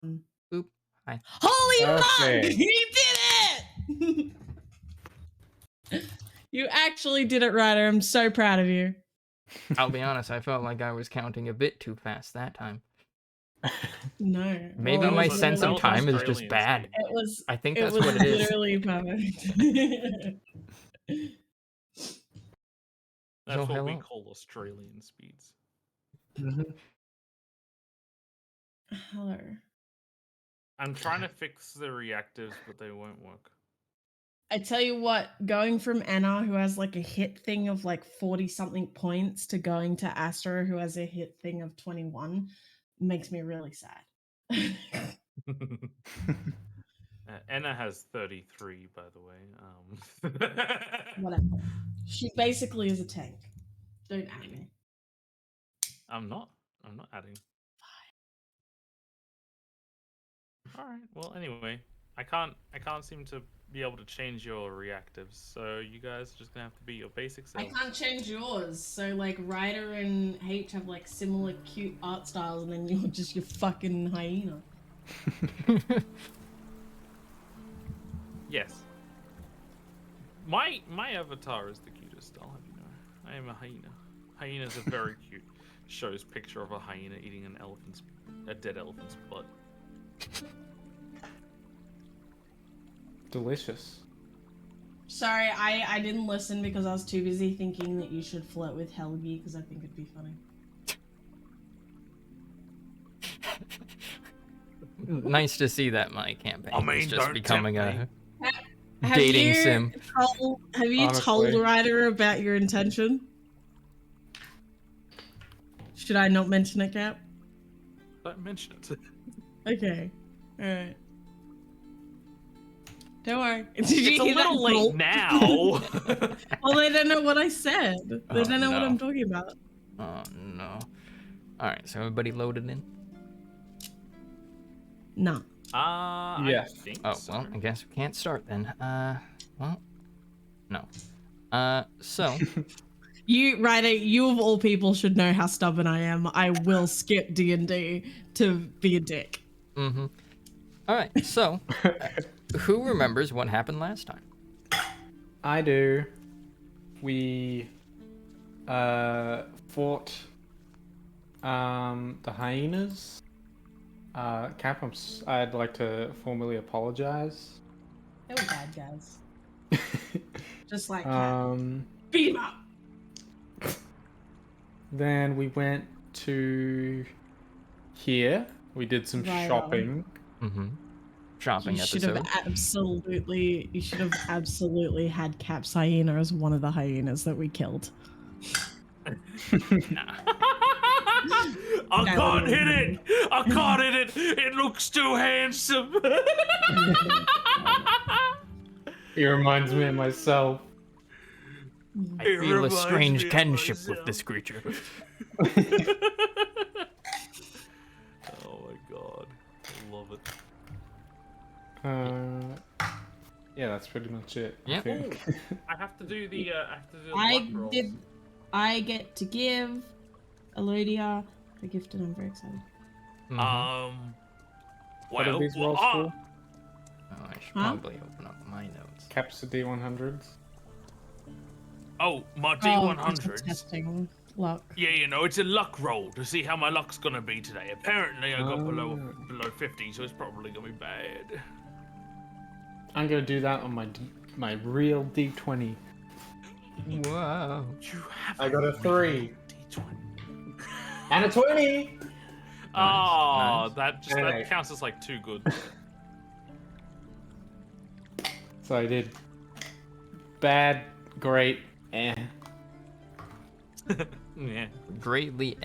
Boop. Hi. Holy fuck! Okay. He did it! You actually did it, Ryder. I'm so proud of you. I'll be honest, I felt like I was counting a bit too fast that time. No. Maybe Well, it my was sense of literally time is perfect. just bad. It was. I think It that's was what it is. literally perfect. That's So what we hello. call Australian speeds. Hello. I'm trying to fix the reactives, but they won't work. I tell you what, going from Anna, who has like a hit thing of like 40 something points, to going to Astra, who has a hit thing of 21, makes me really sad. Anna has 33, by the way. Whatever. She basically is a tank. Don't at me. I'm not adding. All right. Well, anyway, I can't seem to be able to change your reactives, so you guys are just gonna have to be your basic I selves. can't change yours. So like Ryder and H have like similar cute art styles, and then you're just your fucking hyena. Yes. My avatar is the cutest. I'll have you know. I am a hyena. Hyenas are very cute. Shows picture of a hyena eating a dead elephant's butt. Delicious. Sorry, I didn't listen because I was too busy thinking that you should flirt with Helgi because I think it'd be funny. Nice to see that my campaign I mean, is just don't becoming tempt a dating sim. Have you told Ryder about your intention? Should I not mention it, Cap? Don't mention it. Okay. Alright. Don't worry. Did It's you a hear that little late gulp? now. Well, they don't know what I said. They don't know what no. I'm talking about. Oh no. Alright, so everybody loaded in? No. I think Oh, so. well, I guess we can't start then. Well, no. So... You, Ryder, you of all people should know how stubborn I am. I will skip D&D to be a dick. Mm-hmm. Alright, so... who remembers what happened last time? I do. We fought the hyenas. Cap, I'd like to formally apologize. They were bad guys. Just like Cap. Um, Beat 'em up! Then we went to here. We did some Right on. shopping. Mm-hmm. Shopping You should episode. have absolutely had Cap's hyena as one of the hyenas that we killed. I can't hit it! I can't hit it! It looks too handsome! He reminds me of myself. I feel a strange kinship with this creature. Oh my god. I love it. Yeah, that's pretty much it. Yeah. I think. I have to do the luck rolls. I get to give Elodia a gift and I'm very excited. What are Well, these rolls for? Oh, I should probably open up my notes. Caps of D100s. Oh, my Oh, D100s. testing luck. Yeah, you know, it's a luck roll to see how my luck's gonna be today. Apparently, I got below 50, so it's probably gonna be bad. I'm gonna do that on my real D20. Whoa. I got a 3. And a 20! Oh, nice. that counts as like too good. So I did bad, great, eh. Yeah. Greatly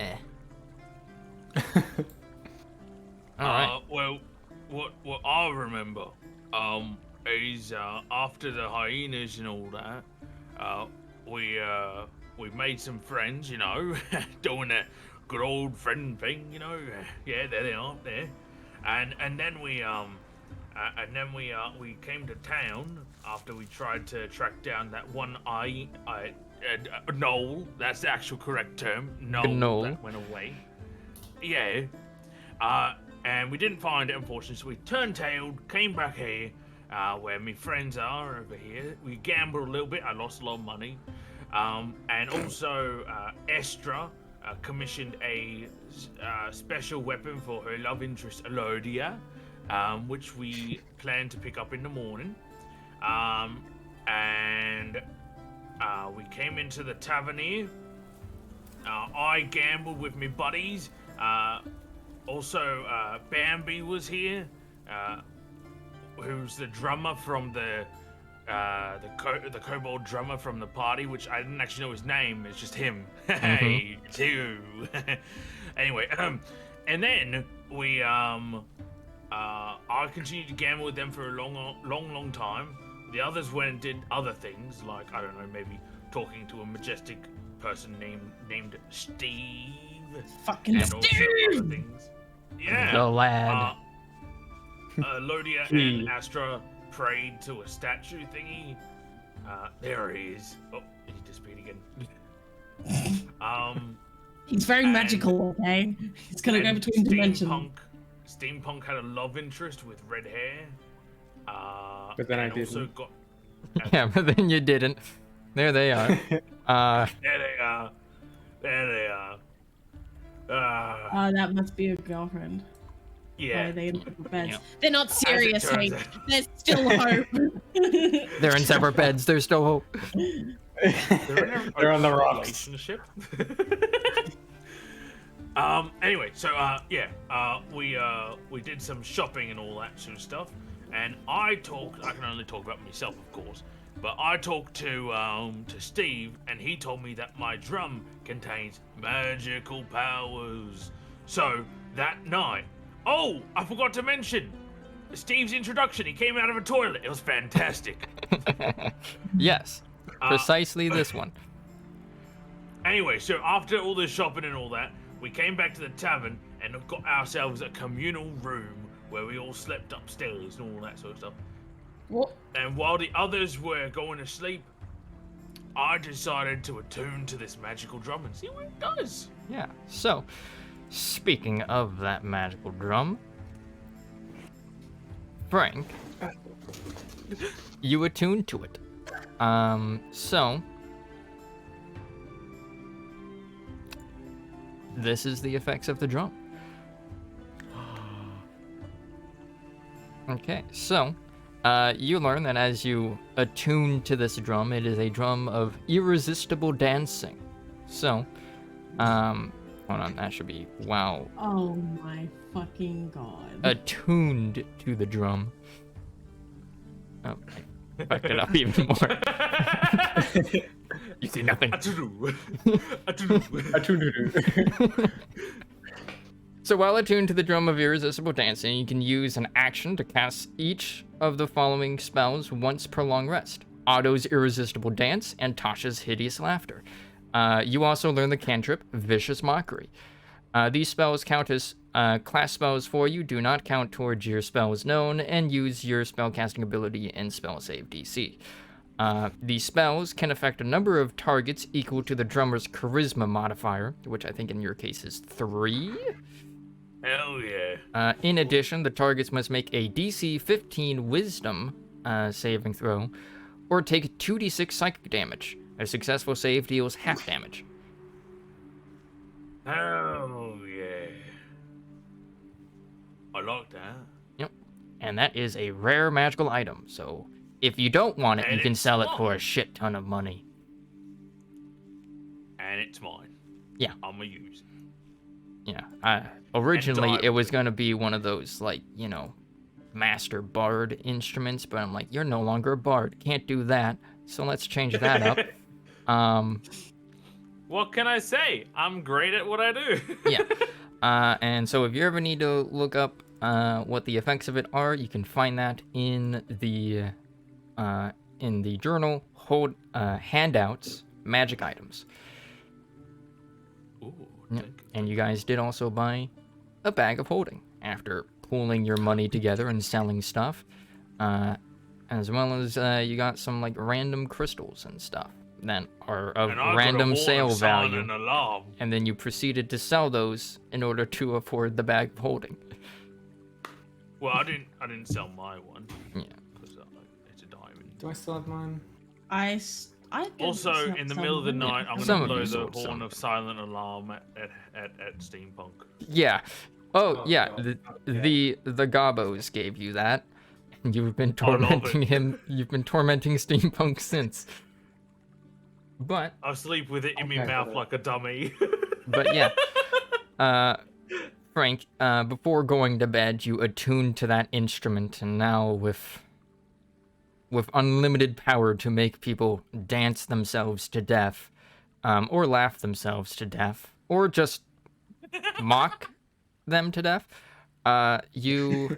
Alright. Well, what I remember, is after the hyenas and all that, we made some friends, you know, doing that good old friend thing, you know. Yeah, there they are, there. And then we came to town after we tried to track down that one Gnoll. That's the actual correct term. Gnoll. Gnoll. That went away. Yeah. and we didn't find it, unfortunately, so we turntailed, came back here, where my friends are over here. We gambled a little bit. I lost a lot of money. And also, Estra commissioned a special weapon for her love interest, Elodia, which we plan to pick up in the morning. And we came into the tavern here. I gambled with my buddies. Also, Bambi was here, who's the drummer from the kobold drummer from the party, which I didn't actually know his name. It's just him. Hey, too. Anyway, and then we I continued to gamble with them for a long time. The others went and did other things, like, I don't know, maybe talking to a majestic person named Steve. Fucking and Steve! Also other things. Yeah. The lad. Lodia and Astra prayed to a statue thingy. There he is. Oh, he disappeared again. He's very magical, okay? He's gonna go between dimensions. Steampunk had a love interest with red hair. But then I also didn't. got. Yeah, but then you didn't. There they are. There they are. There they are. Oh, that must be a girlfriend. Yeah. Why are they in separate beds? Yeah. They're not serious, turns Hank. out. There's still hope. They're in separate beds. There's still hope. They're on the rocks. Relationship. Anyway, so we did some shopping and all that sort of stuff, and I can only talk about myself, of course, but I talked to Steve, and he told me that my drum contains magical powers. So that night, oh, I forgot to mention Steve's introduction. He came out of a toilet. It was fantastic. Yes, precisely this one. Anyway, so after all this shopping and all that, we came back to the tavern and got ourselves a communal room where we all slept upstairs and all that sort of stuff. What? And while the others were going to sleep, I decided to attune to this magical drum and see what it does. Yeah. So, speaking of that magical drum, Frank, you attuned to it. So this is the effects of the drum. Okay, so you learn that as you attune to this drum, it is a drum of irresistible dancing. So, hold on, that should be wow. Oh my fucking god. Attuned to the drum. Oh, I fucked it up even more. You see nothing. So while attuned to the drum of irresistible dancing, you can use an action to cast each of the following spells once per long rest: Otto's Irresistible Dance and Tasha's Hideous Laughter. You also learn the cantrip Vicious Mockery. These spells count as class spells for you, do not count towards your spells known, and use your spellcasting ability and spell save DC. These spells can affect a number of targets equal to the drummer's charisma modifier, which I think in your case is 3. Hell yeah. In addition, the targets must make a DC 15 Wisdom saving throw, or take 2d6 psychic damage. A successful save deals half damage. Oh yeah. I like that. Yep. And that is a rare magical item, so if you don't want it, And you can it's sell it for a mine. shit ton of money. And it's mine. Yeah. I'm gonna use it. Yeah. Originally, die it was with it. going to be one of those, like, you know, master bard instruments, but I'm like, you're no longer a bard. Can't do that. So let's change that up. What can I say? I'm great at what I do. Yeah. And so if you ever need to look up what the effects of it are, you can find that in the journal handouts, magic items. Ooh, Yep. thank you. And you guys did also buy a bag of holding after pooling your money together and selling stuff, as well as you got some like random crystals and stuff that are of And I got a random horn sale of sound value. and alarm. And then you proceeded to sell those in order to afford the bag of holding. Well, I didn't sell my one. Yeah. Because it's a diamond. Do I still have mine? I didn't Also, sell in the middle of the someone. night, I'm Some gonna of you blow the sold some. horn of silent alarm at Steampunk. Yeah. Oh, Oh, yeah. God. The Gobos gave you that. You've been I love tormenting it. him. You've been tormenting Steampunk since. But I sleep with it in my Okay. mouth like a dummy. yeah. Frank, before going to bed, you attuned to that instrument, and now with unlimited power to make people dance themselves to death, or laugh themselves to death, or just mock them to death, you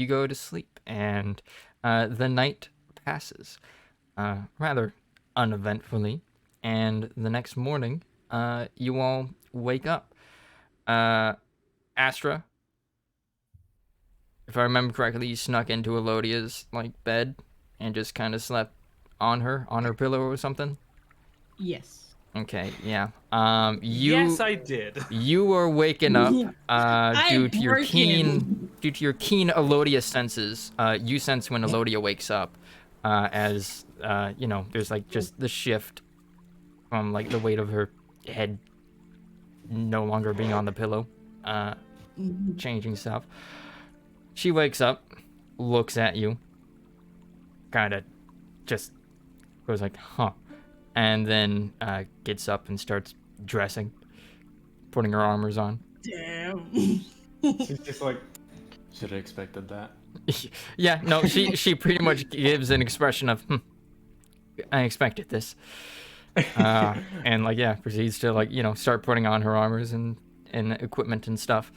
go to sleep, and the night passes rather uneventfully, and the next morning, you all wake up. Astra, if I remember correctly, you snuck into Elodia's bed and just kind of slept on her pillow or something. Yes. Okay, yeah. Yes, I did. You are waking up due to your broke keen Elodia senses. You sense when Elodia wakes up, as there's just the shift from the weight of her head no longer being on the pillow, changing stuff. She wakes up, looks at you, kind of just goes huh, and then gets up and starts dressing, putting her armors on. Damn. She's just like, should have expected that. Yeah, no, she pretty much gives an expression of, I expected this. And proceeds to start putting on her armors and equipment and stuff.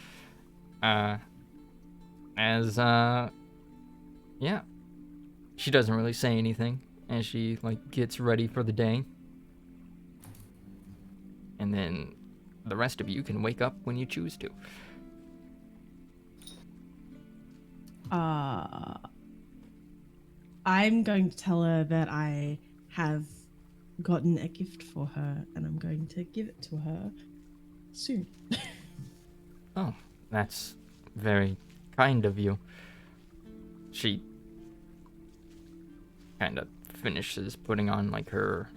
She doesn't really say anything as she gets ready for the day. And then the rest of you can wake up when you choose to. I'm going to tell her that I have gotten a gift for her, and I'm going to give it to her soon. Oh, that's very kind of you. She kind of finishes putting on her...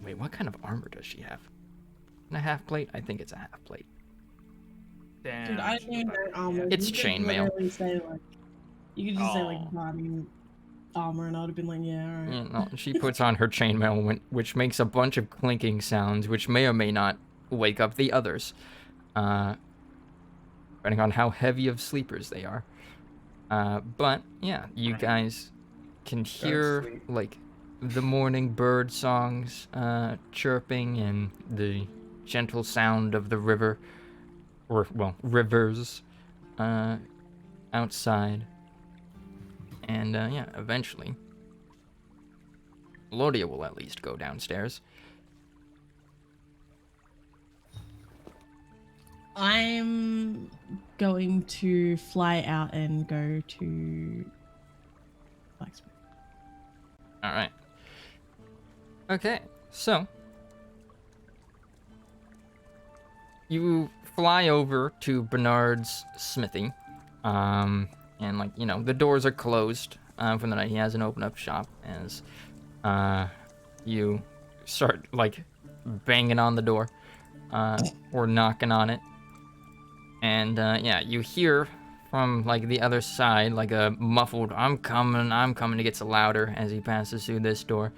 Wait, what kind of armor does she have? A half plate? I think it's a half plate. Damn. Dude, I don't even know armor. It's You could chainmail. literally say, you could just say body armor, and I would have been like, yeah, alright. Yeah, no, she puts on her chainmail, which makes a bunch of clinking sounds, which may or may not wake up the others, depending on how heavy of sleepers they are. But yeah, you guys can hear the morning bird songs chirping and the gentle sound of the river, or rivers, outside. And eventually, Elodia will at least go downstairs. I'm going to fly out and go to Blacksmith. All right. Okay, so you fly over to Bernard's smithy, and the doors are closed for the night. He hasn't opened up shop as you start banging on the door or knocking on it, and you hear from the other side a muffled "I'm coming" it gets louder as he passes through this door.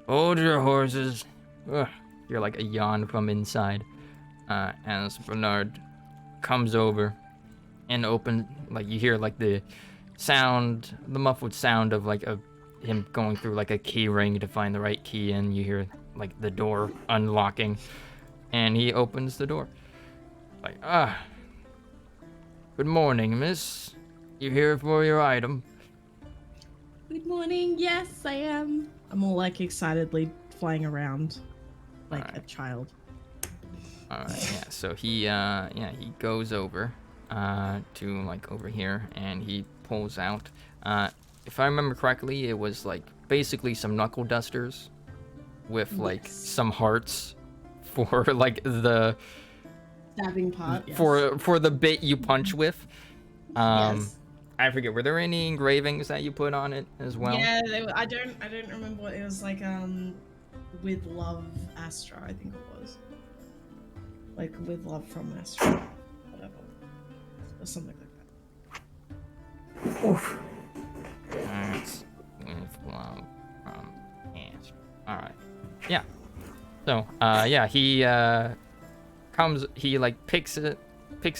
Hold your horses. Ugh. You're a yawn from inside as Bernard comes over and open you hear the sound, the muffled sound of him going through a key ring to find the right key, and you hear the door unlocking, and he opens the door good morning, miss, you here for your item? Good morning. Yes, I am. I'm all excitedly flying around a child. All right, yeah. So he goes over to over here, and he pulls out. If I remember correctly, it was basically some knuckle dusters with Yes. some hearts for the stabbing part. Yes. for the bit you punch with. Yes. I forget. Were there any engravings that you put on it as well? Yeah, I don't remember what it was like. With love, Astra, I think it was. Like with love from Astra, whatever, or something like that. Oof. That's with love from Astra. All right. Yeah. So, yeah, he comes. He like picks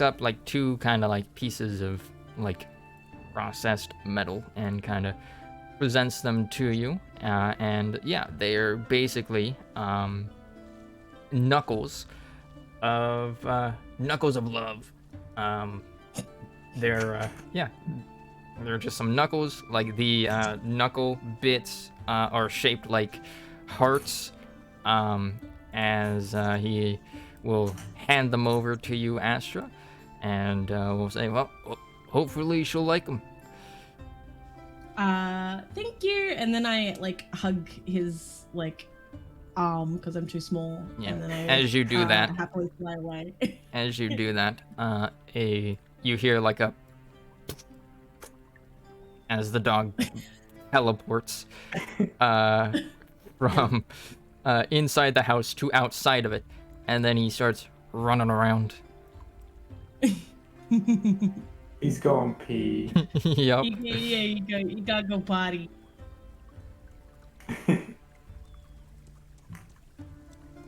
up like two kind of like pieces of like processed metal and kind of presents them to you. And yeah, they're basically knuckles of love. They're yeah, they're just some knuckles. Like the knuckle bits are shaped like hearts. As he will hand them over to you, Astra, and we'll say, well, hopefully she'll like them. Thank you. And then I like hug his like arm because I'm too small. Yeah. And then I As you do that, happily fly away. as you do that, you hear like a as the dog teleports from inside the house to outside of it, and then he starts running around. He's going pee. Yup. Yeah, you gotta go potty.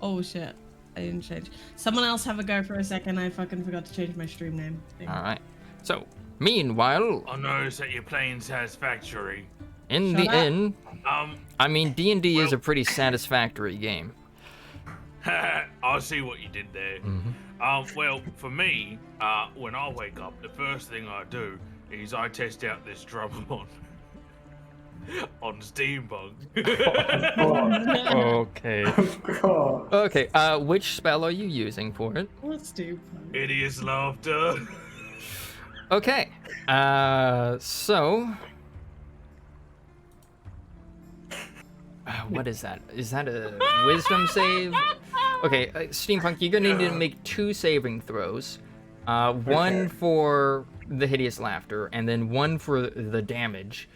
Oh shit, I didn't change. Someone else have a go for a second. I fucking forgot to change my stream name. All right. So, meanwhile, I noticed that you're playing Satisfactory. in Shut the up. inn, I mean, D&D is a pretty satisfactory game. I see what you did there. Well, for me, when I wake up, the first thing I do is I test out this drum on Steampunk. Okay. God. Okay, which spell are you using for it? Let's do. Hideous laughter. Okay, so... what is that? Is that a wisdom save? Okay, Steampunk, you're gonna need to make 2 saving throws. One Okay. for the hideous laughter, and then one for the damage.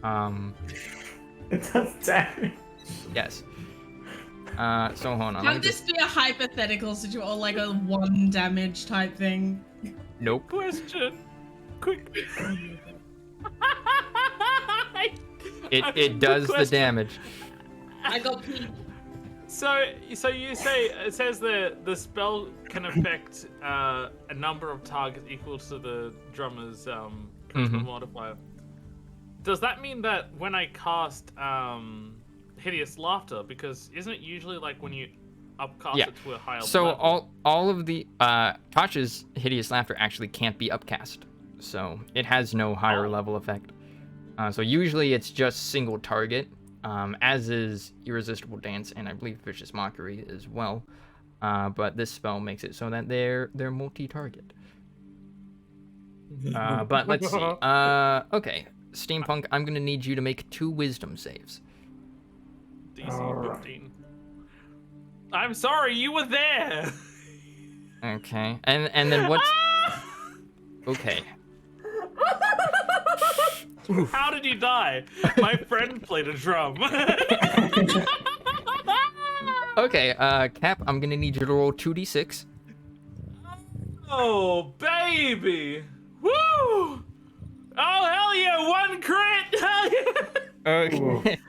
It does damage. Yes. So hold on. let me Have this just... be a hypothetical situation or like a 1 damage type thing. Nope. Question. Quick. It does the question. damage. I got pee. So you say it says the spell can affect a number of targets equal to the drummer's charisma modifier. Does that mean that when I cast hideous laughter, because isn't it usually like when you upcast Yeah. it to a higher So level? all of the Tasha's hideous laughter actually can't be upcast, so it has no higher level effect. So usually it's just single target, as is irresistible dance and I believe vicious mockery as well. But this spell makes it so that they're multi-target. But let's see. Okay, Steampunk, I'm gonna need you to make 2 wisdom saves. DC Alright. 15. I'm sorry, you were there. Okay, and then what's okay? How did you die? My friend played a drum. Okay, Cap, I'm gonna need you to roll 2d6. Oh, baby! Woo! Oh, hell yeah! 1 crit! Hell yeah! Okay.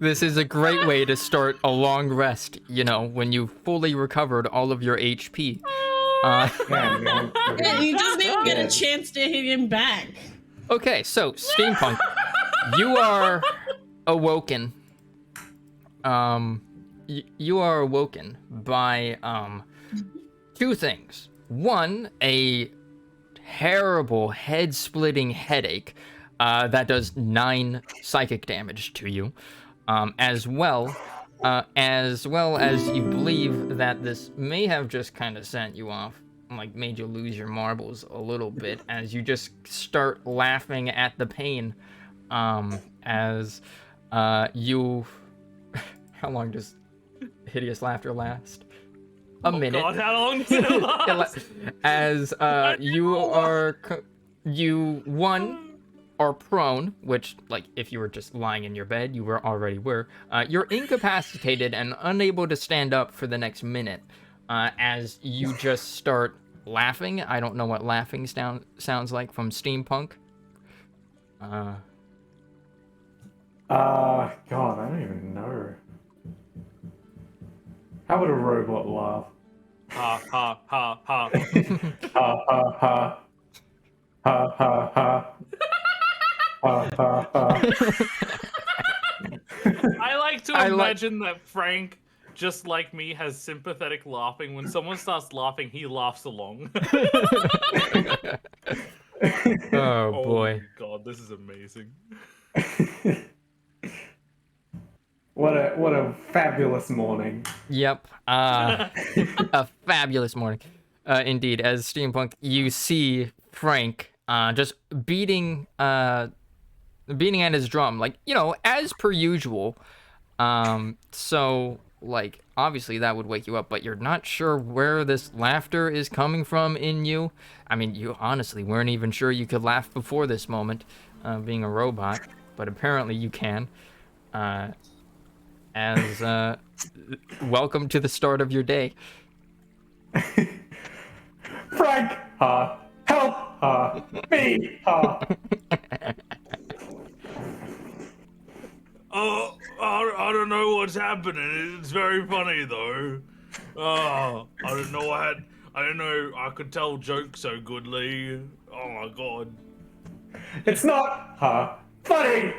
This is a great way to start a long rest, you know, when you've fully recovered all of your HP. Man, man. Yeah, you doesn't even get a Yeah. chance to hit him back. Okay, so, Steampunk, you are awoken. You are awoken by, 2 things. One, a terrible head-splitting headache that does 9 psychic damage to you, as well as you believe that this may have just kind of sent you off, like made you lose your marbles a little bit as you just start laughing at the pain, as you... How long does hideous laughter last? a minute. God, how long does it last? As you are prone, which, like, if you were just lying in your bed, you already were. You're incapacitated and unable to stand up for the next minute. As you just start laughing. I don't know what laughing sounds like from steampunk. God, I don't even know. How would a robot laugh? Ha ha ha ha. Ha ha ha. Ha ha ha. Ha ha ha. I like to imagine that Frank, just like me, has sympathetic laughing. When someone starts laughing, he laughs along. Oh boy. my God, this is amazing. What a fabulous morning. Yep. A fabulous morning. Indeed, as steampunk, you see Frank just beating at his drum, like, as per usual. So, like, obviously that would wake you up, but you're not sure where this laughter is coming from in you. I mean, you honestly weren't even sure you could laugh before this moment, being a robot, but apparently you can. Welcome to the start of your day. Frank, help, me, Oh, I don't know what's happening. It's very funny though. Oh, I didn't know I could tell jokes so goodly. Oh my god. It's not, funny.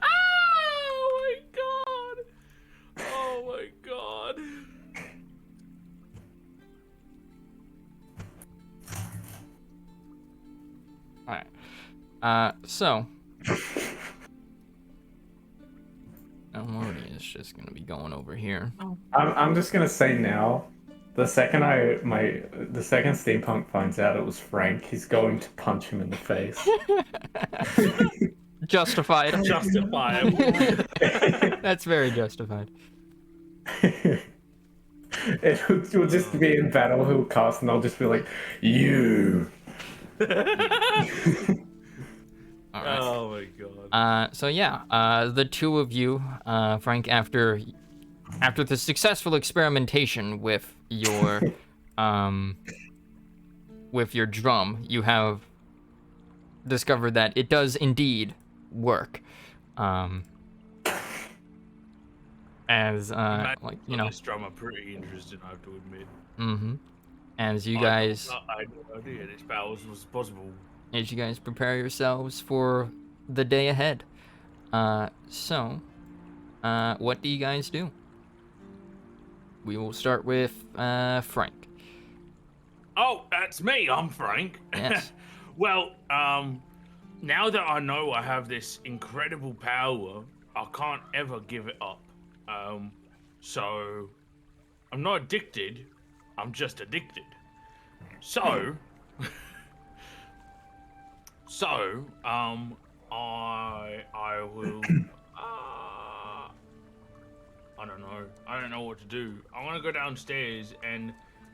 Oh my God. Oh my God. Alright. So Elmoni is just gonna be going over here. I'm just gonna say now, the second steampunk finds out it was Frank, he's going to punch him in the face. Justified. Justifiable. That's very justified. It will just be in battle, he'll cast and I'll just be like, you. All right. Oh my God. So yeah, the two of you, Frank, after the successful experimentation with your drum, you have discovered that it does indeed work. As This drummer pretty interesting, I have to admit. as you guys, I had no idea this powers was possible. as you guys prepare yourselves for the day ahead, what do you guys do? We will start with Frank. Oh, that's me. I'm Frank. Yes. Well, now that I know I have this incredible power, I can't ever give it up. So I'm not addicted. I'm just addicted. So, I will. I don't know. I don't know what to do. I want to go downstairs and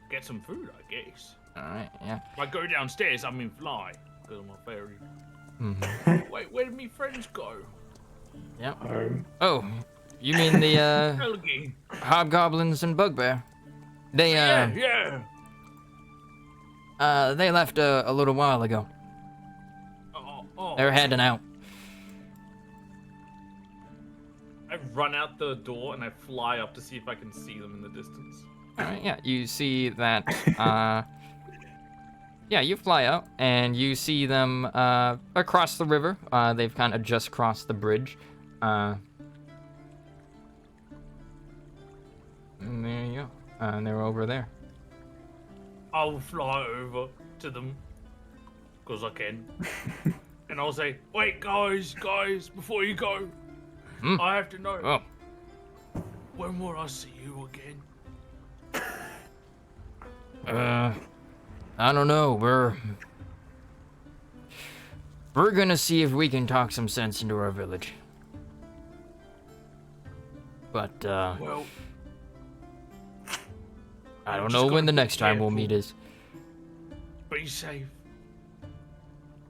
get some food, I guess. All right. Yeah. If I go downstairs, I mean fly, because I'm a fairy. Wait, where did my friends go? Yeah. Oh, you mean the Elegant. hobgoblins and bugbear? They Yeah. they left a little while ago. Oh. They're heading out. I run out the door and I fly up to see if I can see them in the distance. All right. Yeah. You see that. Yeah. You fly out and you see them across the river. They've kind of just crossed the bridge. And there you go. And they're over there. I'll fly over to them, because I can. And I'll say, wait, guys, before you go, I have to know. Oh. When will I see you again? I don't know. We're gonna see if we can talk some sense into our village. But Well, I don't Just know when gotta the be next time we'll careful. meet is. Be safe.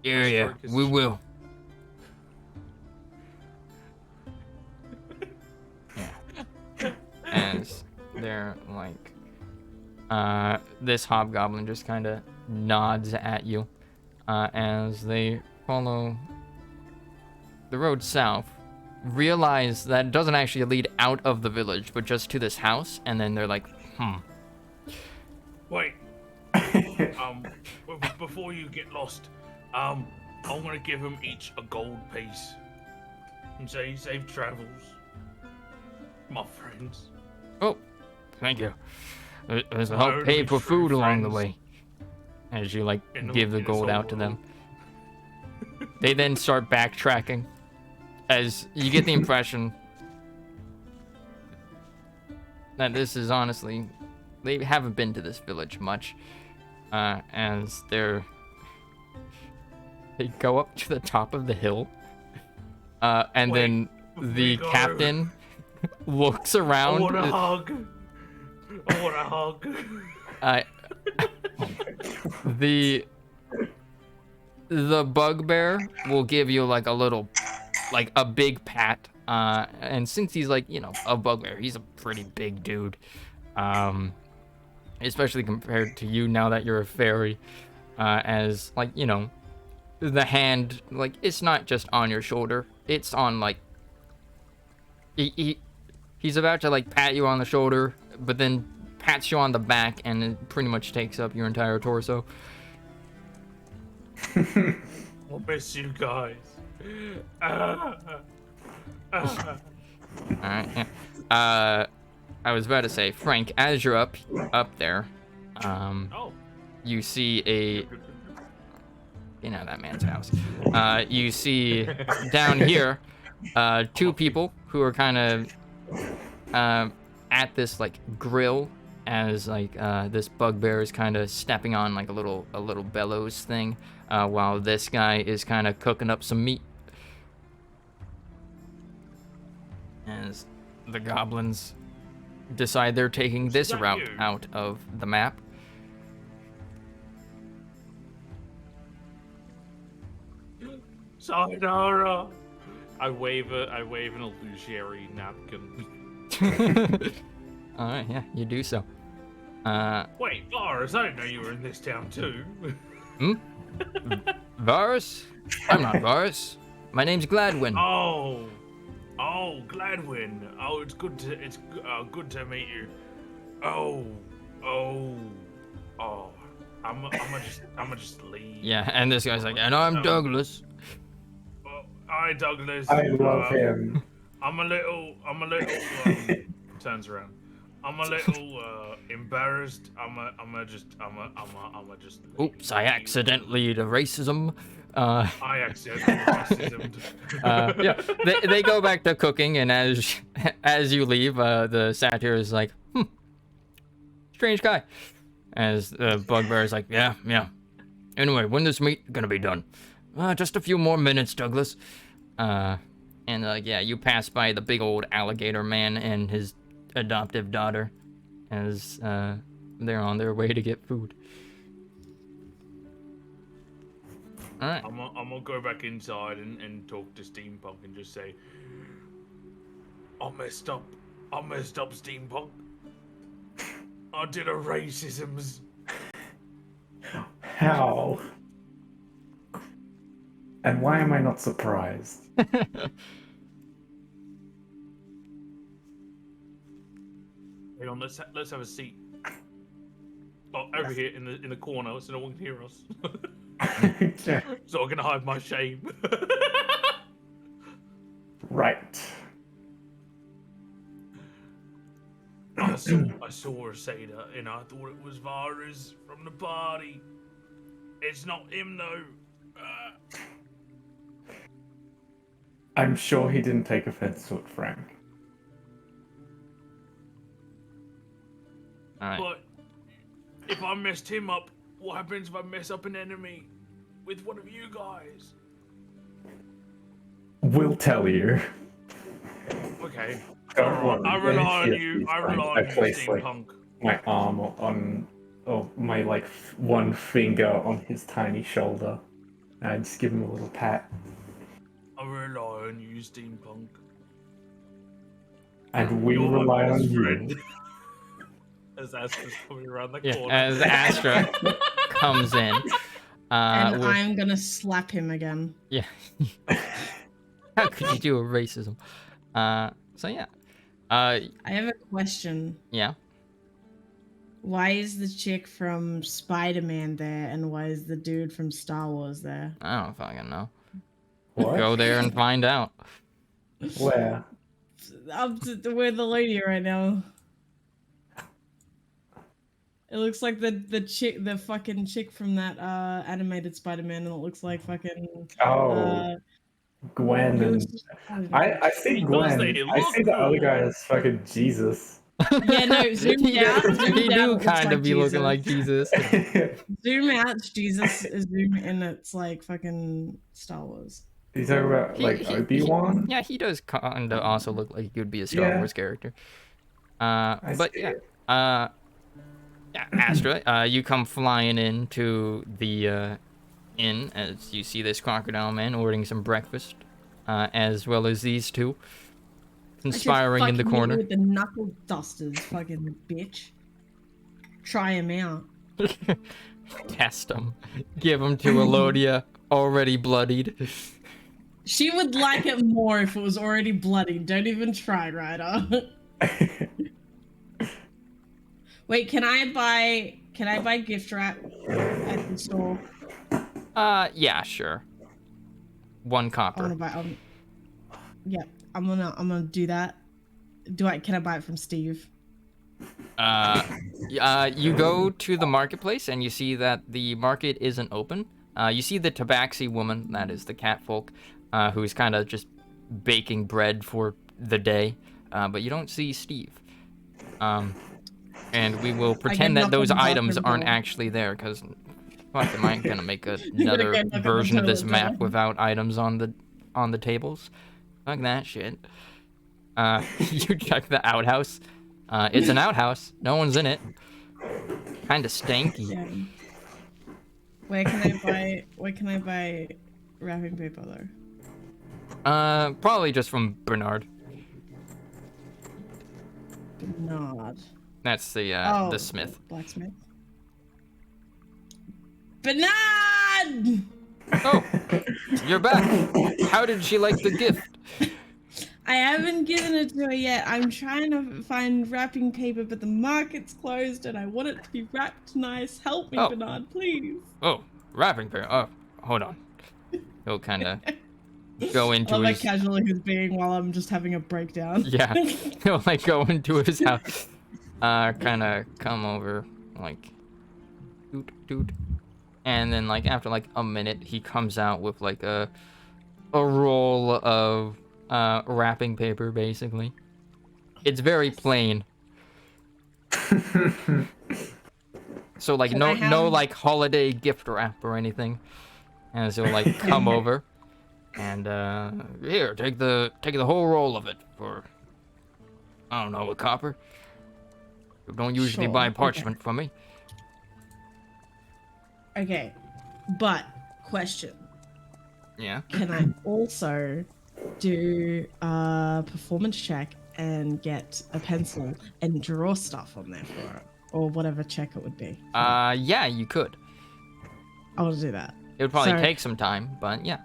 Yeah, yeah, stroke his we will. Yeah. As they're like, this hobgoblin just kind of nods at you, as they follow the road south. Realize that it doesn't actually lead out of the village, but just to this house, and then they're like, Wait. Before you get lost, I'm gonna give them each a gold piece and say safe travels, my friends. oh, thank you. There's a My help pay only for true food along the friends. way. As you like give the in this gold whole out to them. world. They then start backtracking, as you get the impression that this is honestly, they haven't been to this village much, as they go up to the top of the hill, and Wait, then before the you go, captain looks I around. want a hug. I want a hug. The bugbear will give you like a little, like a big pat, and since he's like, you know, a bugbear, he's a pretty big dude, especially compared to you now that you're a fairy, as like, you know, the hand, like, it's not just on your shoulder, it's on like, he's about to like pat you on the shoulder, but then pats you on the back, and it pretty much takes up your entire torso. I'll miss you guys. Alright, yeah. I was about to say, Frank, as you're up there, Oh. you see you know, that man's house. You see down here, two people who are kind of at this like grill, as like this bugbear is kind of stepping on like a little bellows thing, while this guy is kind of cooking up some meat. As the goblins decide they're taking this that route you? out of the map. Sayonara. I wave an illusory napkin. Alright, yeah, you do so. Wait, Varus, I didn't know you were in this town too. Varus? I'm not Varus. My name's Gladwin. Oh, Gladwin. Oh, it's good to meet you. Oh. I'ma just leave. Yeah, and this guy's like, and I'm Douglas. Hi, Douglas. I love him. I'm a little. Turns around. I'm a little embarrassed. I'ma just. Oops, I accidentally to racism. I accidentally racism. Yeah, they go back to cooking, and as you leave, the satyr is like, strange guy. As the bugbear is like, yeah. Anyway, when this meat gonna be done? Just a few more minutes, Douglas. And yeah, you pass by the big old alligator man and his adoptive daughter, as they're on their way to get food. All right. I'm gonna go back inside and talk to Steampunk and just say, I messed up, Steampunk. I did a racisms. How? And why am I not surprised? Hang on, let's have a seat. Oh, over here in the corner, so no one can hear us. So I can hide my shame. Right. I saw a satyr and I thought it was Varus from the party. It's not him though. I'm sure he didn't take offense to it, Frank. All right. But if I messed him up, what happens if I mess up an enemy with one of you guys? We'll tell you. Okay. Don't worry, I rely on don't you. hit I me, rely Frank. on you, I place, like, Steampunk. my arm on, or my like one finger on his tiny shoulder, and I just give him a little pat. I rely on you, steampunk. And we You're my rely on best you. friend. As Astra's coming around the Yeah, corner. as Astra comes in. And with- I'm gonna slap him again. Yeah. How could you do a racism? So yeah. I have a question. Yeah. Why is the chick from Spider-Man there, and why is the dude from Star Wars there? I don't fucking know. What? Go there and find out. Where? We're the lady right now. It looks like the fucking chick from that animated Spider-Man, and it looks like fucking Oh, Gwen. And I see Because Gwen. they I see the look other guy cool. as fucking Jesus. Yeah, no, zoomed he out, do, zoomed he out, do it looks kind like of be looking like Jesus. Zoom out, Jesus. Zoom in, it's like fucking Star Wars. You talking about like Obi-Wan? Yeah, he does kind of also look like he would be a Star Yeah. Wars character. I But see yeah. it. Yeah, Astra, you come flying into the inn as you see this crocodile man ordering some breakfast, as well as these two conspiring in the Fucking hit corner. with the knuckle dusters, fucking bitch. Try him out. Test him. Give him to Elodia, already bloodied. She would like it more if it was already bloody. Don't even try, Ryder. Wait, can I buy gift wrap at the store? Yeah, sure. 1 I copper. wanna buy yep, I'm gonna do that. Can I buy it from Steve? You go to the marketplace and you see that the market isn't open. You see the tabaxi woman, that is the catfolk, who's kind of just baking bread for the day, but you don't see Steve. And we will pretend that those items aren't actually there, because fuck, am I gonna make another go knock on the version of this toilet map door. without items on the tables? Fuck that shit. You check the outhouse. It's an outhouse. No one's in it. Kinda stanky. Yeah. Where can I buy wrapping paper though? Probably just from Bernard. Bernard. That's the smith. Blacksmith. Bernard! Oh, you're back. How did she like the gift? I haven't given it to her yet. I'm trying to find wrapping paper, but the market's closed and I want it to be wrapped nice. Help me, Oh. Bernard, please. Oh, wrapping paper. Oh, hold on. He'll kind of go I into love how his casual he's being while I'm just having a breakdown. yeah. He'll like go into his house. Kind of come over like doot doot, and then like after like a minute, he comes out with like a roll of wrapping paper, basically. It's very plain. So like Can no I have- like holiday gift wrap or anything. And so like come over and here, take the whole roll of it for I don't know, a copper. You don't usually Sure, buy okay. parchment from me. Okay, but question. Yeah. Can I also do a performance check and get a pencil and draw stuff on there for it? Or whatever check it would be. Yeah, you could. I want to do that. It would probably So- take some time, but yeah.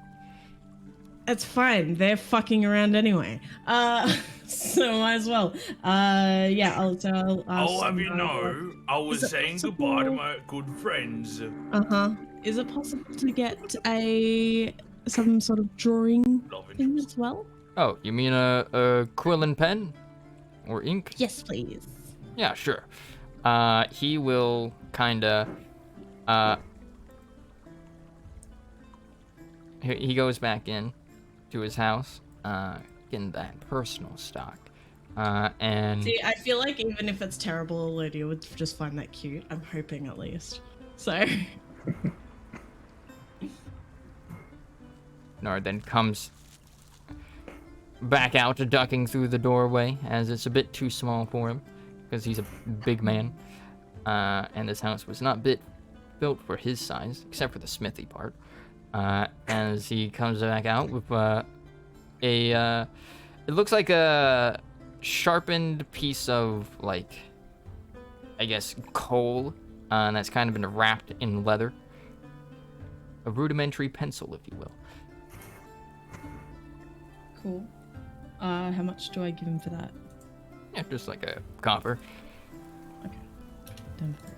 It's fine. They're fucking around anyway. So might as well. Yeah, I'll tell. I'll have you know, I was Is it saying goodbye to possible- my good friends. Uh-huh. Is it possible to get some sort of drawing Love thing interest. as well? Oh, you mean a quill and pen? Or ink? Yes, please. Yeah, sure. He will kinda he goes back in to his house, getting that personal stock. And See, I feel like even if it's terrible, Lydia would just find that cute. I'm hoping at least. So Nard then comes back out, ducking through the doorway as it's a bit too small for him. because he's a big man, and this house was not built for his size, except for the smithy part. As he comes back out with it looks like a sharpened piece of, like, I guess, coal, and that's kind of been wrapped in leather. A rudimentary pencil, if you will. Cool. How much do I give him for that? Yeah, just like a copper. Okay. Done for a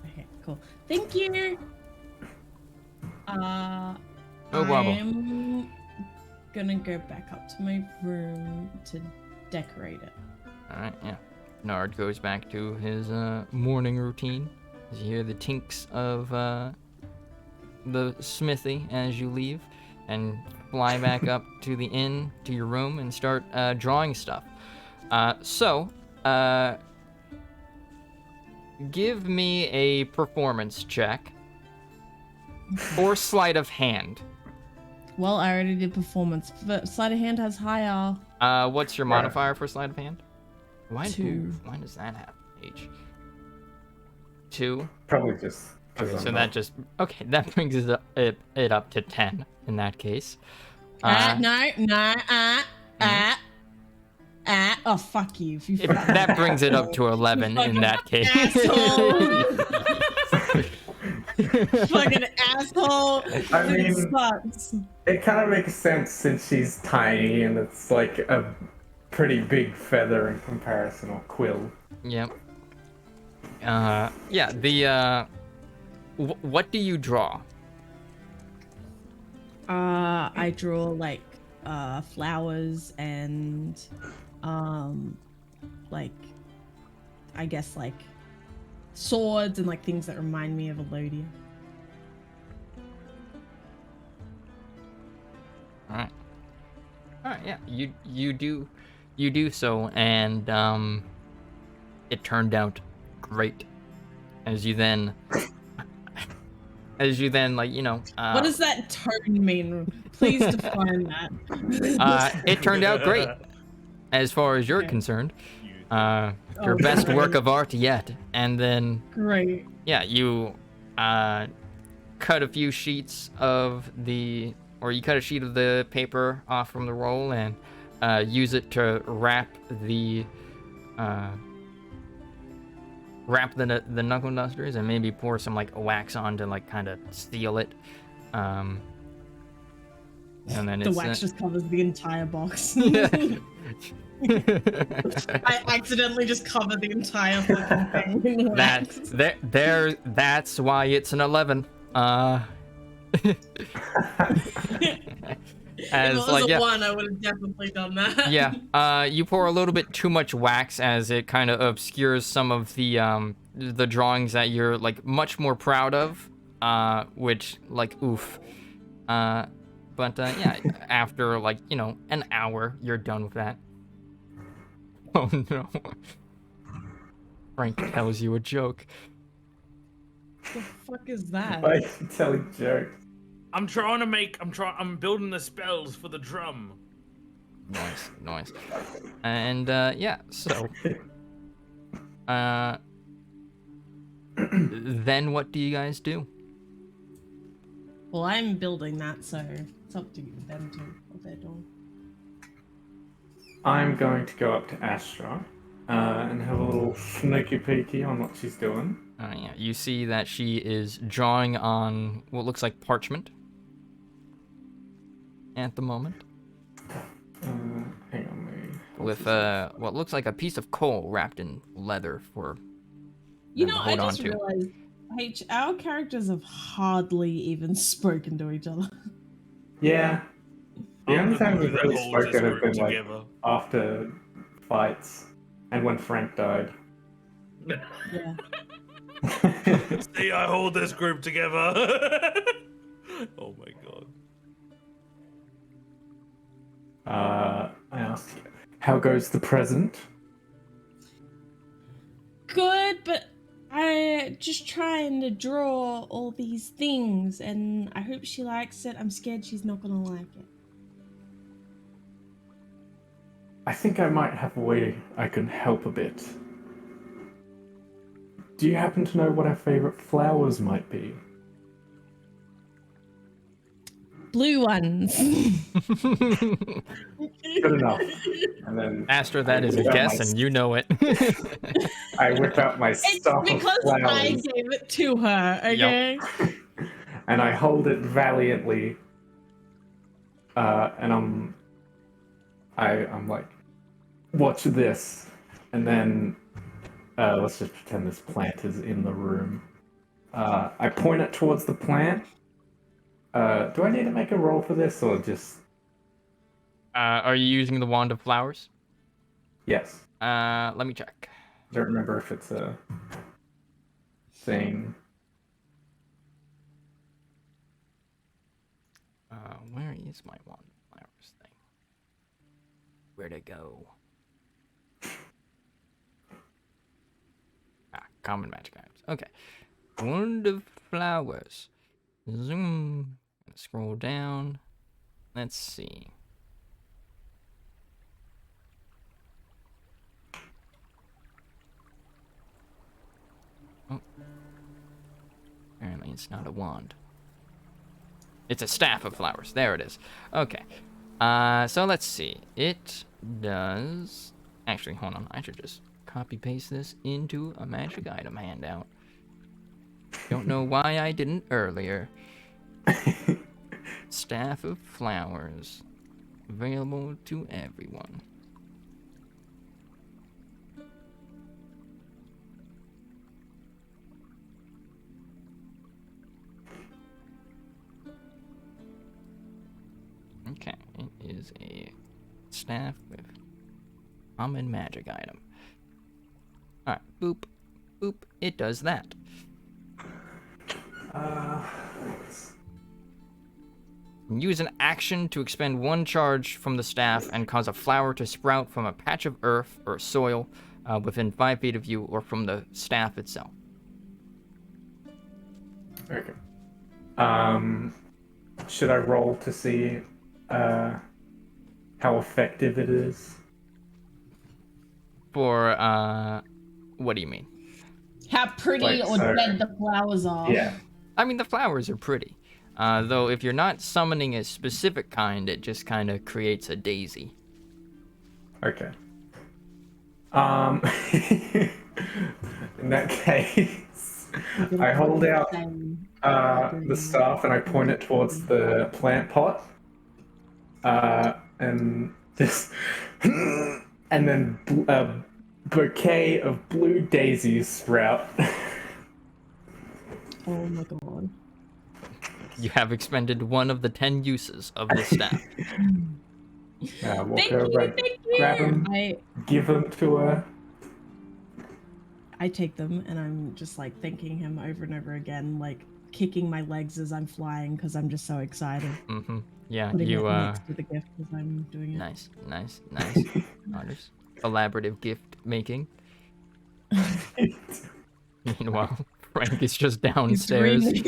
Okay, cool. Thank you. No problem. I'm gonna go back up to my room to decorate it. Alright, yeah. Nard goes back to his morning routine. You hear the tinks of the smithy as you leave, and fly back up to the inn, to your room, and start drawing stuff. Give me a performance check. Or sleight of hand. Well, I already did performance, but sleight of hand has higher. What's your modifier for sleight of hand? Why 2. Why does that happen? H. 2. Probably just. Okay, so that just that brings it up to 10 in that case. Oh, fuck you. If you That brings it up to 11 in that case. Fucking asshole. I mean, It sucks. it kind of makes sense since she's tiny and it's like a pretty big feather in comparison, or quill. Yep. Yeah, what do you draw? I draw like flowers and like I guess like swords and like things that remind me of Elodia. Alright, yeah, you do so, and it turned out great. As you then like, you know, what does that tone mean? Please define that. It turned out great as far as you're concerned. Your best work of art yet. And then Great. yeah, you cut a few sheets of you cut a sheet of the paper off from the roll and use it to wrap the knuckle dusters, and maybe pour some like wax on to like kind of seal it. And then The wax just covers the entire box. I accidentally just cover the entire fucking thing in wax. That's why it's an 11. If it was a 1, I would have definitely done that. Yeah. You pour a little bit too much wax as it kind of obscures some of the drawings that you're like much more proud of. Which like oof. But yeah, after like, you know, an hour, you're done with that. Oh no. Frank tells you a joke. What the fuck is that? Why are you telling jokes? I'm building the spells for the drum. Nice. And yeah, so then what do you guys do? Well, I'm building that, so it's up to them to what they're doing. I'm going to go up to Astra and have a little sneaky peeky on what she's doing. Yeah, you see that she is drawing on what looks like parchment at the moment. Hang on, with what looks like a piece of coal wrapped in leather for You them know, to I hold just on to. realized our characters have hardly even spoken to each other. Yeah. The I'm only the time glue we've that really holds this spoken has group been like together. after fights and when Frank died. Yeah. See, I hold this group together. Oh my god. I asked, how goes the present? Good, but I just trying to draw all these things, and I hope she likes it. I'm scared she's not gonna like it. I think I might have a way I can help a bit. Do you happen to know what our favorite flowers might be? Blue ones. Good enough. And then Astro, that is a whip out guess, my- and you know it. I whip out my It's stuff of because I flowers gave it to her, okay? and I hold it valiantly. And I'm like, watch this. And then let's just pretend this plant is in the room. I point it towards the plant. Do I need to make a roll for this or just Are you using the Wand of Flowers? yes? Let me check. I don't remember if it's a thing. Where is my Wand of Flowers thing? Where'd it go? Common magic items. Okay. Wand of Flowers. Zoom. Scroll down. Let's see. Oh. Apparently it's not a wand. It's a staff of flowers. There it is. Okay. So let's see. It does... Actually, hold on. I should just copy-paste this into a magic item handout. Don't know why I didn't earlier. Staff of flowers. Available to everyone. Okay, it is a staff with common magic item. Alright, boop, boop, it does that. Use an action to expend one charge from the staff and cause a flower to sprout from a patch of earth or soil within 5 feet of you or from the staff itself. Okay. Should I roll to see how effective it is? For, what do you mean? How pretty Like, or so- dead the flowers are. Yeah. I mean, the flowers are pretty. Though if you're not summoning a specific kind, it just kind of creates a daisy. Okay. In that case, I hold out the staff and I point it towards the plant pot. And just and then a bouquet of blue daisies sprout. Oh my god. You have expended one of the 10 uses of this staff. Walk Thank over, you, thank you. grab them, give them to her. I take them and I'm just like thanking him over and over again, like kicking my legs as I'm flying because I'm just so excited. Mm-hmm. Yeah, Putting you, it next to the gift as I'm doing it. Nice. Honors. Collaborative gift making. Meanwhile, Frank is just downstairs. He's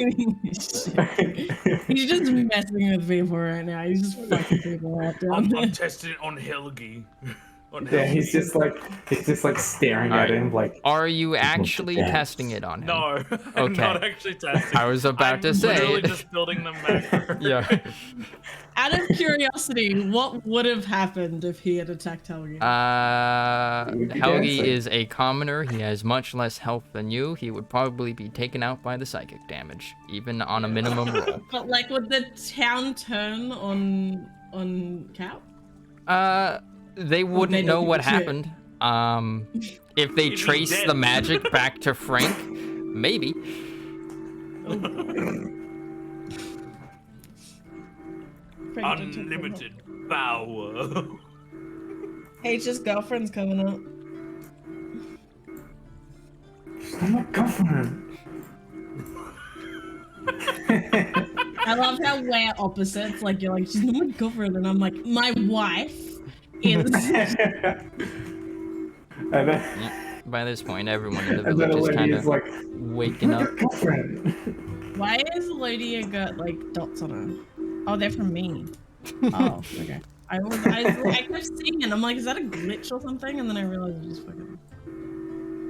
just messing with people right now. He's just fucking people up down I'm there. testing it on Helgi. Yeah, he's just like staring Alright. at him like. Are you actually dance. testing it on him? No, Okay. not actually testing. I was about to say. Literally just building the macro. Yeah. Out of curiosity, what would have happened if he had attacked Helgi? Would be Helgi dancing. is a commoner. He has much less health than you. He would probably be taken out by the psychic damage, even on a minimum roll. But like, would the town turn on Cap? They wouldn't they know don't what give a shit. happened. If they He'd be trace dead. the magic back to Frank, maybe. Oh, God. Frank, don't take them Unlimited power. up. H's girlfriend's coming up. I'm not girlfriend. I love how we're opposites. Like, you're like, she's not my girlfriend, and I'm like, my wife is. And then, Yeah. By this point, everyone in the and then village is Olivia kind is of like, waking up. girlfriend. Why has Elodia got like dots on her? Oh, they're from me. Oh, okay. I kept seeing it. I'm like, is that a glitch or something? And then I realized I just fucking.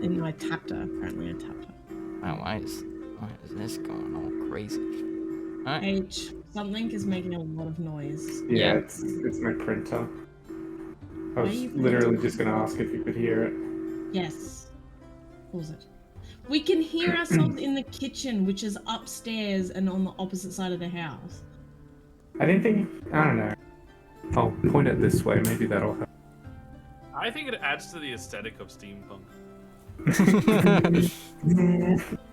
And I tapped her. Apparently, I tapped her. Wow, why is this going all crazy? Alright. H, something is making a lot of noise. Yeah, Yeah. it's my printer. I Why are was you literally printing? just gonna ask if you could hear it. Yes. What was it? We can hear ourselves in the kitchen, which is upstairs and on the opposite side of the house. I didn't think. I don't know. I'll point it this way. Maybe that'll help. I think it adds to the aesthetic of steampunk.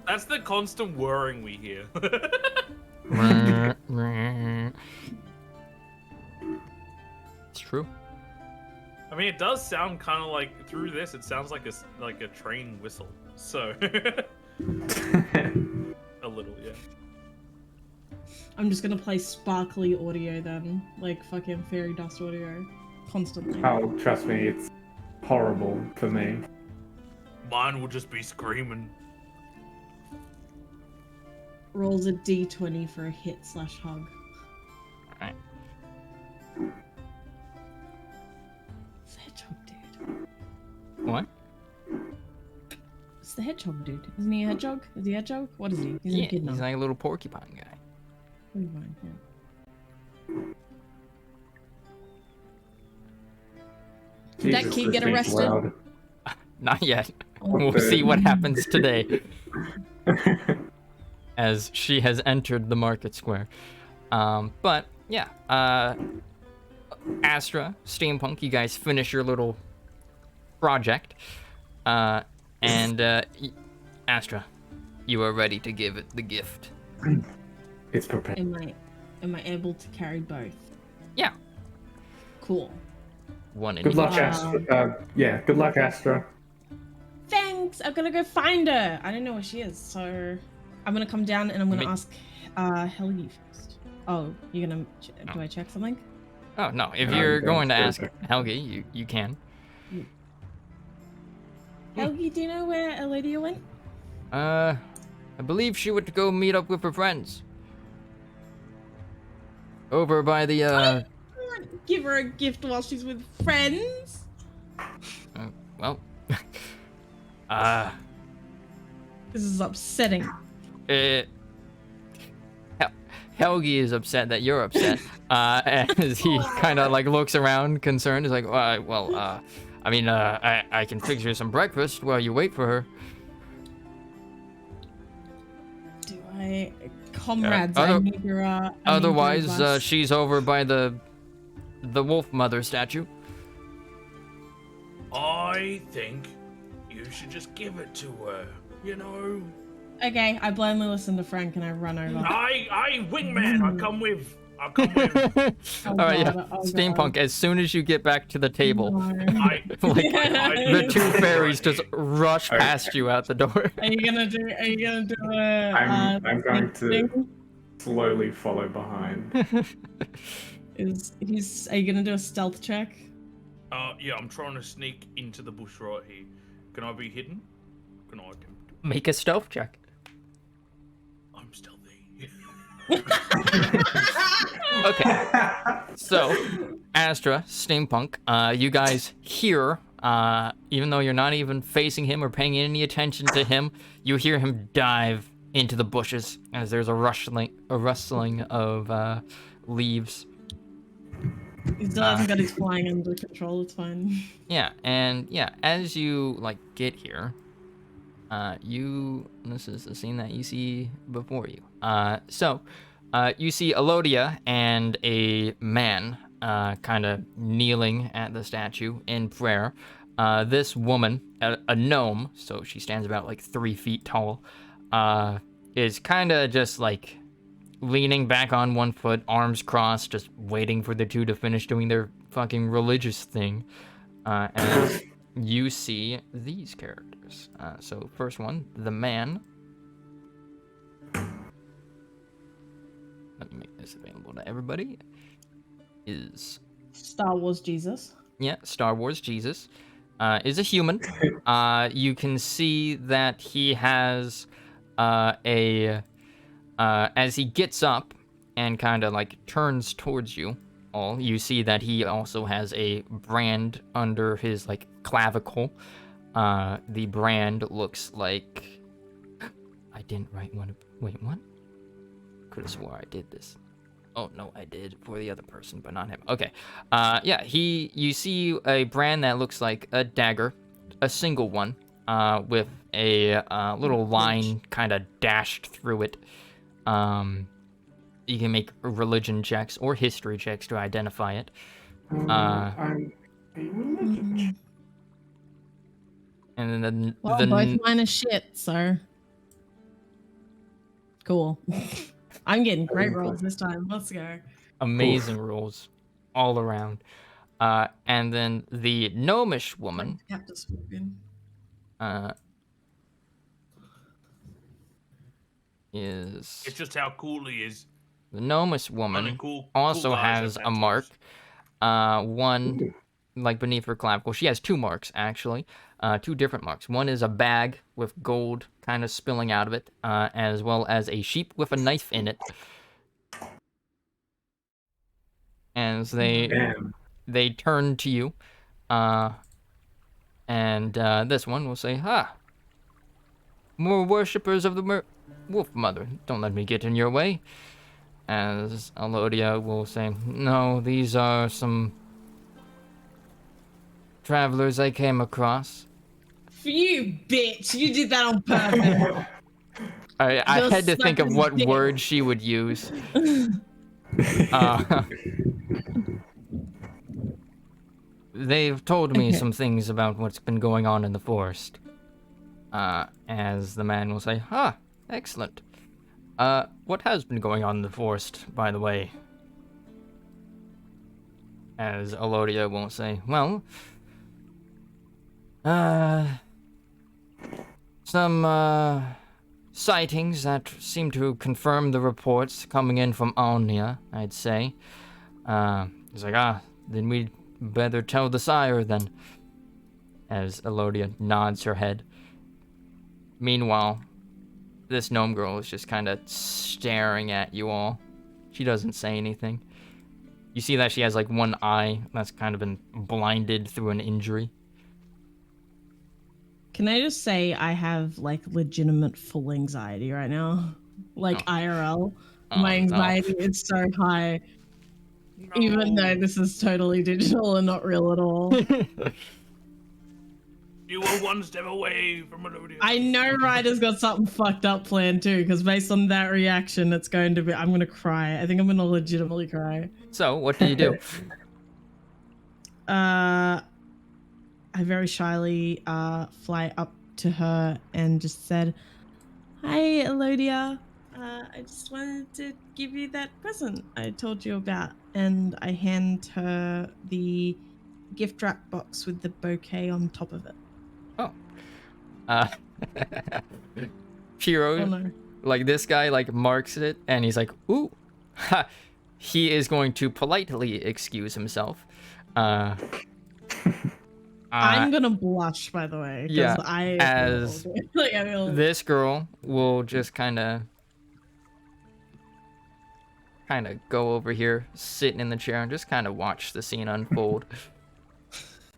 That's the constant whirring we hear. It's true. I mean, it does sound kind of like through this. It sounds like a train whistle. So a little, yeah. I'm just gonna play sparkly audio then, like fucking fairy dust audio, constantly. Oh, trust me, it's horrible for me. Mine will just be screaming. Rolls a d20 for a hit/hug. Alright. It's the hedgehog dude. What? It's the hedgehog dude. Isn't he a hedgehog? Is he a hedgehog? What is he? He's Yeah, a kid now. he's like a little porcupine guy. Porcupine, yeah. Did that Jesus, kid this get thing's arrested? loud. Not yet. Oh, We'll see what happens today as she has entered the market square. But yeah, Astra, Steampunk, you guys finish your little project. Astra, you are ready to give it the gift. It's prepared. Am I able to carry both? Yeah. Cool. One in Good luck, each. Astra. Yeah, good luck, Astra. Thanks! I'm gonna go find her! I don't know where she is, so I'm gonna come down and I'm gonna ask Helgi first. Oh, you're gonna... Do I check something? Oh, no. If No, you're you going to don't. ask Helgi, you can. Helgi, do you know where Eladia went? I believe she went to go meet up with her friends. Over by the, Give her a gift while she's with friends? well... This is upsetting. Helgi is upset that you're upset. As he kind of like looks around, concerned. He's like, I can fix you some breakfast while you wait for her. Do I... Comrades, I need your, Otherwise, she's over by the wolf mother statue. I think you should just give it to her. You know. Okay, I blindly listen to Frank and I run over. Wingman. I come with. Oh, Alright, yeah. God, oh, Steampunk, God. as soon as you get back to the table, No. like the two fairies just rush Alright. past you out the door. Are you gonna do a I'm going to thing? slowly follow behind. Are you gonna do a stealth check? Yeah, I'm trying to sneak into the bush right here. Can I be hidden? Can I attempt? Make a stealth check. I'm stealthy. Okay. So, Astra, Steampunk, you guys hear, even though you're not even facing him or paying any attention to him, you hear him dive into the bushes as there's a rustling of leaves. He still hasn't got his flying under control, it's fine. Yeah, and yeah, as you like get here, this is the scene that you see before you. You see Elodia and a man kind of kneeling at the statue in prayer. This woman, a gnome, so she stands about like 3 feet tall, is kind of just like leaning back on one foot, arms crossed, just waiting for the two to finish doing their fucking religious thing. And you see these characters. So first one, the man. Let me make this available to everybody. Is Star Wars Jesus. yeah, Star Wars Jesus. Is a human. You can see that he has as he gets up and kind of like turns towards you all, you see that he also has a brand under his like clavicle. The brand looks like I didn't write one. Wait, what? Could have swore I did this. Oh, no, I did for the other person, but not him. Okay. Yeah, you see a brand that looks like a dagger, a single one, with a little line kind of dashed through it. You can make religion checks or history checks to identify it. I'm a religion. And then Well, both mine are shit, so cool. I'm getting great rolls this time. Let's go. amazing rules all around. And then the gnomish woman is... It's just how cool he is. The gnomish woman cool also guys has have a mark. One, like beneath her clavicle. She has 2 marks, actually. 2 different marks. One is a bag with gold kind of spilling out of it, as well as a sheep with a knife in it. As they turn to you, and this one will say, "Ha! More worshippers of the Wolf Mother. Don't let me get in your way." As Alodia will say, "No, these are some travelers I came across." You bitch! You did that on purpose. I had to think of what word she would use. They've told me some things about what's been going on in the forest. As the man will say, excellent. What has been going on in the forest, by the way? As Alodia will say, well, some sightings that seem to confirm the reports coming in from Alnia, I'd say. He's like, then we'd better tell the sire then. As Alodia nods her head. Meanwhile, this gnome girl is just kind of staring at you all. She doesn't say anything. You see that she has like one eye that's kind of been blinded through an injury. Can I just say I have like legitimate full anxiety right now? Like IRL. My anxiety is so high. No. Even though this is totally digital and not real at all. You were one step away from Alodia. I know Ryder's got something fucked up planned too, because based on that reaction, it's going to be, I'm going to cry. I think I'm going to legitimately cry. So, what do you do? I very shyly fly up to her and just said, "Hi, Alodia. I just wanted to give you that present I told you about." And I hand her the gift wrap box with the bouquet on top of it. Piro, no. like this guy, like marks it, and he's like, "Ooh." He is going to politely excuse himself. I'm gonna blush, by the way. Yeah, as like, this girl will just kind of go over here, sitting in the chair, and just kind of watch the scene unfold.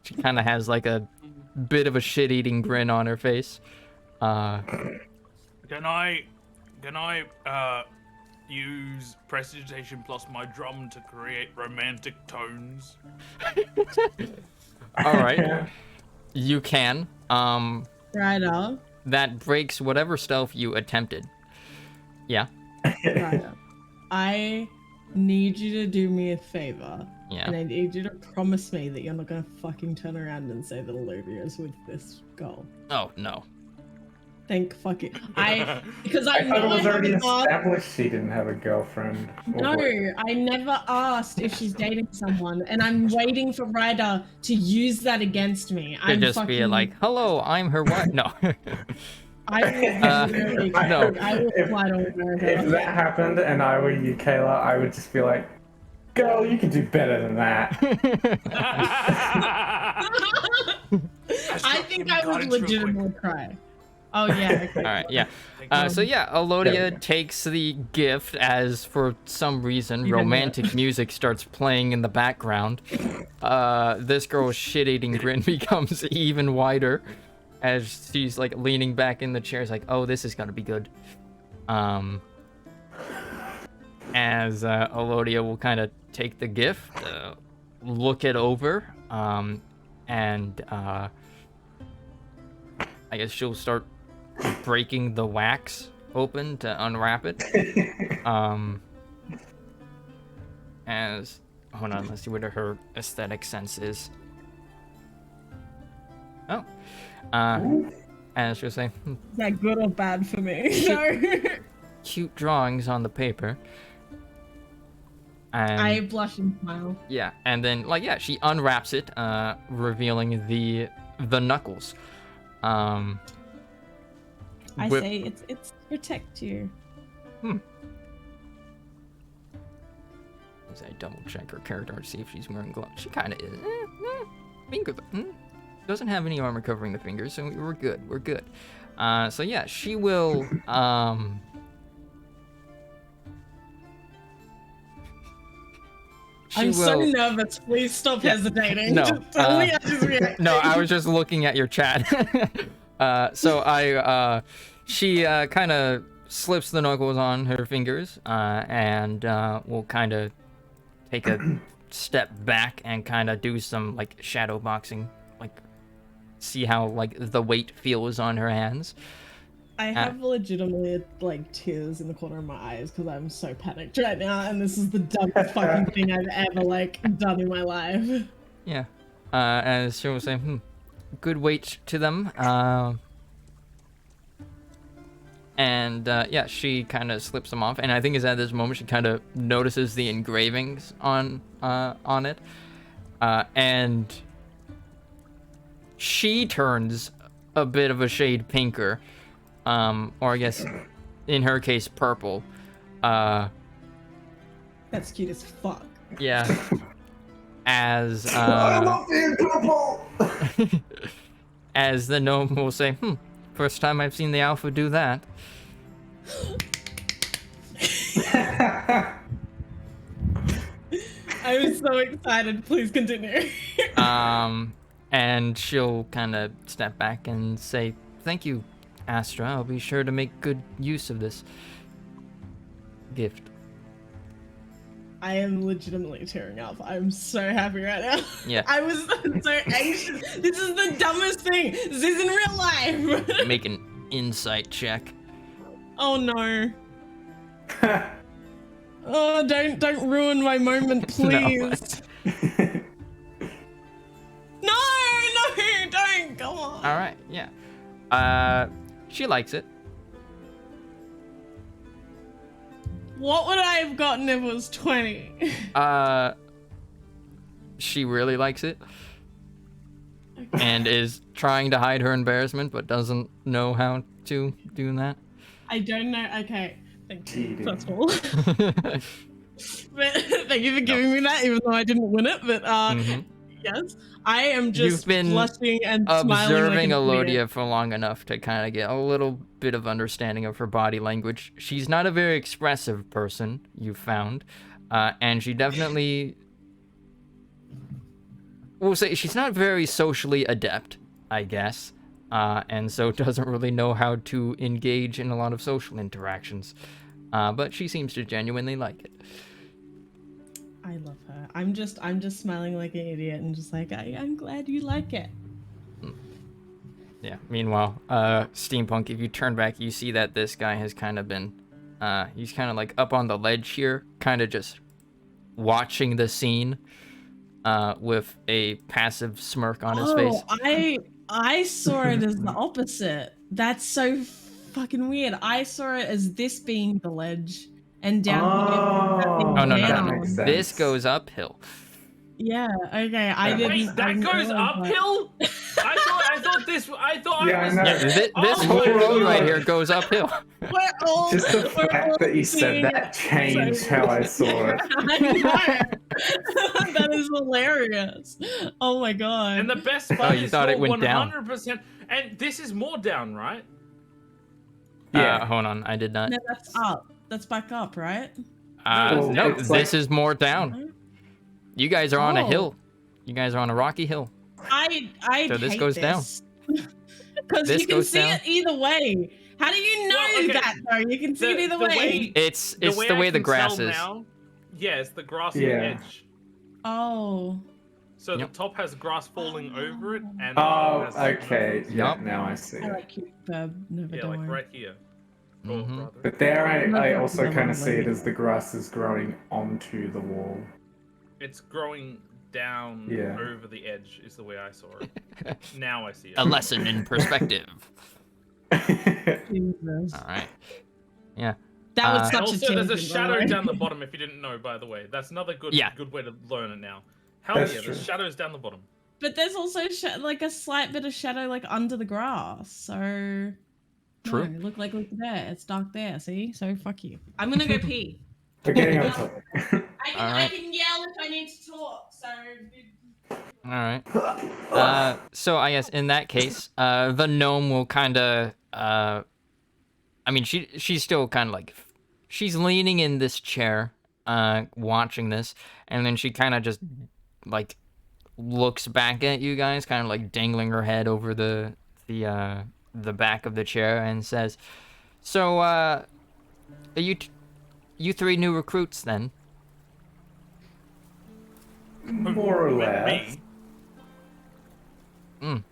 She kind of has like a bit of a shit-eating grin on her face. Can I use prestidigitation plus my drum to create romantic tones? All right, you can. Right up. That breaks whatever stealth you attempted. Yeah. Right up. I need you to do me a favor. Yeah. And I need you to promise me that you're not gonna fucking turn around and say that Olivia's with this girl. Oh no. Thank fucking because I thought know it was I already haven't established she didn't have a girlfriend. No, I never asked if she's dating someone, and I'm waiting for Ryder to use that against me. Could just be like, "Hello, I'm her wife." No. I will fly over her. If that happened and I were you, Kayla, I would just be like, "Girl, you can do better than that." I think I would legitimately cry. Oh yeah. Okay. All right, yeah. So yeah, Alodia takes the gift as for some reason romantic music starts playing in the background. This girl's shit-eating grin becomes even wider. as she's like leaning back in the chair, is like, oh, this is gonna be good. As Elodia will kind of take the gift, look it over, and I guess she'll start breaking the wax open to unwrap it. As hold on, let's see what her aesthetic sense is. Oh, and she'll say, Is that good or bad for me? No. cute drawings on the paper. And I blush and smile. yeah, and then she unwraps it, revealing the knuckles. I with- say it's to protect you. As I double check her character to see if she's wearing gloves. She kind of is. Finger. Doesn't have any armor covering the fingers, so we're good. We're good. So yeah, she will. I'm so nervous. Please stop hesitating. No, Just tell me I just react. No, I was just looking at your chat. She kind of slips the knuckles on her fingers, and will kind of take a step back and kind of do some like shadow boxing, like see how like the weight feels on her hands. I have legitimately like tears in the corner of my eyes because I'm so panicked right now, and this is the dumbest fucking thing I've ever like done in my life. Yeah. As she will say, good weight to them. And she kind of slips them off, and I think it's at this moment she kind of notices the engravings on it, and she turns a bit of a shade pinker, or I guess in her case purple. That's cute as fuck. Yeah. As I love being purple. as the gnome will say, first time I've seen the alpha do that. I'm so excited. Please continue. And she'll kind of step back and say, thank you, Astra. I'll be sure to make good use of this gift. I am legitimately tearing up. I'm so happy right now. Yeah. I was so anxious. This is the dumbest thing. This is in real life. Make an insight check. Oh no. Oh, don't ruin my moment, please. No, don't. Come on. All right, yeah. She likes it. What would I have gotten if it was 20? She really likes it. And is trying to hide her embarrassment, but doesn't know how to do that. I don't know. Okay, thank you. That's all. But thank you for giving me that, even though I didn't win it. But yes, I am just You've been blushing and smiling observing like Elodia for long enough to kind of get a little bit of understanding of her body language. She's not a very expressive person, you found, and she definitely, we'll say, she's not very socially adept, I guess, and so doesn't really know how to engage in a lot of social interactions, but she seems to genuinely like it. I love her. I'm just smiling like an idiot and just like, I'm glad you like it. Yeah. Meanwhile, Steampunk, if you turn back, you see that this guy has kind of been, he's kind of like up on the ledge here, kind of just watching the scene, with a passive smirk on his face. I saw it as the opposite. That's so fucking weird. I saw it as this being the ledge and down here. Oh, no. makes sense. This goes uphill. Yeah, okay. I didn't. Wait, that didn't goes realize that. uphill? I thought Yeah, I know. Yeah, this Oh whole my road right God. here goes uphill. We're all, Just the we're all fact that you said seeing that it. changed how I saw it. I know. That is hilarious. Oh my god. And the best part you is thought it you're went down. 100%. And this is more down, right? Yeah. Hold on, I did not. No, that's up. That's back up, right? Well, No, it's this like- is more down. You guys are on a Oh. hill. You guys are on a rocky hill. I So this hate goes down. this. Because this you can goes see down. it either way. How do you know Well, okay. that though? You can see it either way. It's the I way the can grass tell is. now, yeah, it's the grass on Yeah. the edge. Oh. So Yep. the top has grass falling over it, and the Oh, bottom has okay. no Yeah, Yup. now I see I it. like cute verb, never Yeah, like darn. right here. Or Mhm. rather. But there I Never also done kind of that see it way. as the grass is growing onto the wall. It's growing down Yeah. over the edge, is the way I saw it. Now I see it. A lesson in perspective. Jesus. All right. Yeah. That was Uh, And such also, a there's a tangent, by the shadow way. down the bottom. If you didn't know, by the way, that's another good Yeah. good way to learn it now. Hell That's yeah, true. there's shadows down the bottom. But there's also like a slight bit of shadow like under the grass. So True. No, look there. It's dark there. See? So fuck you. I'm gonna go pee. We're getting on topic. I can yell if I need to talk. So. All right. So I guess in that case, the gnome will kind of. I mean, she's still kind of like, she's leaning in this chair, watching this, and then she kind of just like looks back at you guys, kind of like dangling her head over the back of the chair, and says, "So, are you three new recruits then?" More or less. Me? Mm.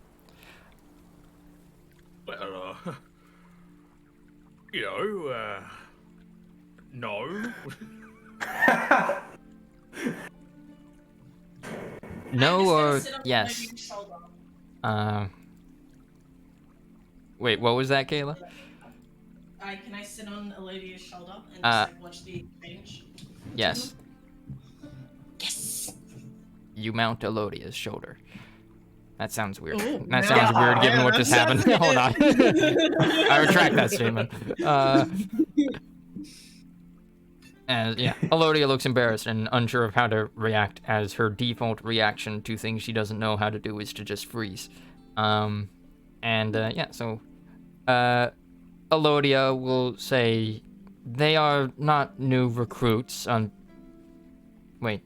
Well, no. No or yes? Wait, what was that, Kayla? Can I sit on Olivia shoulder and just, like watch the exchange? Yes. Yes. You mount Elodia's shoulder. That sounds weird. Ooh, That really? sounds weird given Yeah, what that just happened. sounds Hold on. weird. I retract that statement. And yeah, Elodia looks embarrassed and unsure of how to react, as her default reaction to things she doesn't know how to do is to just freeze. Yeah, so Elodia will say they are not new recruits. Wait.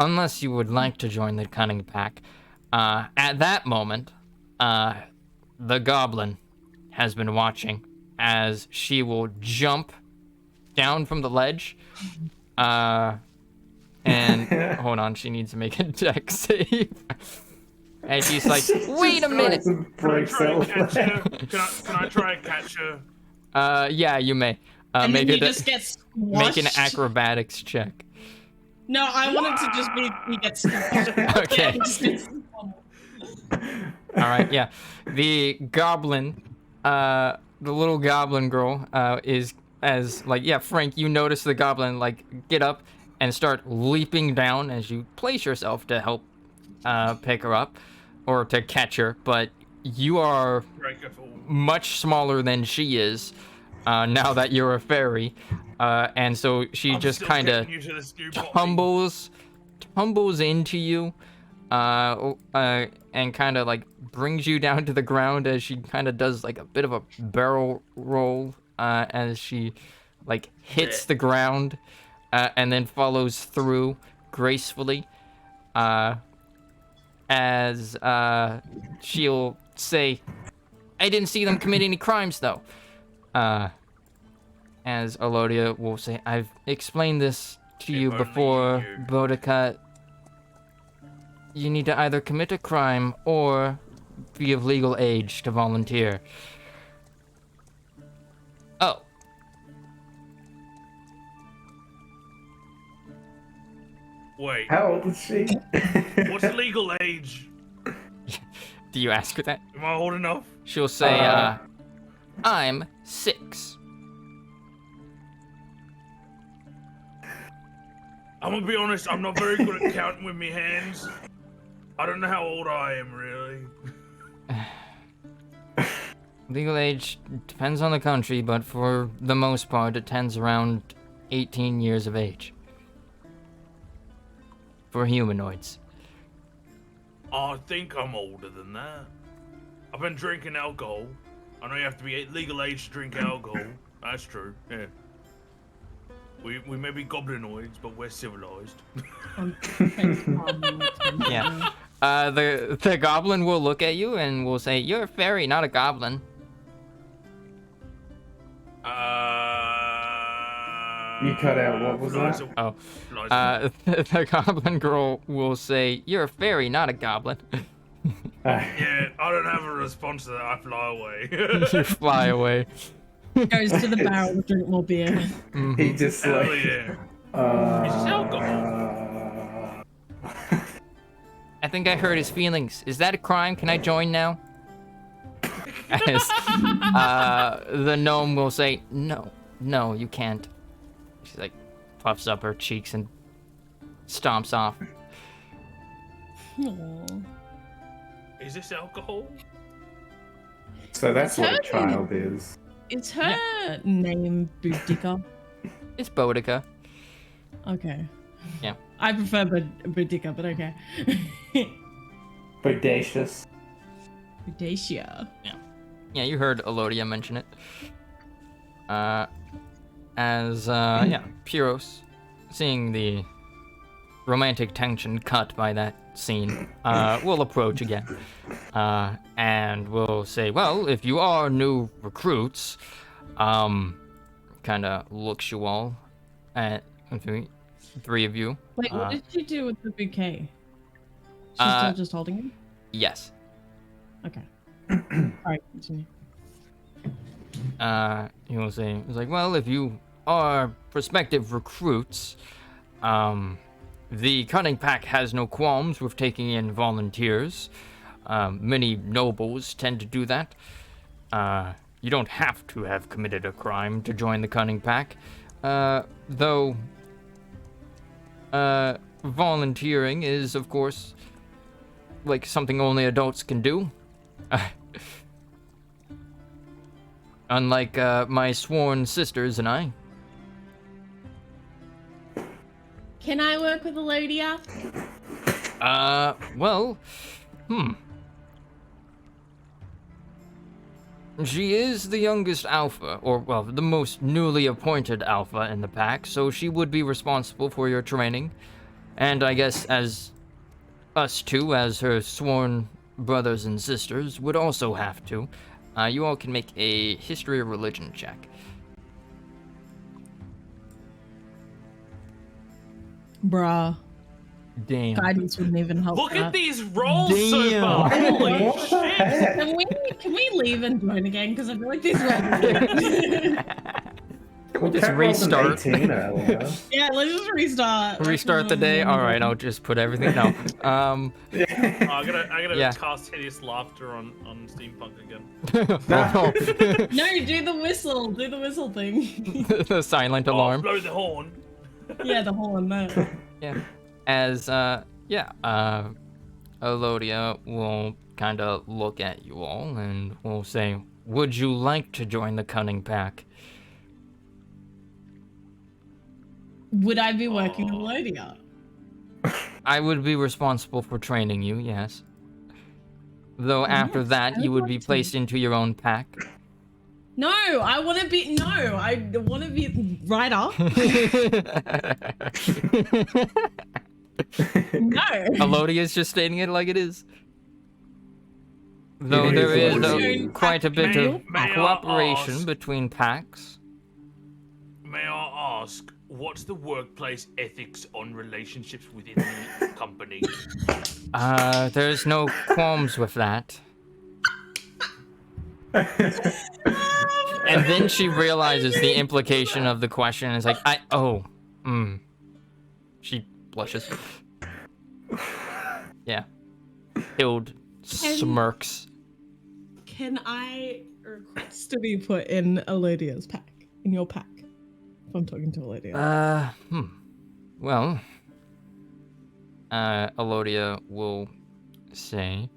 Unless you would like to join the cunning pack. At that moment, the goblin has been watching as she will jump down from the ledge. And hold on, she needs to make a dex save. And she's like, wait a minute. Can I try and catch her? Can I try and catch her? Yeah, you may. And Make then it you just get make an squashed. acrobatics check. No, I want it to just be he gets squashed. Okay. All right, yeah. The goblin, the little goblin girl, is as like, yeah, Frank, you notice the goblin like get up and start leaping down as you place yourself to help pick her up or to catch her, but you are much smaller than she is now that you're a fairy, and so she just kind of tumbles into you, and kind of like brings you down to the ground as she kind of does like a bit of a barrel roll as she like hits the ground, and then follows through gracefully, as she'll say, I didn't see them commit any crimes though. As Elodia will say, I've explained this to you before, Boudica. You need to either commit a crime or be of legal age to volunteer. Oh. Wait, How old is she? what's the legal age? Do you ask her that? Am I old enough? She'll say, I'm 6. I'm gonna be honest, I'm not very good at counting with my hands. I don't know how old I am, really. Legal age depends on the country, but for the most part, it tends around 18 years of age. For humanoids. I think I'm older than that. I've been drinking alcohol. I know you have to be legal age to drink alcohol. That's true, yeah. We may be goblinoids, but we're civilized. Yeah. The goblin will look at you and will say, "You're a fairy, not a goblin." You cut out. What was that? Oh. Flies The goblin girl will say, "You're a fairy, not a goblin." Yeah, I don't have a response to that. I fly away. You fly away. Goes to the barrel to drink more beer. He just Hell like. yeah. Is this alcohol? I think I hurt his feelings. Is that a crime? Can I join now? As, the gnome will say, "No, you can't." She like puffs up her cheeks and stomps off. Aw. Is this alcohol? So that's what a It's child is. Is her name Boudica? It's Boudica. Okay. Yeah. I prefer Boudica, but okay. Bodacious. Bodacia. Yeah, you heard Elodia mention it. Pyros, seeing the romantic tension cut by that scene, will approach again. And will say, "Well, if you are new recruits," kinda looks you all at three of you. Wait, what did she do with the bouquet? She's still just holding it? Yes. Okay. Alright, continue. He will say, he's like, "Well, if you are prospective recruits, the Cunning Pack has no qualms with taking in volunteers. Many nobles tend to do that. You don't have to have committed a crime to join the Cunning Pack, though volunteering is, of course, like something only adults can do. Unlike my sworn sisters and I." Can I work with Elodia? She is the youngest alpha, or, well, the most newly appointed alpha in the pack, so she would be responsible for your training. And I guess as us two, as her sworn brothers and sisters, would also have to. You all can make a history or religion check. Bruh. Damn. Guidance wouldn't even help. Look that. at these rolls so Damn. far. Holy What the shit. heck? Can we leave and join again? Because I feel like these rolls. We'll just Cat rolled an restart. 18 earlier. Yeah, let's just restart. Restart the day? Alright, I'll just put everything. No. Oh, I'm gonna Yeah. cast hideous laughter on steampunk again. Oh, No, do the whistle. Do the whistle thing. no. The silent Oh, alarm. blow the horn. Yeah, the horn. No. Yeah. As, Elodia will kind of look at you all and will say, "Would you like to join the Cunning Pack?" Would I be working with Elodia? I would be responsible for training you, yes. Though after yes, that, I you would would be like to. placed into your own pack. No, I want to be. No, I want to be writer. No. Elodia's just stating it like it is. Though It there is is what it is. quite a bit of May I cooperation ask- between packs. May I ask, what's the workplace ethics on relationships within the company? There's no qualms with that. And then she realizes the implication of the question and is like, She blushes. Yeah. Hild smirks. Can I request to be put in Elodia's pack? In your pack? If I'm talking to Elodia. Well, Elodia will say,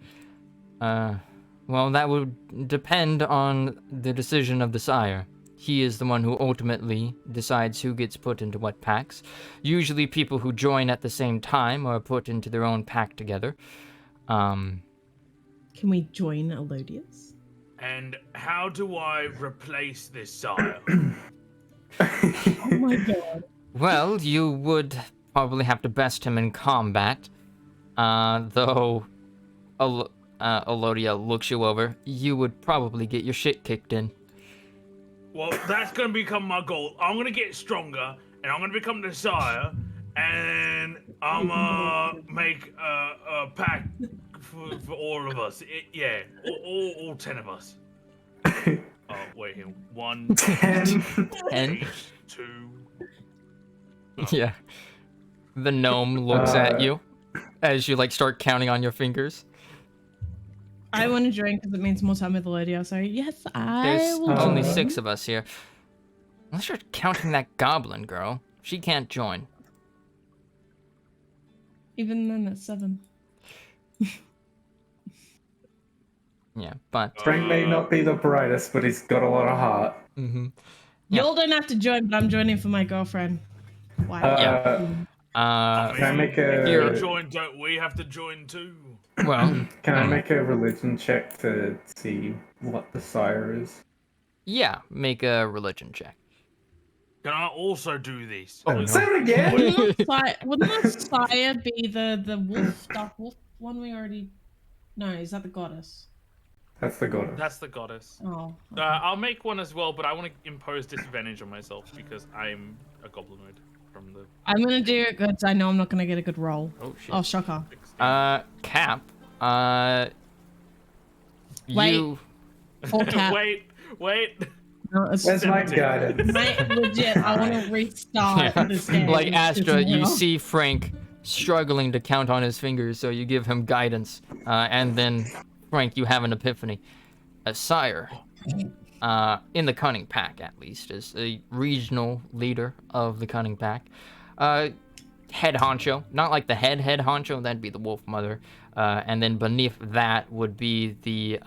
well, that would depend on the decision of the sire. He is the one who ultimately decides who gets put into what packs. Usually people who join at the same time are put into their own pack together. Can we join Elodia's? And how do I replace this sire? Oh my god. Well, you would probably have to best him in combat. Though Elodia looks you over, you would probably get your shit kicked in. Well, that's gonna become my goal. I'm gonna get stronger, and I'm gonna become the sire, and I'm gonna make a pact for all of us. Yeah, all 10 of us. Oh, wait here. 1, 10. 10? 2. Yeah. The gnome looks at you as you like start counting on your fingers. I want to join because it means more time with Elodia. So yes, I There's will only join. 6 of us here. Unless you're counting that goblin girl. She can't join. Even then, that's 7. Yeah, but... Frank may not be the brightest, but he's got a lot of heart. Mm-hmm. Yeah. Y'all don't have to join, but I'm joining for my girlfriend. Why? Can I make Here. You join, don't we have to join too? Well... Can I make a religion check to see what the sire is? Yeah, make a religion check. Can I also do this? Oh, say it again! Wouldn't the sire be the wolf, dark wolf one we already... No, is that the goddess? That's the goddess. That's the goddess. Oh. I'll make one as well, but I want to impose disadvantage on myself because I'm a goblinoid from the I'm going to do it good. I know I'm not going to get a good roll. Oh, shit. Oh, shocker. 16. Cap, Wait. you... Or cat. Wait. No, it's Where's my 17. guidance? Mate, legit, I want to restart Yeah. this game. Like Astra, It's you now. see Frank struggling to count on his fingers, so you give him guidance. And then, Frank, you have an epiphany. A sire, in the Cunning Pack at least, is a regional leader of the Cunning Pack. Head honcho, not like the head honcho, that'd be the Wolf Mother. And then beneath that would be the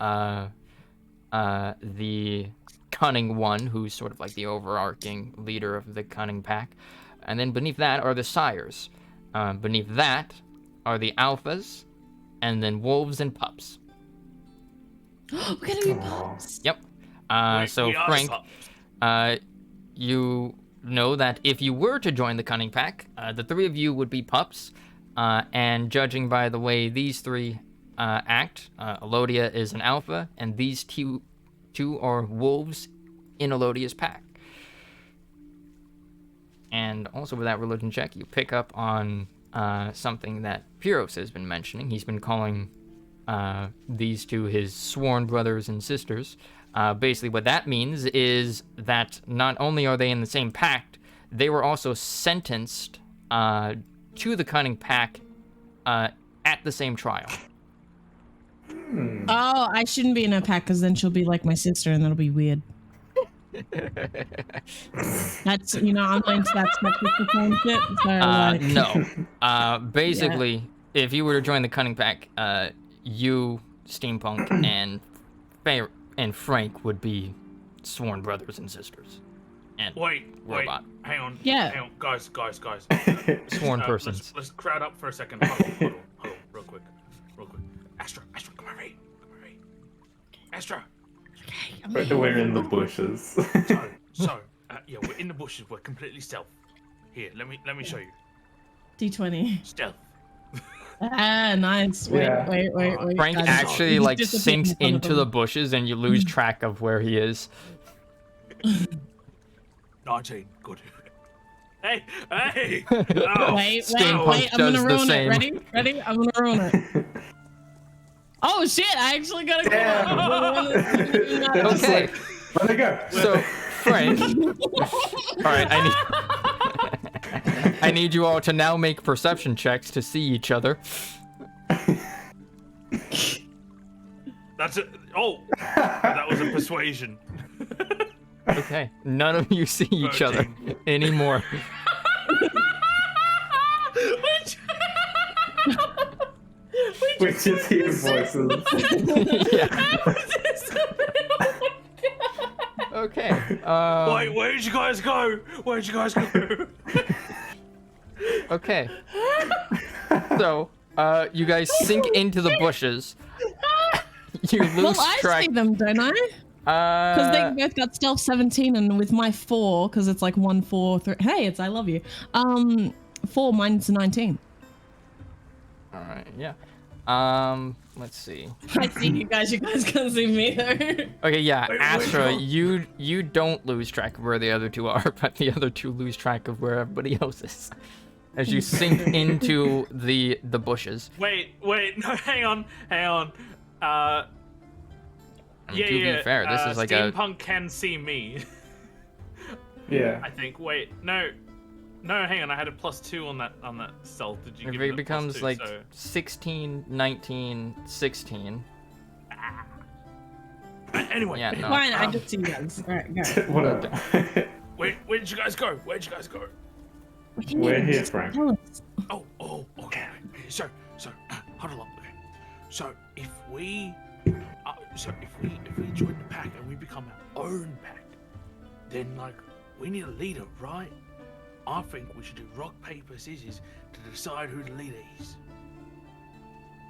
Cunning One, who's sort of like the overarching leader of the Cunning Pack. And then beneath that are the sires. Beneath that are the alphas, and then wolves and pups. We're going to be pups. Yep. So We are Frank, pups. you know that if you were to join the Cunning Pack, the 3 of you would be pups. And judging by the way these 3 act, Elodia is an alpha, and these two are wolves in Elodia's pack. And also with that religion check, you pick up on something that Pyros has been mentioning. He's been calling these 2 his sworn brothers and sisters. Basically what that means is that not only are they in the same pact, they were also sentenced to the Cunning Pack at the same trial. Oh, I shouldn't be in a pack because then she'll be like my sister and that'll be weird. That's, I'm not into that spectacle shit. So like, No. Basically, if you were to join the Cunning Pack, you, Steampunk, and Frank would be sworn brothers and sisters. And Wait, robot. hang on. Yeah. Hang on. Guys. Sworn persons. Let's crowd up for a second. Hold on, real quick. Astra, come over here. Astra. We're in the bushes. So, yeah, we're in the bushes. We're completely stealth. Here, let me show you. D20. Stealth. Ah, nice. Wait. Frank guys. actually He's like disappeared sinks in front of into them. the bushes and you lose track of where he is. 19. Good. Hey! Oh, Wait, Steampunk I'm does gonna the ruin same. it. Ready? I'm gonna ruin it. Oh shit, I actually gotta go. Yeah. Okay, Let it go. so Frank. Alright, I need you all to now make perception checks to see each other. That's it. Oh, that was a persuasion. Okay, none of you see each other 13. anymore. We just hear voices. Yeah. Okay. Wait, where'd you guys go? Okay. So, you guys sink into the bushes. You lose Well, I track. see them, don't I? Because they both got stealth 17, and with my 4, because it's like 1, 4, 3. Hey, it's I love you. 4, mine's 19. All right, yeah. Let's see. I see you guys. You guys can't see me though. Okay, yeah, Wait, Astra, wait, you don't lose track of where the other two are, but the other two lose track of where everybody else is. As you sink into the bushes. Wait, no, hang on. I mean, to be fair, this is like Steampunk can see me. Yeah. I think. Wait, no, hang on. I had a +2 on that stealth. Did you give me it a becomes +2, like so... 16, 19, 16. Anyway. Yeah, no. Fine, I just see you guys. All right, go. Whatever. Where did you guys go? We're here, Frank. Oh, okay. So, huddle up. Okay. So if we join the pack and we become our own pack, then like we need a leader, right? I think we should do rock paper scissors to decide who the leader is.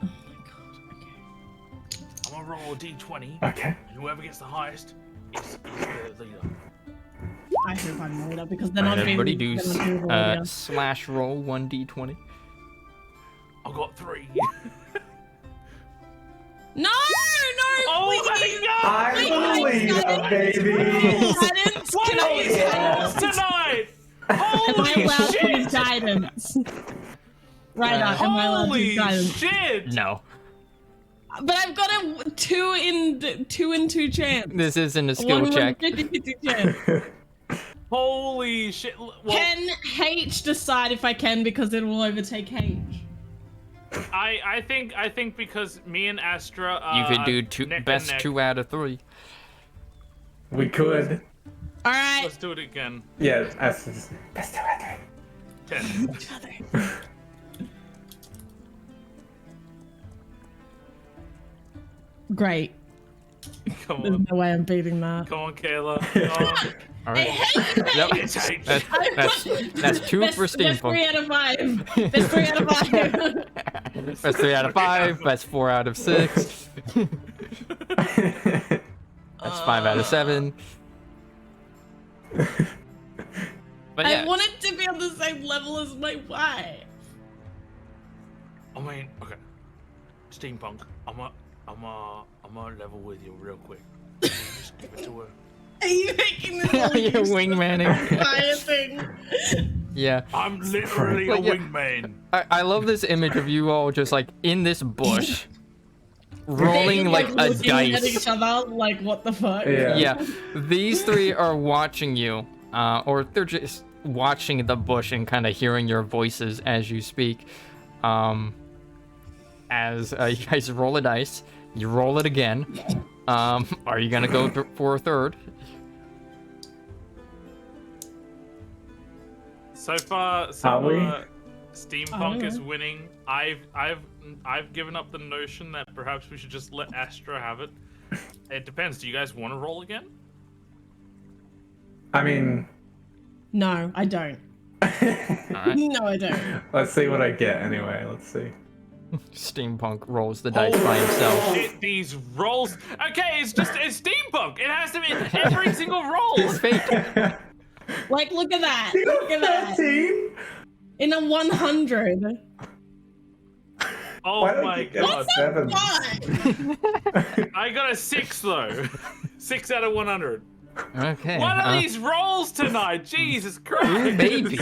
Oh my god. Okay. I'm gonna roll a d20, Okay. and whoever gets the highest is the leader. I hope I'm the leader because then Alright, I'll be. everybody do then I'll be the leader. slash roll 1d20. I got 3. No, Oh please. my god! I'm Wait, the leader, baby. Guidance? Can I use yeah. guidance? Tonight! Am I Holy allowed to use shit! guidance? Right up. Am I allowed to Holy use guidance? shit! No, But I've got a 2 in 2 chance. this isn't a skill 1 check. 50 chance. Holy shit! Well, Can H decide if I can because it will overtake H? I think because me and Astra are You could do neck and best neck. 2 out of 3. We could. All right. Let's do it again. Yeah, that's just best 2 out of 10. Great. Come There's on. no way I'm beating that. Come on, Kayla. Come on. All I right. hate you. Yep. It's H. That's 2 Best, for best 3 Steampunk. out of 5. Best 3 out of 5. Best 3 out of 5. Best 4 out of 6. That's 5 out of 7. But yeah, I wanted to be on the same level as my wife. I mean, okay. Steampunk, I'm a level with you real quick. Just give it to her. Are you making this all you're useless wingmanning. entire thing? Yeah. I'm literally a But yeah. wingman. I love this image of you all just like in this bush, rolling like a looking at dice. each other, like what the fuck? Yeah. Yeah, these 3 are watching you, or they're just watching the bush and kind of hearing your voices as you speak. As you guys roll a dice, you roll it again. Are you gonna go for a third? So far, Are we? Steampunk is know. winning. I've given up the notion that perhaps we should just let Astra have it. It depends. Do you guys want to roll again? I mean, No, I don't. Alright. No, I don't. let's see what I get anyway. Let's see. Steampunk rolls the dice by himself. Shit, these rolls. Okay, it's Steampunk. It has to be every single roll. It's fate. Like, look at that. You Look at got that. 13? In a 100. Oh Why don't my you get god. 7? What? I got a 6 though. 6 out of 100. Okay. What are these rolls tonight? Jesus Christ. Ooh, baby.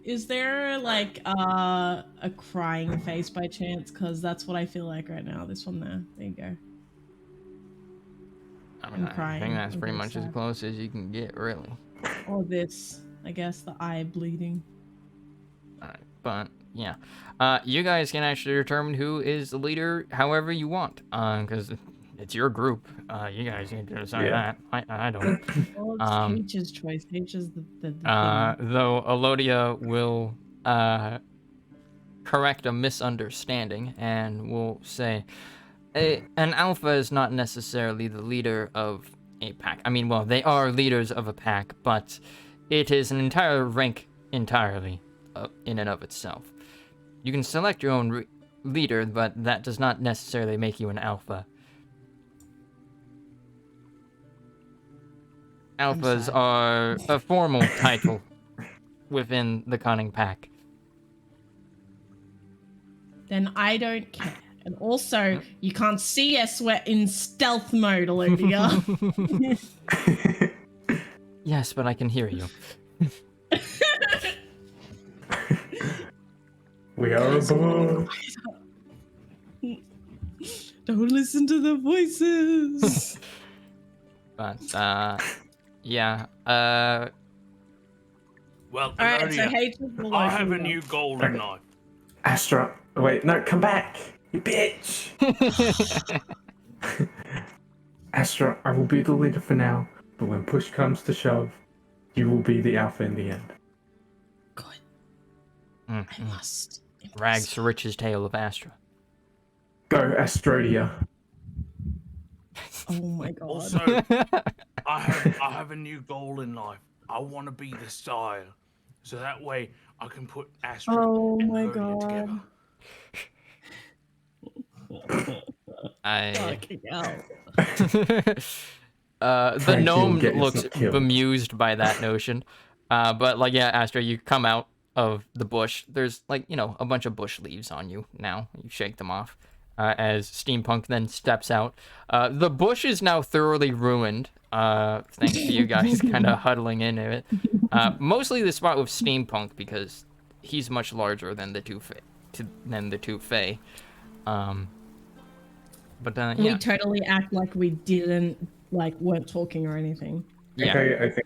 Is there like a crying face by chance? Because that's what I feel like right now. This one there. There you go. I mean, I'm crying. I think that's I'm pretty very much as sad. close as you can get, really. Or this. I guess the eye bleeding. Alright, but yeah. You guys can actually determine who is the leader however you want. Because it's your group. You guys need to decide Yeah. that. I don't. Well, it's H's choice. H is the thing. Though Elodia will correct a misunderstanding and will say an alpha is not necessarily the leader of a pack. I mean, well, they are leaders of a pack, but it is an entire rank entirely in and of itself. You can select your own leader, but that does not necessarily make you an alpha. Alphas sad. are a formal title within the cunning pack. Then I don't care. And also, you can't see us. We're in stealth mode, Olivia. Yes, but I can hear you. We are above. Don't listen to the voices. But, yeah, Well, All right, so Alodia, hatred will I have a open new up. goal in life. Astra, wait, no, come back, you bitch. Astra, I will be the leader for now, but when push comes to shove, you will be the alpha in the end. Good. I must. Rags to riches tale of Astra. Go, Astrodia. Oh my god. Also, I have a new goal in life. I want to be the Sire, so that way I can put Astra Oh and my Verdia god. together. Fucking hell. The Frank, gnome you'll get looks yourself killed. bemused by that notion. But like, yeah, Astra, you come out of the bush. There's like, you know, a bunch of bush leaves on you now. You shake them off. As Steampunk then steps out. The bush is now thoroughly ruined, thanks to you guys kind of huddling into it. Mostly the spot with Steampunk because he's much larger than the two Fae. But yeah. We totally act like we weren't talking or anything. Yeah. Okay, I think.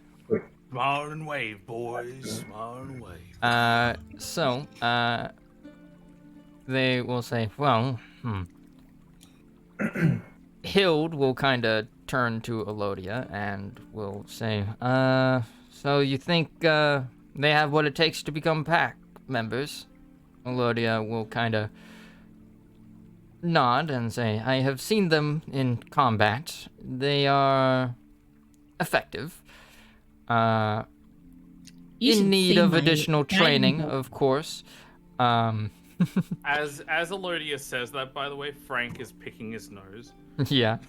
Smile and wave, boys. Smile and wave. So, they will say, well, Hild will kind of turn to Elodia and will say, so you think, they have what it takes to become pack members? Elodia will kind of nod and say, I have seen them in combat. They are effective. You In should need see of my additional training, guidebook. of course. As Elodia says that, by the way, Frank is picking his nose. Yeah.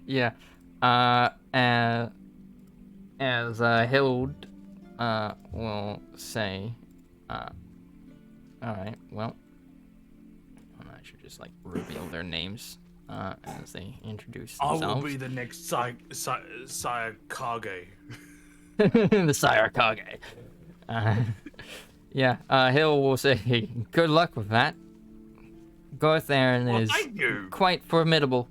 Yeah. As Hild will say, alright, well, I should just like reveal their names as they introduce I themselves. will be the next Sire Kage. The Sire Kage. Yeah, Hill will say, good luck with that. Gotharin Well, is thank you. quite formidable.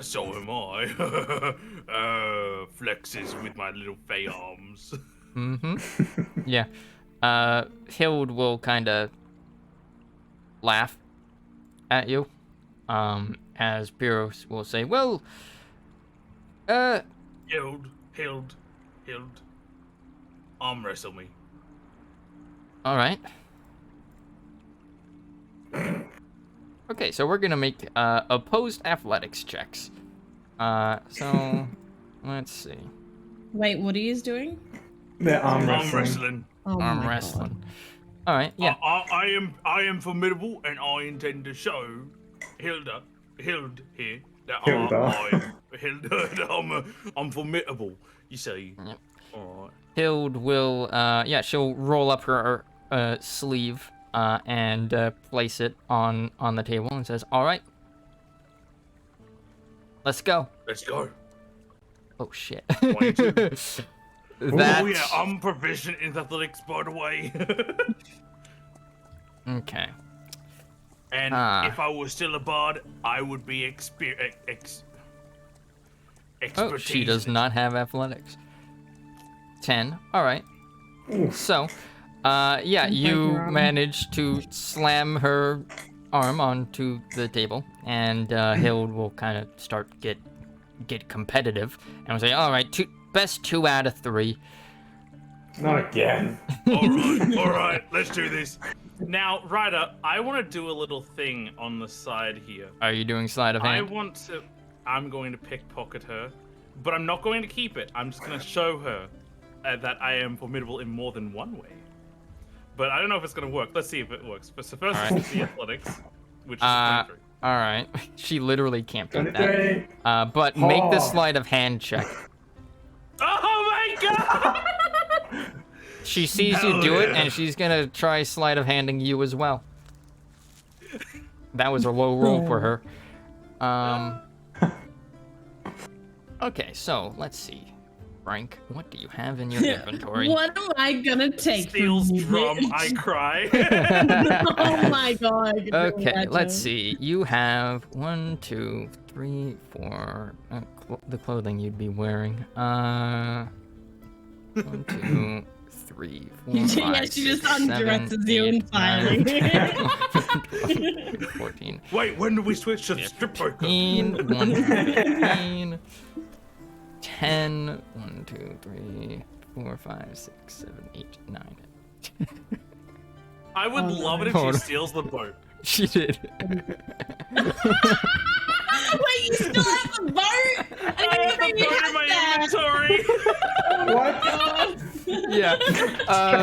So am I. Flexes with my little fey arms. Yeah. Hild will kind of laugh at you. As Pyros will say, well, Hild. Arm wrestle me. alright. Okay, so we're gonna make opposed athletics checks. So let's see. Wait, what are you doing? They're arm Arm wrestling. wrestling. Oh Arm my wrestling. Alright, yeah. I am formidable, and I intend to show Hild here that I'm formidable. You see. Yep. Alright. Hild will, she'll roll up her sleeve and place it on the table and says, alright. Let's go. Let's go. Oh, shit. 22. That's... Oh yeah, I'm proficient in athletics, by the way. Okay. And if I was still a bard, I would be expertise. Oh, she does not have athletics. 10. Alright. So, yeah, you her arm. manage to slam her arm onto the table, and Hild will kind of start get competitive, and will say, alright, best 2 out of 3. Not again. All right, let's do this. Now, Ryder, I want to do a little thing on the side here. Are you doing sleight of hand? I'm going to pickpocket her, but I'm not going to keep it. I'm just going to show her that I am formidable in more than one way. But I don't know if it's going to work. Let's see if it works. But so first, All right. it's the athletics, which is 23. All right. She literally can't beat that. 23. But make the Oh. sleight of hand check. Oh my god! She sees you Hell do it, yeah. and she's gonna try sleight of handing you as well. That was a low roll for her. Okay, so let's see. Frank, what do you have in your inventory? What am I gonna take Steals from you, drum, bitch? I cry. Oh my god. I can really Okay, let's imagine. see. You have 1, 2, 3, 4. The clothing you'd be wearing. 1, 2, 3, 4, 5, Yeah, she just 6, 7, undresses you 8, entirely. 9, 12, 14, Wait, when do we switch to the strip poker? 15, 1, 15, 10, 1, 2, 3, 4, 5, 6, 7, 8, 9. I would Oh, love it if Hold she on. steals the boat. She did. Wait, you still have the boat? I I have didn't the even know boat you in my had that. inventory. What? Yeah.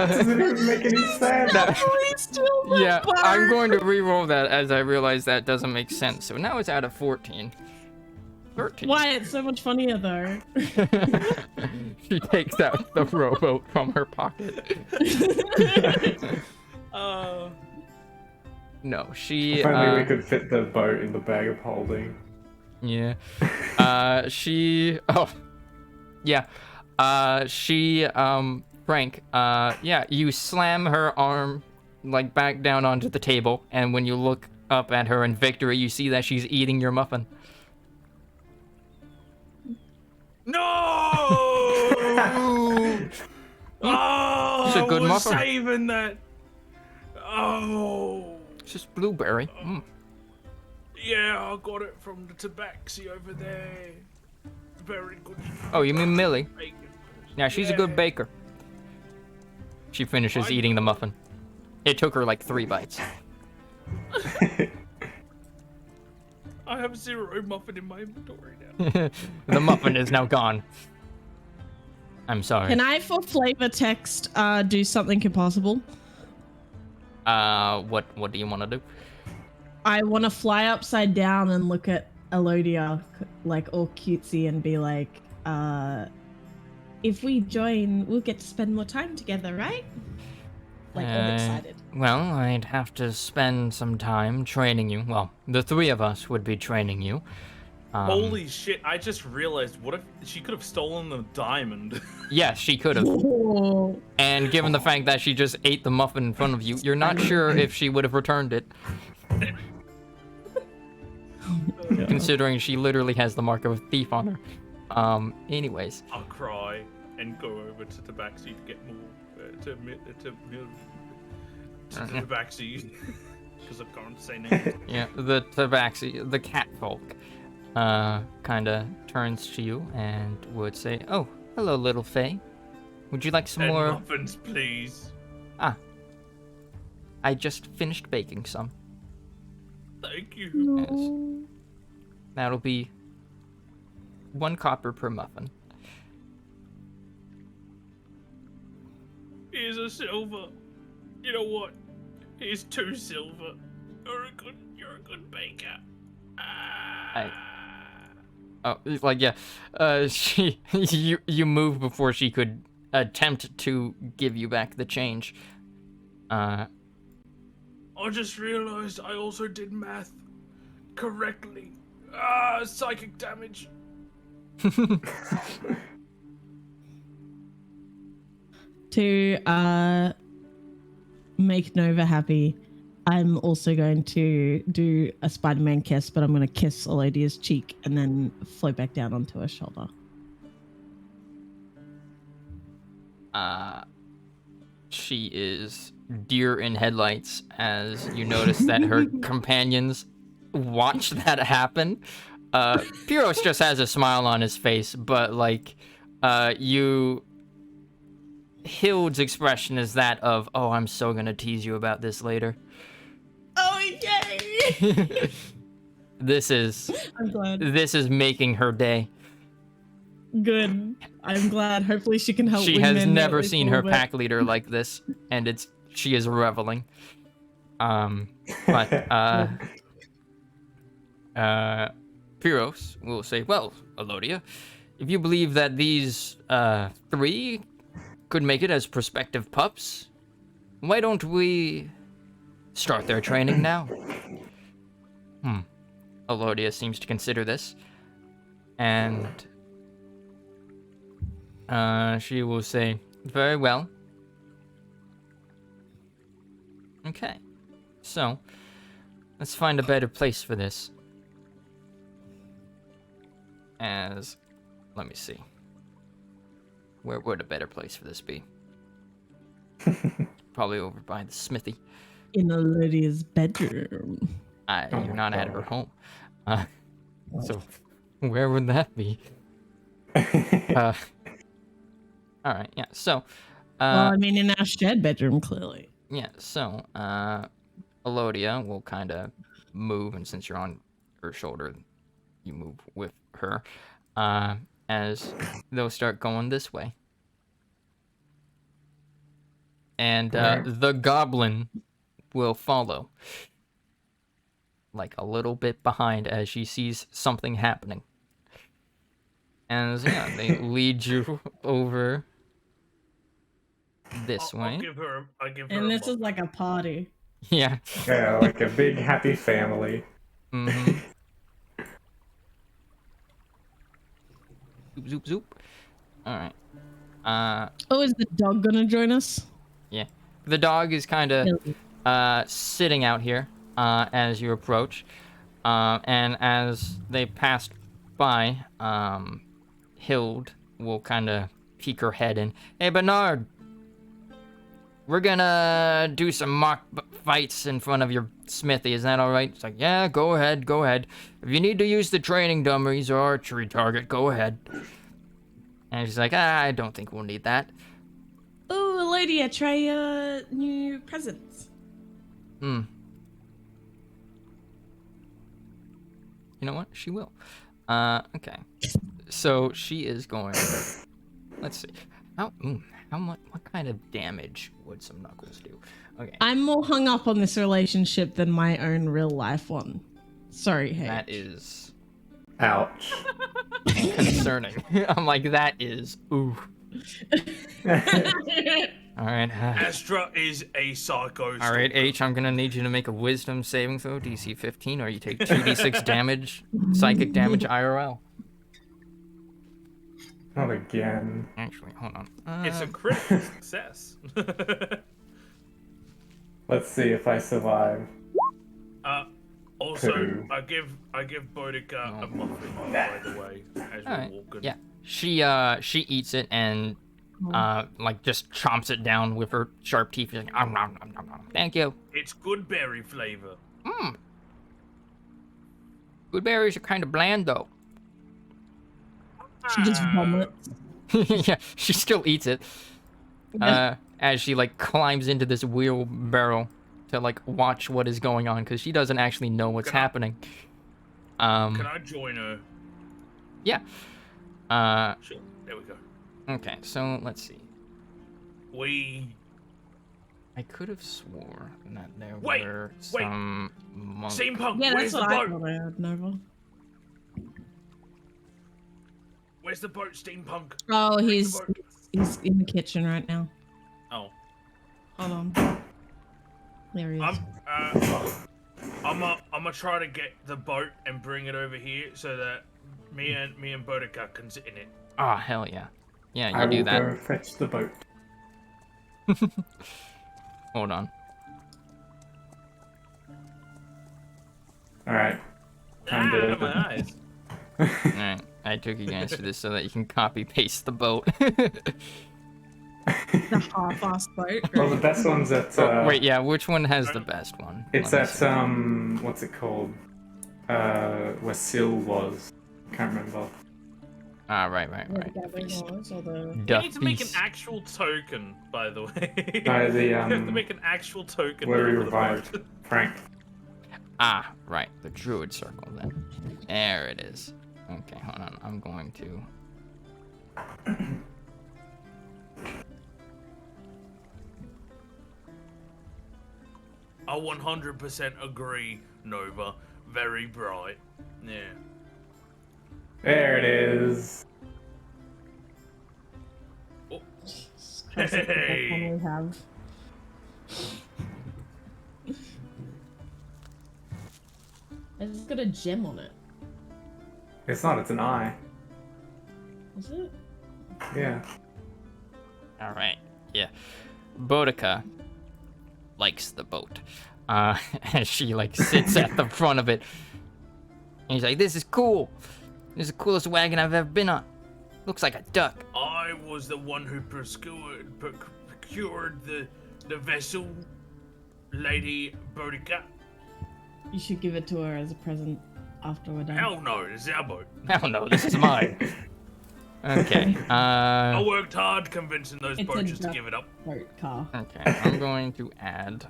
Doesn't even make any sense. that- Please steal my yeah, boat. I'm going to re-roll that as I realize that doesn't make sense. So now it's out of 14. 13. Why? It's so much funnier though. She takes out the rowboat from her pocket. No, she. If only we could fit the boat in the bag of holding. Yeah. She. Oh. Yeah. She. Frank. Yeah. You slam her arm, like back down onto the table, and when you look up at her in victory, you see that she's eating your muffin. No! Oh, It's a good I was muffin. saving that. Oh, It's just blueberry. yeah, I got it from the tabaxi over there. Very good. Oh, you mean Millie? Bacon. Yeah, she's a good Yeah. baker. She finishes eating the muffin. It took her like 3 bites. I have 0 muffin in my inventory now. The muffin is now gone. I'm sorry. Can I, for flavor text, do something impossible? What do you want to do? I want to fly upside down and look at Elodia, like all cutesy, and be like, if we join, we'll get to spend more time together, right? Like, all excited. Well, I'd have to spend some time training you. Well, the 3 of us would be training you. Holy shit, I just realized, what if she could have stolen the diamond? Yes, she could have. Oh. And given the fact that she just ate the muffin in front of you, you're not sure if she would have returned it. Considering she literally has the mark of a thief on her. Anyways. I'll cry and go over to Tabaxi to get more, to Tabaxi, because I can't say names. Yeah, the tabaxi, the catfolk, kind of turns to you and would say, "Oh, hello, little Faye. Would you like some And more?" muffins, please. Ah, I just finished baking some. Thank you. Yes. That'll be 1 copper per muffin. Here's a silver. You know what? Here's 2 silver. You're a good baker. Oh, it's like yeah, you move before she could attempt to give you back the change. I just realized I also did math correctly. Psychic damage. To make Nova happy, I'm also going to do a Spider-Man kiss, but I'm going to kiss Elodia's cheek and then float back down onto her shoulder. She is deer in headlights as you notice that her companions watch that happen. Pyros just has a smile on his face, but like, Hild's expression is that of, "Oh, I'm so gonna tease you about this later." Oh, yay! This is I'm glad. making her day. Good. I'm glad. Hopefully she can help. She has Wingman never at least seen a her little bit. pack leader like this, and she is reveling. But Pyros will say, well, Elodia, if you believe that these 3 could make it as prospective pups, why don't we start their training now? Elodia seems to consider this, and she will say, very well. Okay, so let's find a better place for this. Let me see. Where would a better place for this be? Probably over by the smithy. In Lydia's bedroom. You're not at her home. So where would that be? All right, yeah. So, Well, I mean, in our shared bedroom, clearly. yeah. So, Elodia will kind of move, and since you're on her shoulder, you move with her. As they'll start going this way, and the goblin will follow, like a little bit behind, as she sees something happening. And yeah, they lead you over this way. I give her And a this is like a party. Yeah. Yeah, like a big happy family. Mm-hmm. Zoop, zoop, zoop. All right. Oh, is the dog gonna join us? Yeah. The dog is kind of sitting out here as you approach. And as they pass by, Hild will kind of peek her head in. Hey, Bernard, we're gonna do some mock fights in front of your smithy. Is that all right? It's like, yeah, go ahead, go ahead. If you need to use the training dummies or archery target, go ahead. And she's like, I don't think we'll need that. Oh, Lydia, try new presents. You know what? She will. Okay. So she is going. Let's see. How much? What kind of damage would some knuckles do? Okay. I'm more hung up on this relationship than my own real life one. Sorry, hey. That is Ouch. concerning. I'm like, that is ooh. All right. Astra is a psycho. All right, H. I'm gonna need you to make a Wisdom saving throw, DC 15, or you take 2d6 damage, psychic damage IRL. Not again. Actually, hold on. It's a critical success. Let's see if I survive. Also, Two. I give Boudica a muffin, by the way, as All right. we're walking. Yeah. She eats it and like just chomps it down with her sharp teeth. She's like, nom, nom, nom, nom, nom. Thank you. It's good berry flavor. Good berries are kind of bland though. She just vomits. Yeah, she still eats it. As she like climbs into this wheelbarrow to like watch what is going on, because she doesn't actually know what's happening. Can I join her? Yeah. Sure. There we go. Okay, so let's see. I could have swore that there Wait, were wait. some monks. Steampunk. Yeah, Where's that's the what I boat? thought I heard, Nova. Where's the boat, Steampunk? Oh, Bring the he's boat. in the kitchen right now. Oh. Hold on. There he is. I'm gonna try to get the boat and bring it over here so that me and Boudica can sit in it. Oh, hell yeah. Yeah, you I do will that. go fetch the boat. Hold on. Alright. Time to... my eyes. Alright, I took advantage of this so that you can copy paste the boat. The half-assed boat. Well, the best one's at... Wait, yeah, which one has the best one? It's Let me at, see. what's it called? Where Syl was. Can't remember. Ah, right. Where the gathering was, or the... You need to make an actual token, by the way. No, the, You have to make an actual token. where we for the revived boat. Frank. Ah, right, the druid circle then. There it is. Okay, hold on, I'm going to... I 100% agree, Nova. very bright. Yeah. There it is. That's like the best one Hey. we have. It's got a gem on it. It's not, it's an eye. Is it? Yeah. All right. Yeah. Boudica likes the boat. And she like sits at the front of it. And he's like, "This is cool. This is the coolest wagon I've ever been on. Looks like a duck." I was the one who procured the vessel, Lady Boudica. You should give it to her as a present after we're done. Hell no, it's our boat. Hell no, this is mine. Okay. I worked hard convincing those It's a poachers to duck. give it up. Boat car. Okay. I'm going to add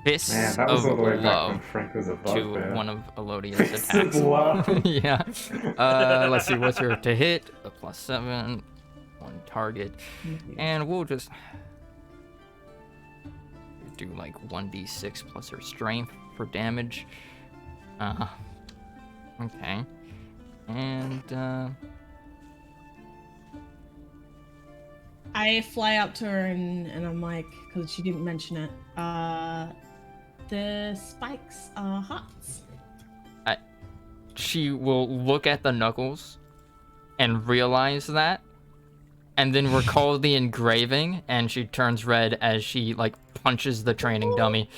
Fists Man, that was of all the way back when Love Frank was a to bugbear. one of Elodia's Fists of attacks. Love. Yeah. Let's see, what's her to hit? A +7, one target. And we'll just do like 1d6 plus her strength for damage. Okay. And I fly up to her and I'm like, because she didn't mention it, the spikes are hearts. she will look at the knuckles and realize that, and then recall the engraving, and she turns red as she like punches the training dummy.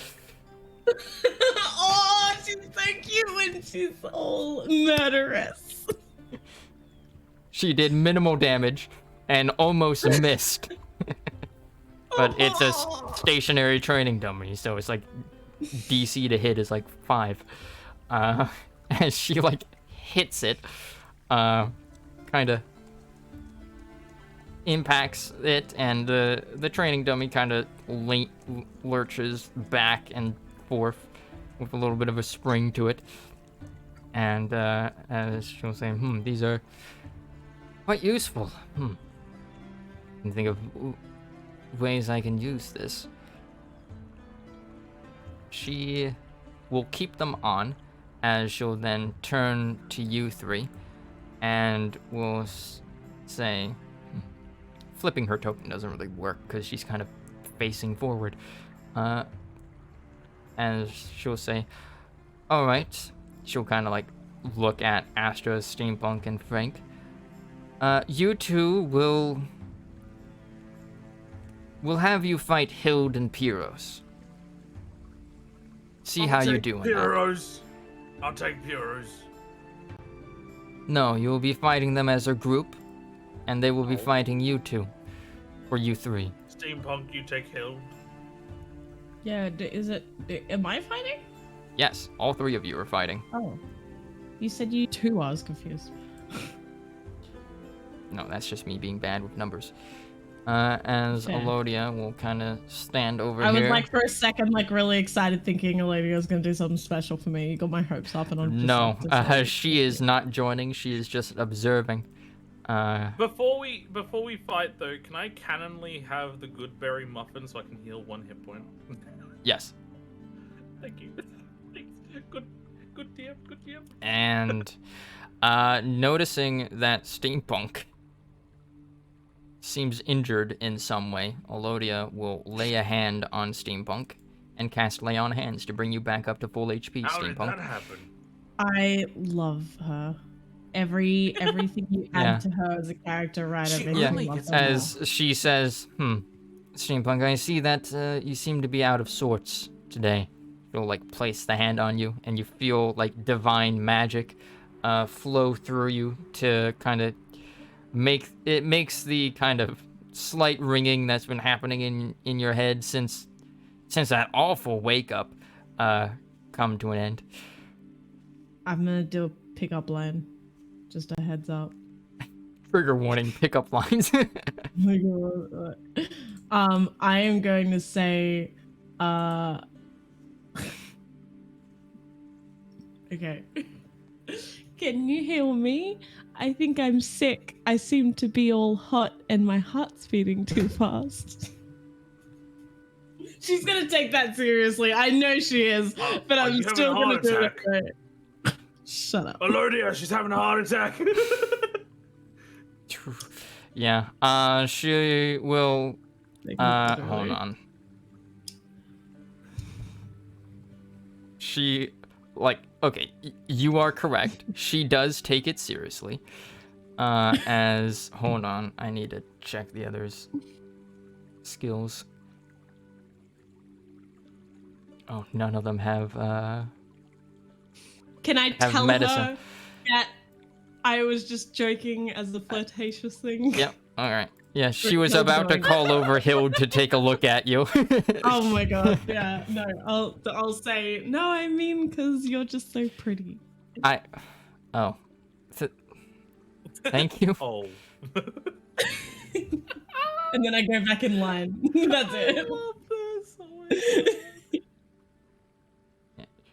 Oh, she's so cute when she's all murderous. She did minimal damage and almost missed. But it's a stationary training dummy, so it's like DC to hit is like 5. As she like hits it, kind of impacts it, and the training dummy kind of lurches back and forth with a little bit of a spring to it. And as she'll say, these are quite useful. Can think of ways I can use this. She will keep them on, as she'll then turn to you three and will say, flipping her token doesn't really work because she's kind of facing forward. As she'll say, all right. She'll kind of like look at Astra, Steampunk, and Frank. You two will have you fight Hild and Pyros. See how you do in that. Pyros. I'll take Pyros. No, you will be fighting them as a group, and they will be fighting you two, or you three. Steampunk, you take Hill. Yeah, am I fighting? Yes, all 3 of you are fighting. Oh. You said you two, I was confused. No, that's just me being bad with numbers. As Fair. Elodia will kind of stand over I here. was like for a second like really excited thinking Eladia was going to do something special for me. You got my hopes up and I'm just No, like, she is not joining. She is just observing. Before we fight though, can I canonly have the good berry muffin so I can heal 1 hit point? Yes. Thank you. Thanks. Good DM. And noticing that Steampunk seems injured in some way, Elodia will lay a hand on Steampunk and cast Lay on Hands to bring you back up to full HP, How did Steampunk. that happen? I love her. Everything you add Yeah. to her as a character, right? She Makes me really love gets her more. As she says, Steampunk, I see that you seem to be out of sorts today. She'll like place the hand on you, and you feel like divine magic flow through you to kind of makes the kind of slight ringing that's been happening in your head since that awful wake up come to an end. I'm gonna do a pickup line. Just a heads up. Trigger warning, pickup lines. I am going to say, okay. Can you heal me? I think I'm sick. I seem to be all hot and my heart's beating too fast. She's gonna take that seriously. I know she is, but are I'm you having still a gonna heart do it. attack? Right. Shut up. Elodia, she's having a heart attack. Yeah. She will. Hold on. She, okay, you are correct. She does take it seriously. Hold on, I need to check the others' skills. Oh, none of them have, Can I have tell medicine. her that I was just joking as a flirtatious thing? Yep, alright. Yeah, she But was keep about to going. call over Hild to take a look at you. Oh my god, yeah, no, I'll say, no, I mean, because you're just so pretty. Oh. Thank you. Oh. And then I go back in line. That's it. I love this. Oh my God.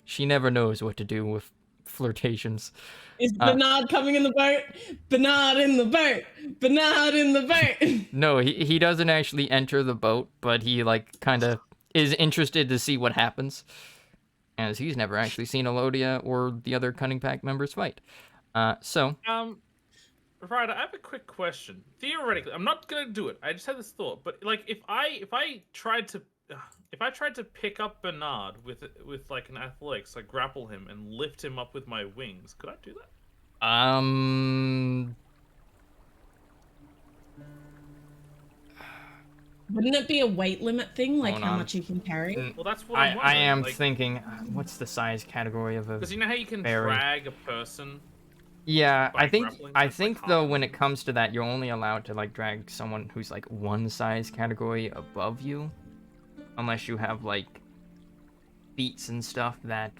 She never knows what to do with flirtations. Is Bernard coming in the boat? Bernard in the boat! Bernard in the boat! No, he doesn't actually enter the boat, but he, kind of is interested to see what happens. As he's never actually seen Elodia or the other Cunning Pack members fight. Ryder, I have a quick question. Theoretically, I'm not gonna do it. I just had this thought, but if I tried to pick up Bernard with like an athletics, like grapple him and lift him up with my wings, could I do that? Wouldn't it be a weight limit thing, like Hold how on. much you can carry? Well, that's what I'm wondering. I am thinking, what's the size category of a... Because you know how you can fairy? drag a person? Yeah, by I think grappling? I That's, think like, though hard. when it comes to that, you're only allowed to drag someone who's one size category above you, unless you have feats and stuff that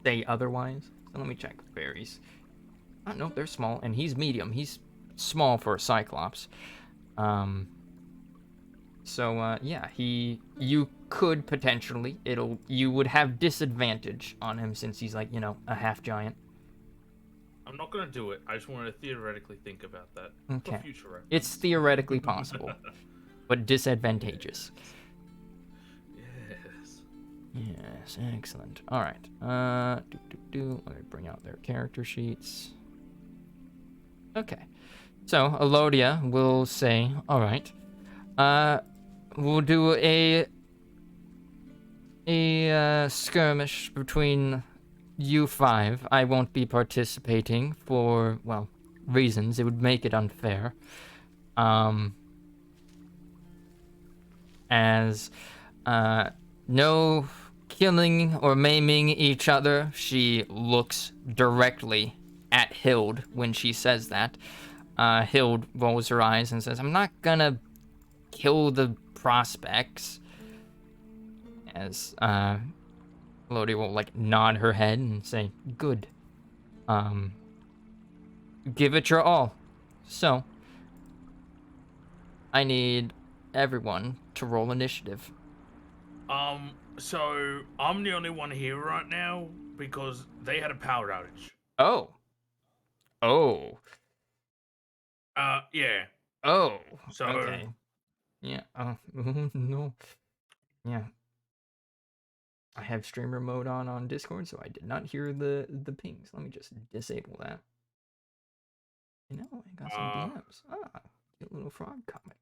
say otherwise. So let me check fairies. Oh no, they're small, and he's medium. He's small for a cyclops. Yeah, you could potentially you would have disadvantage on him since he's a half giant. I'm not gonna do it. I just wanted to theoretically think about that Okay. for future reference. It's theoretically possible, but disadvantageous. Yes. Yes, excellent. All right. Let me bring out their character sheets. Okay. So Elodia will say, "All right. We'll do a skirmish between you five. I won't be participating for, well, reasons. It would make it unfair. As no killing or maiming each other." She looks directly at Hild when she says that. Hild rolls her eyes and says, "I'm not gonna kill the prospects." As Lodi will nod her head and say, "Good. Give it your all." So I need everyone to roll initiative. So I'm the only one here right now because they had a power outage. Oh. Yeah. Oh. So Okay. Yeah. Oh, no. Yeah. I have streamer mode on Discord, so I did not hear the pings. Let me just disable that. You know, I got some DMs. Cute little frog comic.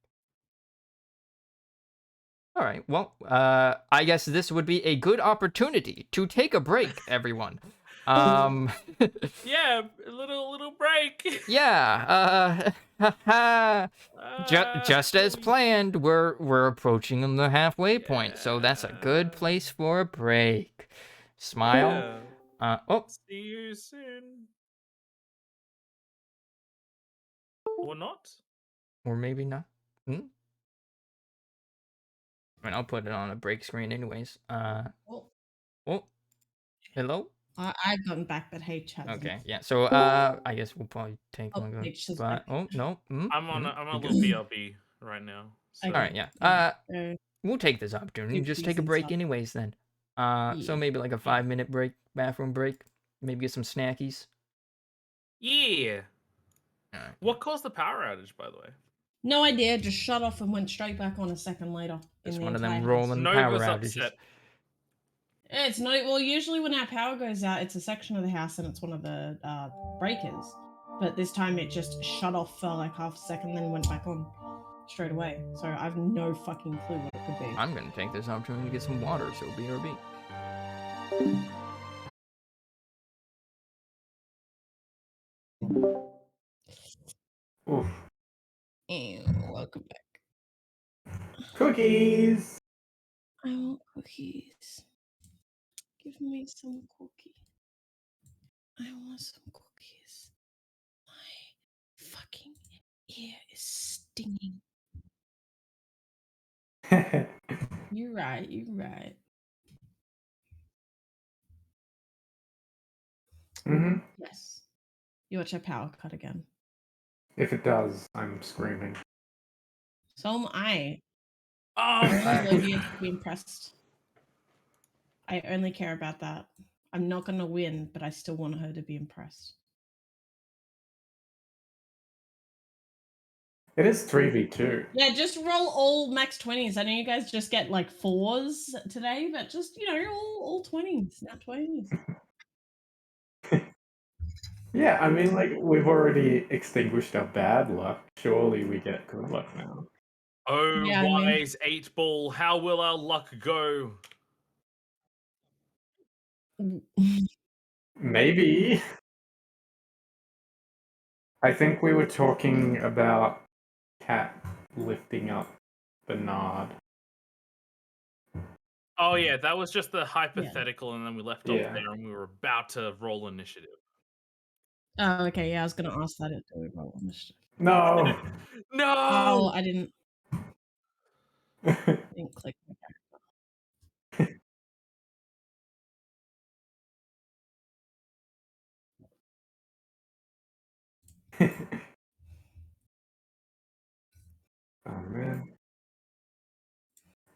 All right. Well, I guess this would be a good opportunity to take a break, everyone. Yeah, a little break. Yeah. Just as planned, we're approaching the halfway point, so that's a good place for a break. Smile. Yeah. See you soon. Or not? Or maybe not. I mean, I'll put it on a break screen anyways. Oh, hello? I've gone back, but H hasn't. Okay, yeah. So I guess we'll probably take Oh, one. H is But back. oh no. I'm on a little BRB right now. So. Okay. All right, yeah. We'll take this opportunity. Just take a break anyways then. So maybe a 5-minute break, bathroom break. Maybe get some snackies. Yeah. All right. What caused the power outage, by the way? No idea. Just shut off and went straight back on a second later. It's in the one of them entire rolling house. power Nova's outages. upset. It's not. Well, usually when our power goes out, it's a section of the house and it's one of the breakers. But this time it just shut off for like half a second, then went back on straight away. So I have no fucking clue what it could be. I'm gonna take this opportunity to get some water, so BRB. Oof. Ew, welcome back. Cookies! I want cookies. Give me some cookie. I want some cookies. My fucking ear is stinging. You're right. You're right. hmm Yes. You watch our power cut again. If it does, I'm screaming. So am I. Oh, I want Lodia to be impressed. I only care about that. I'm not gonna win, but I still want her to be impressed. It is 3v2. Yeah, just roll all max 20s. I know you guys just get like 4s today, but just, you know, all 20s, not 20s. Yeah, I mean, like, we've already extinguished our bad luck. Surely we get good luck now. oh, Yeah, I mean- wise 8-ball, how will our luck go? Maybe. I think we were talking about Cat lifting up Bernard. Oh yeah, that was just the hypothetical, and then we left off Yeah. there, and we were about to roll initiative. Oh, okay. Yeah, I was gonna ask that if we roll on this. No! No! Oh, I didn't click. Oh, man.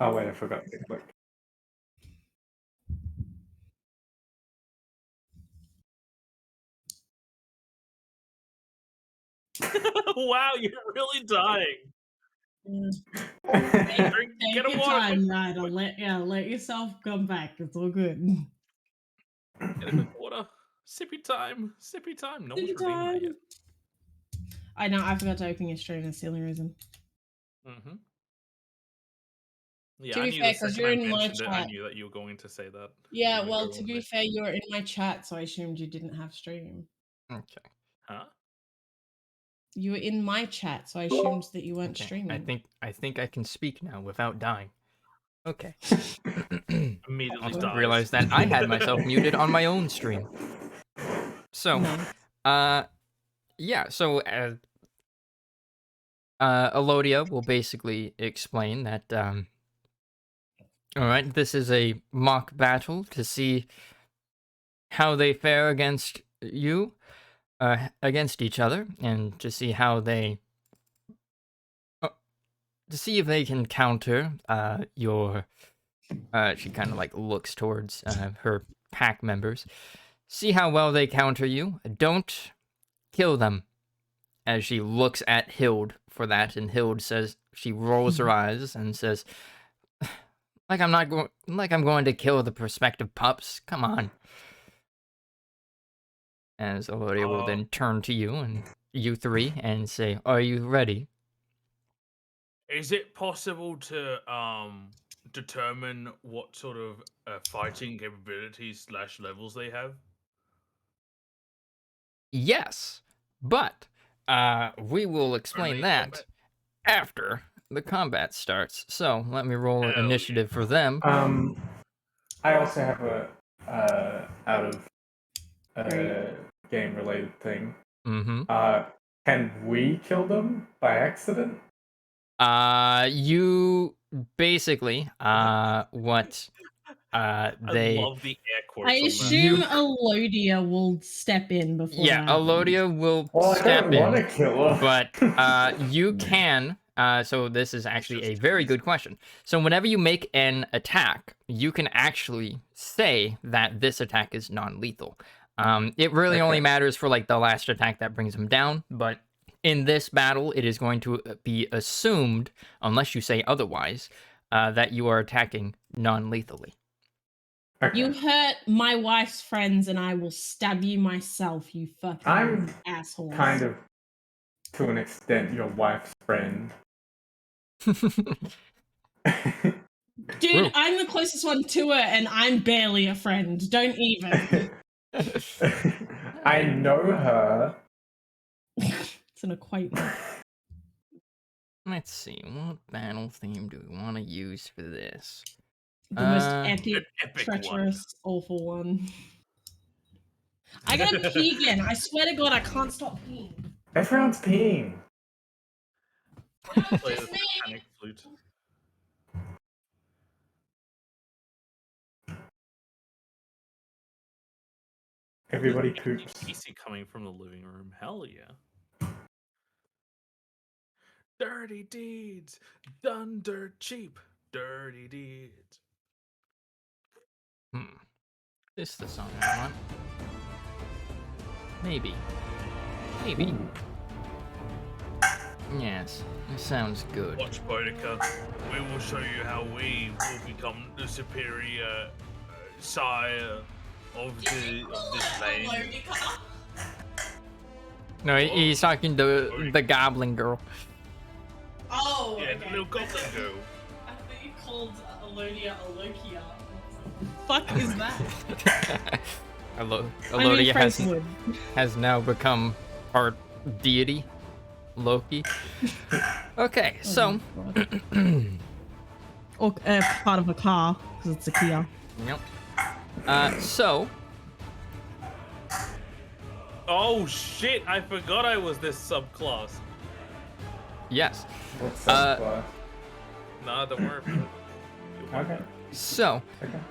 Oh, wait, I forgot to click. Wow, you're really dying. Take, Drink, take get a your water. time, Ryder. Let yourself come back. It's all good. Get a quick water. Sippy time. Sippy time. No one's Sippy redeemed that time. yet. I know. I forgot to open your stream. That's the only reason. Mm-hmm. Yeah, To I be knew fair, the 'cause second you're I in my mentioned it, I chat. knew that you were going to say that. Yeah, You were well, going to be there. fair, you're in my chat, so I assumed you didn't have stream. Okay. Huh? You were in my chat, so I assumed that you weren't Okay. streaming. I think I can speak now without dying. Okay. Immediately Also dies. realized that I had myself muted on my own stream. So, Nice. yeah, so Elodia will basically explain that all right, this is a mock battle to see how they fare against you, against each other, and to see how they, to see if they can counter your. She kind of like looks towards her pack members. See how well they counter you. Don't kill them. As she looks at Hild for that, and Hild says, she rolls her eyes and says, like I'm going to kill the prospective pups. Come on. As Elodia will then turn to you and you three and say, "Are you ready?" Is it possible to determine what sort of fighting capabilities / levels they have? Yes, but we will explain Only that combat? after the combat starts. So let me roll Hell initiative for them. I also have a out of Great. game related thing. Mm-hmm. Can we kill them by accident? You basically what they. I love the air quotes I on that. assume Elodia will step in before Yeah, that happens. Elodia will Well, I step don't want to in, kill her. but you can. So this is actually a very good question. So whenever you make an attack, you can actually say that this attack is non-lethal. It really only Okay. matters for like the last attack that brings them down, but in this battle, it is going to be assumed, unless you say otherwise, that you are attacking non-lethally. Okay. You hurt my wife's friends, and I will stab you myself, you fucking I'm asshole. kind of, to an extent, your wife's friend. Dude, True. I'm the closest one to her, and I'm barely a friend. Don't even. I know her. It's an acquaintance. Let's see, what battle theme do we want to use for this? The most Uh, epic, An epic treacherous, awful one. I gotta pee again. I swear to God, I can't stop peeing. Everyone's peeing. No, it's Play just the me. panic flute. Everybody poops. PC coming from the living room. Hell yeah. Dirty deeds done dirt cheap. Dirty deeds. This is the song I want. Maybe. Maybe. Yes, it sounds good. Watch, Boudica. We will show you how we will become the superior sire of this land. No, he's talking to the goblin girl. Oh, Yeah, the little goblin girl. I thought you called Alodia Alokia. Fuck is that? Alodia Frank would. has now become part deity, Loki. Okay, so... Or part of a car, because it's a Kia. Yep. So... Oh shit, I forgot I was this subclass. Yes. What's up, Nah, don't worry about it. Okay. So,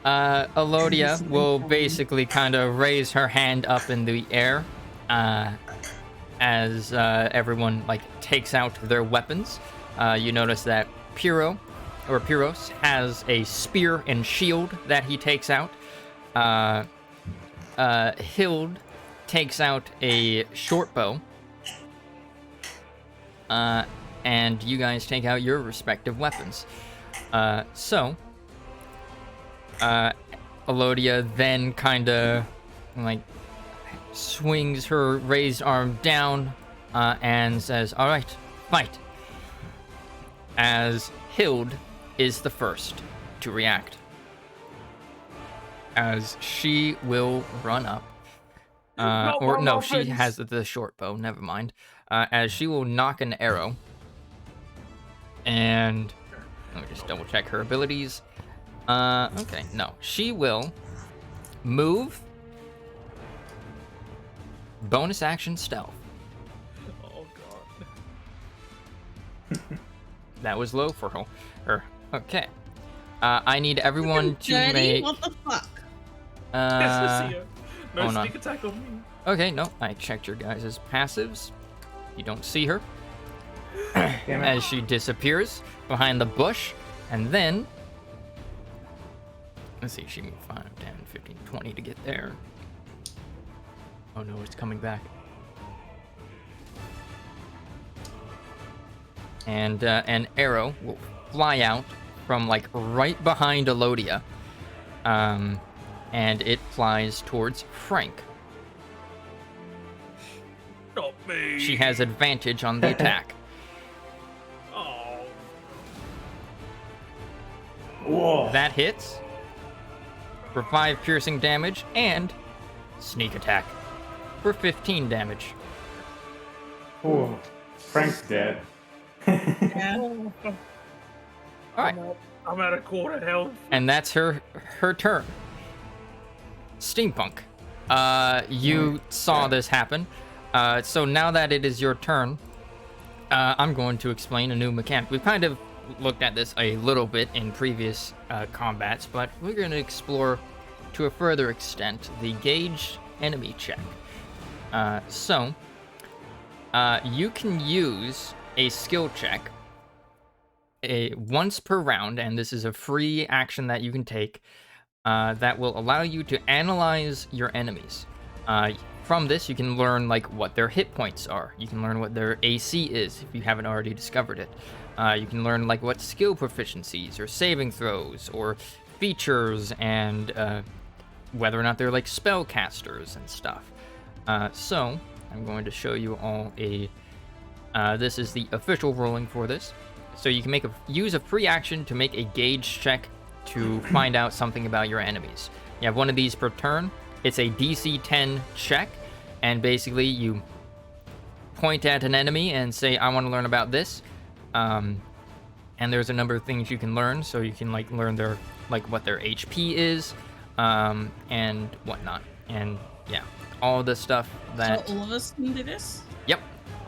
Alodia will basically kind of raise her hand up in the air as everyone like takes out their weapons. You notice that Pyros has a spear and shield that he takes out. Hild takes out a short bow. And you guys take out your respective weapons. Alodia then kind of like swings her raised arm down and says, "All right, fight." As Hild is the first to react, as she will run up, she has the short bow. Never mind. As she will knock an arrow, and let me just double check her abilities. Okay, no. She will move, bonus action stealth. Oh god. That was low for her. Okay. I need everyone to Dirty? make... What the fuck? No hold on. sneak attack on me. Okay, no. I checked your guys' passives. You don't see her. Damn it. As she disappears behind the bush, and then... Let's see, she moved 5, 10, 15, 20 to get there. Oh no, it's coming back. And an arrow will fly out from like right behind Alodia. And it flies towards Frank. Not me. She has advantage on the attack. Oh. Whoa. That hits for 5 piercing damage and sneak attack for 15 damage. Ooh. Frank's dead. Yeah. All right, I'm at a quarter health. and that's her turn. Steampunk, you saw this happen. So now that it is your turn, I'm going to explain a new mechanic. We've kind of looked at this a little bit in previous combats, but we're going to explore to a further extent the gauge enemy check. You can use a skill check once per round, and this is a free action that you can take that will allow you to analyze your enemies. from this, you can learn like what their hit points are. You can learn what their AC is if you haven't already discovered it. You can learn like what skill proficiencies or saving throws or features and whether or not they're like spellcasters and stuff. So I'm going to show you all a. This is the official ruling for this. So you can use a free action to make a gauge check to find out something about your enemies. You have one of these per turn. It's a DC 10 check, and basically you point at an enemy and say, I want to learn about this. And there's a number of things you can learn, so you can like learn their what their HP is, and whatnot. And yeah, all the stuff that. So all of us can do this? Yep.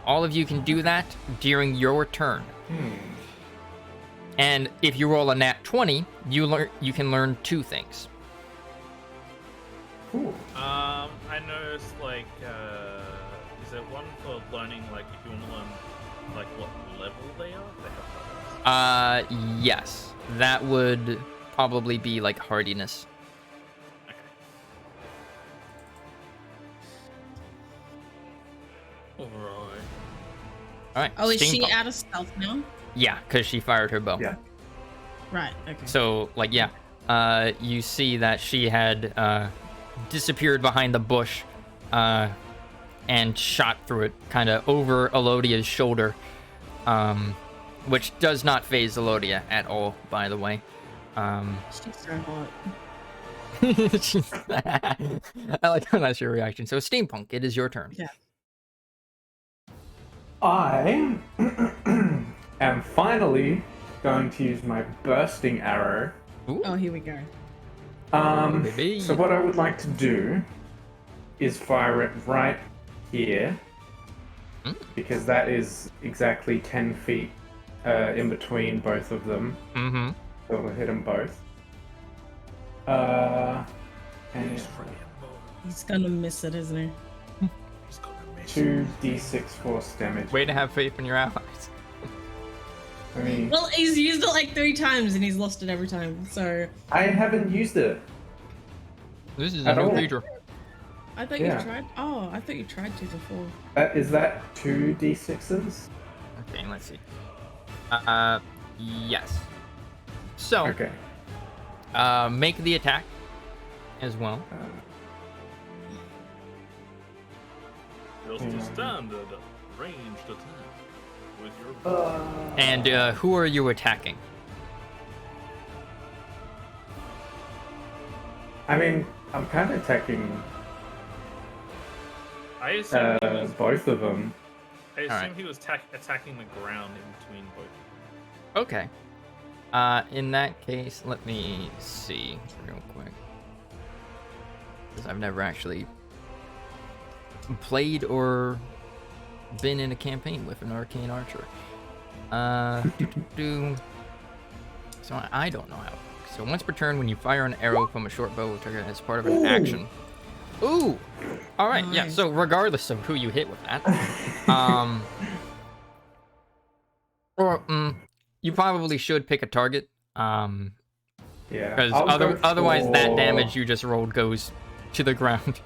All of you can do that during your turn. And if you roll a nat 20, you can learn 2 things. Cool. I noticed like is there one for learning like if you want to learn like what level they are? Yes. That would probably be like hardiness. Okay. Alright. Oh, is she steampunk. out of stealth now? Yeah, because she fired her bow. Yeah. Right, okay. So, like, yeah. You see that she had disappeared behind the bush and shot through it, kind of over Elodia's shoulder, which does not phase Elodia at all, by the way. She's so hot. I like how that's your reaction. So, Steampunk, it is your turn. Yeah. I am finally going to use my bursting arrow. Ooh. Oh, here we go. Baby. So what I would like to do is fire it right here, because that is exactly 10 feet in between both of them. Mm-hmm. So we'll hit them both. And He's gonna miss it, isn't he? 2d6 force damage. Way to have faith in your allies. I mean, Well, he's used it like 3 times and he's lost it every time, so... I haven't used it. This is I a new don't- feature. I thought Yeah. you tried... Oh, I thought you tried to before. Is that 2d6s? Okay, let's see. Yes. So, Okay. make the attack as well. Just Yeah. a standard ranged attack with your bow. And who are you attacking? I mean, I'm kind of attacking I assume he was, both of them. I assume Alright. he was attacking the ground in between both. Okay. In that case, let me see real quick. Because I've never actually played or been in a campaign with an arcane archer. So I don't know how it works. So once per turn, when you fire an arrow from a short bow trigger as part of an action. Ooh! Alright, yeah, Nice. so regardless of who you hit with that. You probably should pick a target. Yeah. Because I'll go otherwise that for- damage you just rolled goes to the ground.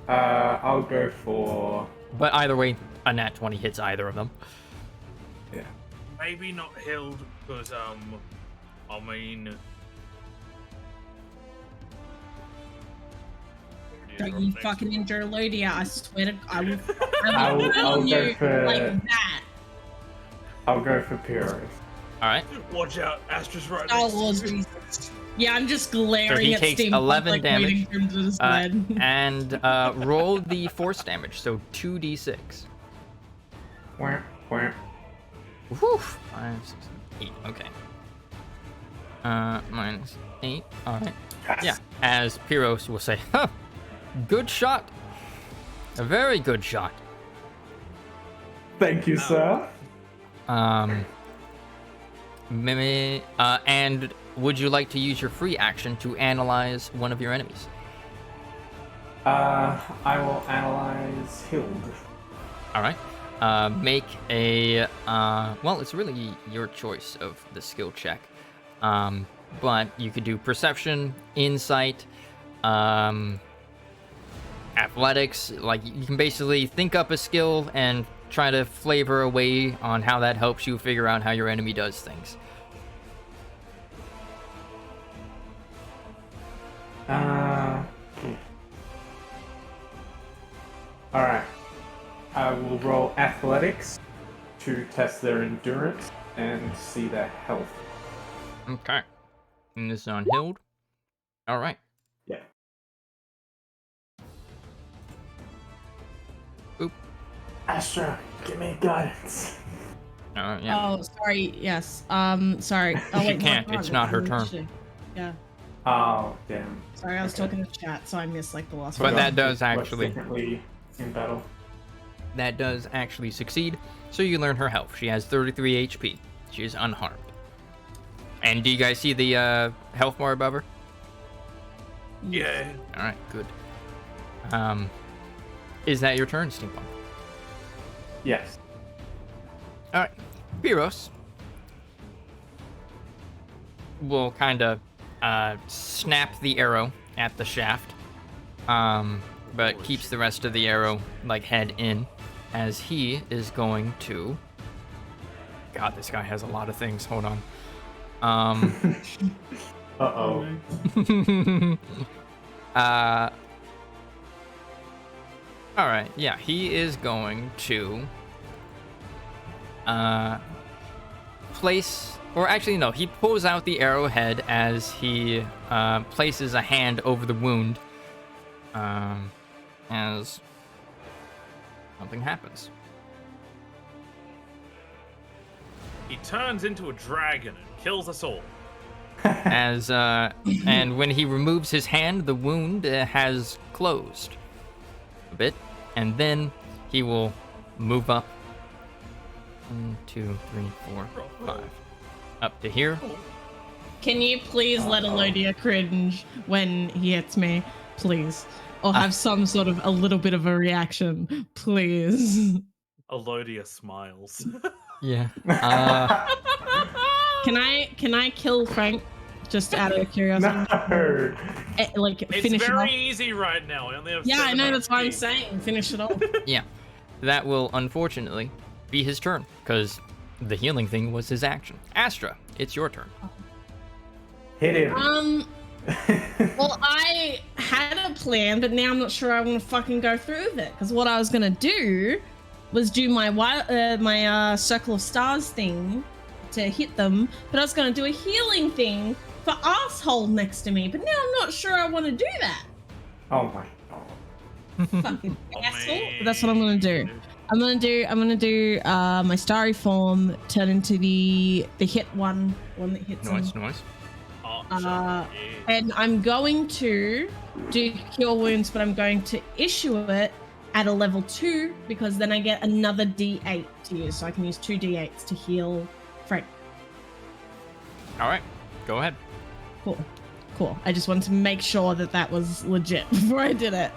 I'll go for. But either way, a nat 20 hits either of them. Yeah. Maybe not Hild, because I mean. Don't you fucking injure Elodia, I swear to I will I'll kill go you for- like that. I'll go for Pyros. Alright. Watch out, Astra's right Star next to Wars you. reasons. Yeah, I'm just glaring he at takes Steam 11 like damage, waiting for him to decide. And roll the force damage, so 2d6. Wah, wah. Whew. 5, 6, 8. Okay. Minus 8. Alright. Yes. Yeah. As Pyros will say, huh, good shot. A very good shot. Thank you, sir. And would you like to use your free action to analyze one of your enemies? I will analyze Hild. All right. Make a well, it's really your choice of the skill check. But you could do perception, insight, athletics. Like, you can basically think up a skill and try to flavor a way on how that helps you figure out how your enemy does things. Alright. I will roll athletics to test their endurance and see their health. Okay. And this is on Hild. All right. Yeah. Oop. Astra, give me guidance. Yeah. Oh, sorry. Yes. Sorry. Oh, She wait, can't. no, It's not her turn. Yeah. Oh, damn. Sorry, I was talking to chat, so I missed like the last But one. that does Works actually. differently in battle. That does actually succeed. So you learn her health. She has 33 HP. She is unharmed. And do you guys see the health bar above her? Yeah. All right, good. Is that your turn, Steampunk? Yes. All right, Biros will kind of snap the arrow at the shaft, but keeps the rest of the arrow like head in, as he is going to. God, this guy has a lot of things. Hold on. Uh-oh. All right, yeah, he is going to place, or actually no, he pulls out the arrowhead as he places a hand over the wound, as something happens. He turns into a dragon and kills us all. As and when he removes his hand, the wound has closed a bit, and then he will move up 1, 2, 3, 4, 5 up to here. Can you please let Elodia cringe when he hits me, please, or have some sort of a little bit of a reaction, please? Elodia smiles. Yeah. Can I kill Frank just out of curiosity? No. Like It's finish it off. very easy right now. I only have Yeah, I 7 know. That's what I'm HP. saying. Finish it off. Yeah, that will unfortunately be his turn, because the healing thing was his action. Astra, it's your turn. Hit him. Well, I had a plan, but now I'm not sure I want to fucking go through with it. Because what I was gonna do was do my circle of stars thing to hit them, but I was gonna do a healing thing for asshole next to me. But now I'm not sure I want to do that. Oh my god. Fucking Oh, asshole. man. But that's what I'm gonna do. I'm gonna do my starry form turn into the hit one that hits him. Nice. And I'm going to do cure wounds, but I'm going to issue it at a level 2 because then I get another D8 to use, so I can use 2 D8s to heal Frank. All right, go ahead. Cool. I just wanted to make sure that was legit before I did it.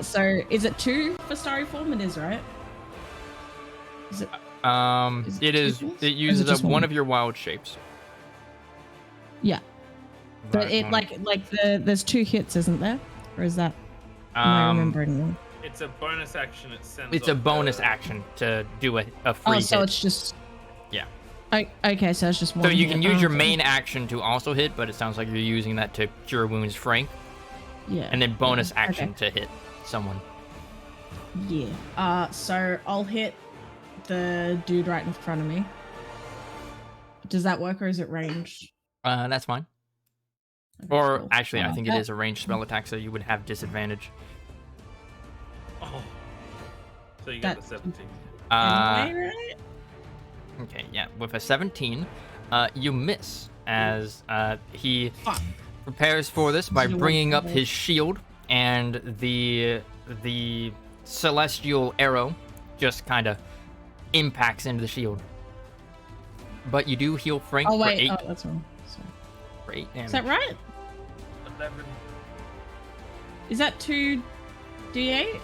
So is it 2 for starry form? It is, right? Is it? It is. two things? It Or is uses just up one of your wild shapes. Yeah. But That it one. there's 2 hits, isn't there? Or is that? Am I remembering wrong? It's a bonus action. It sends. It's a off bonus the- action to do a free Oh, so hit. it's just. Yeah. Okay, so it's just one. So you hit. can use your Okay. main action to also hit, but it sounds like you're using that to cure wounds Frank, Yeah. and then bonus yeah, action okay. to hit someone. Yeah. So I'll hit the dude right in front of me. Does that work, or is it ranged? That's fine. Okay, Or cool. actually, I think it that- is a ranged spell attack, so you would have disadvantage. Oh. So you got the That- 17. Anyway, right? Okay, yeah. With a 17, you miss as he Fuck. prepares for this by Should've went bringing for up it. his shield, and the celestial arrow just kind of impacts into the shield. But you do heal Frank Oh for wait. 8. Oh, that's wrong. Sorry. For 8 damage. Is that right? 11. Is that 2 D8s?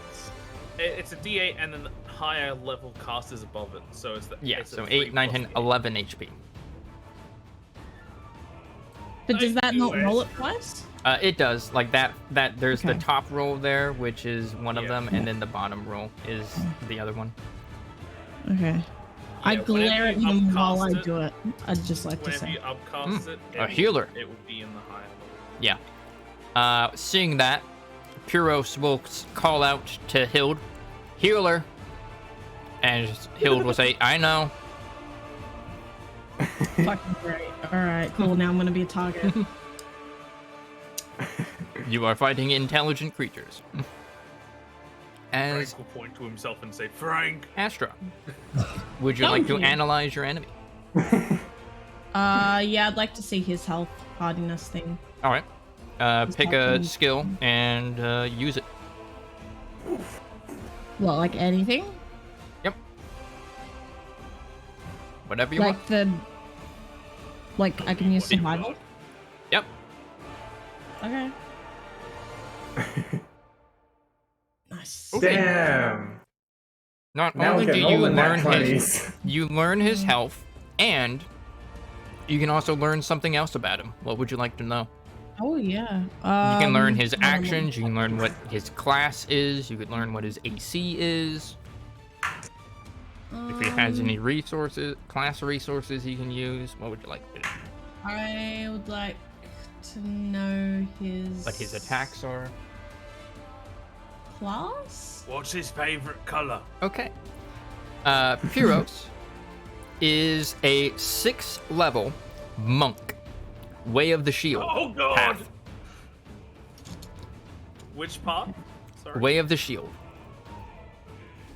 It's a D8 and then higher level casters above it. So it's the. Yeah, it's a so 3 8, 9, plus 10, eight. 11 HP. But does that Thank not you, roll it Ash. twice? It does. Like that there's the Okay. top roll there, which is one of Yeah. them, and then the bottom roll is the other one. Okay. I Yeah, glare whenever at you him while I upcast it- do it. I'd just like to Whenever say. you upcast it, a healer. It will be in the higher level. Yeah. Seeing that, Puros will call out to Hild, healer, and Hild will say, "I know." Fucking great. All right, cool. Now I'm gonna be a target. You are fighting intelligent creatures. As Frank will point to himself and say, "Frank." Astra, would you Thank like to you. analyze your enemy? Yeah, I'd like to see his health hardiness thing. All right. Pick a helping. skill and use it. Well, like anything? Yep. Whatever you Like want. the. Like I can use What do you survival. want? Yep. Okay. Nice. Okay. Damn. Not Now only we're do getting you all the nat learn his 20s. you learn his health, and you can also learn something else about him. What would you like to know? Oh yeah. You can learn his hold on, actions, you can learn what his class is, you could learn what his AC is, if he has any resources, class resources he can use. What would you like to know? I would like to know his. What his attacks are? Class. What's his favorite color? Okay. Puros is a 6th level monk. Way of the Shield. Oh God! Path. Which part? Sorry. Way of the Shield.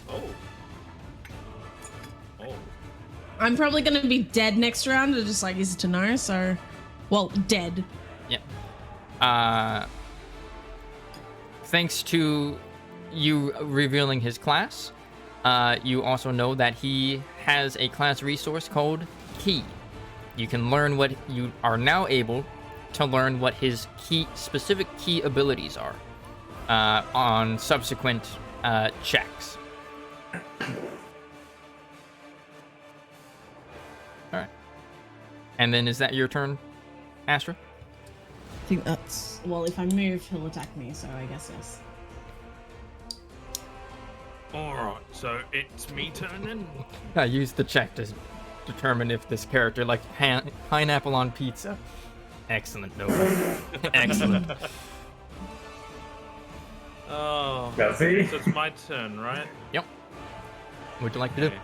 Oh. Oh. I'm probably gonna be dead next round. It's just like easy to know. So, well, dead. Yeah. Thanks to you revealing his class, you also know that he has a class resource called Key. You can learn what you are now able to learn what his specific key abilities are on subsequent checks. All right. And then is that your turn, Astra? I think that's. Well, if I move, he'll attack me. So I guess yes. Alright, so it's me turning. I used the check to determine if this character liked pineapple on pizza. Excellent, Nova. Excellent. Oh. Does he? So it's my turn, right? Yep. What'd you like to do? Okay.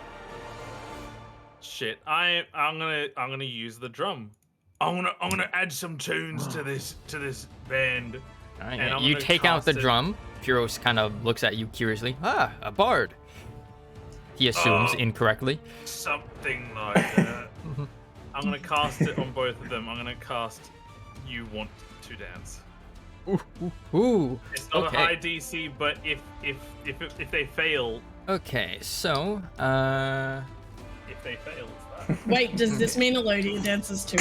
Shit, I'm gonna use the drum. I'm gonna add some tunes to this band. All right, And yeah, I'm you gonna take out the cast it. drum. Puros kind of looks at you curiously. Ah, a bard. He assumes Oh. incorrectly. Something like that. I'm gonna cast it on both of them. I'm gonna cast "You Want to Dance." Ooh. It's not a high Okay. DC, but if they fail, Okay. So, if they fail, it's that. Wait, does this mean Elodia dances too?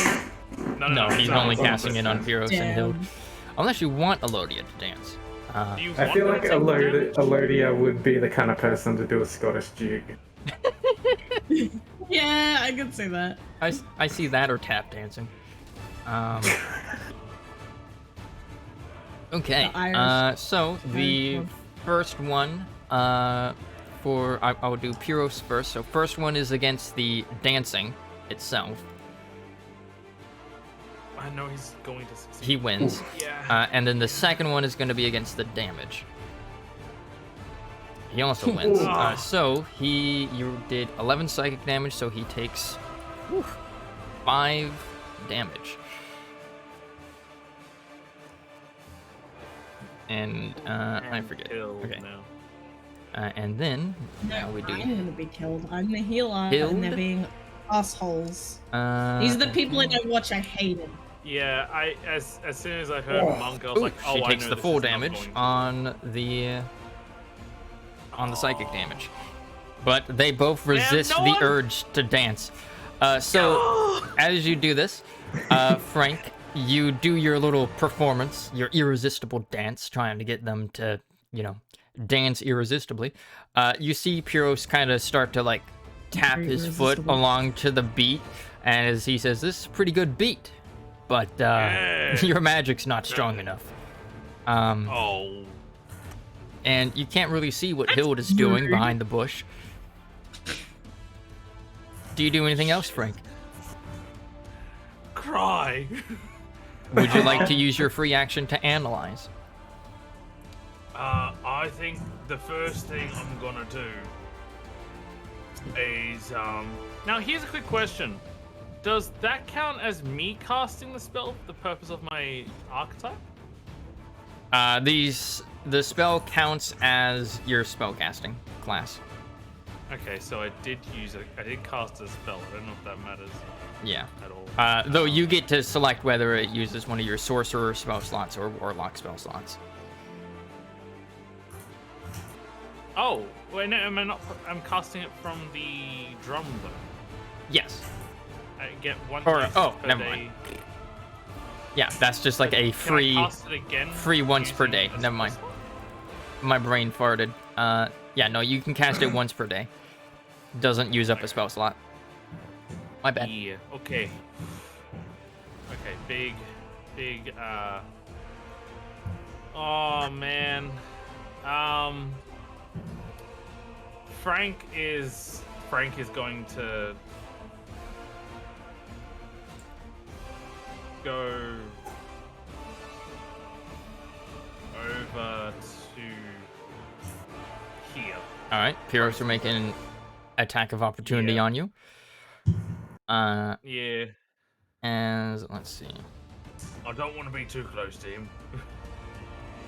no, he's it's only not. casting it on Puros and Hild. Damn. Unless you want Elodia to dance. Do you I want feel them like to take damage? Elodia would be the kind of person to do a Scottish jig. Yeah, I could see that. I see that or tap dancing. Okay. The Irish So the club. first one, I will do Puros first. So first one is against the dancing itself. I know he's going to succeed. He wins. Yeah. And then the second one is going to be against the damage. He also wins. So you did 11 psychic damage, so he takes 5 damage. And I forget. Killed Okay. now. And then now we do. I'm gonna be killed. I'm the healer, Hild? and they're being assholes. Uh, These are the people in Overwatch I hated. Yeah, as soon as I heard Monk, I was Ooh, like, oh, she I takes know the this full is not damage going to- on the psychic damage, but they both resist no the one- urge to dance. So as you do this, Frank, you do your little performance, your irresistible dance, trying to get them to, dance irresistibly. You see Puros kind of start to tap his foot Irresistible. along to the beat, and as he says, "This is a pretty good beat." but Yeah. your magic's not strong enough. Oh. And you can't really see what Hild is doing behind the bush. Do you do anything else, Frank? Cry. Would you like to use your free action to analyze? I think the first thing I'm gonna do is Now here's a quick question. Does that count as me casting the spell for the purpose of my archetype? The spell counts as your spellcasting class. Okay, so I did cast a spell. I don't know if that matters Yeah. at all. Though you get to select whether it uses one of your sorcerer spell slots or warlock spell slots. Oh, wait, no, I'm casting it from the drum though. Yes. I get one Or- dice oh, per never day. mind. Yeah, that's just like a Can free I cast it again free once per using day. a Never mind. spell slot? My brain farted. Yeah, no, you can cast it once per day. Doesn't use up a spell slot. My bad. Yeah, okay. Okay, big, oh man. Frank is going to go over to here. All right, Pyros are making an attack of opportunity Yeah. on you. Yeah, And let's see. I don't want to be too close to him.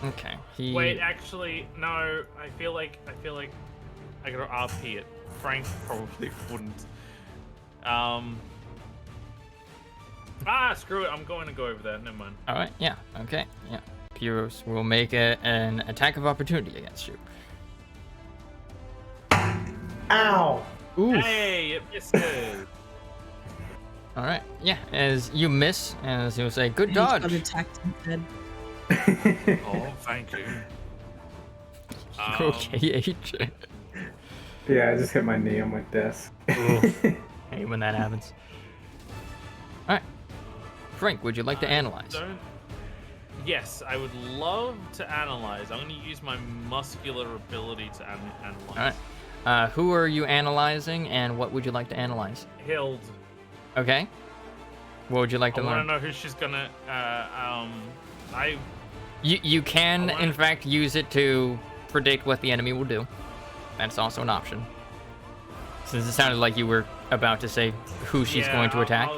Okay, he. Wait, actually, no. I feel like I gotta RP it. Frank probably wouldn't. Screw it. I'm going to go over there. Never mind. All right, yeah, okay, yeah. Pyros will make an attack of opportunity against you. Ow! Ooh. Hey, it misses. All right, yeah. As you miss, as he'll say, "Good He's got dodge." attacked instead. Oh, thank you. Okay, AJ. Yeah, I just hit my knee on my desk. Hey, when that happens. All right, Frank, would you like to analyze? Yes, I would love to analyze. I'm going to use my muscular ability to analyze. All right. Who are you analyzing, and what would you like to analyze? Hild. Okay. What would you like I to want to learn? know who she's gonna. You can, I wanna- in fact, use it to predict what the enemy will do. That's also an option. Since it sounded like you were about to say who she's going to attack.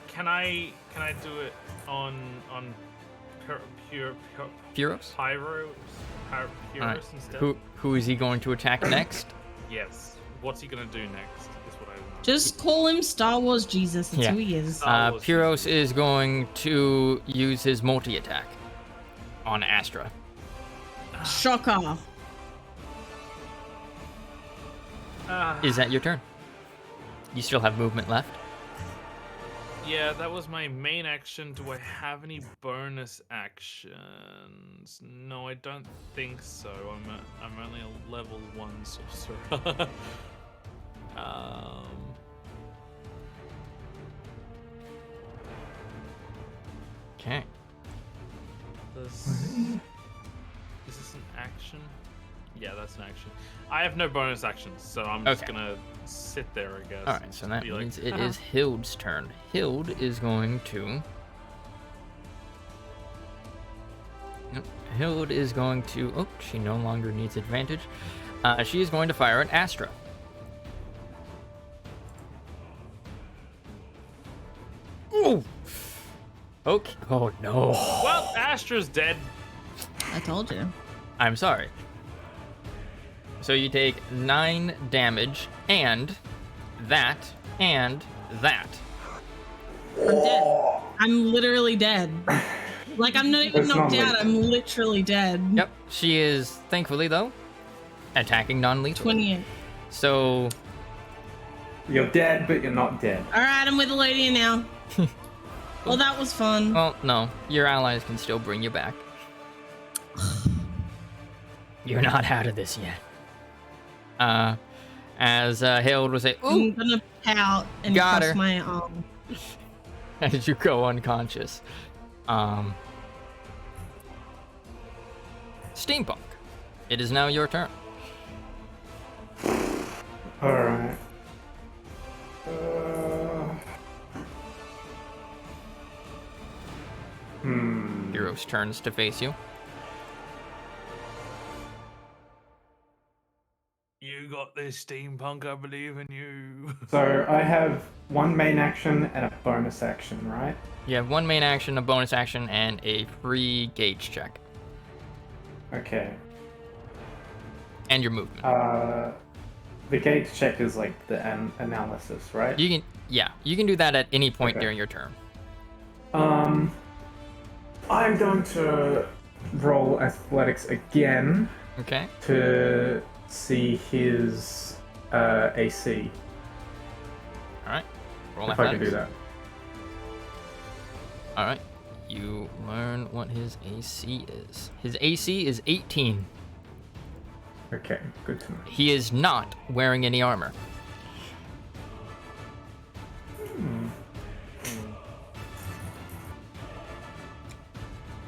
Can I do it on Pyros? Pyros All right. instead? Who is he going to attack next? Yes. What's he gonna do next? Is what I want. Just call him Star Wars Jesus. That's Yeah. who he is. Star Wars Pyros is going to use his multi-attack on Astra. Shocker. Is that your turn? You still have movement left. Yeah, that was my main action. Do I have any bonus actions? No, I don't think so. I'm only a level 1 sorcerer. Okay. Is this an action? Yeah, that's an action. I have no bonus actions, so I'm just Okay. gonna sit there, I guess. All right, so that Be like, means it is Hild's turn. Hild is going to. Nope. Hild is going to. Oh, she no longer needs advantage. She is going to fire at Astra. Ooh. Okay. Oh no. Well, Astra's dead. I told you. I'm sorry. So you take 9 damage and that and that. I'm dead. I'm literally dead. Like, I'm not even That's knocked not out. like- I'm literally dead. Yep. She is, thankfully though, attacking non-lethal. 28. So You're dead, but you're not dead. All right, I'm with the lady now. Well, that was fun. well, no, your allies can still bring you back. You're not out of this yet. As Hild will say, "Ooh, I'm gonna pout and Got cross her. my arm. as you go unconscious. Steampunk, it is now your turn. Alright. Heroes turns to face you. You got this, steampunk. I believe in you. So I have one main action and a bonus action, right? You have one main action, a bonus action, and a free gauge check. Okay. And your movement. The gauge check is like the analysis, right? You can do that at any point Okay. during your turn. I'm going to roll athletics again Okay. to see his AC. All right. Roll If I can athletics. do that. All right. You learn what his AC is. His AC is 18. Okay, good to know. He is not wearing any armor.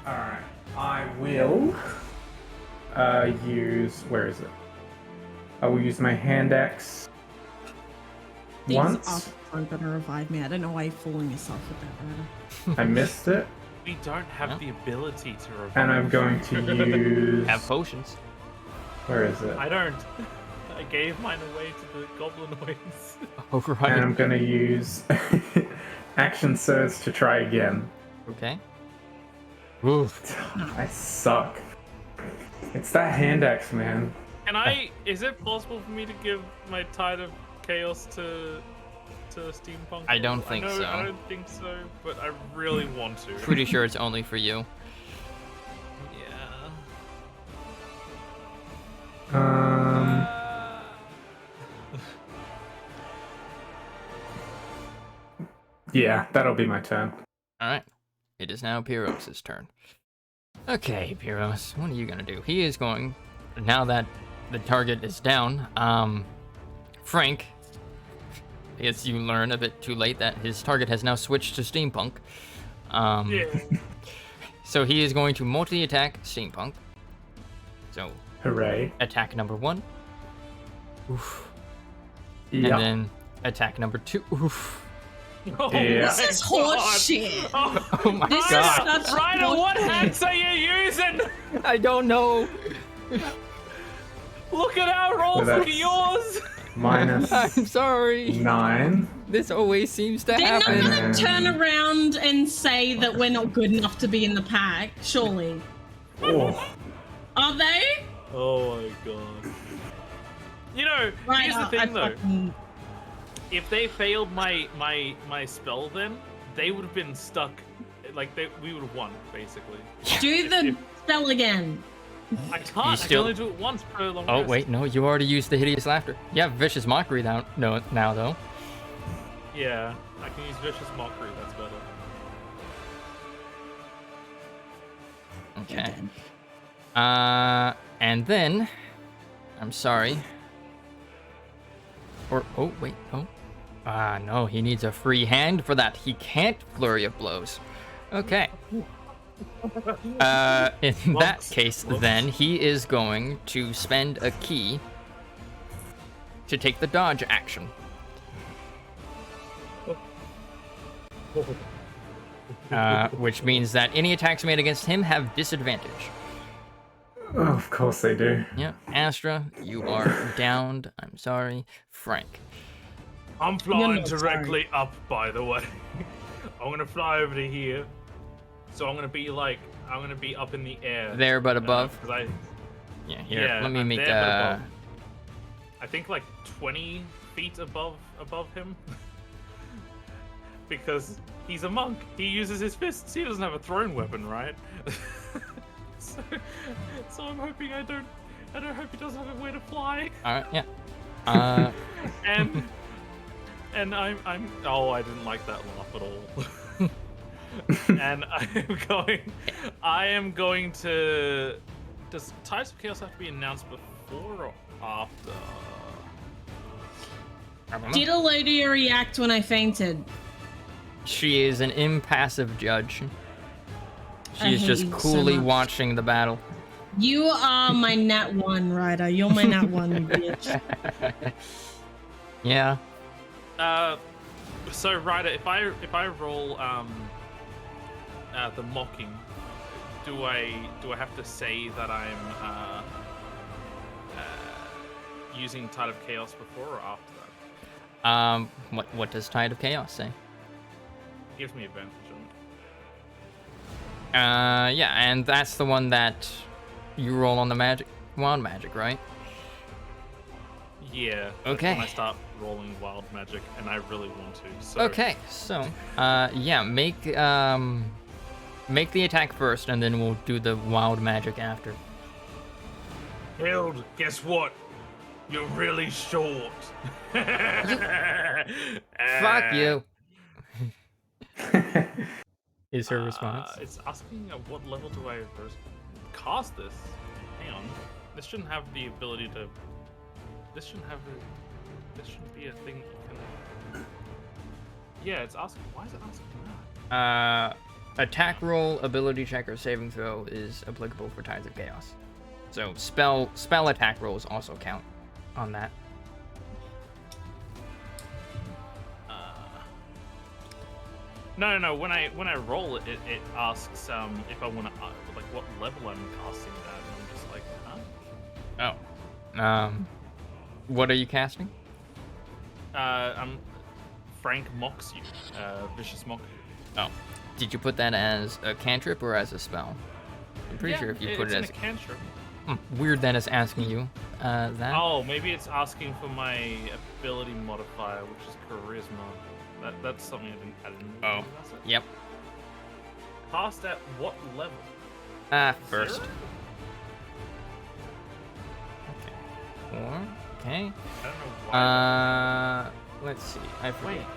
Alright, I will use, where is it? I will use my hand axe These once. aren't gonna revive me. I don't know why you're fooling yourself with that, Ryder. I missed it, We don't have Yeah. the ability to revive. and I'm going to use, Have potions. where is it? I don't. I gave mine away to the goblinoids. Oh, And right. I'm going to use action surge to try again. Okay. Oof. I suck. It's that hand axe, man. Can I? Is it possible for me to give my Tide of Chaos to Steampunk? I don't think so. I don't think so, but I really want to. Pretty sure it's only for you. Yeah. Yeah, that'll be my turn. All right. It is now Pyros' turn. Okay, Pyros, what are you gonna do? He is going, now that the target is down, Frank, as you learn a bit too late that his target has now switched to Steampunk. Yeah. So he is going to multi-attack Steampunk. So, Hooray. attack number 1. Oof. Yeah. And then attack number 2. Oof. Oh Yeah. This is horse shit. Oh my This is god. such Ryder, what bullshit. hats are you using? I don't know. Look at our rolls. So Look at that's- yours. Minus I'm sorry. 9. This always seems to They're not happen. gonna turn around and say that we're not good enough to be in the pack, surely. Oh, Are they? Oh my god. You know, Right, here's the I thing though. fucking- If they failed my spell, then they would have been stuck. Like we would have won basically. Do the spell again. I can't. You I still- can only do it once per long Oh rest. wait, no, you already used the hideous laughter. You have vicious mockery now though. Yeah, I can use vicious mockery. That's better. Okay. Dead. And then, I'm sorry. Or oh wait, oh, no, he needs a free hand for that. He can't flurry of blows. Okay. In that Lumps. case, then he is going to spend a key to take the dodge action. Which means that any attacks made against him have disadvantage. oh, of course they do. Yeah, Astra, you are downed. I'm sorry. Frank. I'm flying not directly up, by the way. I'm gonna fly over to here. So I'm gonna be up in the air. There but above. 'Cause I, Yeah, here, yeah, let me I'm make there, but above. I think like 20 feet above him. Because he's a monk. He uses his fists. He doesn't have a thrown weapon, right? so I'm hoping I don't hope he doesn't have a way to fly. Alright, yeah. And I'm oh, I didn't like that laugh at all. And I am going to. Does Tides of Chaos have to be announced before or after? Did Elodia react when I fainted? She is an impassive judge. I She is hate just you so coolly much. watching the battle. You are my nat 1, Ryder. You're my nat 1, you bitch. Yeah. So Ryder, if I roll the mocking, do I have to say that I'm using Tide of Chaos before or after that? What does Tide of Chaos say? It gives me advantage on it. Yeah, and that's the one that you roll on the wild magic, right? Yeah. that's Okay. When I start rolling wild magic, and I really want to. So. Okay, so, yeah, make the attack first, and then we'll do the wild magic after. Hild, guess what? You're really short. Fuck you. Is her response? It's asking at what level do I cast this? Hang on. This shouldn't have the ability to. This shouldn't be a thing you can. Yeah, it's asking. Why is it asking that? Attack roll, ability check, or saving throw is applicable for Tides of Chaos. So spell attack rolls also count on that. No. When I roll it, it asks if I want to like what level I'm casting that. And I'm just like, huh? Oh. What are you casting? Frank mocks you. Vicious mock. Oh. Did you put that as a cantrip or as a spell? I'm pretty sure if you put it as a cantrip. Weird that it's asking you that. Oh, maybe it's asking for my ability modifier, which is charisma. That's something I didn't. Oh. Yep. Cast at what level? First. 0? Okay. 4. Okay. I don't know why. Let's see. I forget. Wait.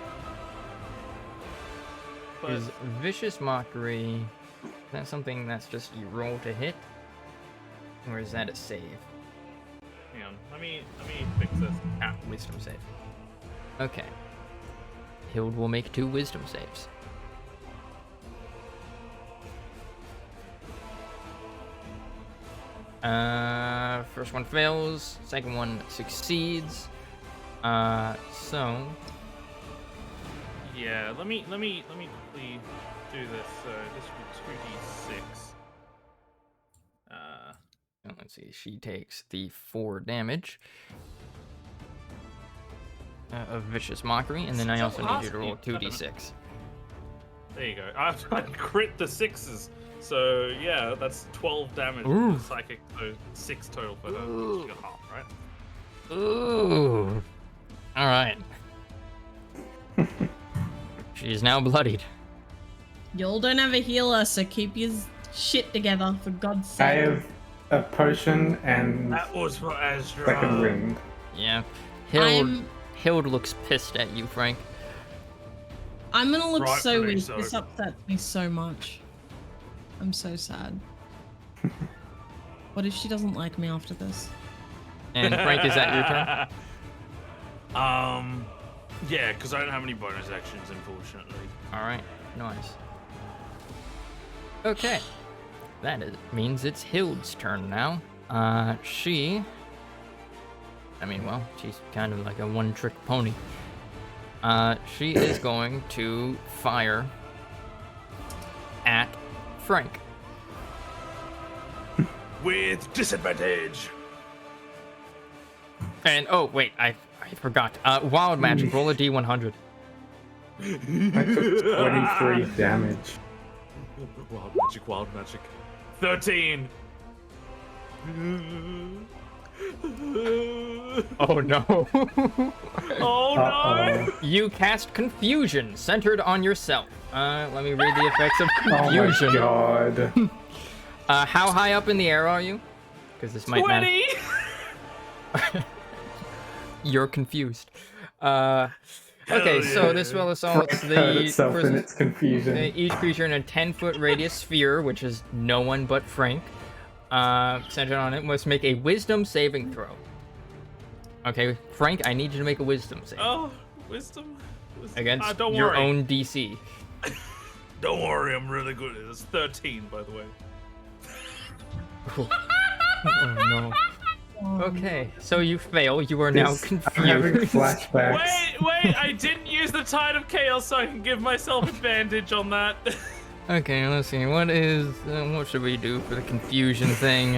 But Is Vicious Mockery, is that something that's just you roll to hit? Or is that a save? hang on, let me fix this. Wisdom save. Okay. Hild will make 2 wisdom saves. First one fails, second one succeeds. So Yeah, let me quickly do this. So this would 2d6. let's see, she takes the 4 damage of Vicious Mockery, and then I also need you to roll 2d6. There you go. I crit the 6s. So yeah, that's 12 damage Ooh. with psychic, so 6 total for her. Ooh. She got half, right? Ooh. Alright. She is now bloodied. Y'all don't have a healer, so keep your shit together, for God's sake. I have a potion and That was for Ezra. like a ring. Yeah. I'm Hild looks pissed at you, Frank. I'm gonna look so Rightfully weak. so. This upsets me so much. I'm so sad. What if she doesn't like me after this? And Frank, is that your turn? Yeah, because I don't have any bonus actions, unfortunately. Alright, nice. Okay. Means it's Hild's turn now. She's kind of like a one-trick pony. She is going to fire at Frank. With disadvantage. And, oh, wait, I forgot. Wild magic, roll a d100. I took 23 damage. Wild magic. 13. Oh, no. Oh no! Uh-oh. You cast Confusion, centered on yourself. Let me read the effects of Oh my Confusion. god. How high up in the air are you? Because this might matter. 20. You're confused. Okay, so this spell assaults the itself in person, its confusion. each creature in a 10-foot radius sphere, which is no one but Frank, centered on it, must make a Wisdom saving throw. Okay, Frank, I need you to make a Wisdom save. Oh, Wisdom? Against don't your worry. own DC. Don't worry, I'm really good at this. It's 13, by the way. Oh no. Okay, so you fail. You are now I'm having confused. flashbacks. Wait, I didn't use the Tide of Chaos so I can give myself advantage on that. Okay, let's see. What should we do for the confusion thing?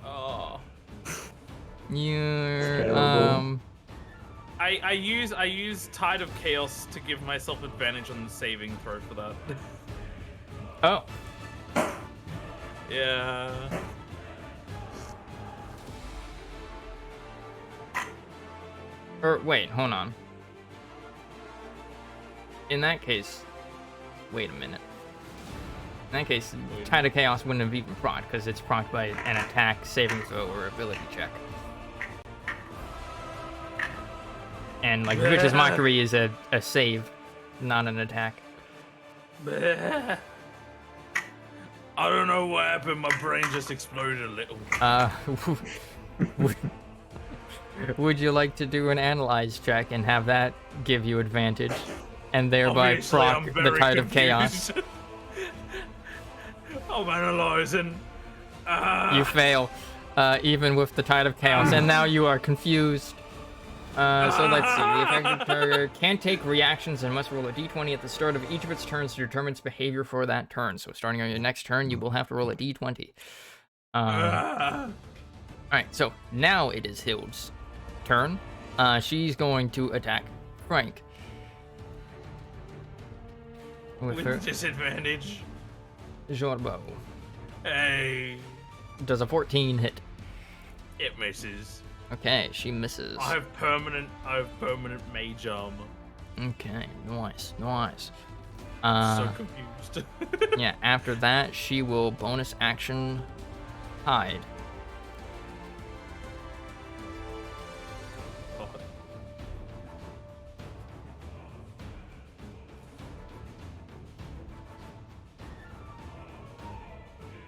Oh. You're Terrible. I use Tide of Chaos to give myself advantage on the saving throw for that. Oh, Yeah. or wait, hold on. In that case, wait a minute. In that case, Tide of Chaos wouldn't have even procced because it's procced by an attack, saving throw, or ability check. And like Witch's Mockery is a save, not an attack. I don't know what happened. My brain just exploded a little. Would you like to do an analyze check and have that give you advantage, and thereby Obviously, proc I'm the very Tide of Chaos? confused. I'm analyzing. You fail, even with the Tide of Chaos, and now you are confused. So let's see. The affected target can take reactions and must roll a d20 at the start of each of its turns to determine its behavior for that turn. So starting on your next turn, you will have to roll a d20. Alright, so now it is Hild's turn. She's going to attack Frank. With her With disadvantage. Jorbo. Hey, Does a 14 hit? it misses. Okay, she misses. I have permanent mage armor. Okay, nice. So confused. Yeah, after that, she will bonus action hide. God.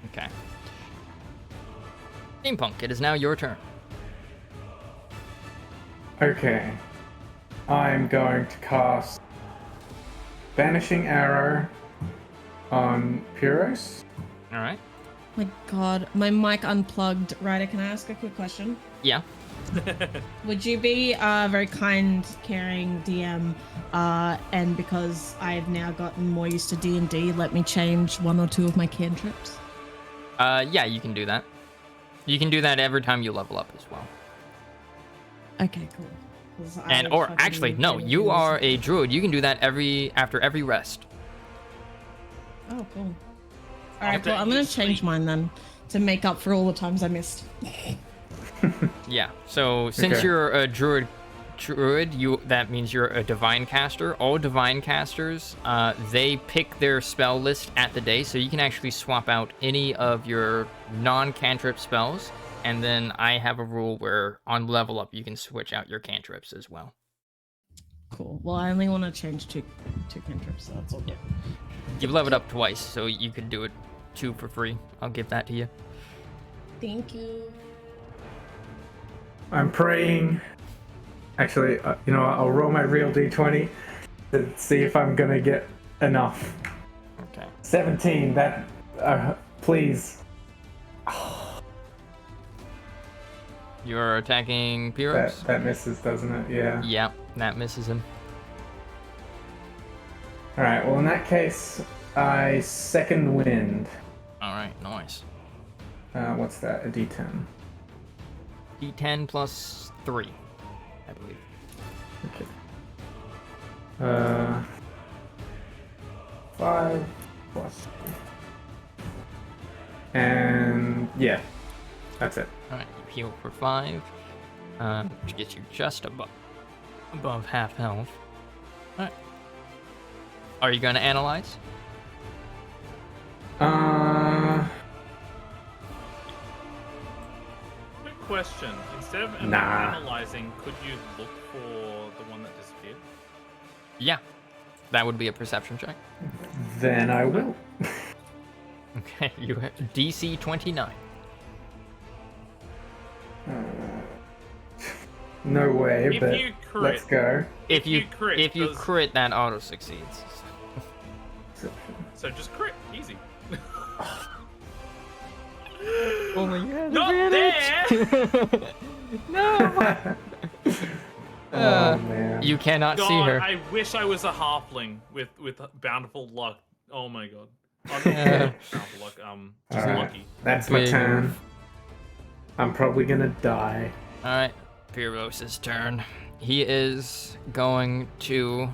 Okay. Steampunk, it is now your turn. Okay. I'm going to cast Vanishing Arrow on Pyros. Alright. My god, my mic unplugged. Ryder, can I ask a quick question? Yeah. Would you be a very kind, caring DM, and because I've now gotten more used to D&D, let me change one or two of my cantrips? Yeah, you can do that. You can do that every time you level up as well. Okay, cool. 'Cause And I or fucking actually, no, hate you doing are this. a druid. You can do that after every rest. Oh, cool. Alright, After well, I'm gonna each change sleep. mine then to make up for all the times I missed. Yeah. So since Okay. you're a druid, that means you're a divine caster. All divine casters, they pick their spell list at the day, so you can actually swap out any of your non-cantrip spells. And then I have a rule where on level up you can switch out your cantrips as well. Cool. Well, I only want to change two cantrips, so that's all good. You've leveled up twice, so you could do it 2 for free. I'll give that to you. Thank you. I'm praying. Actually, you know what, I'll roll my real d20 to see if I'm gonna get enough. Okay. 17, that. Please. You're attacking Pyros? That misses, doesn't it? Yeah. Yeah, that misses him. Alright, well, in that case, I second wind. Alright, nice. What's that? A d10. D10 plus 3, I believe. Okay. 5 plus 3. And yeah, that's it. Alright, you heal for 5, which gets you just above half health. Alright. Are you gonna analyze? Quick question. Instead of Nah. analyzing, could you look for the one that disappeared? Yeah. That would be a perception check. Then I will. Okay, you have DC 29. No way, If but you crit, Let's go. If you does- crit, that auto succeeds. So just crit, easy. Only you had Not advantage. No. Oh man. You cannot see God, her. I wish I was a halfling with bountiful luck. Oh my god. Oh, not bountiful luck. Just Alright, lucky. that's my Big turn. oof. I'm probably gonna die. All right, Pyros' turn. He is going to.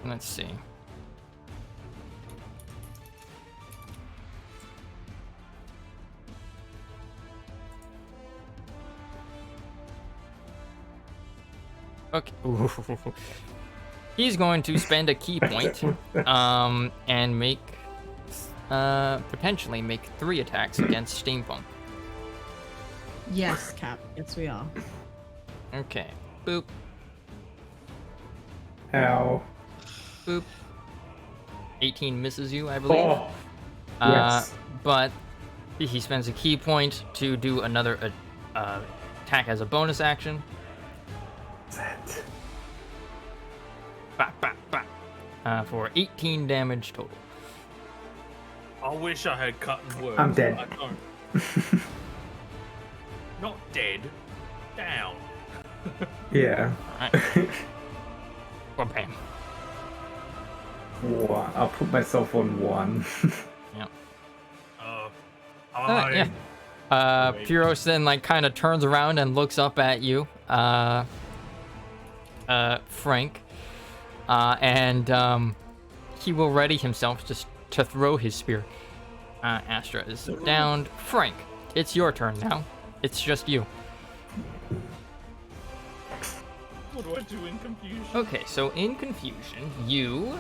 Let's see. Okay. Ooh. He's going to spend a key point, and make, potentially make 3 attacks against Steampunk. Yes, Cap. Yes, we are. Okay. Boop. Ow. Boop. 18 misses you, I believe. Oh. Yes. But he spends a key point to do another attack as a bonus action. That. Bap, bap, bap. For 18 damage total. I wish I had cut and words. I'm dead. I don't. Not dead. Down. Yeah. Alright. Well, bam. One. I'll put myself on 1. Yeah. I... Yeah. Wait. Pyros then like kind of turns around and looks up at you, Frank, and he will ready himself just to throw his spear. Astra is downed. Frank, it's your turn now. It's just you. What do I do in confusion? Okay, so in confusion, you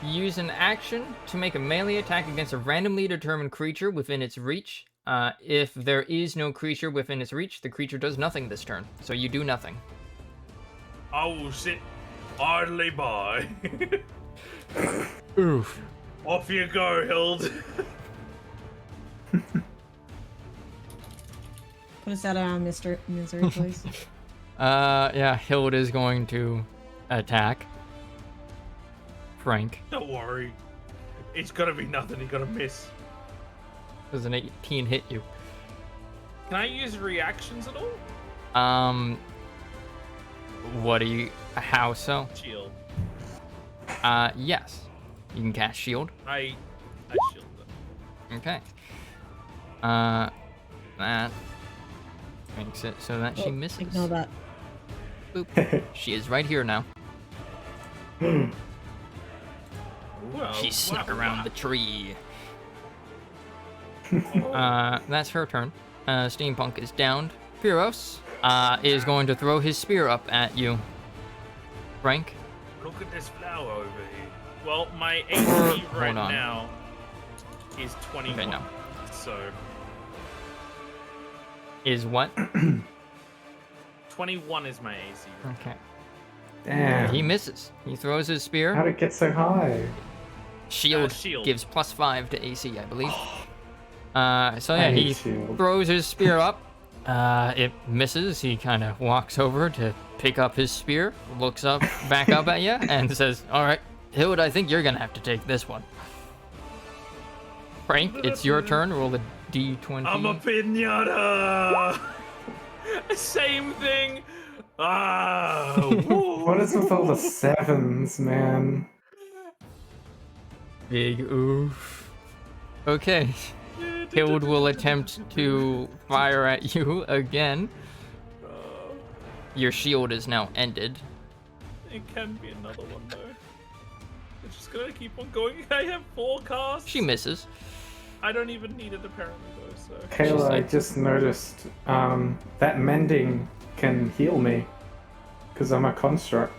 use an action to make a melee attack against a randomly determined creature within its reach. If there is no creature within its reach, the creature does nothing this turn. So you do nothing. I will sit idly by. Oof. Off you go, Hild. Put us out of our misery, please. Yeah, Hild is going to attack Frank. Don't worry. It's gotta be nothing. You gotta miss. Does an 18 hit you? Can I use reactions at all? What do you? How so? Shield. Yes. You can cast shield. I shield them. Okay. That makes it so that she Oh, misses. Ignore that. Boop. She is right here now. Well, She snuck wow, around wow. the tree. Oh, That's her turn. Steampunk is downed. Pyros is going to throw his spear up at you. Frank? look at this flower over here. Well, my AC Hold right on. now is 21. Okay, no. So Is what? 21 is my AC. Okay. Damn. He misses. He throws his spear. How'd it get so high? Shield, Shield. gives +5 to AC, I believe. So I yeah, hate he shield. throws his spear up. It misses. He kind of walks over to pick up his spear, looks up, back up at you, and says, "All right, Hild, I think you're gonna have to take this one." Frank, it's your turn. Roll a d20. I'm a pinata. Same thing. Ah. What is with all the 7s, man? Big oof. Okay. Hild will attempt to fire at you again. Your shield is now ended. It can be another one though. It's just gonna keep on going. I have 4 casts. She misses. I don't even need it apparently though. So Kayla, I like- just noticed that mending can heal me because I'm a construct.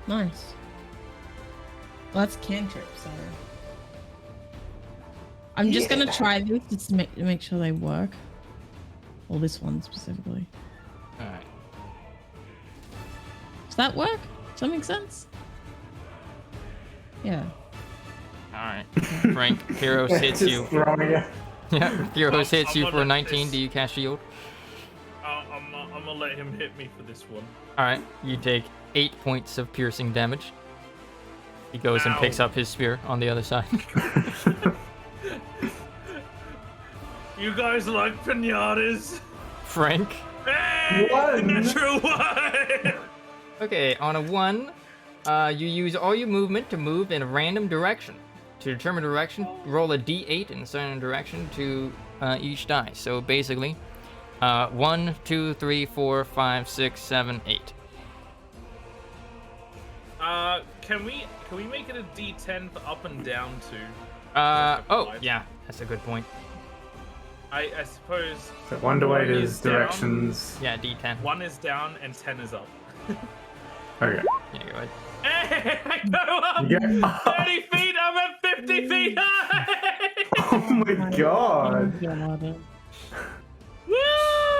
Nice. Well, that's cantrip, so. I'm just gonna try this just to make sure they work. Well, this one specifically. Alright. Does that work? Does that make sense? Yeah. Alright. Frank, Pyros hits Just you. throwing it. Yeah, if Heroes hits you I'm for gonna 19, miss. do you cast shield? I'm gonna let him hit me for this one. Alright, you take 8 points of piercing damage. He goes and picks Ow. up his spear on the other side. You guys like pinatas? Frank. Hey, One. natural one. Okay, on a 1, you use all your movement to move in a random direction. To determine direction, roll a d8 and assign a direction to each die. So basically, 1, 2, 3, 4, 5, 6, 7, 8. Can we make it a D10 for up and down too? Oh, yeah, that's a good point. I suppose So 1 to 8 is down. directions. Yeah, d10. 1 is down and 10 is up. Okay. Yeah, go ahead. Hey, I go up You get 30 feet. I'm at 50 feet high. Oh my god. Woo!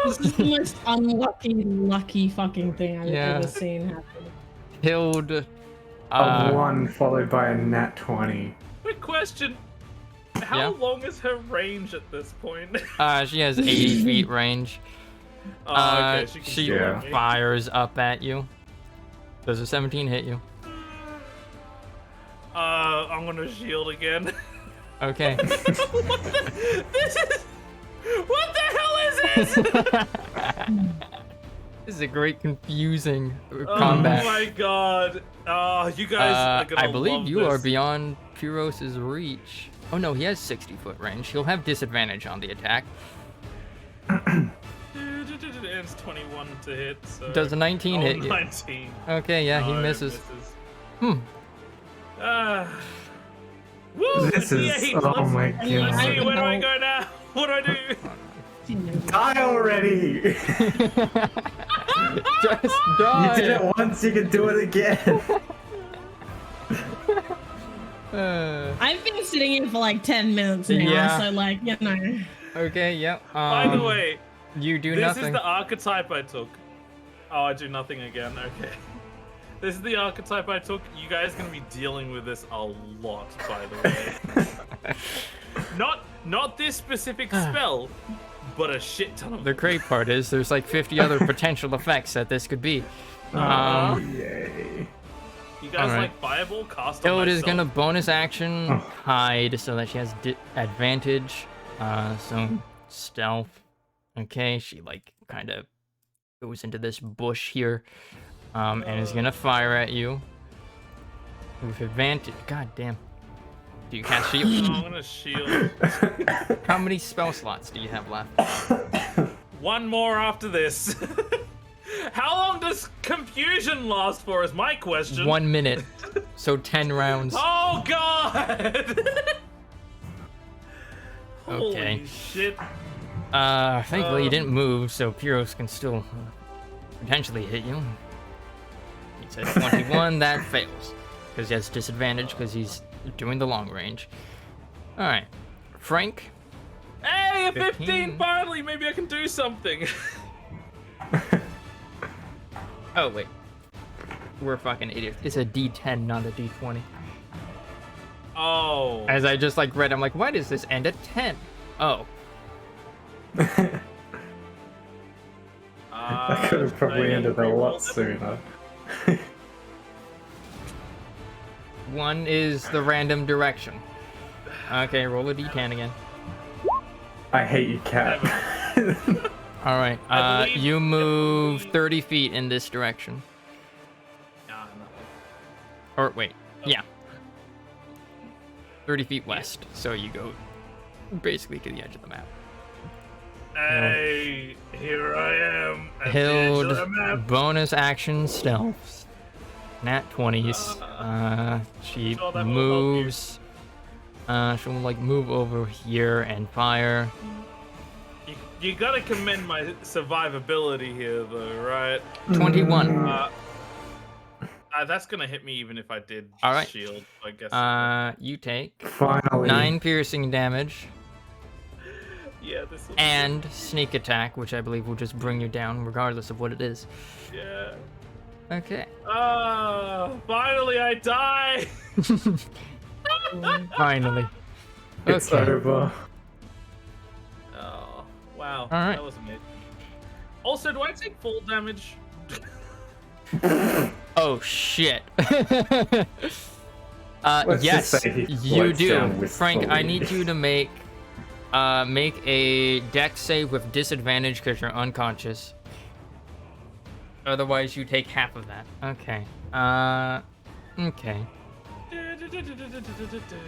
This is the most lucky fucking thing I've Yeah. ever seen happen. Killed. A 1 followed by a nat 20. Quick question. How Yeah? long is her range at this point? She has 80 feet range. Oh, okay, she can She shoot Yeah. me. fires up at you. Does a 17 hit you? I'm gonna shield again. Okay. This is. What the hell is this? This is a great confusing combat. Oh my god. Oh, you guys are gonna I believe love you this. are beyond Pyrrhus' reach. Oh no, he has 60-foot range. He'll have disadvantage on the attack. It's 21 to hit. So... Does a 19 hit you? 19. Okay, yeah, he No, it misses. Hmm. Woo, This is. D8, Oh let's- my Let's see, god. where do I go now? What do I do? Die already! Just die. You did it once, you can do it again. I've been sitting here for like 10 minutes now, Yeah. so like, you know. Okay, yeah. By the way, you do this nothing. is the archetype I took. Oh, I do nothing again. Okay. This is the archetype I took. You guys are gonna be dealing with this a lot, by the way. Not this specific spell, but a shit ton of The great part is there's like 50 other potential effects that this could be. Yay. You guys Alright. like fireball cast on Hild is myself? gonna bonus action Oh. hide so that she has advantage. So stealth. Okay, she like kind of goes into this bush here, and is gonna fire at you with advantage. God damn. Do you cast shield? Oh, I'm gonna shield. How many spell slots do you have left? One more after this. How long does confusion last for is my question. 1 minute. So 10 rounds. Oh god! Okay. Holy shit. Thankfully you didn't move, so Pyrrhus can still potentially hit you. He said 21, that fails. Because he has disadvantage because he's doing the long range. Alright. Frank? Hey, a 15 15. finally! Maybe I can do something. Oh, wait. We're fucking idiots. It's a D10, not a D20. Oh. As I just like read, I'm like, why does this end at 10? Oh. I could have probably ended a lot sooner. 1 is the random direction. Okay, roll a D10 again. I hate you, cat. Alright, I believe- you move I believe- 30 feet in this direction. Nah, no. Or, wait, yeah. 30 feet west, so you go basically to the edge of the map. Hey, here I am. At the edge of the Hild, map. bonus action stealth. Nat 20s. She sure that will help you. moves. She'll like move over here and fire. You gotta commend my survivability here, though, right? 21. That's gonna hit me even if I did All right. shield, I guess. You take Finally. 9 piercing damage Yeah, this will and sneak attack, which I believe will just bring you down regardless of what it is. Yeah. Okay. Finally I die! Finally. It's Okay. over. Wow, All right. that was amazing. Also, do I take full damage? Oh shit. Let's yes, just say he you floats down do. Frank, I wistfully. need you to make a dex save with disadvantage because you're unconscious. Otherwise, you take half of that. Okay. Okay.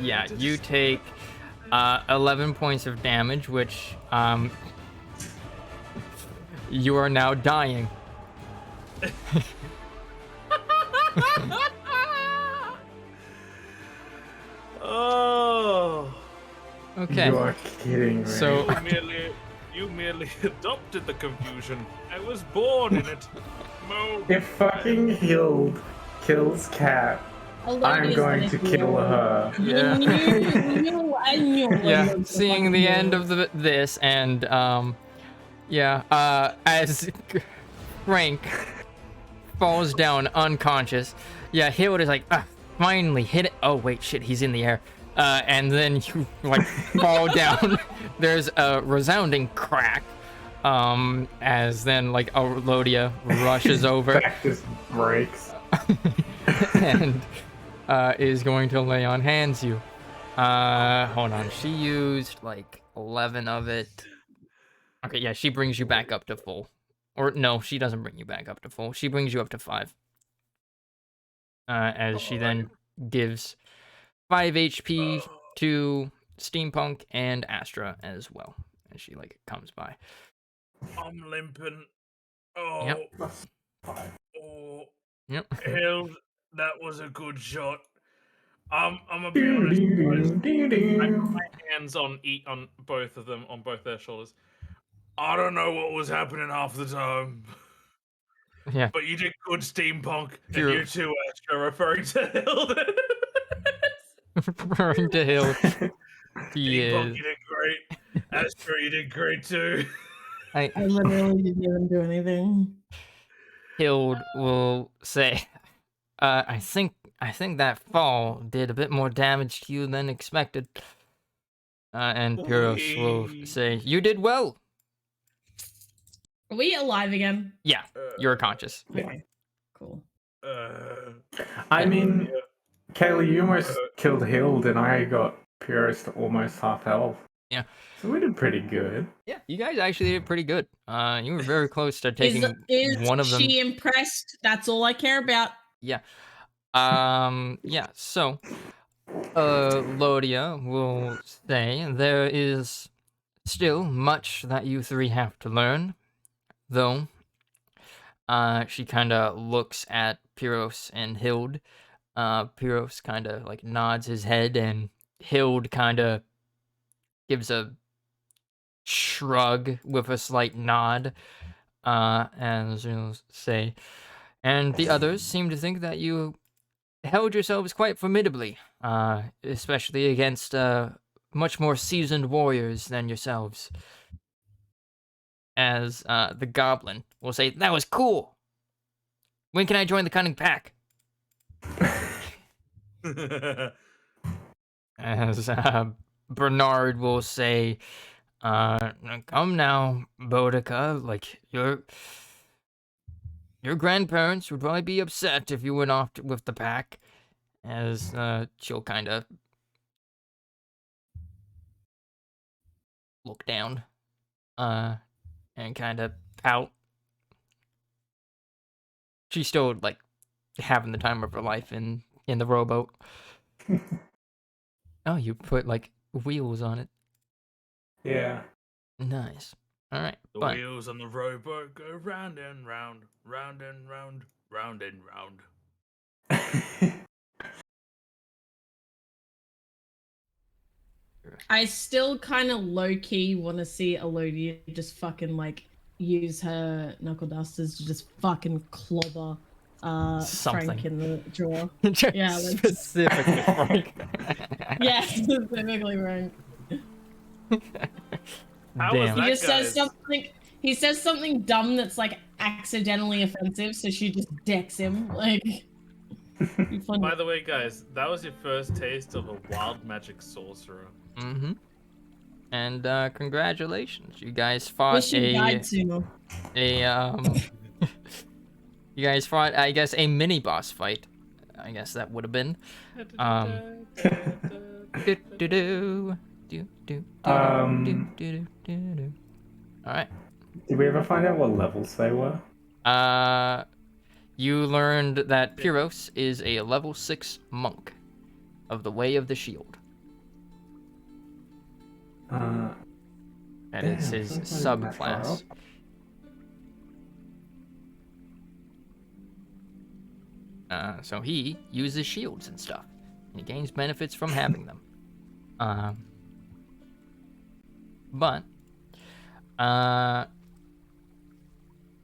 Yeah, you take 11 points of damage, which you are now dying. Oh. Okay. You are kidding me. So You merely adopted the confusion. I was born in it. Mo. if fucking Hild kills Cat, I'm going to kill her. Yeah. I knew. Yeah, seeing the end of this and as Frank falls down unconscious, yeah, Hild is like, finally hit it. Oh wait, shit, he's in the air. And then you like fall down. There's a resounding crack. As then like Alodia rushes over Back just breaks. and is going to lay on hands you. Hold on. She used like 11 of it. Okay, yeah, she brings you back up to full. Or no, she doesn't bring you back up to full. She brings you up to 5. As she then gives 5 HP to Steampunk and Astra as well. As she like comes by. I'm limping. Oh. Yep. Oh. Yep. Hild, that was a good shot. I'm gonna be honest. I put my hands on both of them, on both their shoulders. I don't know what was happening half the time. Yeah. But you did good, Steampunk. Pure. And you too, Astra, referring to Hild. Referring to Hill. He Steampunk, is. you did great. Astra, you did great too. I literally didn't even do anything. Hild will say, I think that fall did a bit more damage to you than expected. And Pyros will say, you did well. Are we alive again? Yeah, you're conscious. Okay, cool. I mean, Kaylee, you almost killed Hild, and I got Purist to almost half health. Yeah. So we did pretty good. Yeah, you guys actually did pretty good. You were very close to taking Is one of them. she impressed? That's all I care about. Yeah. Yeah, so Lodia will say there is still much that you three have to learn, though. She kind of looks at Pyros and Hild. Pyros kind of like nods his head, and Hild kind of gives a shrug with a slight nod. As you'll say, and the others seem to think that you held yourselves quite formidably, especially against much more seasoned warriors than yourselves. As the goblin will say, that was cool. When can I join the cunning pack? As Bernard will say, come now, Boudica, like your grandparents would probably be upset if you went off with the pack. As she'll kind of look down and kind of pout. She's still like having the time of her life in the rowboat. Oh, you put like wheels on it. Yeah. Nice. All right. The But wheels on the rowboat go round and round, round and round, round and round. I still kind of low key want to see Alodia just fucking like use her knuckle dusters to just fucking clobber Something. Frank in the jaw. Just Yeah, like- specifically Frank. Yeah, specifically Frank. How was Damn. that? He just says guys? something. He says something dumb that's like accidentally offensive, so she just decks him. Like, be funny. By the way, guys, that was your first taste of a wild magic sorcerer. Mm-hmm. And congratulations, you guys fought Wish you died sooner. you guys fought, I guess, a mini boss fight. I guess that would have been. Do-do-do, do-do-do, do-do-do-do-do. All right. Did we ever find out what levels they were? You learned that Pyros is a level 6 monk of the Way of the Shield. That is his subclass. So he uses shields and stuff. He gains benefits from having them. But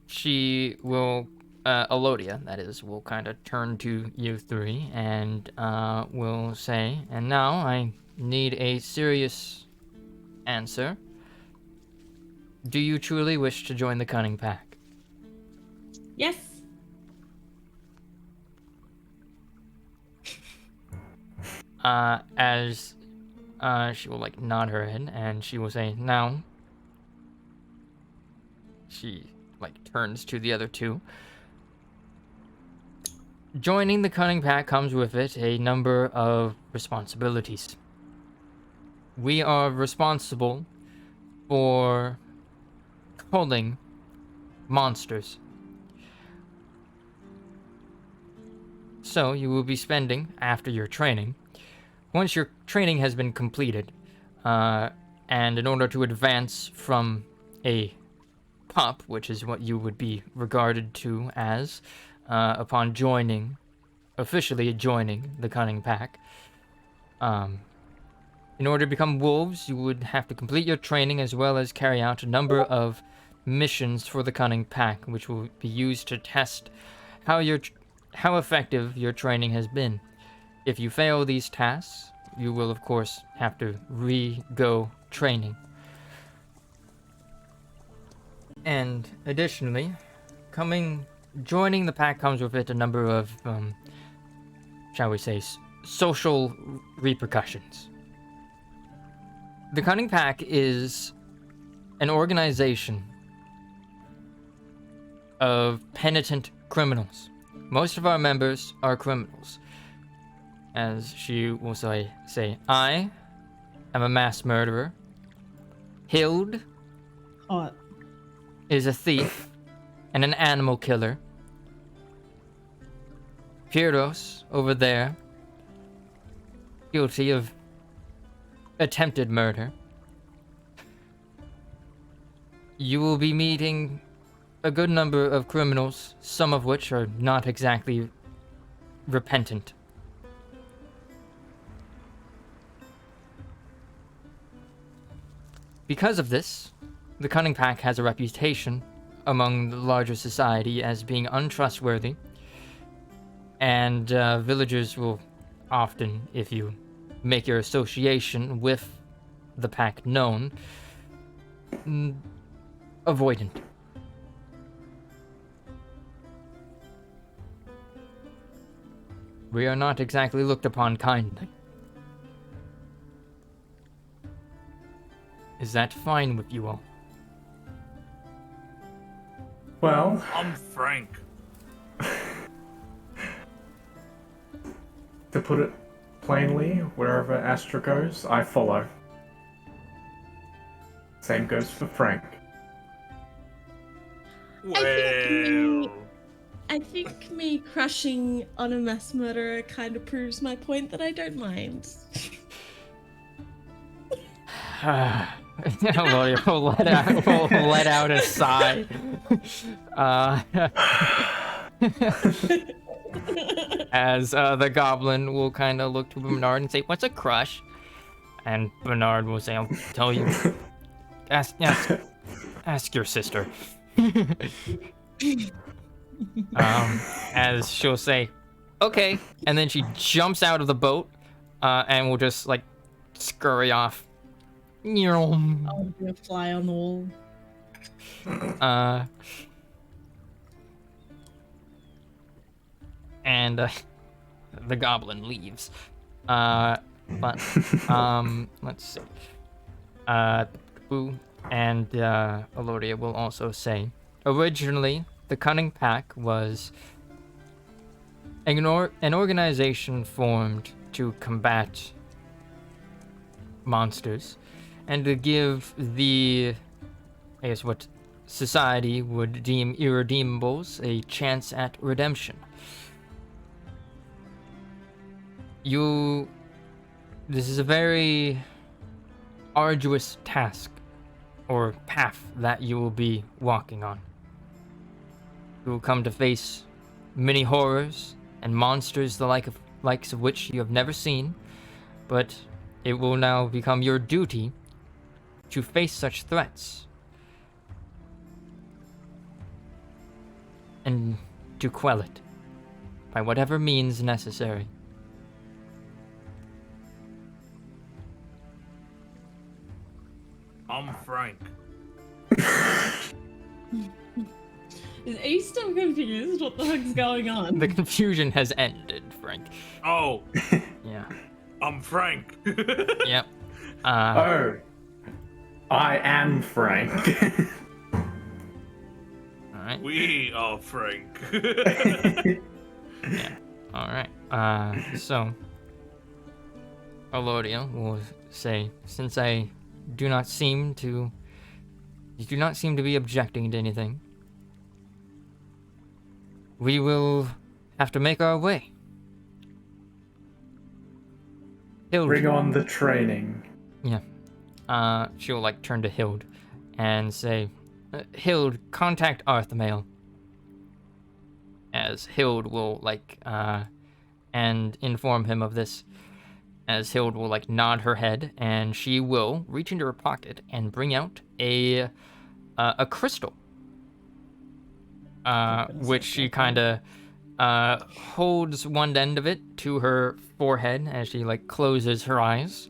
she will, Elodia, that is, will kind of turn to you three and will say, and now I need a serious answer. Do you truly wish to join the Cunning Pack? Yes. As she will like nod her head and she will say, now. She like turns to the other two. Joining the Cunning Pack comes with it a number of responsibilities. We are responsible for culling monsters. So you will be spending, after your training, once your training has been completed, and in order to advance from a pup, which is what you would be regarded to as, upon officially joining the Cunning Pack, in order to become wolves, you would have to complete your training as well as carry out a number of missions for the Cunning Pack, which will be used to test how effective your training has been. If you fail these tasks, you will of course have to re-go training. And additionally, joining the pack comes with it a number of, shall we say, social repercussions. The Cunning Pack is an organization of penitent criminals. Most of our members are criminals. As she will say, I am a mass murderer. Hild Hot. is a thief and an animal killer. Pyros, over there, guilty of attempted murder. You will be meeting a good number of criminals, some of which are not exactly repentant. Because of this, the Cunning Pack has a reputation among the larger society as being untrustworthy, and villagers will often, if you make your association with the pack known, avoidant. We are not exactly looked upon kindly. Is that fine with you all? Well, I'm Frank. to put it plainly, wherever Astra goes, I follow. Same goes for Frank. Well, I think me crushing on a mass murderer kind of proves my point that I don't mind. We'll let out a sigh. As the goblin will kind of look to Bernard and say, "What's a crush?" And Bernard will say, "I'll tell you. Ask your sister." As she'll say, "Okay," and then she jumps out of the boat, and will just like scurry off. I'll be a fly on the wall. And the goblin leaves. But let's see. Boo and Alodia will also say, originally, the Cunning Pack was an organization formed to combat monsters and to give the, I guess, what society would deem irredeemables a chance at redemption. This is a very arduous task or path that you will be walking on. You will come to face many horrors and monsters the likes of which you have never seen, but it will now become your duty to face such threats and to quell it by whatever means necessary. I'm Frank. Are you still confused? What the heck's going on? The confusion has ended, Frank. Oh, Yeah. I'm Frank. Yep. Oh, I am Frank. Alright. We are Frank. Yeah. Alright. So Alodia will say, since you do not seem to be objecting to anything, we will have to make our way. Hild. Bring on the training. Yeah. She'll like turn to Hild and say, Hild, contact Arthamael. As Hild will like and inform him of this. As Hild will like nod her head, and she will reach into her pocket and bring out a crystal. Which she kind of holds one end of it to her forehead as she like closes her eyes,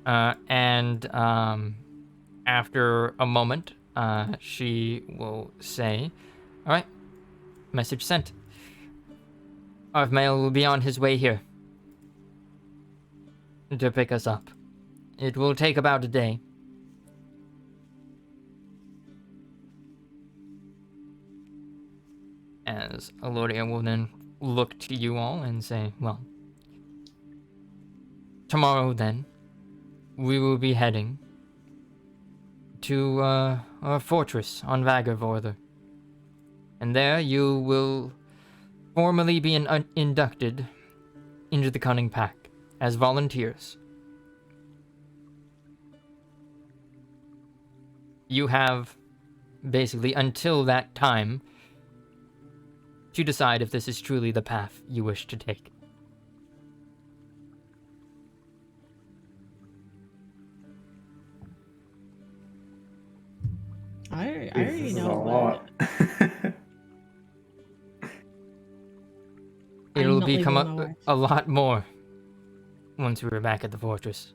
and after a moment, she will say, "All right, message sent. Arthamael will be on his way here to pick us up. It will take about a day." As Alodia will then look to you all and say, well, tomorrow then, we will be heading to our fortress on Vagarvorther. And there you will formally be inducted into the Cunning Pack as volunteers. You have basically until that time to decide if this is truly the path you wish to take. I This already is know a about lot. it. It'll not become leaving my wife. a lot more once we're back at the fortress.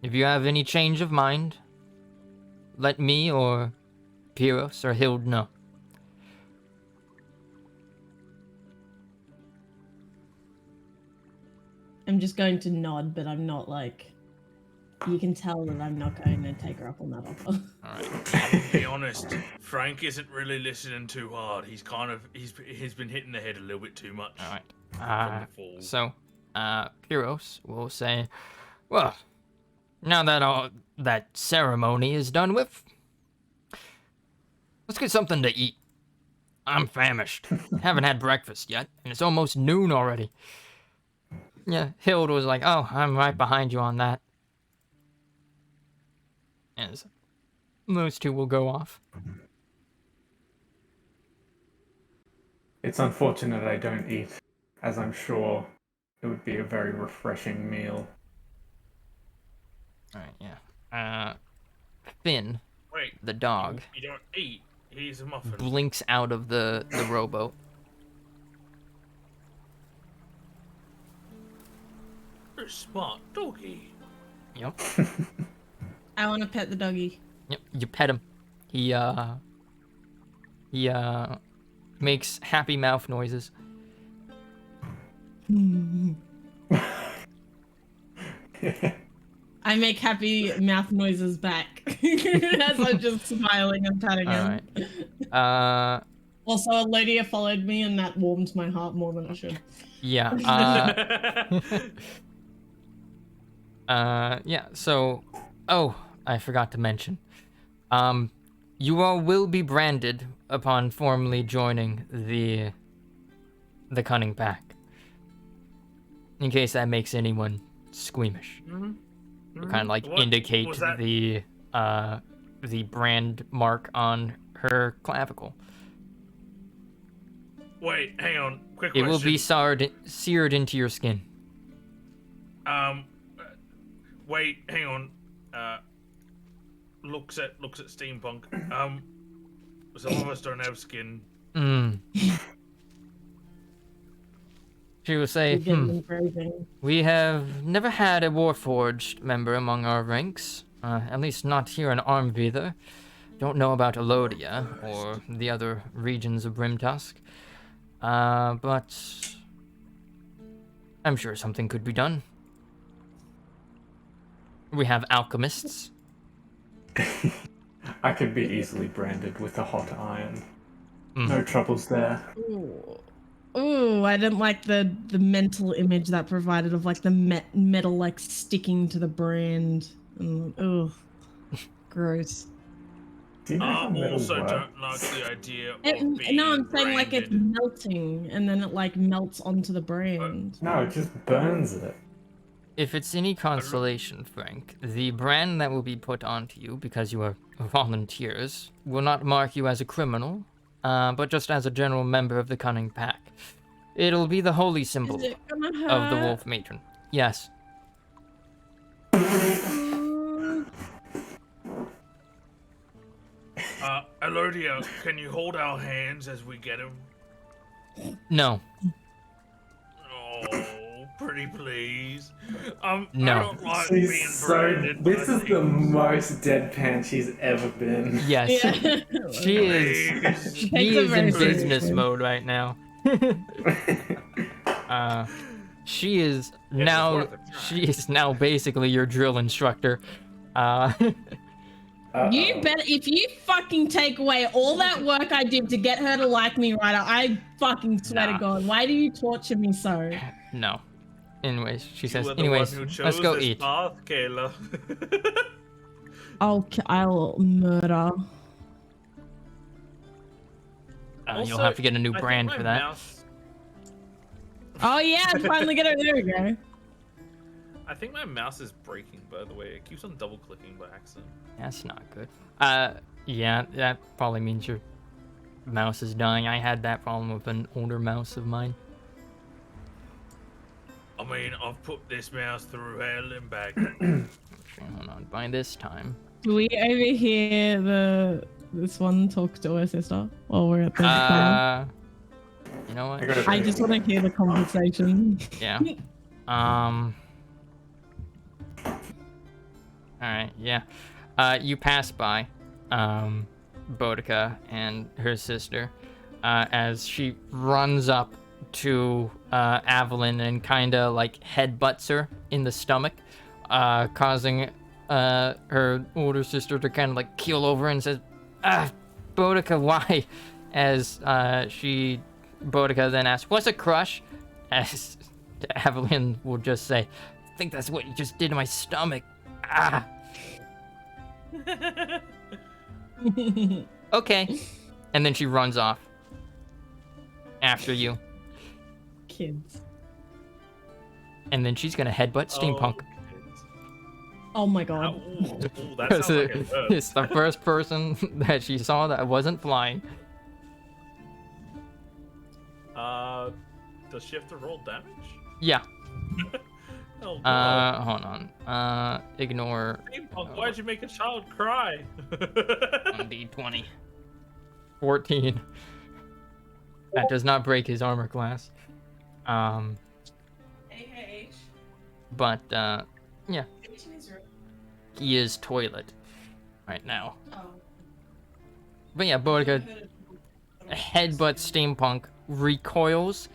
If you have any change of mind, let me or Pyros or Hild know. I'm just going to nod, but I'm not like. You can tell that I'm not going to take her up on that offer. Alright. I'll be honest, Frank isn't really listening too hard. He's been hitting the head a little bit too much. Alright. From the fall. So, Pyros will say, well, now that all that ceremony is done with, let's get something to eat. I'm famished. Haven't had breakfast yet, and it's almost noon already. Yeah, Hild was like, oh, I'm right behind you on that. And those two will go off. It's unfortunate I don't eat, as I'm sure it would be a very refreshing meal. Alright, yeah. Finn, Wait, the dog, you don't eat. He's a muffin. blinks out of the rowboat. You're a smart doggy. Yep. I want to pet the doggy. Yep. You pet him. He makes happy mouth noises. I make happy mouth noises back as I'm just smiling and patting him. Alright. Also, Alodia followed me, and that warmed my heart more than it should. Yeah. Yeah. So, oh, I forgot to mention. You all will be branded upon formally joining the Cunning Pack. In case that makes anyone squeamish. Kind of like What indicate was that? the brand mark on her clavicle. Wait, hang on. Quick It question. will be seared into your skin. Wait, hang on. Looks at steampunk. Some of us don't have skin. She will say, we have never had a Warforged member among our ranks. At least not here in Armveather. Don't know about Elodia or the other regions of Brimtusk. But I'm sure something could be done. We have alchemists. I could be easily branded with a hot iron. No troubles there. Ooh, I didn't like the mental image that provided of like the metal like sticking to the brand. Ooh, gross. Do you know how metal Also works? don't like the idea of being No, I'm saying like it's branded. melting and then it like melts onto the brand. No, it just burns it. If it's any consolation, Frank, the brand that will be put onto you, because you are volunteers, will not mark you as a criminal, but just as a general member of the Cunning Pack. It'll be the holy symbol Is it gonna hurt? of the Wolf Matron. Yes. Elodia, can you hold our hands as we get him? No. Oh, pretty please. No. I don't like being She's branded. This is the most deadpan she's ever been. Yes. Yeah. She is. She She takes it is very in business seriously. mode right now. She is now. worth a try. She is now basically your drill instructor. You better, if you fucking take away all that work I did to get her to like me, Ryder, I fucking swear Nah. to God, why do you torture me so? No. Anyways, she says. You are the Anyways, one who chose let's go this eat. path, Kayla. I'll murder. You'll have to get a new I think brand my for that. mouse- Oh yeah, I finally get it. There we go. I think my mouse is breaking, by the way. It keeps on double clicking by accident. That's not good. Yeah, that probably means your mouse is dying. I had that problem with an older mouse of mine. I mean, I've put this mouse through hell and back. Okay, hold on. By this time. Do we overhear this one talk to her sister while we're at the farm? You know what? I just want to hear the conversation. Yeah. Alright, yeah. You pass by Boudica and her sister as she runs up to Evelyn and kinda like headbutts her in the stomach, causing her older sister to kind of like keel over and says, Boudica, why? As Boudica then asks, what's a crush? As Evelyn will just say, I think that's what you just did to my stomach. Okay. And then she runs off after you. Kids. And then she's gonna headbutt Steampunk. Oh my God. That sounds like it hurt. It's the first person that she saw that wasn't flying. Does she have to roll damage? Yeah. Oh, God. Hold on. Ignore Steampunk, why'd you make a child cry? 1d20. 14. That does not break his armor class. But, yeah. He is toilet right now. But yeah, Boudica headbutts Steampunk, recoils,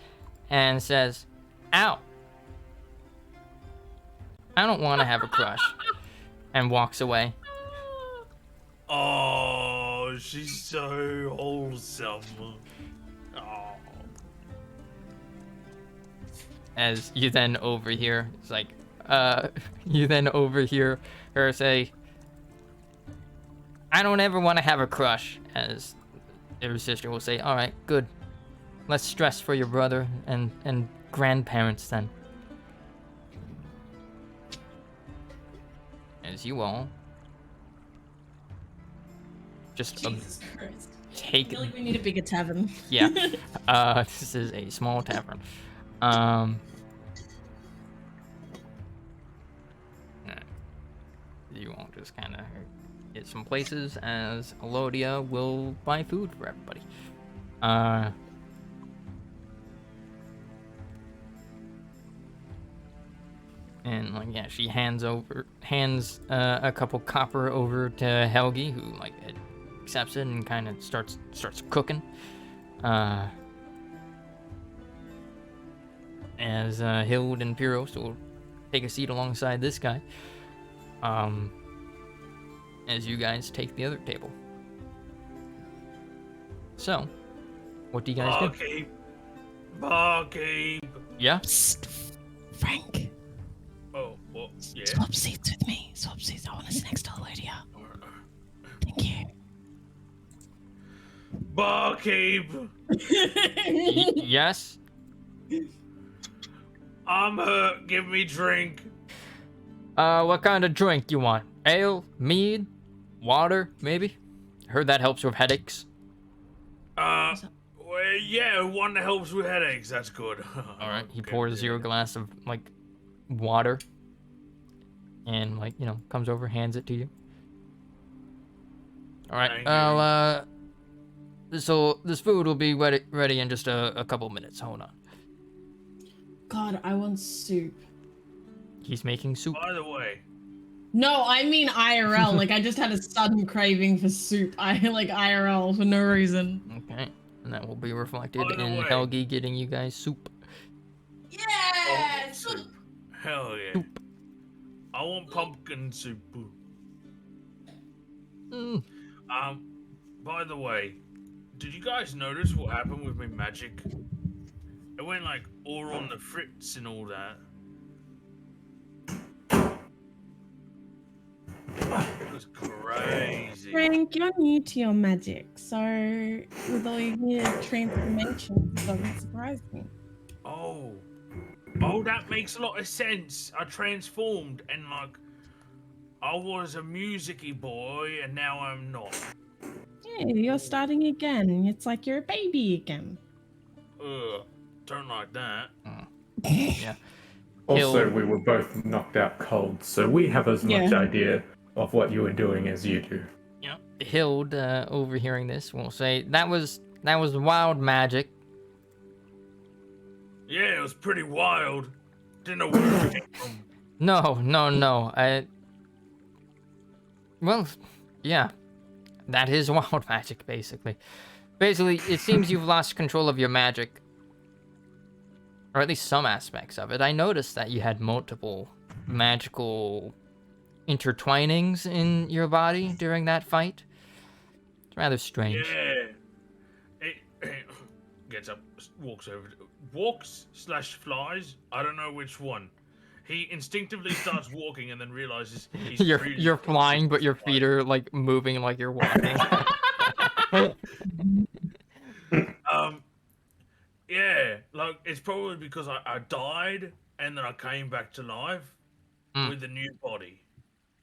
and says, ow. I don't want to have a crush. And walks away. Oh, she's so wholesome. Oh. As you then overhear, it's like, you then overhear her say, I don't ever want to have a crush. As her sister will say, all right, good. Less stress for your brother and grandparents then. As you all just Jesus Christ. I take feel like we need a bigger tavern. yeah. This is a small tavern. You all just kind of hit some places as Elodia will buy food for everybody. And like yeah, she hands a couple copper over to Helgi, who like accepts it and kind of starts cooking. As Hild and Pyros will take a seat alongside this guy. As you guys take the other table. So, what do you guys do? Barkeep. Yeah? Psst. Frank. Oh, what? Yeah. Swap seats with me. Swap seats. I want to sit next to Elodia. Thank you. Barkeep. Yes? I'm hurt. Give me drink. What kind of drink you want? Ale? Mead? Water, maybe? Heard that helps with headaches. Well, yeah, one that helps with headaches. That's good. Alright, he pours you a glass of, like, water. And, like, you know, comes over, hands it to you. Alright, so this food will be ready in just a couple minutes. Hold on. God, I want soup. He's making soup. By the way. No, I mean IRL. Like, I just had a sudden craving for soup. I like IRL for no reason. Okay, and that will be reflected in Helgi getting you guys soup. Yeah, soup. Hell yeah. Soup. I want pumpkin soup. By the way, did you guys notice what happened with my magic? It went like all on the fritz and all that. It was crazy. Frank, you're new to your magic, so with all your new transformations, it doesn't surprise me. Oh, that makes a lot of sense. I transformed and like I was a musicy boy and now I'm not. Yeah, you're starting again. It's like you're a baby again. Don't like that. Yeah. Also, we were both knocked out cold, so we have as much Yeah. idea of what you were doing as you do. Yeah. Hild, overhearing this, will say that was wild magic. Yeah, it was pretty wild. Didn't know where it came from. No. Well, yeah. That is wild magic, basically. Basically, it seems you've lost control of your magic. Or at least some aspects of it. I noticed that you had multiple magical intertwinings in your body during that fight. It's rather strange. Yeah. It gets up, walks/flies. I don't know which one. He instinctively starts walking and then realizes he's You're flying, but your feet are like moving like you're walking. Yeah, like it's probably because I died and then I came back to life with a new body.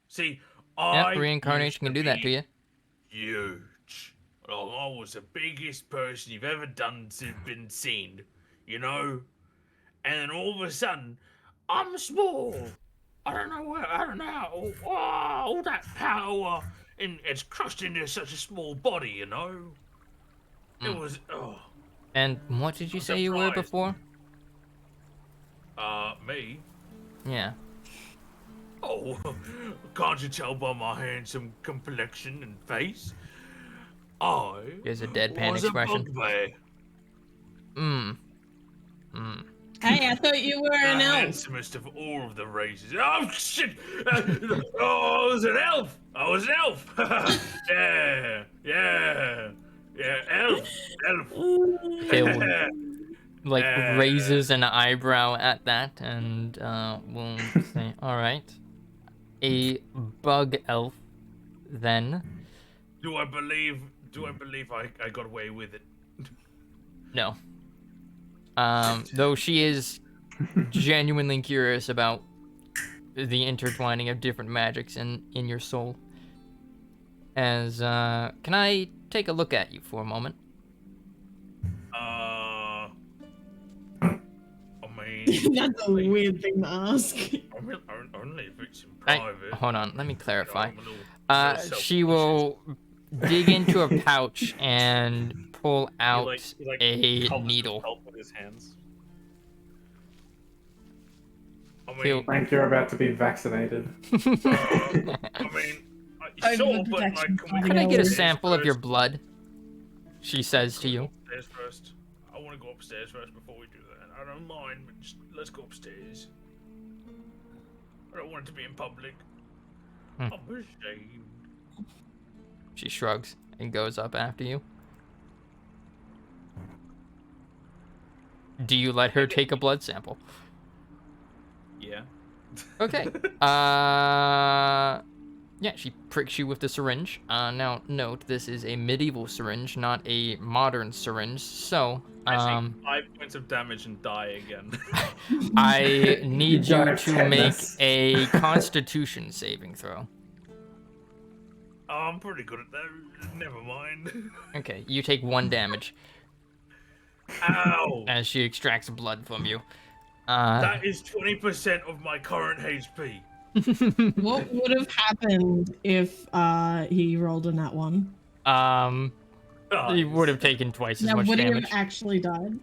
See, reincarnation can do that to you. Huge. Like, I was the biggest person you've ever been seen, you know? And then all of a sudden, I'm small. I don't know how. All that power, and it's crushed into such a small body, you know? It was, And what did you say you were before? Me? Yeah. Oh, can't you tell by my handsome complexion and face? Here's a deadpan was expression. A bugbear. Hey, I thought you were an The elf. handsomest of all of the races. Oh shit! Oh, I was an elf. I was an elf. Yeah, yeah, yeah. Elf, elf. Hill like Uh, raises an eyebrow at that and will say, "All right, a bug elf, then." Do I believe? I got away with it? No. Though she is genuinely curious about the intertwining of different magics in your soul. As can I take a look at you for a moment? I mean, That's a weird thing to ask. only if it's in private. Hold on, let me clarify. I'm a little She self-conscious. will dig into a pouch and pull out He, like, a covers needle. himself with his hands. I He'll- mean, Frank, you're about to be vaccinated. I mean, Over sure, the but like, protection can we Can I No. get a upstairs sample of your first? blood? She says to Can we go you. upstairs first? I want to go upstairs first before we do that. I don't mind, but just let's go upstairs. I don't want it to be in public. Hmm. I'm ashamed. She shrugs and goes up after you. Do you let her take a blood sample? Yeah. Okay. Yeah, she pricks you with the syringe. Now note, this is a medieval syringe, not a modern syringe. So, I take 5 points of damage and die again. I need you Die of to make tetanus. a Constitution saving throw. Oh, I'm pretty good at that. Never mind. Okay, you take 1 damage Ow! as she extracts blood from you. That is 20% of my current HP. What would have happened if he rolled a nat one? He would have taken twice as Now, much would he have damage. actually died?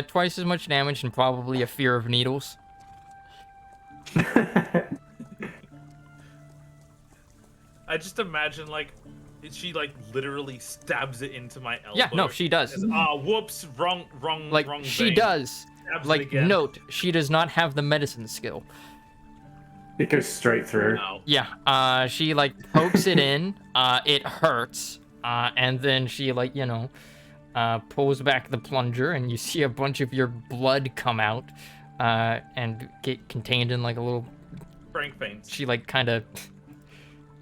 Twice as much damage and probably a fear of needles. I just imagine, like, she, like, literally stabs it into my elbow. Yeah, no, she does. Says, whoops, wrong Like, wrong she vein. does. Stabs it Like, again. note, she does not have the medicine skill. It goes straight through. No. Yeah, she, like, pokes it in, it hurts, and then she, like, pulls back the plunger, and you see a bunch of your blood come out, and get contained in, like, a little... Frank faints. She, like, kind of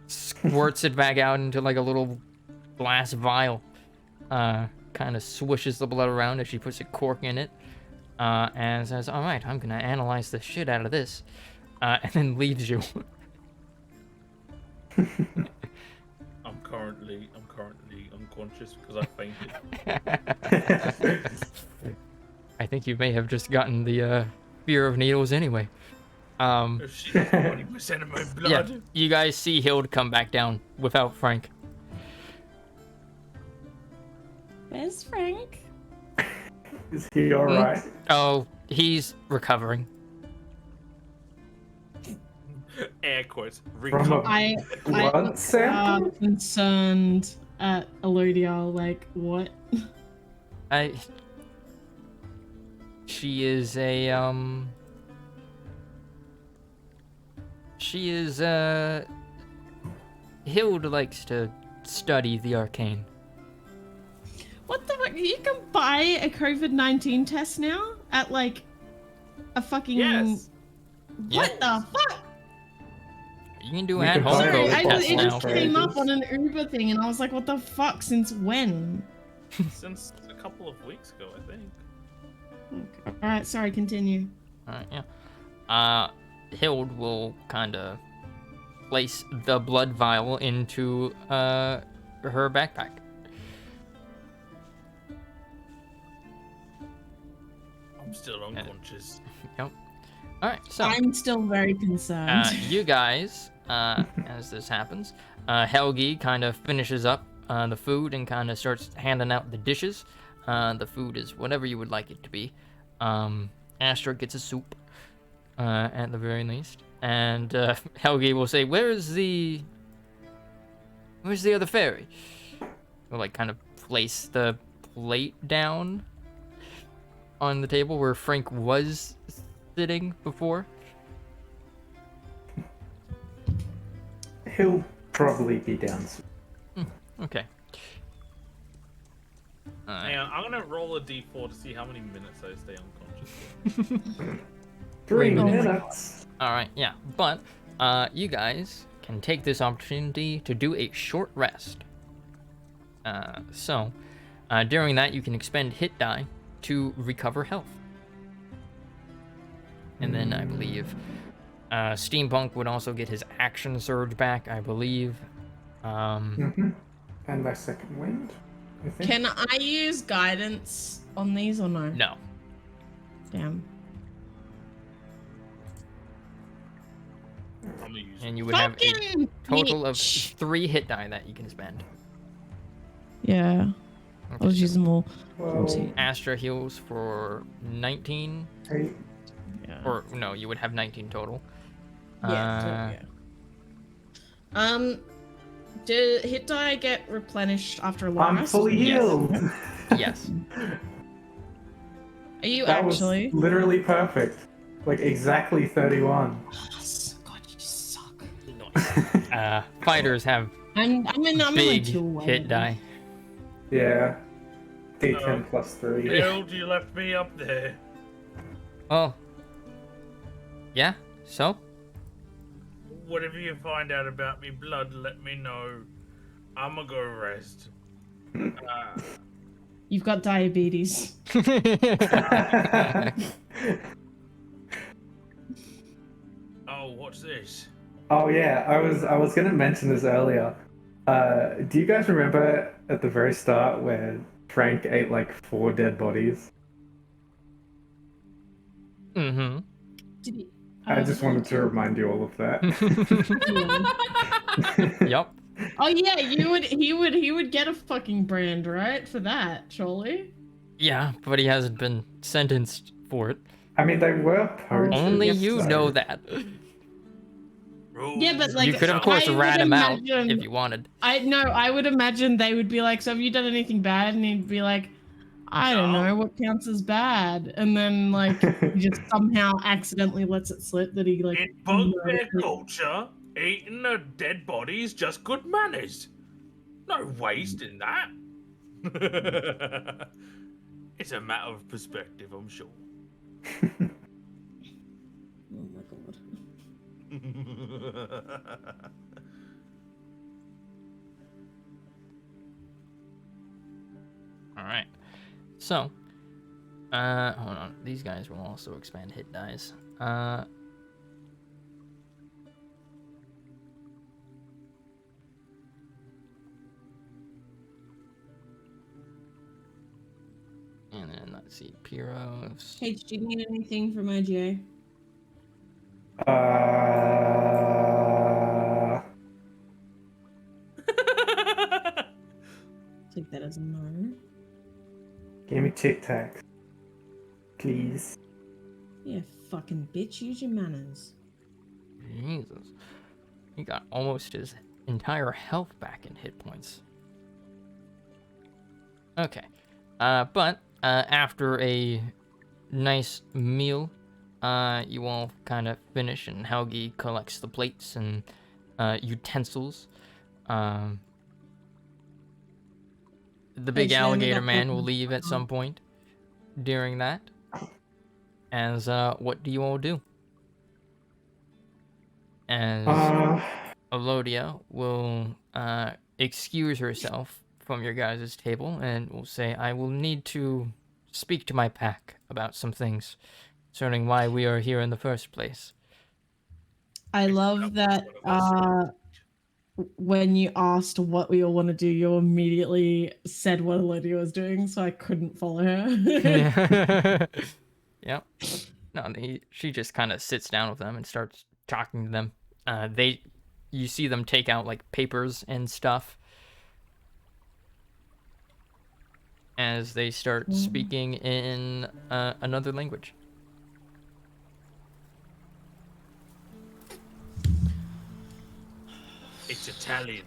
squirts it back out into, like, a little glass vial. Kind of swishes the blood around as she puts a cork in it, and says, "All right, I'm gonna analyze the shit out of this," and then leaves you. I'm currently unconscious because I fainted. I think you may have just gotten the fear of needles anyway. If she has 20% of my Yeah, blood. you guys see Hild come back down without Frank. Where's Frank? Is he alright? Oh, he's recovering. Air quotes. From a I blood sample? concerned at Eludia, like, what? She is Hild likes to study the arcane. What the fuck? You can buy a COVID-19 test now at, like, a fucking... Yes. What the fuck? You can do We at can home buy Sorry, it. COVID tests it now. just came up on an Uber thing, and I was like, what the fuck? Since when? Since a couple of weeks ago, I think. Okay. Alright, sorry, continue. Alright, yeah. Hild will kind of place the blood vial into her backpack. I'm still unconscious. Yep. Alright, so I'm still very concerned. you guys, as this happens, Helgi kind of finishes up the food and kind of starts handing out the dishes. The food is whatever you would like it to be. Astra gets a soup, at the very least. And Helgi will say, where's the other fairy? We'll, like, kind of place the plate down. on the table where Frank was sitting before. He'll probably be down soon. Okay. Hang on, I'm gonna roll a d4 to see how many minutes I stay unconscious. 3 minutes. minutes. All right, yeah, but you guys can take this opportunity to do a short rest. So during that, you can expend hit die to recover health. And then I believe Steampunk would also get his action surge back, I believe. And my second wind, I think. Can I use guidance on these or no? No. Damn. I'm gonna use And you would have a Fucking total of bitch. 3 hit die that you can spend. Yeah. I Okay, was so using more. 12, Astra heals for 19, 8. Yeah. or no, you would have 19 total. Yeah. Do hit die get replenished after a long I'm rest? fully Yes. healed. Yes. Are you That actually? was literally perfect. Like exactly 31. God, you suck. Fighters have I'm only big 2 away. hit die. Yeah. D10 plus 3. Harold, you left me up there. Oh. Yeah, so? Whatever you find out about me, blood, let me know. I'ma go rest. You've got diabetes. Oh, what's this? Oh yeah, I was gonna mention this earlier. Do you guys remember at the very start where Frank ate like 4 dead bodies? Mm-hmm. Did he? I just wanted to remind you all of that. Yep. Oh yeah, he would get a fucking brand, right? For that, surely. Yeah, but he hasn't been sentenced for it. I mean, they were purged. Only you know that. Yeah, but like You could, of course, I would rat him out imagine- if you wanted. I would imagine they would be like, so have you done anything bad? And he'd be like, I don't No. know, what counts as bad? And then like he just somehow accidentally lets it slip that he like In bugbear culture, eating a dead body is just good manners. No waste in that. It's a matter of perspective, I'm sure. Oh my god. Alright. So, hold on. These guys will also expand hit dice. And then let's see, Pyros. Hey, do you need anything from IGA? Take that as a no. Give me Tic Tacs, please. Yeah, fucking bitch, use your manners. Jesus. He got almost his entire health back in hit points. Okay. But after a nice meal, you all kind of finish, and Helgi collects the plates and utensils. The big Hey, Shannon, we alligator got man will something. leave at some point during that. As what do you all do? As Elodia will excuse herself from your guys' table and will say, I will need to speak to my pack about some things concerning why we are here in the first place. I love that when you asked what we all want to do, you immediately said what Olivia was doing, so I couldn't follow her. Yep. No, she just kind of sits down with them and starts talking to them. You see them take out like papers and stuff as they start speaking in another language. It's Italian.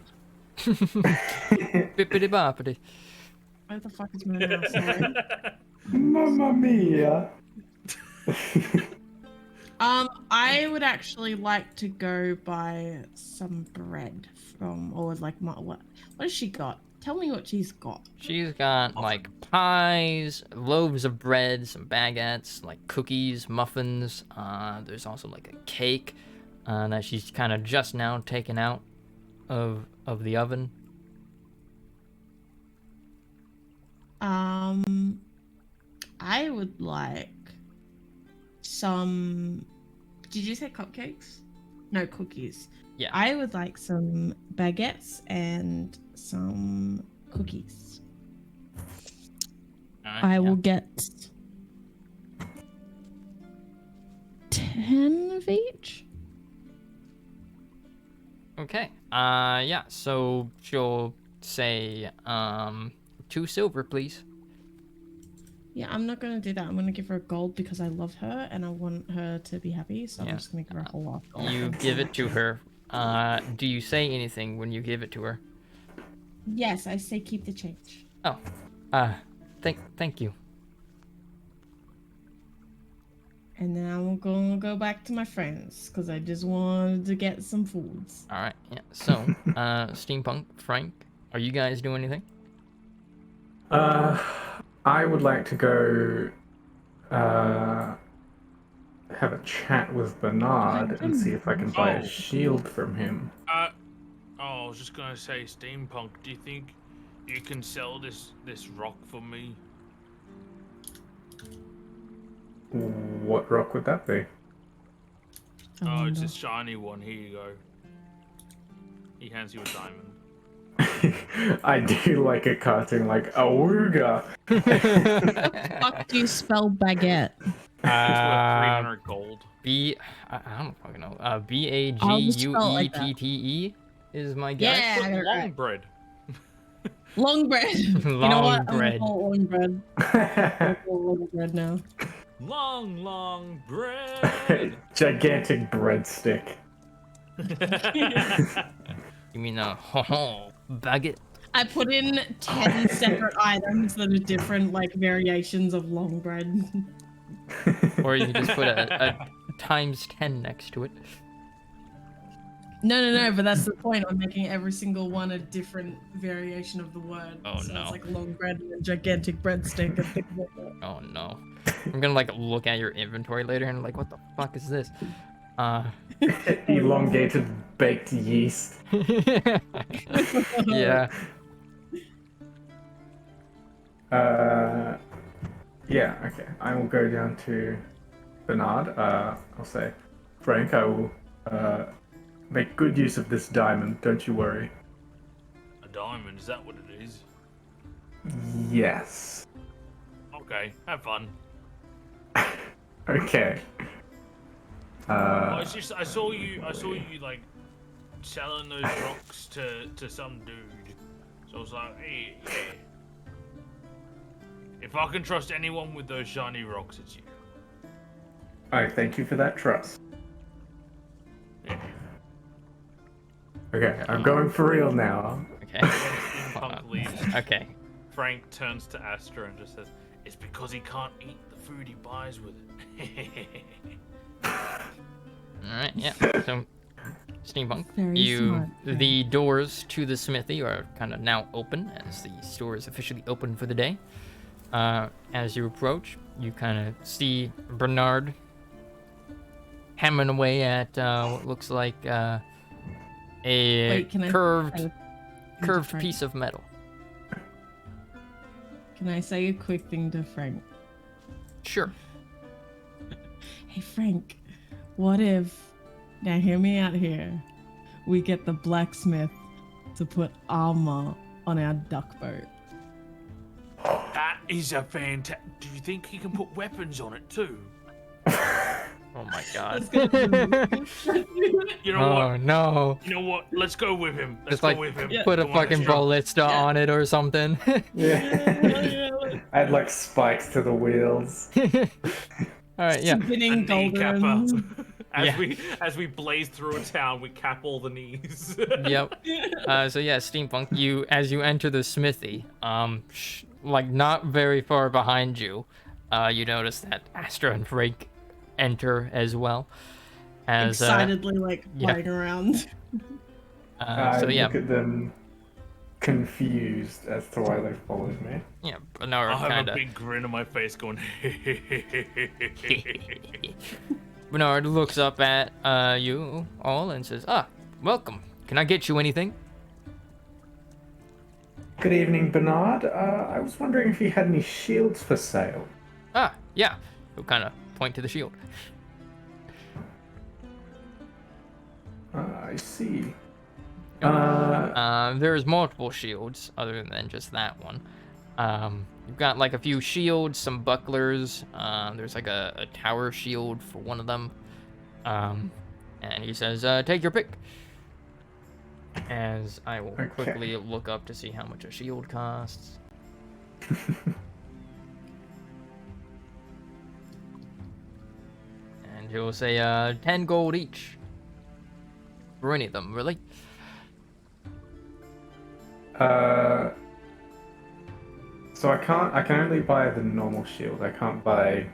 Bippity boppity. Where the fuck is my mouse? Sorry. Mamma mia. I would actually like to go buy some bread from, or like what has she got? Tell me what she's got. She's got like pies, loaves of bread, some baguettes, like cookies, muffins. There's also like a cake that she's kind of just now taken out of the oven. I would like some. Did you say cupcakes? No, cookies. Yeah. I would like some baguettes and some cookies. I will get 10 of each. Okay. Yeah. So she'll say, 2 silver, please. Yeah, I'm not going to do that. I'm going to give her a gold because I love her and I want her to be happy. So Yeah. I'm just going to give her a whole lot of gold. You give it to her. Do you say anything when you give it to her? Yes, I say keep the change. Oh. Thank you. And then I'm going to go back to my friends because I just wanted to get some foods. All right. Yeah. So, Steampunk, Frank, are you guys doing anything? I would like to go have a chat with Bernard and see if I can buy a shield from him. I was just gonna say, Steampunk, do you think you can sell this rock for me? What rock would that be? Oh, it's a shiny one. Here you go. He hands you a diamond. I do like a cartoon like Awooga. Fuck do you spell baguette? It's worth 300 gold. I don't fucking know. Baguette is my guess. Yeah, I got it Long right. bread. Long bread. You know Long what? bread. I'm gonna call it long bread. I'm gonna call it long bread now. Long bread. Gigantic breadstick. You mean a baguette? I put in 10 separate items that are different, like variations of long bread. Or you can just put a times 10 next to it. No, but that's the point. I'm making every single one a different variation of the word. Oh, so no. it's like long bread and a gigantic breadstick and things like that. Oh no. I'm gonna like look at your inventory later and like, what the fuck is this? Elongated baked yeast. Yeah. Yeah, okay. I will go down to Bernard. I'll say, Frank, I will make good use of this diamond, don't you worry. A diamond, is that what it is? Yes. Okay, have fun. Okay. I saw you like selling those rocks to some dude. So I was like, hey, yeah. If I can trust anyone with those shiny rocks, it's you. Alright, thank you for that trust. Yeah. Okay, I'm going for real now. Okay. Punk leaves. Okay. Frank turns to Astra and just says, "It's because he can't eat the food he buys with it." Alright, yeah. So, Steampunk, Very smart. the doors to the smithy are kind of now open as the store is officially open for the day. As you approach, you kind of see Bernard hammering away at what looks like a Wait, can I- curved Frank. piece of metal. Can I say a quick thing to Frank? Sure. Hey Frank, what if, now hear me out here, we get the blacksmith to put armor on our duck boat? That is a fantastic. Do you think he can put weapons on it too? Oh my god. You know Oh what? no. You know what? Let's go with him. Let's Just go like with him. Yeah. put a Come on, fucking let's go. ballista on it or something. Yeah. Add like spikes to the wheels. Alright, yeah. A Spinning knee capper. golden. As we blaze through a town, we cap all the knees. Yep. So yeah, Steampunk, as you enter the smithy, like not very far behind you, you notice that Astra and Frank enter as well. As Excitedly, like, yeah. flying around. I so yeah, look at them confused as to why they followed me. yeah, I Bernard have kind a of. big grin on my face going, Bernard looks up at you all and says, "Ah, welcome. Can I get you anything?" Good evening, Bernard. I was wondering if you had any shields for sale. Ah, yeah. He'll kind of point to the shield. I see. There's multiple shields other than just that one. You've got like a few shields, some bucklers. There's like a tower shield for one of them. And he says, take your pick. As I will quickly look up to see how much a shield costs. And he'll say, 10 gold each. For any of them, really. So I can only buy the normal shield. I can't buy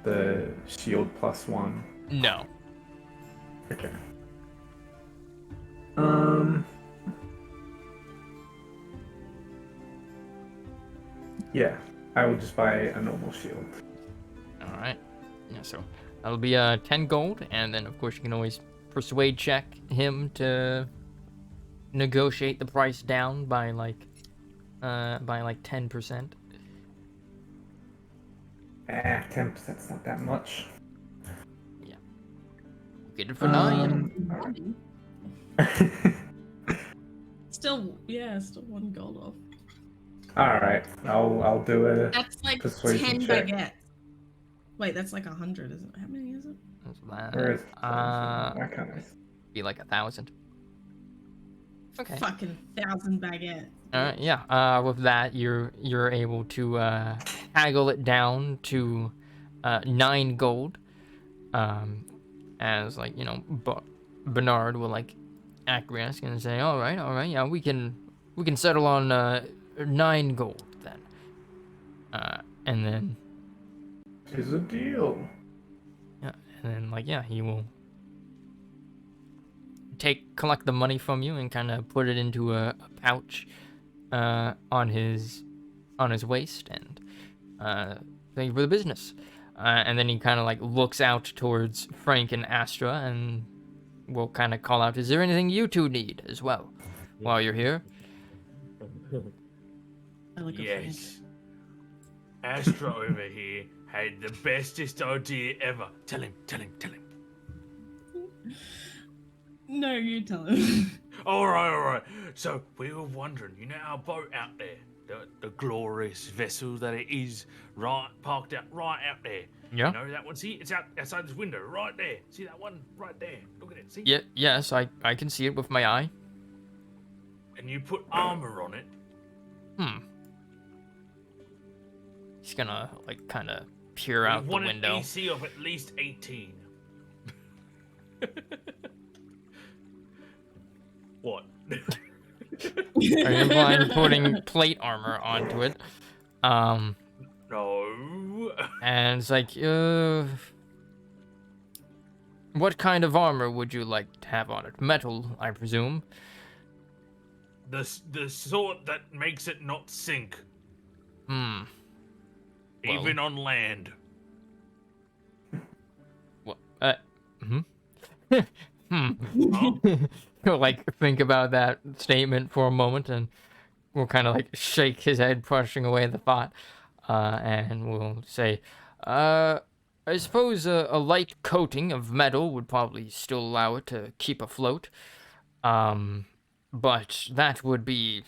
the shield +1. No. Okay. Yeah, I will just buy a normal shield. Alright. Yeah, so that'll be 10 gold, and then of course you can always persuade check him to negotiate the price down by like 10%. 10%'s not that much. Yeah. Get it for 9. Still, yeah, still 1 gold off. Alright, I'll do a That's like persuasion 10 check. baguettes. Wait, that's like 100, isn't it? How many is it? That's that. Where is why can't I? Be like 1,000. Okay. Fucking 1,000 baguettes. Alright, yeah. With that, you're able to haggle it down to 9 gold. As like, you know, Bernard will like acquiesce and say, all right, yeah, we can settle on 9 gold then. And then Is a deal. yeah, and then like yeah, he will collect the money from you and kind of put it into a pouch on his waist and thank you for the business. And then he kind of like looks out towards Frank and Astra and will kind of call out, is there anything you two need as well while you're here? I like a yes. Astra over here had the bestest idea ever. Tell him. No, you tell him. All right. So we were wondering, you know our boat out there, the glorious vessel that it is, parked out right out there. Yeah. You know that one? See, it's outside this window, right there. See that one right there? Look at it. See? Yeah. Yes, I can see it with my eye. And you put armor on it. He's gonna like kind of peer out the want window. an AC of at least 18. What? Are you implying putting plate armor onto it? No. And it's like, what kind of armor would you like to have on it? Metal, I presume. The sort that makes it not sink. Well, Even on land. What? Huh? He'll like think about that statement for a moment, and we'll kind of like shake his head, pushing away the thought, and we'll say, I suppose a light coating of metal would probably still allow it to keep afloat, but that would be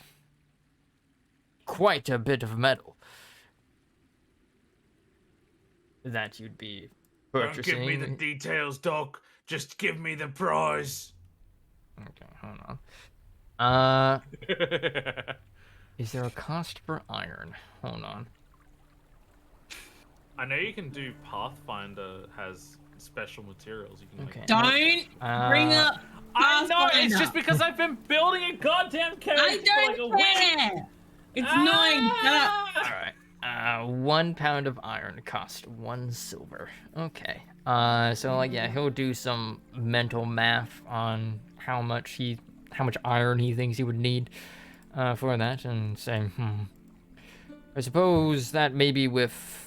quite a bit of metal that you'd be purchasing. Don't give me the details, Doc. Just give me the prize. Okay, hold on. Is there a cost for iron? Hold on. I know you can do Pathfinder has special materials. You can Okay. Don't bring up. I know, it's Pathfinder. just because I've been building a goddamn character I for like a don't week. care. It's 9. Shut up. All right. 1 pound of iron cost 1 silver. Okay. So like yeah, he'll do some mental math on how much iron he thinks he would need for that, and say, I suppose that maybe with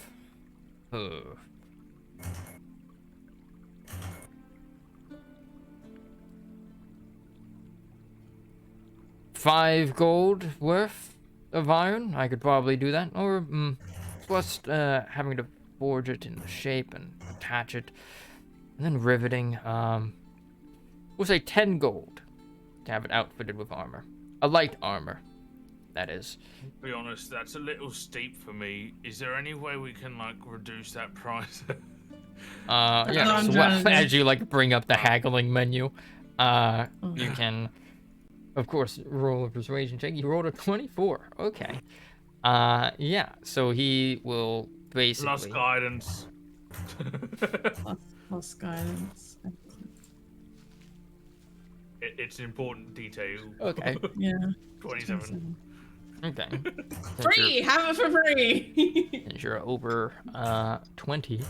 5 gold worth of iron, I could probably do that. Or plus having to forge it into shape and attach it, and then riveting. We'll say 10 gold to have it outfitted with armor, a light armor, that is. To be honest, that's a little steep for me. Is there any way we can like reduce that price? Yeah. So well, as you like bring up the haggling menu, you can, of course, roll a persuasion check. You rolled a 24. Okay. Yeah. So he will basically Plus guidance. Plus guidance. It's an important detail. Okay. Yeah. 27. Okay. Free! Have it for free! Since you're over 20, you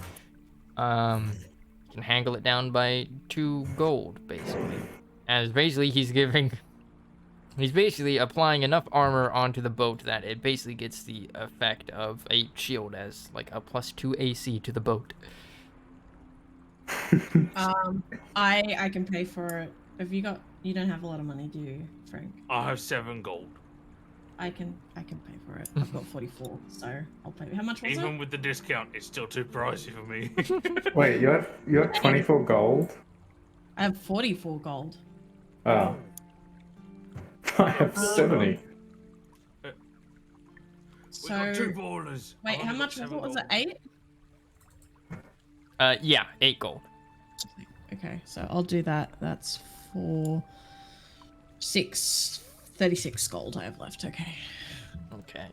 can haggle it down by 2 gold, basically. As basically he's basically applying enough armor onto the boat that it basically gets the effect of a shield as like a +2 AC to the boat. I can pay for it. You don't have a lot of money, do you, Frank? I have 7 gold. I can pay for it. I've got 44, so I'll pay. How much was Even it? with the discount, it's still too pricey for me. Wait, you have 24 gold? I have 44 gold. Oh. I have 70. We So got 2 ballers. wait, I've how only much got was 7 it? Was gold. it 8? Yeah, 8 gold. Okay, so I'll do that. That's 36 gold I have left. Okay. Okay.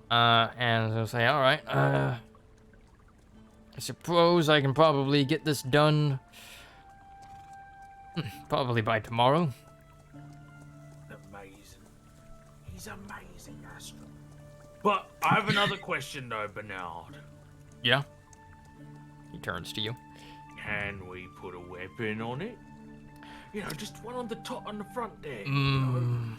And I'll say, all right. I suppose I can probably get this done. Probably by tomorrow. Amazing. He's amazing, Astro. But I have another question though, Bernard. Yeah. He turns to you. Can we put a weapon on it? You know, just one on the top, on the front there. You know,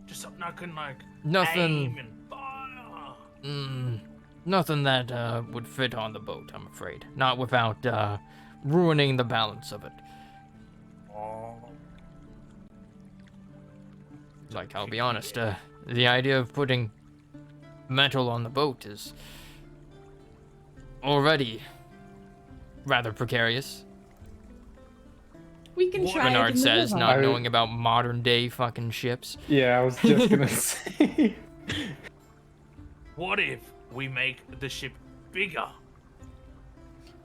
just something I can like Nothing. aim and fire. Nothing that would fit on the boat, I'm afraid. Not without ruining the balance of it. Like, I'll be honest, the idea of putting metal on the boat is already rather precarious. We can try. Bernard says, not. not knowing about modern day fucking ships. Yeah, I was just gonna say. What if we make the ship bigger?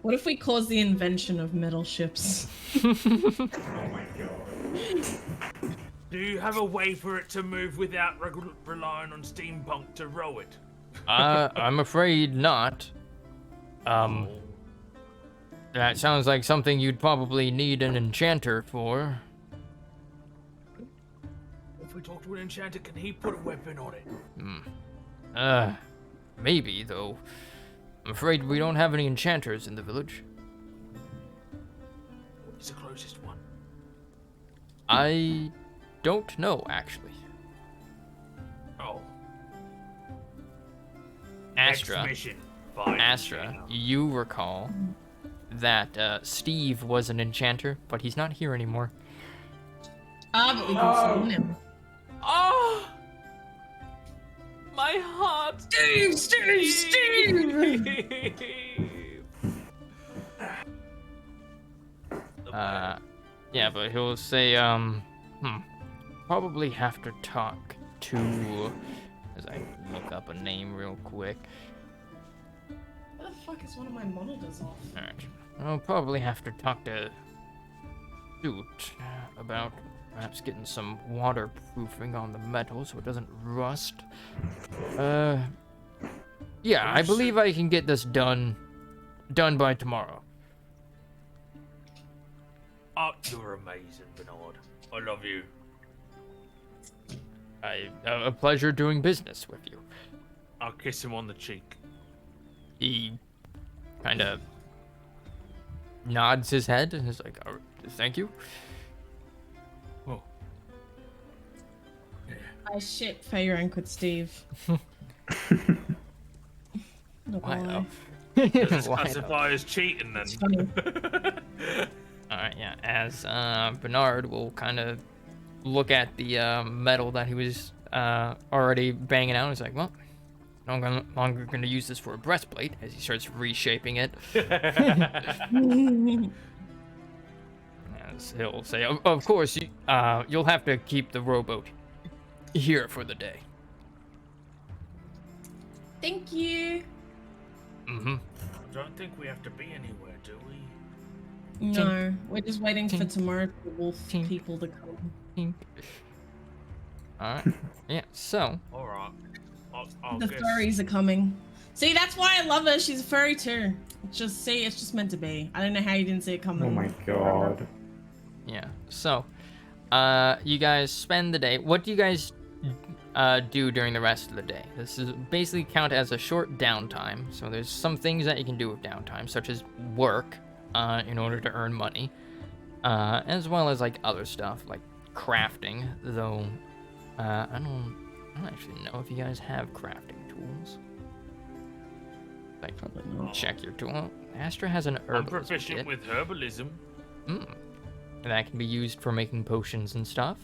What if we cause the invention of metal ships? Oh my god. Do you have a way for it to move without relying on steampunk to row it? I'm afraid not. That sounds like something you'd probably need an enchanter for. If we talk to an enchanter, can he put a weapon on it? Maybe, though. I'm afraid we don't have any enchanters in the village. What's the closest one? I don't know, actually. Oh. Astra, Next mission. Fine. Astra, you recall that Steve was an enchanter, but he's not here anymore. But we can summon him. Oh! My heart! Steve! Yeah, but he'll say, probably have to talk to, as I look up a name real quick. Where the fuck is one of my monitors off? Alright, I'll probably have to talk to Suit about perhaps getting some waterproofing on the metal so it doesn't rust. Yeah, I believe I can get this done by tomorrow. Oh, you're amazing, Bernard. I love you. A pleasure doing business with you. I'll kiss him on the cheek. He kind of nods his head and is like, "Oh, thank you." Oh. I ship Faye rank with Steve. Not Why gonna lie. though? Does this Why though? classify as cheating then? It's funny. Alright, yeah. As Bernard will kind of look at the metal that he was already banging out, he's like, well, I'm no longer going to use this for a breastplate, as he starts reshaping it. As he'll say, of course, you'll have to keep the rowboat here for the day. Thank you. Mm-hmm. I don't think we have to be anywhere, do we? No, we're just waiting for Tink. tomorrow for the wolf Tink. people to come. Alright. Yeah, so. Alright. I'll The guess. furries are coming. See, that's why I love her. She's a furry too. It's just meant to be. I don't know how you didn't see it coming. Oh my god. Yeah, so. You guys spend the day. What do you guys do during the rest of the day? This is basically count as a short downtime. So there's some things that you can do with downtime, such as work, in order to earn money, as well as like other stuff like crafting. Though, I don't actually know if you guys have crafting tools. Like, Probably not. check your tool. Astra has an I'm herbalism proficient kit. with herbalism. That can be used for making potions and stuff.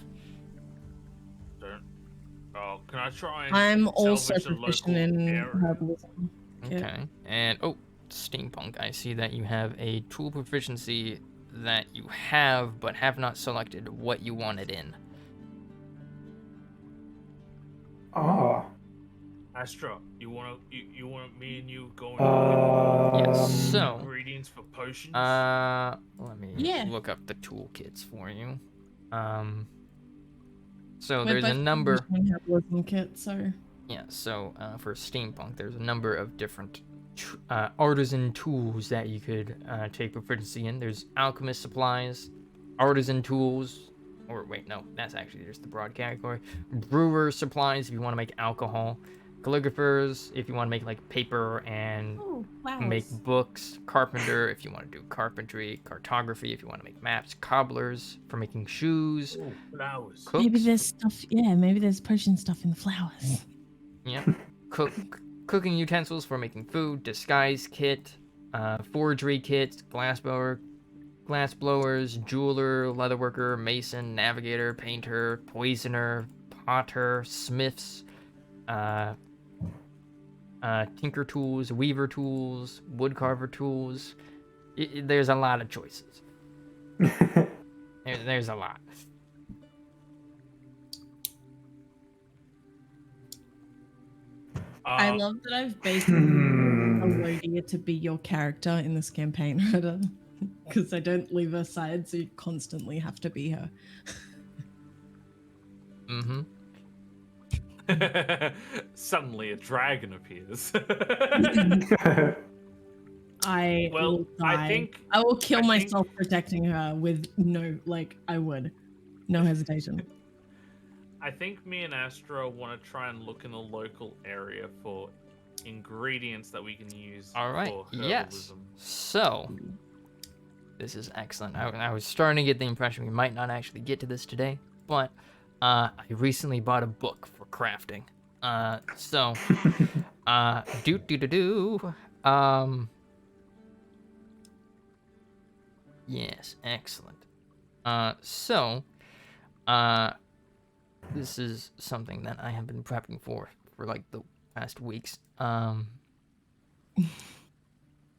Oh, can I try and I'm also salvage the proficient local in area? herbalism. Yeah. Okay. And oh, steampunk. I see that you have a tool proficiency that you have, but have not selected what you want it in. Ah. Astra, you want me and you going Yes. Um, So, ingredients for potions? let me Yeah. look up the toolkits for you. So We're there's a both number. proficient in herbalism kit, so Yeah. So for steampunk, there's a number of different artisan tools that you could take proficiency in. There's alchemist supplies, artisan tools, or wait, no, that's actually just the broad category. Brewer supplies if you want to make alcohol, calligraphers if you want to make like paper and make books, carpenter if you want to do carpentry, cartography if you want to make maps, cobblers for making shoes, Oh, flowers. cooks. maybe there's stuff. Yeah, maybe there's potion stuff in the flowers. Yeah. Cooking utensils for making food, disguise kit, forgery kit, glass blowers, jeweler, leatherworker, mason, navigator, painter, poisoner, potter, smiths, tinker tools, weaver tools, woodcarver tools. There's a lot of choices. There's a lot. I love that I've basically Alodia to be your character in this campaign, Rita, because I don't leave her side, so you constantly have to be her. Mm-hmm. Suddenly a dragon appears. I Well, will die. I think- I will kill I think- myself protecting her with no, like, I would. No hesitation. I think me and Astra want to try and look in the local area for ingredients that we can use All right. for Yes. herbalism. So, this is excellent. I was starting to get the impression we might not actually get to this today, but I recently bought a book for crafting. Yes, excellent. This is something that I have been prepping for like the past weeks.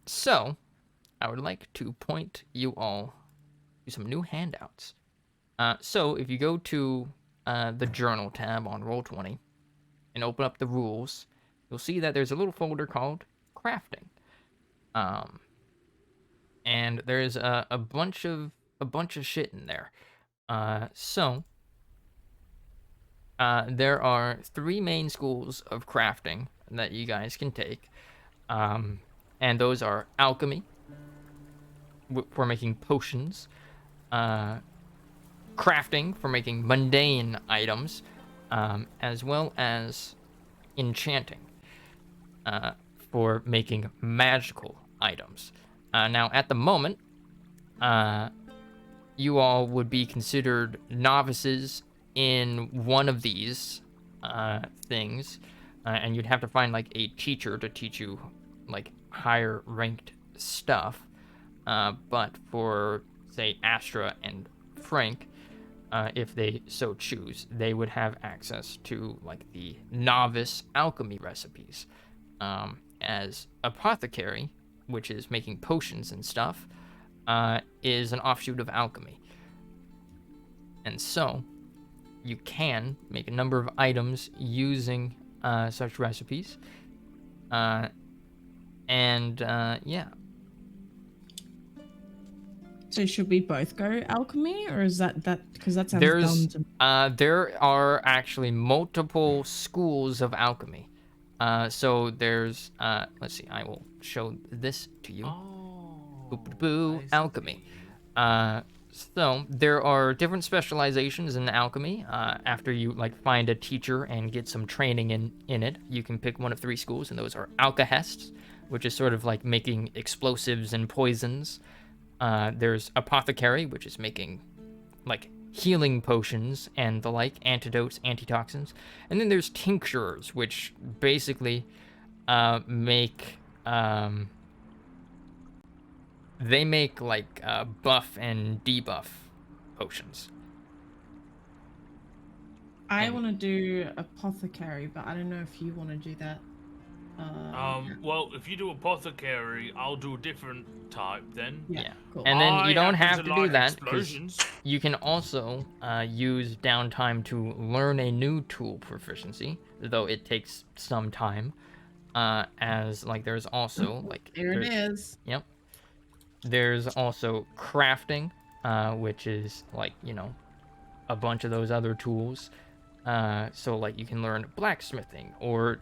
So, I would like to point you all to some new handouts. So, if you go to the Journal tab on Roll20 and open up the rules, you'll see that there's a little folder called Crafting. And there's a bunch of shit in there. There are 3 main schools of crafting that you guys can take. And those are alchemy, for making potions, crafting for making mundane items, as well as enchanting for making magical items. Now, at the moment, you all would be considered novices in one of these things, and you'd have to find like a teacher to teach you like higher ranked stuff. But for say Astra and Frank, if they so choose, they would have access to like the novice alchemy recipes. As apothecary, which is making potions and stuff, is an offshoot of alchemy. And so, you can make a number of items using such recipes. Yeah. So should we both go alchemy, or is that because that sounds dumb to me. There are actually multiple schools of alchemy. So there's, let's see, I will show this to you. Boo, alchemy. So there are different specializations in alchemy. After you like find a teacher and get some training in it, you can pick one of 3 schools, and those are alcahests, which is sort of like making explosives and poisons. There's apothecary, which is making like healing potions and the like, antidotes, antitoxins. And then there's tincturers, which basically make they make like buff and debuff potions. I want to do apothecary, but I don't know if you want to do that. Well, if you do apothecary, I'll do a different type then. Yeah. Cool. And then you don't have to do like that, 'cause explosions. you can also use downtime to learn a new tool proficiency, though it takes some time. As like there's also like There it is. Yep. There's also crafting, which is like, you know, a bunch of those other tools. So like you can learn blacksmithing or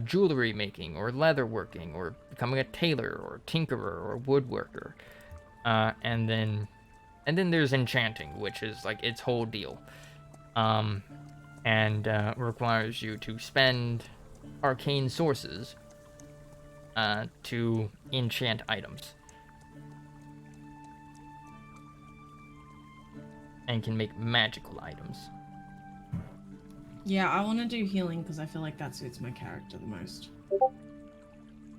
jewelry making or leather working or becoming a tailor or tinkerer or woodworker. And then there's enchanting, which is like its whole deal. And requires you to spend arcane sources to enchant items. And can make magical items. Yeah, I want to do healing because I feel like that suits my character the most.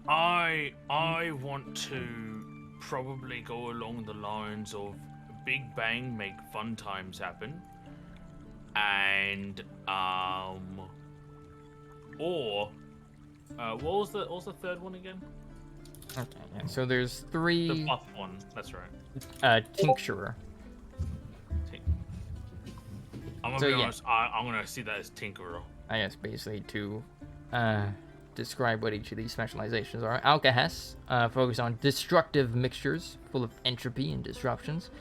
I want to probably go along the lines of Big Bang, make fun times happen, and or what was the third one again? Okay, yeah. So there's 3. The buff one. That's right. Tincturer. I'm gonna So, be yeah. honest. I'm gonna see that as Tinkerer. I guess basically to describe what each of these specializations are. Alcahests focus on destructive mixtures full of entropy and disruptions.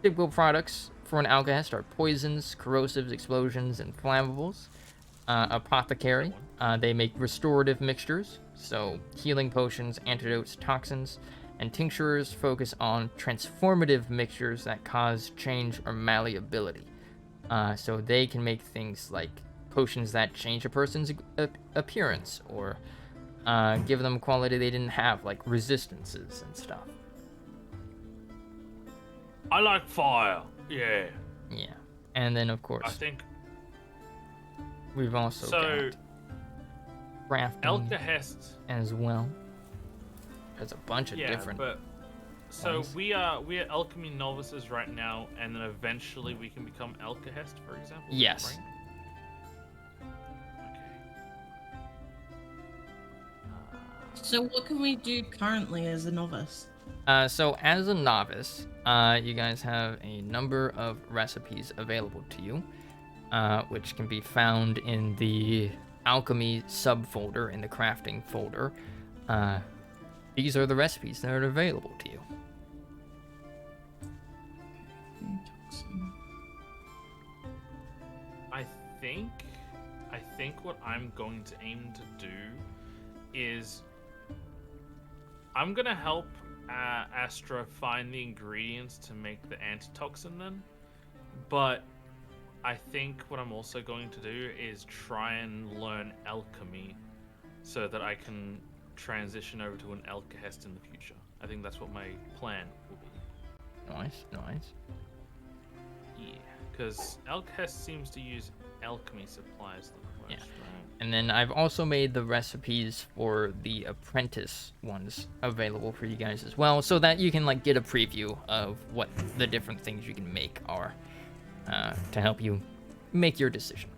Typical products for an alcahest are poisons, corrosives, explosions, and flammables. Apothecary, they make restorative mixtures, so healing potions, antidotes, toxins. And tincturers focus on transformative mixtures that cause change or malleability. So they can make things like potions that change a person's appearance or give them quality they didn't have, like resistances and stuff. I like fire. Yeah. Yeah. And then, of course, I think we've also got crafting Alcahest as well. There's a bunch of different... But so ones. we are alchemy novices right now, and then eventually we can become Alcahest, for example. Yes. Right? So what can we do currently as a novice? So as a novice, you guys have a number of recipes available to you, which can be found in the alchemy subfolder in the crafting folder. These are the recipes that are available to you. I think what I'm going to aim to do is I'm gonna help Astra find the ingredients to make the antitoxin then, but I think what I'm also going to do is try and learn alchemy so that I can transition over to an alchemist in the future. I think that's what my plan will be. Nice, nice. Yeah, because alchemist seems to use alchemy supplies the most, Yeah. right? And then I've also made the recipes for the apprentice ones available for you guys as well, so that you can like get a preview of what the different things you can make are, to help you make your decision.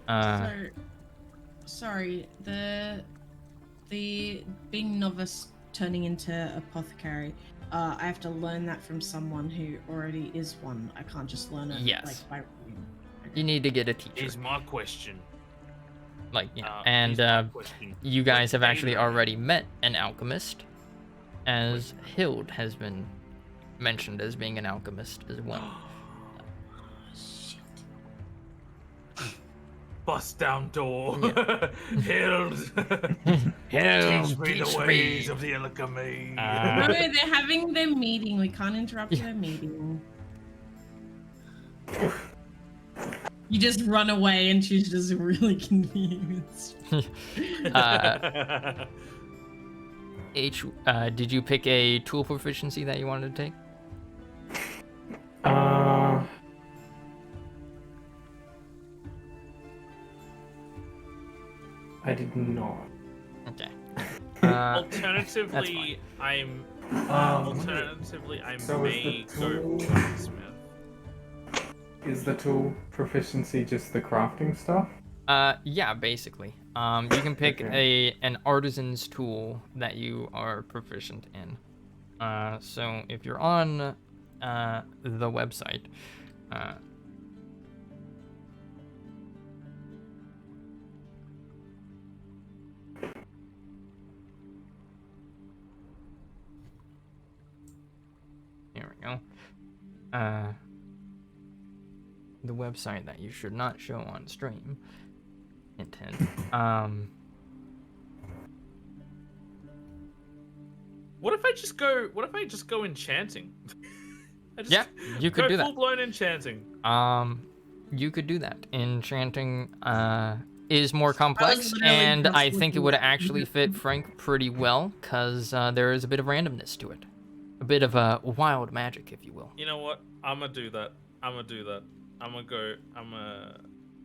So, sorry, the being novice turning into apothecary, I have to learn that from someone who already is one. I can't just learn it Yes. like by reading. You need to get a teacher. Here's my question. Like, yeah. Here's And my question. you guys When have actually they- already met an alchemist, as Hild has been mentioned as being an alchemist as well. Bust down door. Yeah. Hild. Teach me the ways of the alchemy. No, they're having their meeting. We can't interrupt their meeting. You just run away and she's just really confused. Did you pick a tool proficiency that you wanted to take? I did not. Okay. Alternatively, I So may is the go tool- blacksmith. Is the tool proficiency just the crafting stuff? Yeah, basically. You can pick an artisan's tool that you are proficient in. So if you're on the website, here we go. The website that you should not show on stream. Intent. What if I just go enchanting? Yeah, you could do that. Full blown enchanting. You could do that. Enchanting is more complex, literally and just I think it looking would at actually fit Frank pretty well, because there is a bit of randomness to it. A bit of a wild magic, if you will. You know what? I'm gonna do that.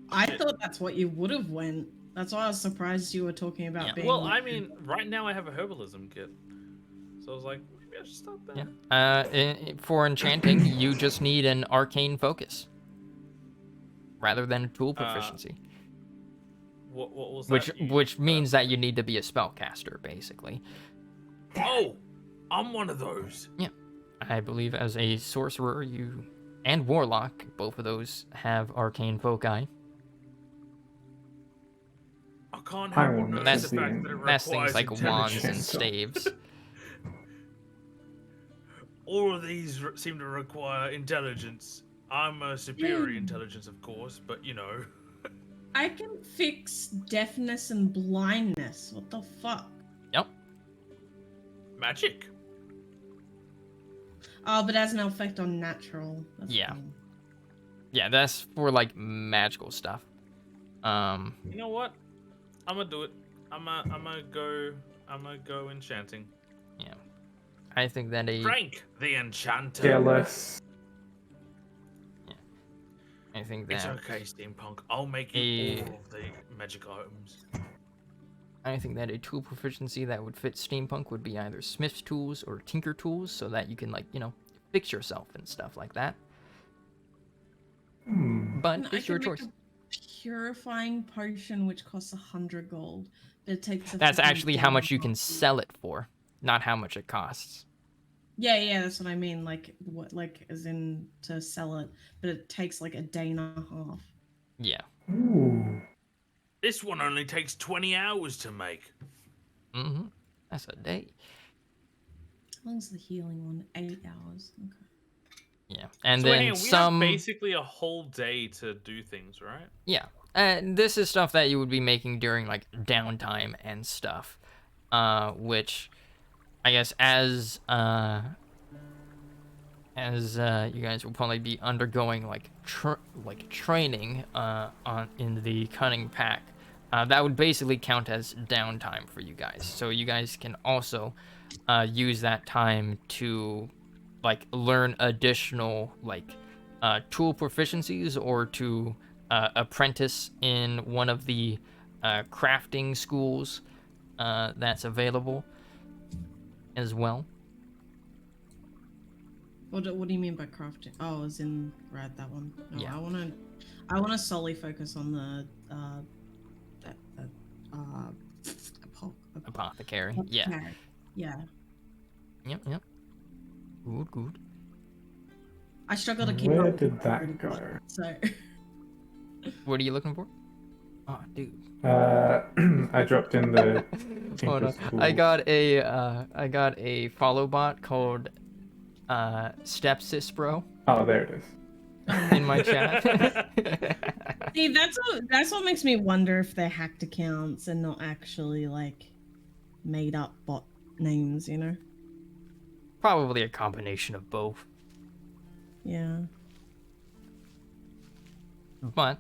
I thought that's what you would have went. That's why I was surprised you were talking about being. Well, I mean, right now I have a herbalism kit, so I was like, maybe I should start that. Yeah. For enchanting, you just need an arcane focus, rather than a tool proficiency. What was that? Which means that you need to be a spellcaster, basically. Oh, I'm one of those. Yeah. I believe as a sorcerer, and warlock, both of those have arcane foci. I can't I help but won't notice That's- the fact that it That's requires things like wands and intelligence. staves. All of these seem to require intelligence. I'm a superior intelligence, of course, but you know. I can fix deafness and blindness. What the fuck? Yep. Magic. Oh, but it has no effect on natural. That's Yeah. fine. Yeah, that's for like magical stuff. You know what? I'm gonna do it. I'm gonna go enchanting. Yeah. I think that Frank, the enchanter. Jealous. I think It's that okay, steampunk. I'll make you all of the magic items. I think that a tool proficiency that would fit steampunk would be either smith's tools or tinker tools, so that you can like, fix yourself and stuff like that. But I it's your can make choice. a purifying potion which costs 100 gold. But it takes a That's fucking actually how much you can day. sell it for, not how much it costs. Yeah, that's what I mean. Like what, like as in to sell it, but it takes like a day and a half. Yeah. Ooh. This one only takes 20 hours to make. Mm-hmm. That's a day. How long's the healing one? 8 hours. Okay. Yeah. And So then hang on, we some. have basically a whole day to do things, right? Yeah. This is stuff that you would be making during like downtime and stuff, which I guess as as you guys will probably be undergoing like training in the cunning pack. That would basically count as downtime for you guys. So you guys can also use that time to like learn additional like tool proficiencies or to apprentice in one of the crafting schools that's available as well. What do you mean by crafting? Oh, as in that one. No, Yeah. I wanna solely focus on the Apothecary. Yeah. Yeah. Yep. Good. I struggle to keep Where up. did that go? So What are you looking for? Oh, dude. I dropped in the Hold Tinker's on. Tool. I got a follow bot called Stepsis Bro Oh, there it is. in my chat. see, that's what makes me wonder if they're hacked accounts and not actually like made up bot names, you know? Probably a combination of both. Yeah. But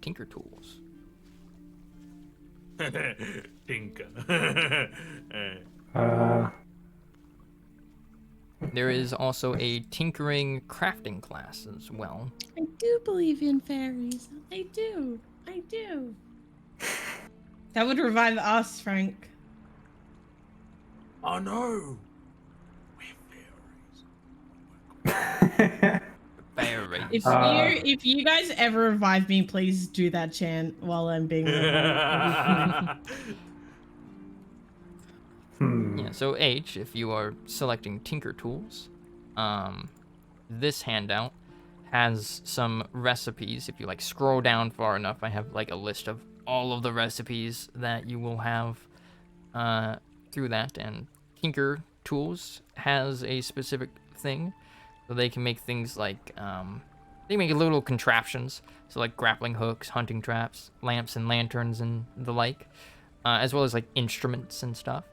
Tinker Tools. Tinker. There is also a tinkering crafting class as well. I do believe in fairies. I do. That would revive us, Frank. Oh no! We're fairies. Fairies. If you guys ever revive me, please do that chant while I'm being revived. Yeah, so H, if you are selecting Tinker Tools, this handout has some recipes. If you like scroll down far enough, I have like a list of all of the recipes that you will have through that. And Tinker Tools has a specific thing, so they can make things like they make little contraptions, so like grappling hooks, hunting traps, lamps and lanterns, and the like, as well as like instruments and stuff,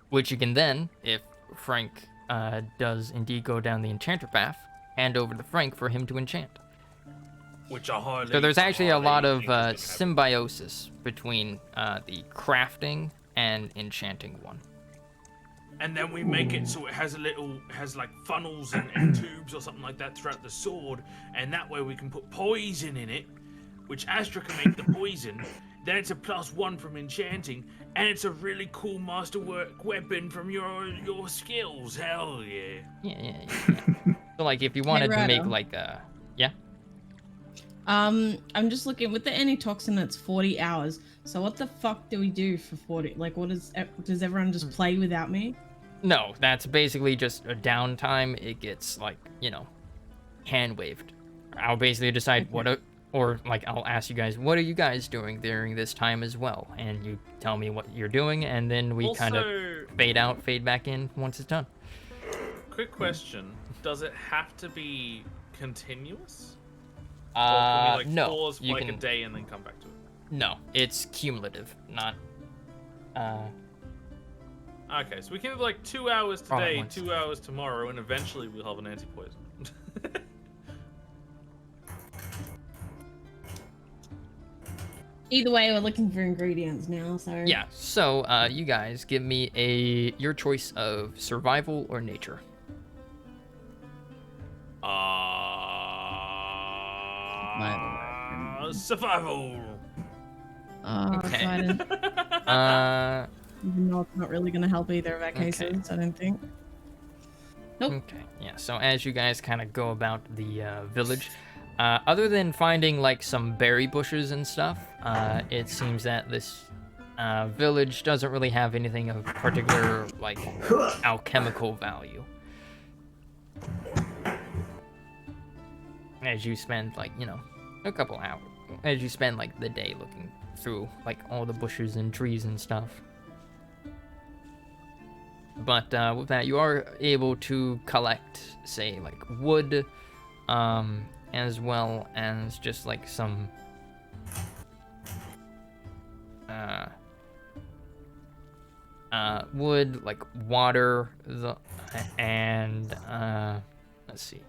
which you can then, if Frank does indeed go down the enchanter path, hand over to Frank for him to enchant. Which are highly. So there's actually a lot of think is gonna happen. symbiosis between the crafting and enchanting one. And then we make it so it has like funnels and tubes or something like that throughout the sword, and that way we can put poison in it, which Astra can make the poison. Then it's a +1 from enchanting, and it's a really cool masterwork weapon from your skills. Hell yeah! Yeah. So like if you wanted to make Ryder. like a I'm just looking with the antitoxin. It's 40 hours. So what the fuck do we do for 40? Like, does everyone just play without me? No, that's basically just a downtime. It gets like, hand waved. I'll basically decide I'll ask you guys, what are you guys doing during this time as well? And you tell me what you're doing, and then we kind of fade out, fade back in once it's done. Quick question: does it have to be continuous? Or can we No. pause for You like can, a day and then come back to it? No, it's cumulative, not. Okay, so we can do like 2 hours today, once. 2 hours tomorrow, and eventually we'll have an anti-poison. Either way, we're looking for ingredients now. So Yeah. So you guys give me your choice of survival or nature. Survival. Okay. Excited. Even though it's not really gonna help either of our cases, I don't think. Nope. Okay, yeah, so as you guys kind of go about the village, other than finding like some berry bushes and stuff, it seems that this village doesn't really have anything of particular like alchemical value. As you spend like, a couple hours, as you spend like the day looking through like all the bushes and trees and stuff. But with that, you are able to collect, say, like wood, as well as just like some wood, like water, and let's see,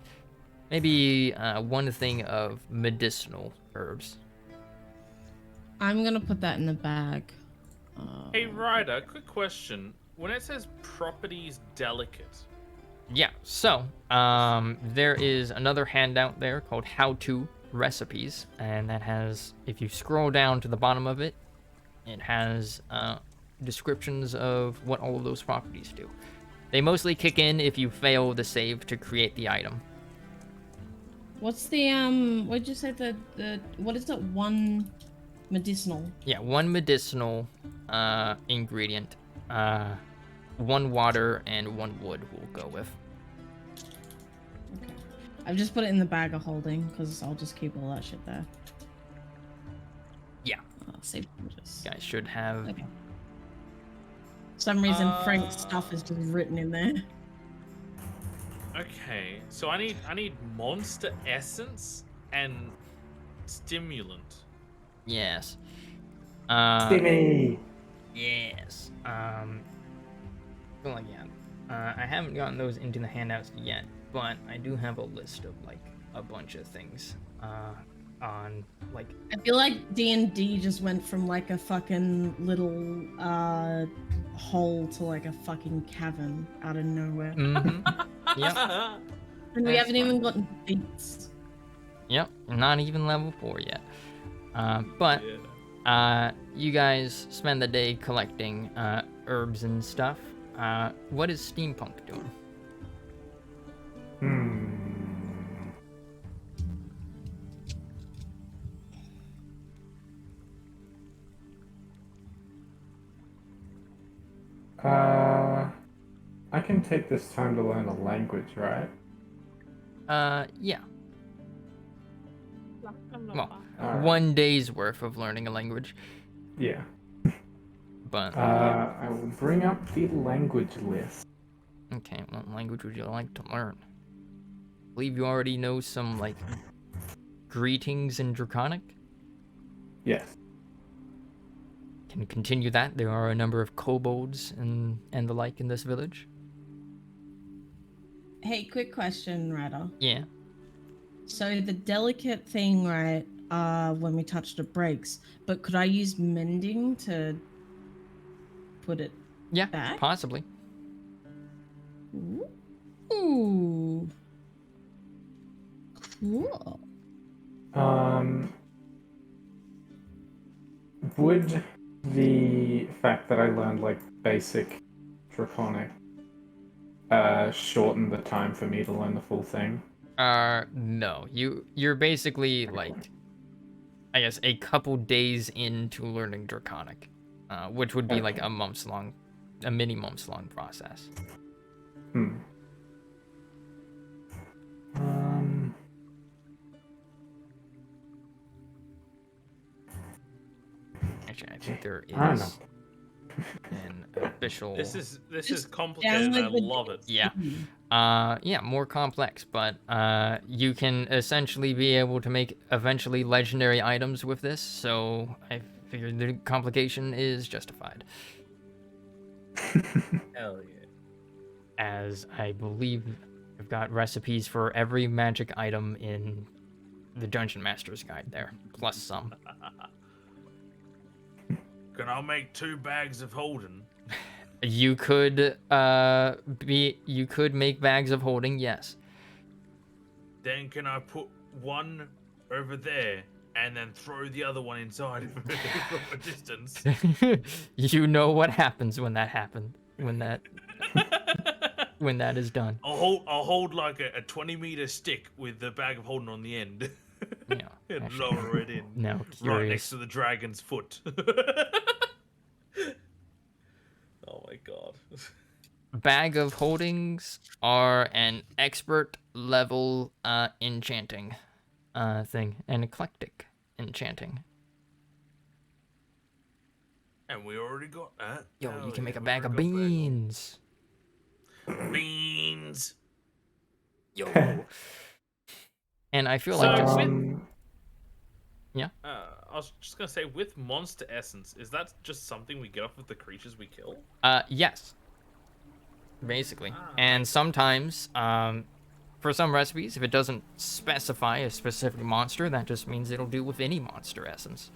maybe one thing of medicinal herbs. I'm gonna put that in the bag. Hey, Ryder, quick question. When it says properties delicate, Yeah, so there is another handout there called How To Recipes, and that has, if you scroll down to the bottom of it, it has descriptions of what all of those properties do. They mostly kick in if you fail the save to create the item. What's the what'd you say the what is it? One medicinal. Yeah, one medicinal ingredient, one water, and one wood we'll go with. Okay. I've just put it in the bag of holding because I'll just keep all that shit there. Yeah. Save changes. You guys should have. Okay. For some reason, Frank's stuff is just written in there. okay. So I need monster essence and stimulant. Yes. Timmy! Yes. Well, yeah. I haven't gotten those into the handouts yet, but I do have a list of like a bunch of things. On like. I feel like D&D just went from like a fucking little hole to like a fucking cavern out of nowhere. Mm-hmm. Yep. And we That's haven't even gotten beats. Yep. Not even level 4 yet. But you guys spend the day collecting herbs and stuff. What is Steampunk doing? I can take this time to learn a language, right? Yeah. Well, Alright. 1 day's worth of learning a language. Yeah. But I will bring up the language list. okay, what language would you like to learn? I believe you already know some like greetings in Draconic. Yes. Can continue that. There are a number of kobolds and the like in this village. Hey, quick question, Ryder. Yeah. So the delicate thing, right, when we touched it breaks, but could I use mending to put it Yeah, back? possibly. Ooh. Cool. Would the fact that I learned like basic Draconic shorten the time for me to learn the full thing? No. You're basically like, I guess, a couple days into learning Draconic, which would be like a mini months long process. Actually, I think there I don't is know. an official. This is Just complicated. And I download the love it. Yeah. Yeah, more complex, but you can essentially be able to make eventually legendary items with this, so I figured the complication is justified. Hell yeah. As I believe I've got recipes for every magic item in the Dungeon Master's Guide there, plus some. Can I make 2 bags of holding? You could make bags of holding, yes. Then can I put one over there and then throw the other one inside from a distance? You know what happens when that when that is done. I'll hold like a 20-meter stick with the bag of holding on the end. Yeah. And Actually, lower it in. now Right next curious. to the dragon's foot. Oh my god. Bag of holdings are an expert level enchanting thing, an eclectic enchanting. And we already got that. Yo, Hell you can yeah, make a we bag of already got beans. Beans. Yo. And I feel like So just with- yeah. I was just gonna say, with monster essence, is that just something we get off of the creatures we kill? Yes. Basically. Ah, And sometimes, for some recipes, if it doesn't specify a specific monster, that just means it'll do with any monster essence.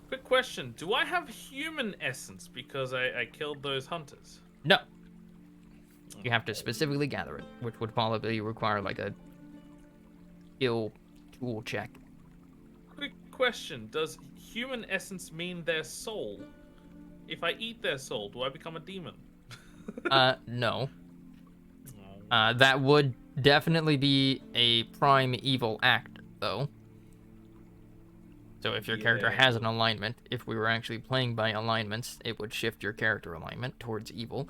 Quick question: do I have human essence because I killed those hunters? No. You have to specifically gather it, which would probably require like a skill tool check. Quick question: does human essence mean their soul? If I eat their soul, do I become a demon? No. That would definitely be a prime evil act, though. So if your character has an alignment, if we were actually playing by alignments, it would shift your character alignment towards evil.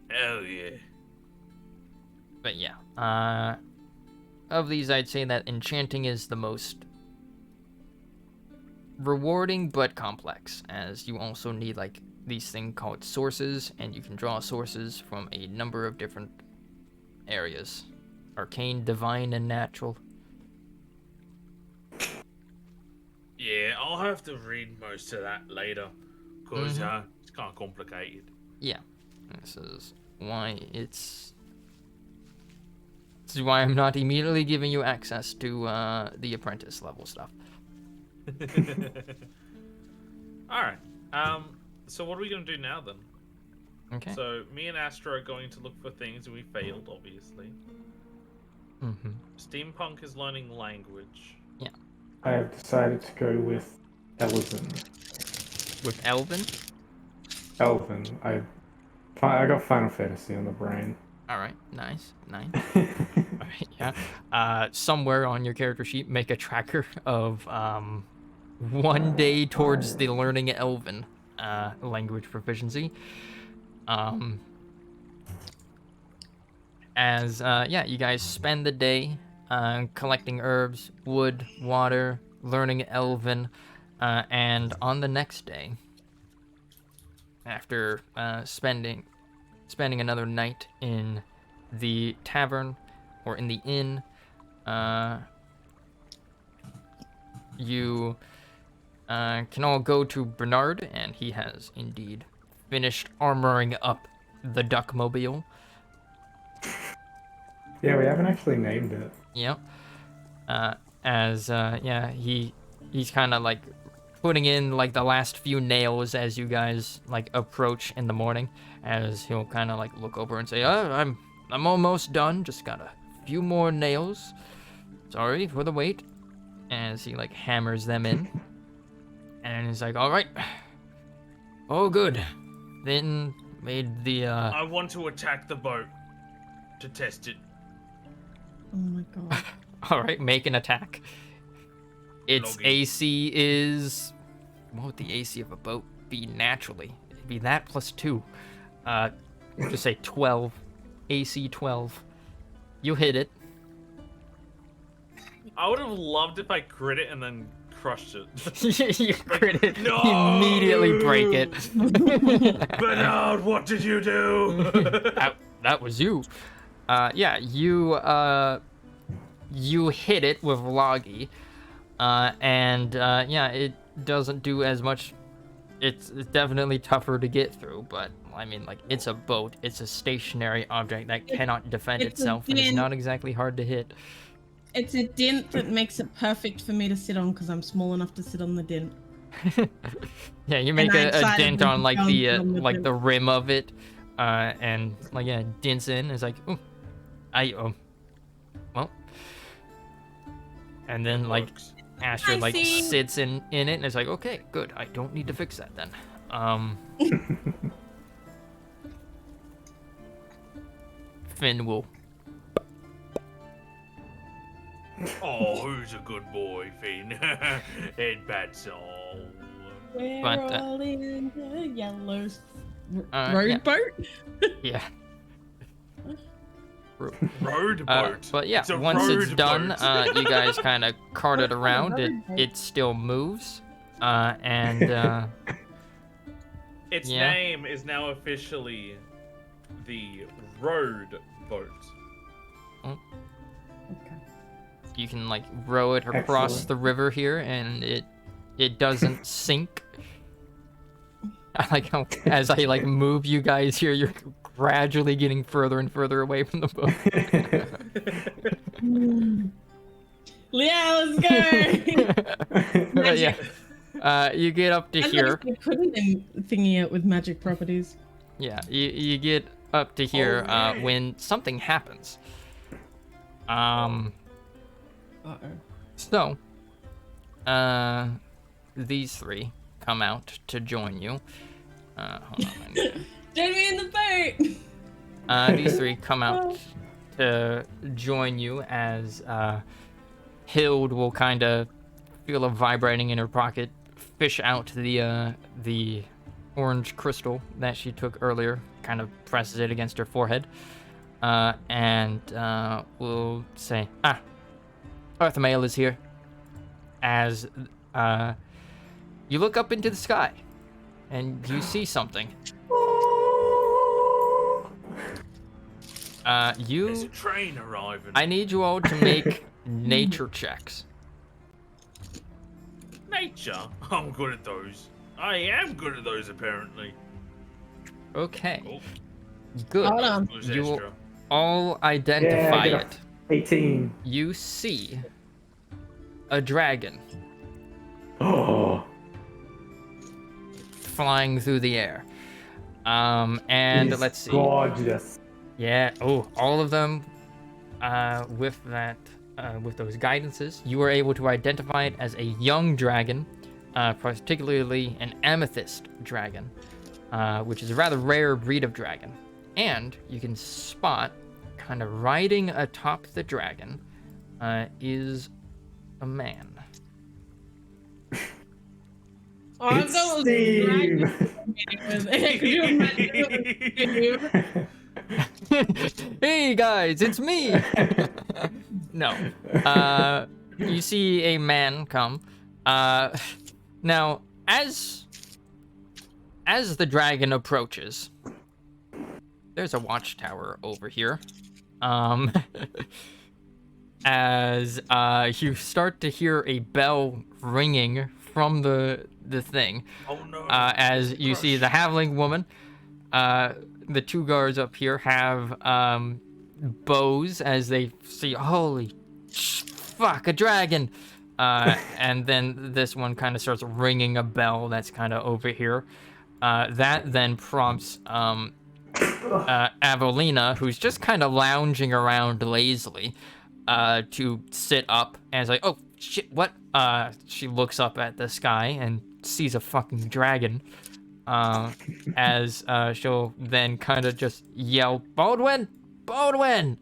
Hell yeah. But yeah, of these, I'd say that enchanting is the most rewarding but complex, as you also need like these things called sources, and you can draw sources from a number of different areas: arcane, divine, and natural. Yeah, I'll have to read most of that later, because it's kind of complicated. Yeah, this is why this is why I'm not immediately giving you access to the apprentice level stuff. Alright. So what are we gonna do now then? Okay. So me and Astra are going to look for things, and we failed, obviously. Mm-hmm. Steampunk is learning language. Yeah. I have decided to go with Elven. With Elven? Elven. I got Final Fantasy on the brain. All right. Nice. Nice. All right. Yeah. Somewhere on your character sheet, make a tracker of 1 day towards the learning Elven language proficiency. Yeah, you guys spend the day collecting herbs, wood, water, learning Elven, and on the next day, after spending another night in the tavern or in the inn, you can all go to Bernard, and he has indeed finished armoring up the Duckmobile. Yeah, we haven't actually named it. Yep. Yeah, he's kind of like putting in like the last few nails as you guys like approach in the morning, as he'll kind of like look over and say, "Oh, I'm almost done. Just got a few more nails. Sorry for the wait." As he like hammers them in, and he's like, "All right. Oh, good. Then made the I want to attack the boat to test it. Oh my god. All right, make an attack. Its Login. AC is... What would the AC of a boat be naturally? It'd be that plus 2. Just say 12. AC 12. You hit it. I would have loved if I crit it and then crushed it. You crit it. No! You immediately break it. Bernard, what did you do? that was you. Yeah, you hit it with Logi, and yeah, it doesn't do as much. It's definitely tougher to get through, but I mean, like, it's a boat. It's a stationary object that cannot defend it's a itself, and it's dint. not exactly hard to hit. It's a dint that makes it perfect for me to sit on because I'm small enough to sit on the dint. Yeah, you make I a decided dent to on like go the on the like dent. the rim of it, and like yeah, dints in. It's like, oh, well, and then like Works. Asher I like see. sits in it, and it's like, okay, good. I don't need to fix that then. Finn will. Oh, who's a good boy, Finn? Head bats all. We're But, all in the yellow yeah. road boat. Yeah. Road boat. But yeah, It's a once it's road done, boat. you guys kind of cart it What kind of around. It road boat? it still moves, and Its Yeah. name is now officially the Road Boat. Okay. You can like row it across Excellent. the river here, and it doesn't sink. I like how as I like move you guys here, you're gradually getting further and further away from the boat. Yeah, let's go. But yeah, you get up to here. I couldn't thingy it with magic properties. Yeah, you get up to here when something happens. Uh-oh. So, these three come out to join you. Hold on. Join me in the boat. These three come out to join you as Hild will kind of feel a vibrating in her pocket, fish out the orange crystal that she took earlier, kind of presses it against her forehead, and will say, Earthmail is here. As you look up into the sky, and you see something. There's a train arriving. I need you all to make nature checks. Nature? I'm good at those. I am good at those, apparently. Okay. Oh, Good. Hold on. was You will extra. all identify Yeah, I got it. 18. You see a dragon Oh. flying through the air. And He's let's see. Gorgeous. Yeah. Oh, all of them. With that, with those guidances, you were able to identify it as a young dragon, particularly an amethyst dragon, which is a rather rare breed of dragon. And you can spot, kind of riding atop the dragon, is a man. Oh, I'm It's going Steve. Could you imagine it was Steve? Hey guys, it's me. No. You see a man come. Now, as the dragon approaches, there's a watchtower over here. As you start to hear a bell ringing from the thing. Oh no. As you see the halfling woman, the two guards up here have bows as they see, holy fuck, a dragon. And then this one kind of starts ringing a bell that's kind of over here. That then prompts Avelina, who's just kind of lounging around lazily, to sit up and is like, oh shit, what? She looks up at the sky and sees a fucking dragon. As she'll then kind of just yell, Baldwin! Baldwin!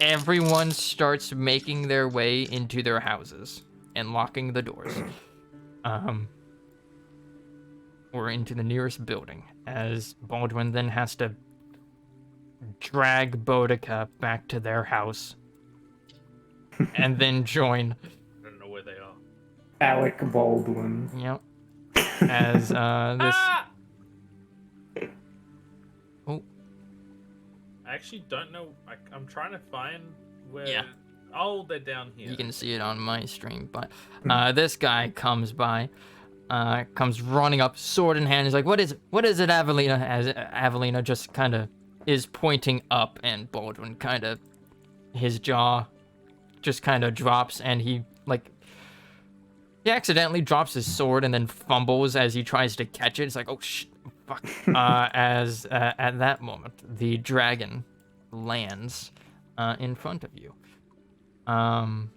Everyone starts making their way into their houses and locking the doors. Or into the nearest building, as Baldwin then has to drag Boudica back to their house and then join. I don't know where they are. Alec Baldwin. Yep. As this. Ah! Oh. I actually don't know. I'm trying to find where. Yeah. Oh, they're down here. You can see it on my stream, but this guy comes by, comes running up, sword in hand. He's like, "What is it, Avelina?" As Avelina just kind of is pointing up, and Baldwin kind of, his jaw just kind of drops, and he accidentally drops his sword and then fumbles as he tries to catch it. It's like, oh shit, fuck. As at that moment, the dragon lands in front of you. Hold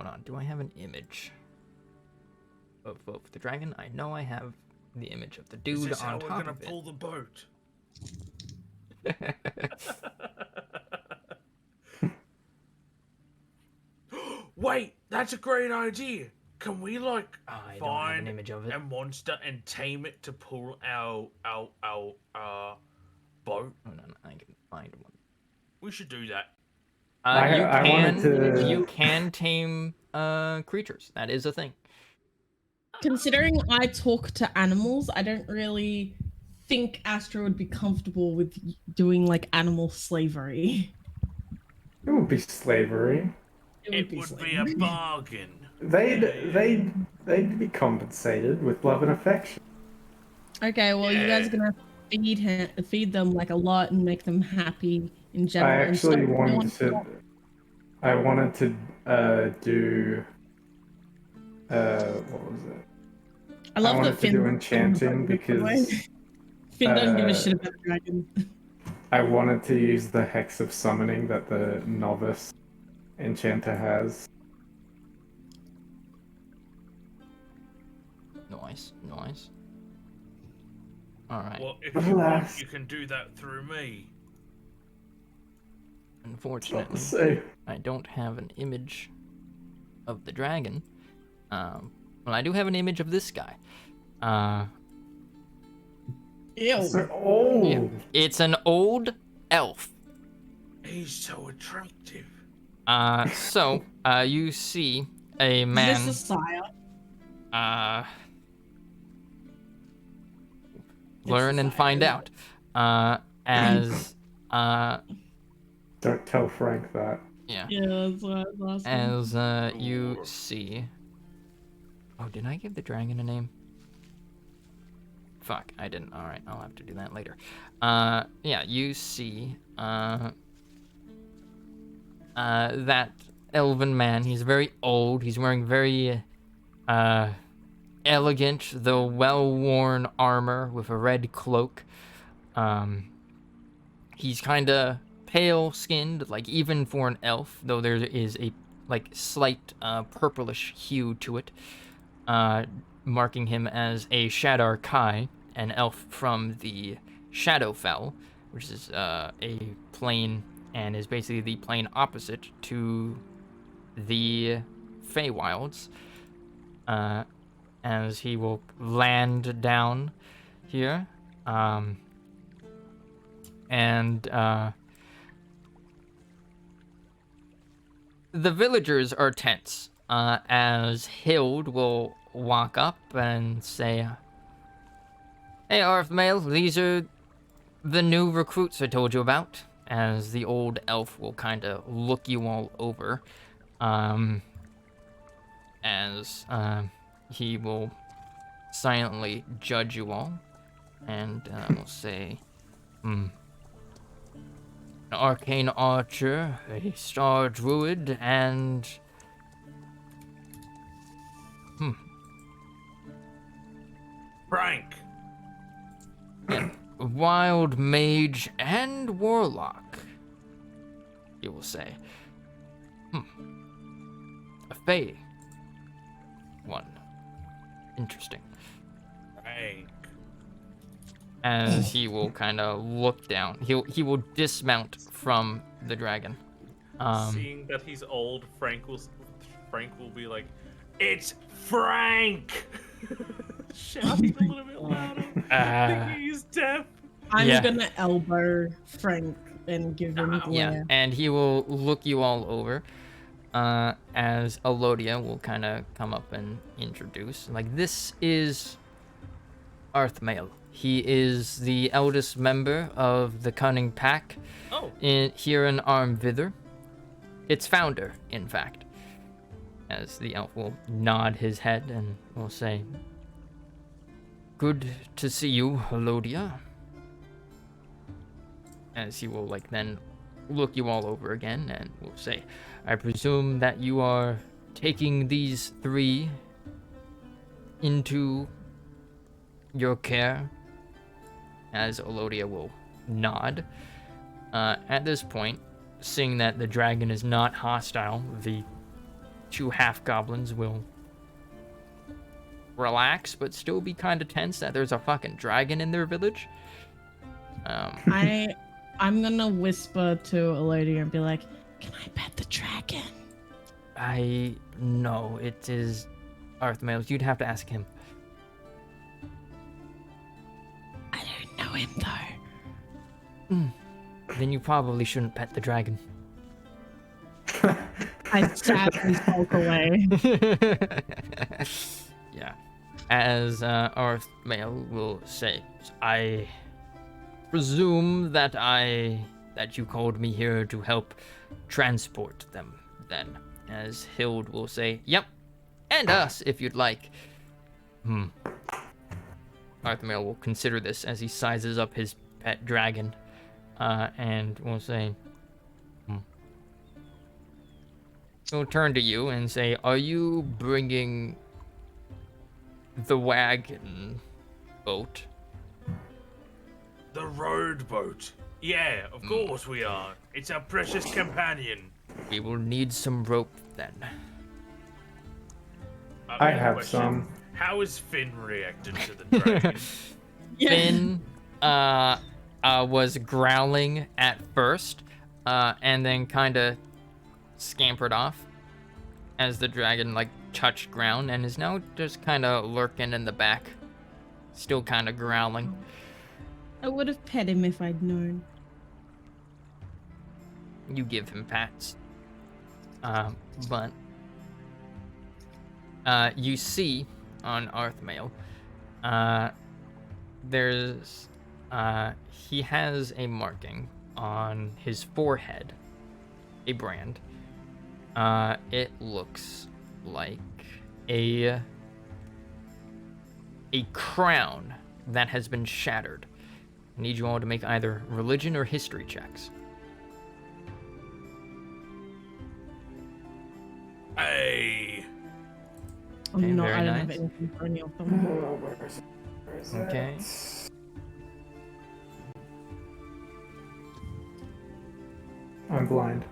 on, do I have an image of the dragon? I know I have the image of the Is dude this how on we're top gonna of it. pull the boat? Wait, that's a great idea. Can we I don't have an find image of it. a monster and tame it to pull our boat? Hold on, I can find one. We should do that. I wanted to- You can tame creatures. That is a thing. Considering I talk to animals, I don't really think Astra would be comfortable with doing like animal slavery. It would be slavery. It would be a bargain. They'd be compensated with love and affection. Okay, well, you guys are gonna feed them like a lot and make them happy in general. I and so actually no wanted one- to. I wanted to do. What was it? I love wanted that to Finn do enchanting because Finn doesn't give a shit about the dragon. I wanted to use the hex of summoning that the novice enchanter has. Nice. Alright. Well, if you want, you can do that through me. Unfortunately, So, I don't have an image of the dragon. Well, I do have an image of this guy. Ew. so old. Yeah. It's an old elf. He's so attractive. So, you see a Is man, this a sire? learn and Sire, find isn't out. As, Don't tell Frank that. yeah. Yeah, that's what I was asking. As, you see... Oh, did I give the dragon a name? Fuck, I didn't. Alright, I'll have to do that later. Yeah, you see, that elven man. He's very old. He's wearing very, elegant, though well-worn armor with a red cloak. He's kinda pale-skinned, like, even for an elf, though there is a, like, slight, purplish hue to it. Marking him as a Shadar Kai, an elf from the Shadowfell, which is a plane and is basically the plane opposite to the Feywilds. As he will land down here, and the villagers are tense. As Hild will walk up and say, "Hey, Arthmail, these are the new recruits I told you about." As the old elf will kind of look you all over, as he will silently judge you all, and will say, an arcane archer, a star druid, and Frank. a wild mage and warlock, you will say. A fey one. Interesting. Frank. As he will kind of look down. He will dismount from the dragon. Seeing that he's old, Frank will be like, "It's Frank!" Shouting a little bit louder. Thinking he's deaf. I'm Yeah. gonna elbow Frank and give him a Yeah, glare. and he will look you all over. As Elodia will kind of come up and introduce. Like, this is Arthmail. He is the eldest member of the Cunning Pack here in Armvither. Its founder, in fact. As the elf will nod his head and will say, "Good to see you, Elodia." As he will, like, then look you all over again and will say, "I presume that you are taking these three into your care?" As Elodia will nod. At this point, seeing that the dragon is not hostile, the two half-goblins will relax, but still be kind of tense that there's a fucking dragon in their village. I'm gonna whisper to Elodia and be like, "Can I pet the dragon?" I know it is Arthmail. You'd have to ask him. I don't know him though. Then you probably shouldn't pet the dragon. I sadly walk away. Yeah. As Arthmail will say, I presume that you called me here to help transport them, then, as Hild will say, yep, and us, if you'd like. Arthmail will consider this as he sizes up his pet dragon, and will say, He'll turn to you and say, are you bringing the wagon boat? The road boat. Yeah, of course we are. It's our precious companion. We will need some rope then. I have some. How is Finn reacting to the dragon? Finn was growling at first, and then kind of scampered off as the dragon touched ground, and is now just kind of lurking in the back, still kind of growling. I would have pet him if I'd known. You give him pats, but you see on Arthmail, there's he has a marking on his forehead, a brand. It looks like a crown that has been shattered. I need you all to make either religion or history checks. Hey. Okay, I don't very have nice. anything for any of them. Where is Okay. it? I'm blind.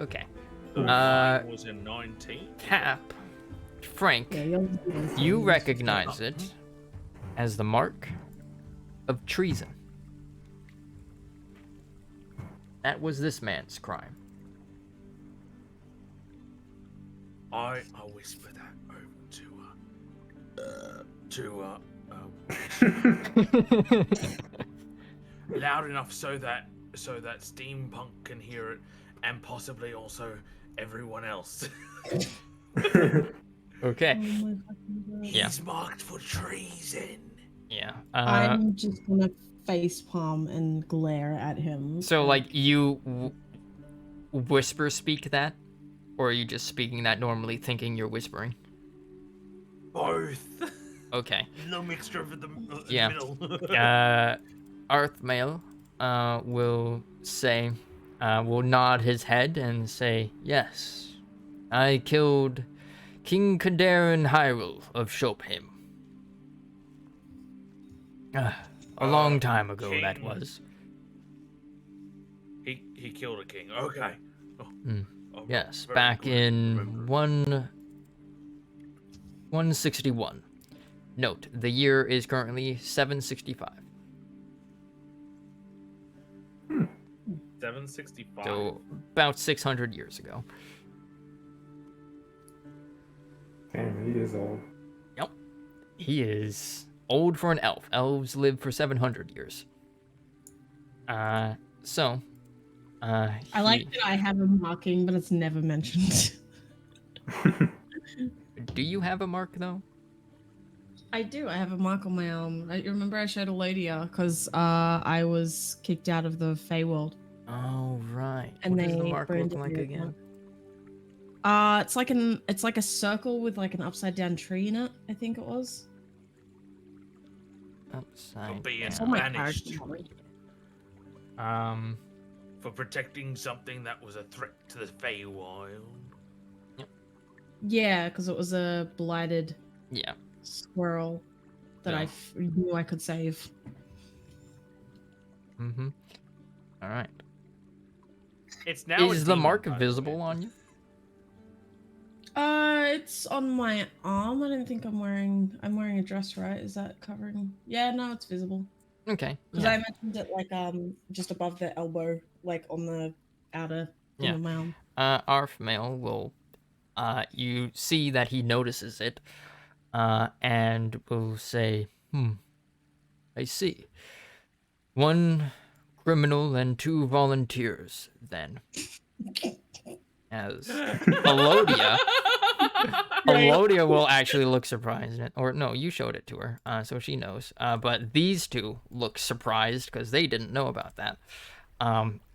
Okay. Mine was in 19. Cap, Frank, Yeah, you're you recognize it as the mark of treason. That was this man's crime. I whisper that over loud enough so that steampunk can hear it, and possibly also everyone else. Okay. Oh my fucking God. Yeah. He's marked for treason. Yeah. I'm just gonna facepalm and glare at him. So, you whisper speak that? Or are you just speaking that normally, thinking you're whispering? Both. Okay. No mixture of the Yeah. middle. Arthmail will say, will nod his head and say, yes, I killed King Kadarin Hyrule of Shopheim. A long time ago, that king. was. He killed a king. Okay. Oh, I'm Yes, very back good at in remembering. 161. Note, the year is currently 765. 765. So, about 600 years ago. Damn, he is old. Yep. He is old for an elf. Elves live for 700 years. I like that I have a marking, but it's never mentioned. Do you have a mark, though? I do. I have a mark on my arm. I remember I showed Eladia because I was kicked out of the Feywild. Oh, right. And What does the they mark look branded like me with again? It's like a circle with like an upside down tree in it. I think it was. Upside being down. It's on my banished. character. For protecting something that was a threat to the Feywild. Yeah, because it was a blighted Yeah. squirrel that Yeah. I knew I could save. Mm-hmm. All right. It's now. Is a the demon, mark by the visible way. on you? It's on my arm. I don't think I'm wearing a dress, right? Is that covering? Yeah, no, it's visible. Okay. Because Yeah. I mentioned it like just above the elbow, like on the outer thing Yeah. of my arm. Arthmail will, you see that he notices it, and will say, I see. One criminal and 2 volunteers, then. As Elodia Elodia will actually look surprised, or no, you showed it to her, so she knows. But these two look surprised because they didn't know about that.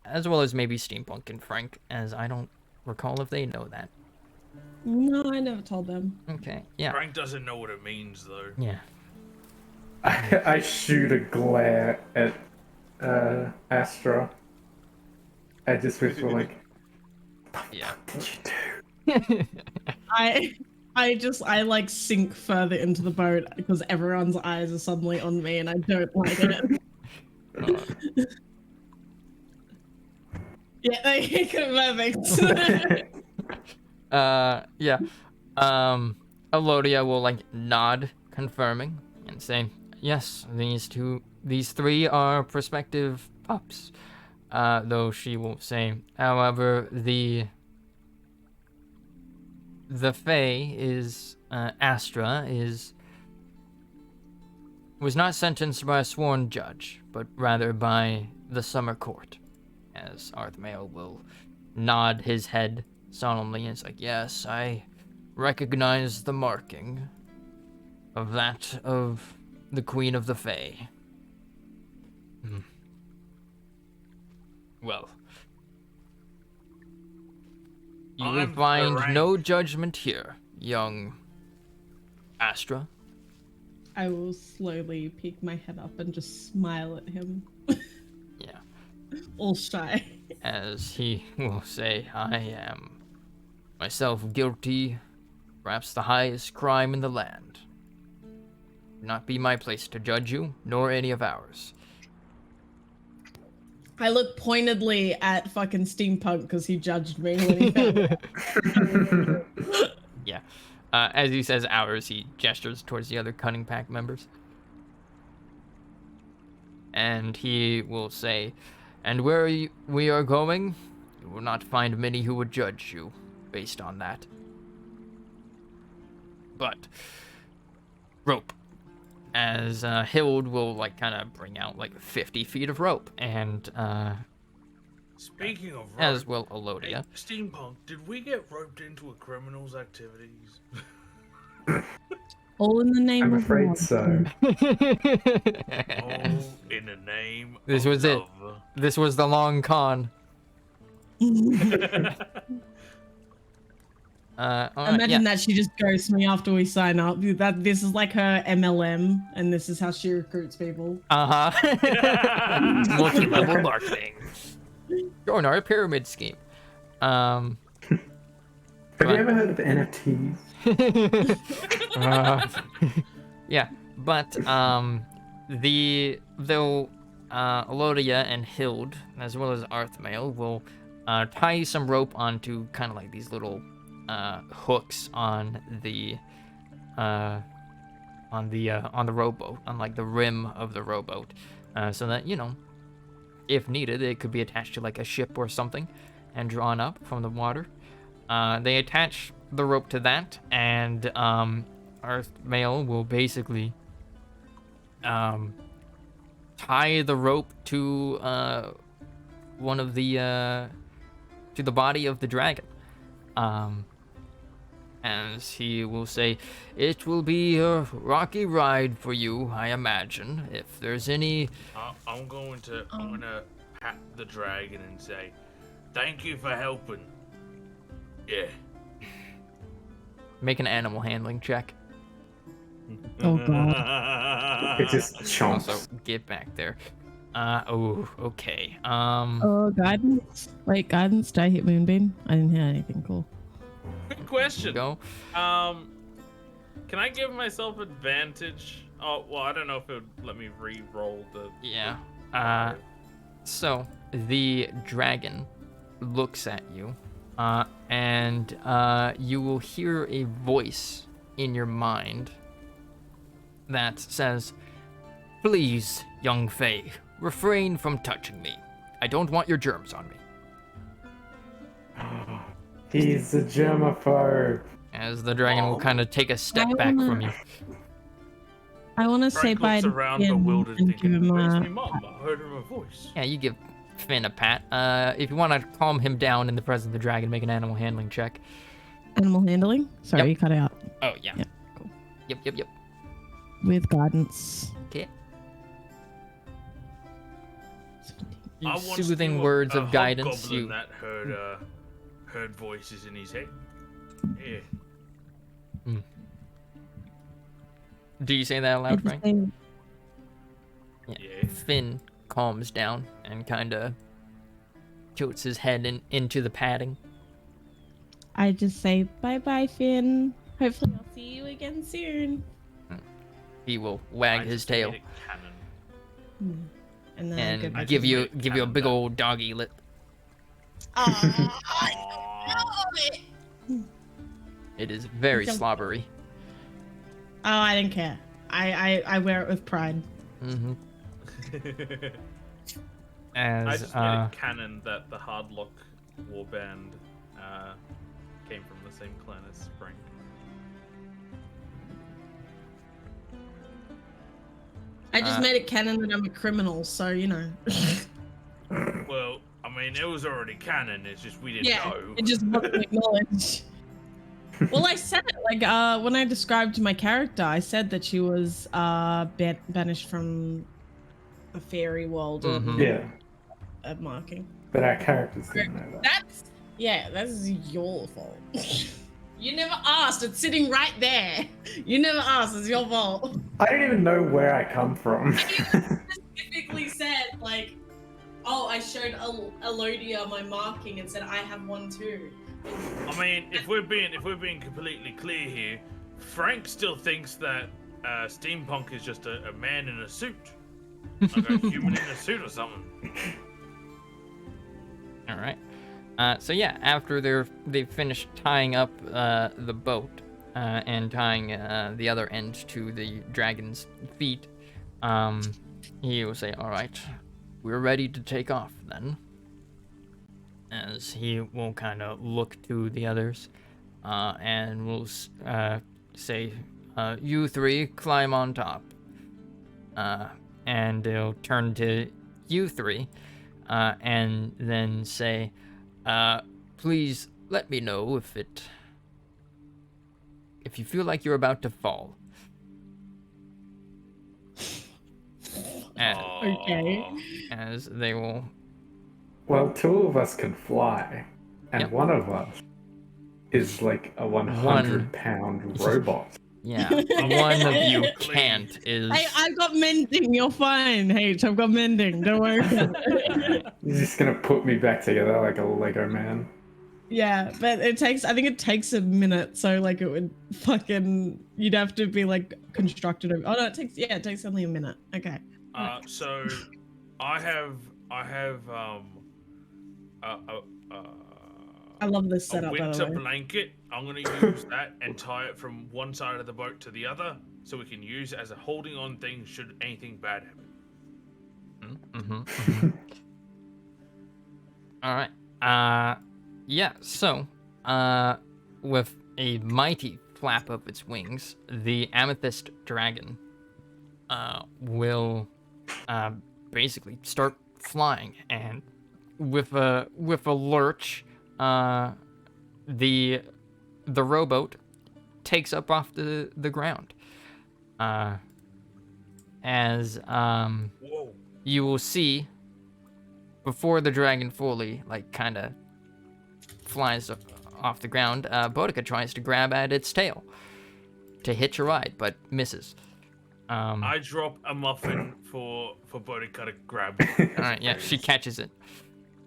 As well as maybe Steampunk and Frank, as I don't recall if they know that. No, I never told them. Okay, yeah. Frank doesn't know what it means, though. Yeah. I shoot a glare at Astra. I just whisper like, Yeah. "What did you do?" I like sink further into the boat because everyone's eyes are suddenly on me and I don't like it. Yeah, perfect. Yeah. Elodia will like nod, confirming, and say, "Yes, these three are prospective pups." Though she will say, however, the Fae is Astra was not sentenced by a sworn judge, but rather by the Summer Court. As Arthmael will nod his head solemnly and is like, "Yes, I recognize the marking of that of the Queen of the Fae." Well, you will I'm find Frank. no judgment here, young Astra. I will slowly peek my head up and just smile at him. Yeah. All shy. As he will say, "I am myself guilty, perhaps the highest crime in the land. Not be my place to judge you, nor any of ours." I look pointedly at fucking Steampunk because he judged me when he found Yeah. As he says ours, he gestures towards the other Cunning Pack members. And he will say, "And where we are going, you will not find many who would judge you based on that. But rope." As Hild will like kind of bring out like 50 feet of rope, and Speaking of rope, as will hey, Elodia. Steampunk, did we get roped into a criminal's activities? all in the name I'm of afraid love. so. All in the name This of was it. love. This was the long con. Imagine that she just ghosts me after we sign up. That this is like her MLM, and this is how she recruits people. Multi-level marketing. Join our pyramid scheme. Have you ever heard of NFTs? Yeah, but Elodia and Hild, as well as Arthmael, will tie some rope onto kind of like these little hooks on the rowboat, on like the rim of the rowboat, so that, you know, if needed, it could be attached to like a ship or something and drawn up from the water. They attach the rope to that, and Arthmael will basically tie the rope to one of the to the body of the dragon. As he will say, "It will be a rocky ride for you, I imagine. If there's any..." I'm gonna pat the dragon and say, "Thank you for helping." Yeah. Make an animal handling check. Oh god. It just chomps. Also, get back there. Oh, okay. Oh, guidance. Wait, guidance. Did I hit Moonbeam? I didn't hit anything cool. Good question. Go. Can I give myself advantage? Oh, well, I don't know if it would let me re-roll the. Yeah. So the dragon looks at you, and you will hear a voice in your mind that says, "Please, young Fae, refrain from touching me. I don't want your germs on me." He's a germaphobe. As the dragon will kind of take a step I back wanna- from you. I want to say Frank bye looks to around Finn bewildered, and give thinking, him "Where's a... my mom? I heard her voice." Yeah, you give Finn a pat. If you want to calm him down in the presence of the dragon, make an animal handling check. Animal handling? Sorry, Yep. you cut out. Oh, yeah. Yeah, cool. Yep. With guidance. Okay. I once Soothing knew words a of guidance. hobgoblin You that heard voices in his head. Yeah. do you say that aloud, I Frank? just say, Yeah. Finn calms down and kind of tilts his head into the padding. I just say bye-bye, Finn. Hopefully I'll see you again soon. He will wag I his just tail made it canon. And then I and go back give to you made give you a canon big that- old doggy lip. Aw. It is very Jump. slobbery. Oh, I didn't care. I wear it with pride. Mm-hmm. I As just made it canon that the Hardlock warband came from the same clan as Frank. I just made it canon that I'm a criminal, so you know. Well, I mean, it was already canon. It's just we didn't Yeah, know. it just wasn't acknowledged. Well, I said it like when I described my character, I said that she was banished from a fairy world or Mhm. Yeah, a marking. but our characters didn't know that. That's your fault. You never asked. It's sitting right there. You never asked. It's your fault. I don't even know where I come from. Specifically said like, oh, I showed Elodia my marking and said I have one too. I mean, if we're being completely clear here, Frank still thinks that steampunk is just a man in a suit, like a human in a suit or something. all right. So yeah, after they've finished tying up the boat and tying the other end to the dragon's feet, he will say, "All right, we're ready to take off then." As he will kind of look to the others, and will say, "You three climb on top." And they'll turn to you three, and then say, "Please let me know if you feel like you're about to fall." Okay. As they will. Well, two of us can fly, and Yep. one of us is like a 100-pound robot. Yeah, one of you can't is. Hey, I've got mending. You're fine. H, I've got mending. Don't worry about it. Alright. He's just gonna put me back together like a Lego man. Yeah, but I think it takes a minute. So like it would you'd have to be like constructed. Oh no, it takes only a minute. Okay. So I have I love this a setup, by the winter way. blanket. I'm gonna use that and tie it from one side of the boat to the other, so we can use it as a holding on thing should anything bad happen. All right. Yeah. So, with a mighty flap of its wings, the amethyst dragon, will, basically start flying, and with a lurch, the rowboat takes up off the ground. As Whoa. you will see, before the dragon fully kind of flies off the ground, Boudica tries to grab at its tail to hitch a ride, but misses. I drop a muffin for Boudica to grab. All right, yeah, she catches it,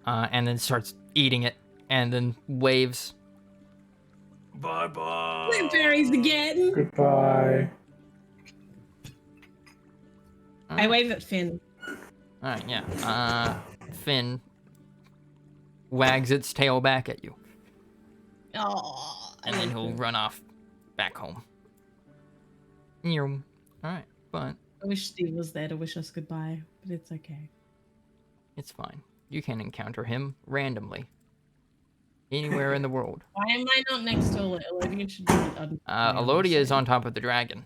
and then starts eating it, and then waves. Bye bye. Blueberries again. Goodbye. I wave at Finn. All right, yeah. Finn wags its tail back at you, Oh, and then he'll run off back home. All right, but I wish Steve was there to wish us goodbye, but it's okay. it's fine. You can encounter him randomly anywhere in the world. Why am I not next to Elodia? Should be Elodia is on top of the dragon.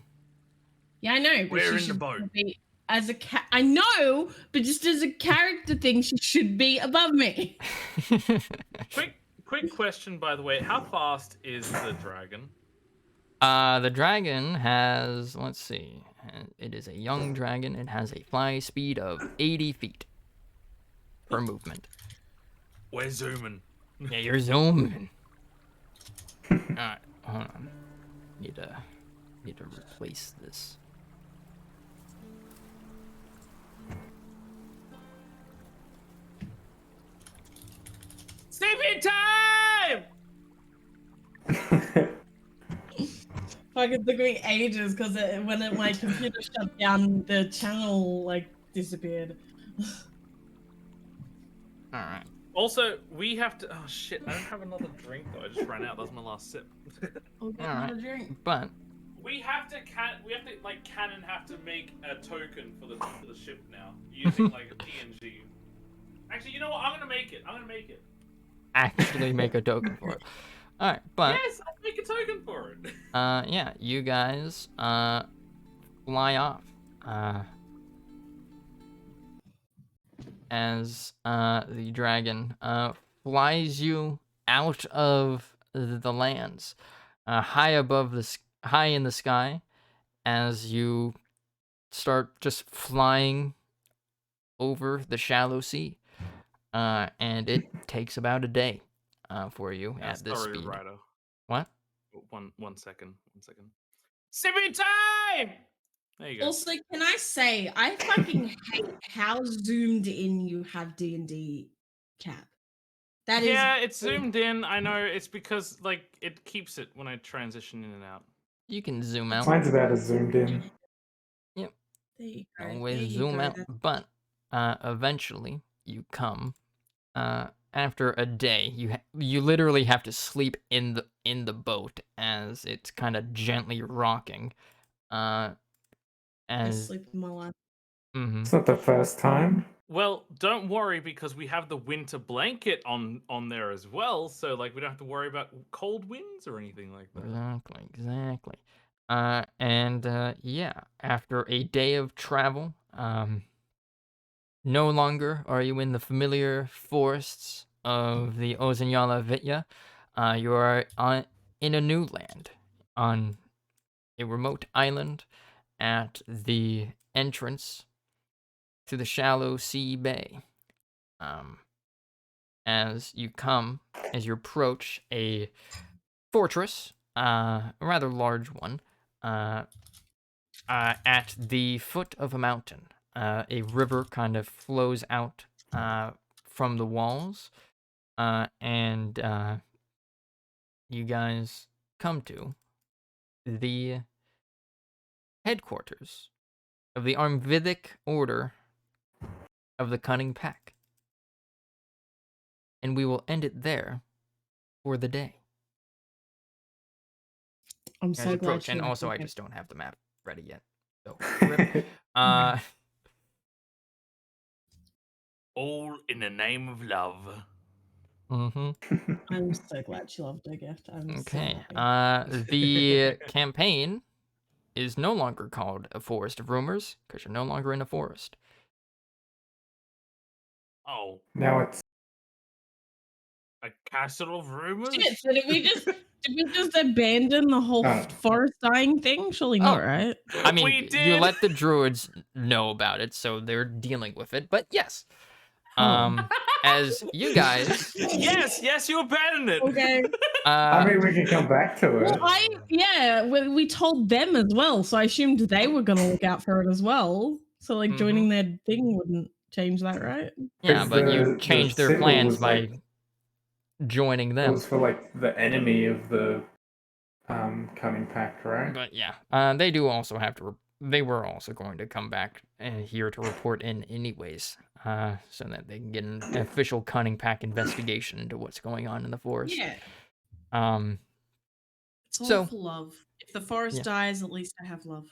Yeah, I know. But We're she in the should boat. be as a cat. I know, but just as a character thing, she should be above me. Quick Quick question, by the way. How fast is the dragon? The dragon has, let's see, it is a young dragon. It has a fly speed of 80 feet per movement. We're zooming. Yeah, you're zooming. Alright, hold on. Need to replace this. Sleeping time! Fucking took me ages because my computer shut down, the channel like disappeared. Alright. Also, we have to. Oh shit! I don't have another drink though. I just ran out. That was my last sip. I'll get Alright. another drink. But We have to like Canon have to make a token for the ship now using like a PNG. Actually, you know what? I'm gonna make it. actually make a token for it. Alright, but Yes, I'll make a token for it. yeah, you guys fly off. As the dragon flies you out of the lands, high in the sky, as you start just flying over the shallow sea, and it takes about a day for you at this Sorry, speed. Ryder. What? One second. Sipping time! There you go. Also, can I say I fucking hate how zoomed in you have D&D, Cap. That is Yeah, it's zoomed in. I know it's because like it keeps it when I transition in and out. You can zoom out. Mine's about as zoomed in. There you go. Always there you zoom go. out. But eventually you come. After a day, you literally have to sleep in the boat as it's kind of gently rocking. I As sleep in my life. It's not the first time. Well, don't worry because we have the winter blanket on there as well, so like we don't have to worry about cold winds or anything like that. exactly. And yeah, after a day of travel, no longer are you in the familiar forests of the Ozanyala Vitya. You are in a new land, on a remote island at the entrance to the shallow sea bay. As you approach a fortress, a rather large one, at the foot of a mountain. A river kind of flows out from the walls, and you guys come to the headquarters of the Armvidic Order of the Cunning Pack. And we will end it there for the day. I'm Guys so glad. approach, you and have also I okay. just don't have the map ready yet. So, rip. All in the name of love. I'm so glad she loved her gift. I'm Okay. so happy. The campaign is no longer called A Forest of Rumors because you're no longer in a forest. Oh, Now it's a castle of rumors? Shit, so did we just abandon the whole forest dying thing? Surely not, right? I mean, We you did. let the druids know about it, so they're dealing with it. But yes, as you guys, Yes, you abandoned it. Okay. I mean, we can come back to it. Well, we told them as well, so I assumed they were gonna look out for it as well. So like joining their thing wouldn't change that, right? yeah, 'Cause but you the changed their symbol plans was, by like, joining It them. was for like the enemy of the Cunning Pact, right? But yeah, they do also have to. They were also going to come back here to report in anyways, so that they can get an official Cunning Pack investigation into what's going on in the forest. Yeah. It's all So for love. If the forest dies, at least I have love.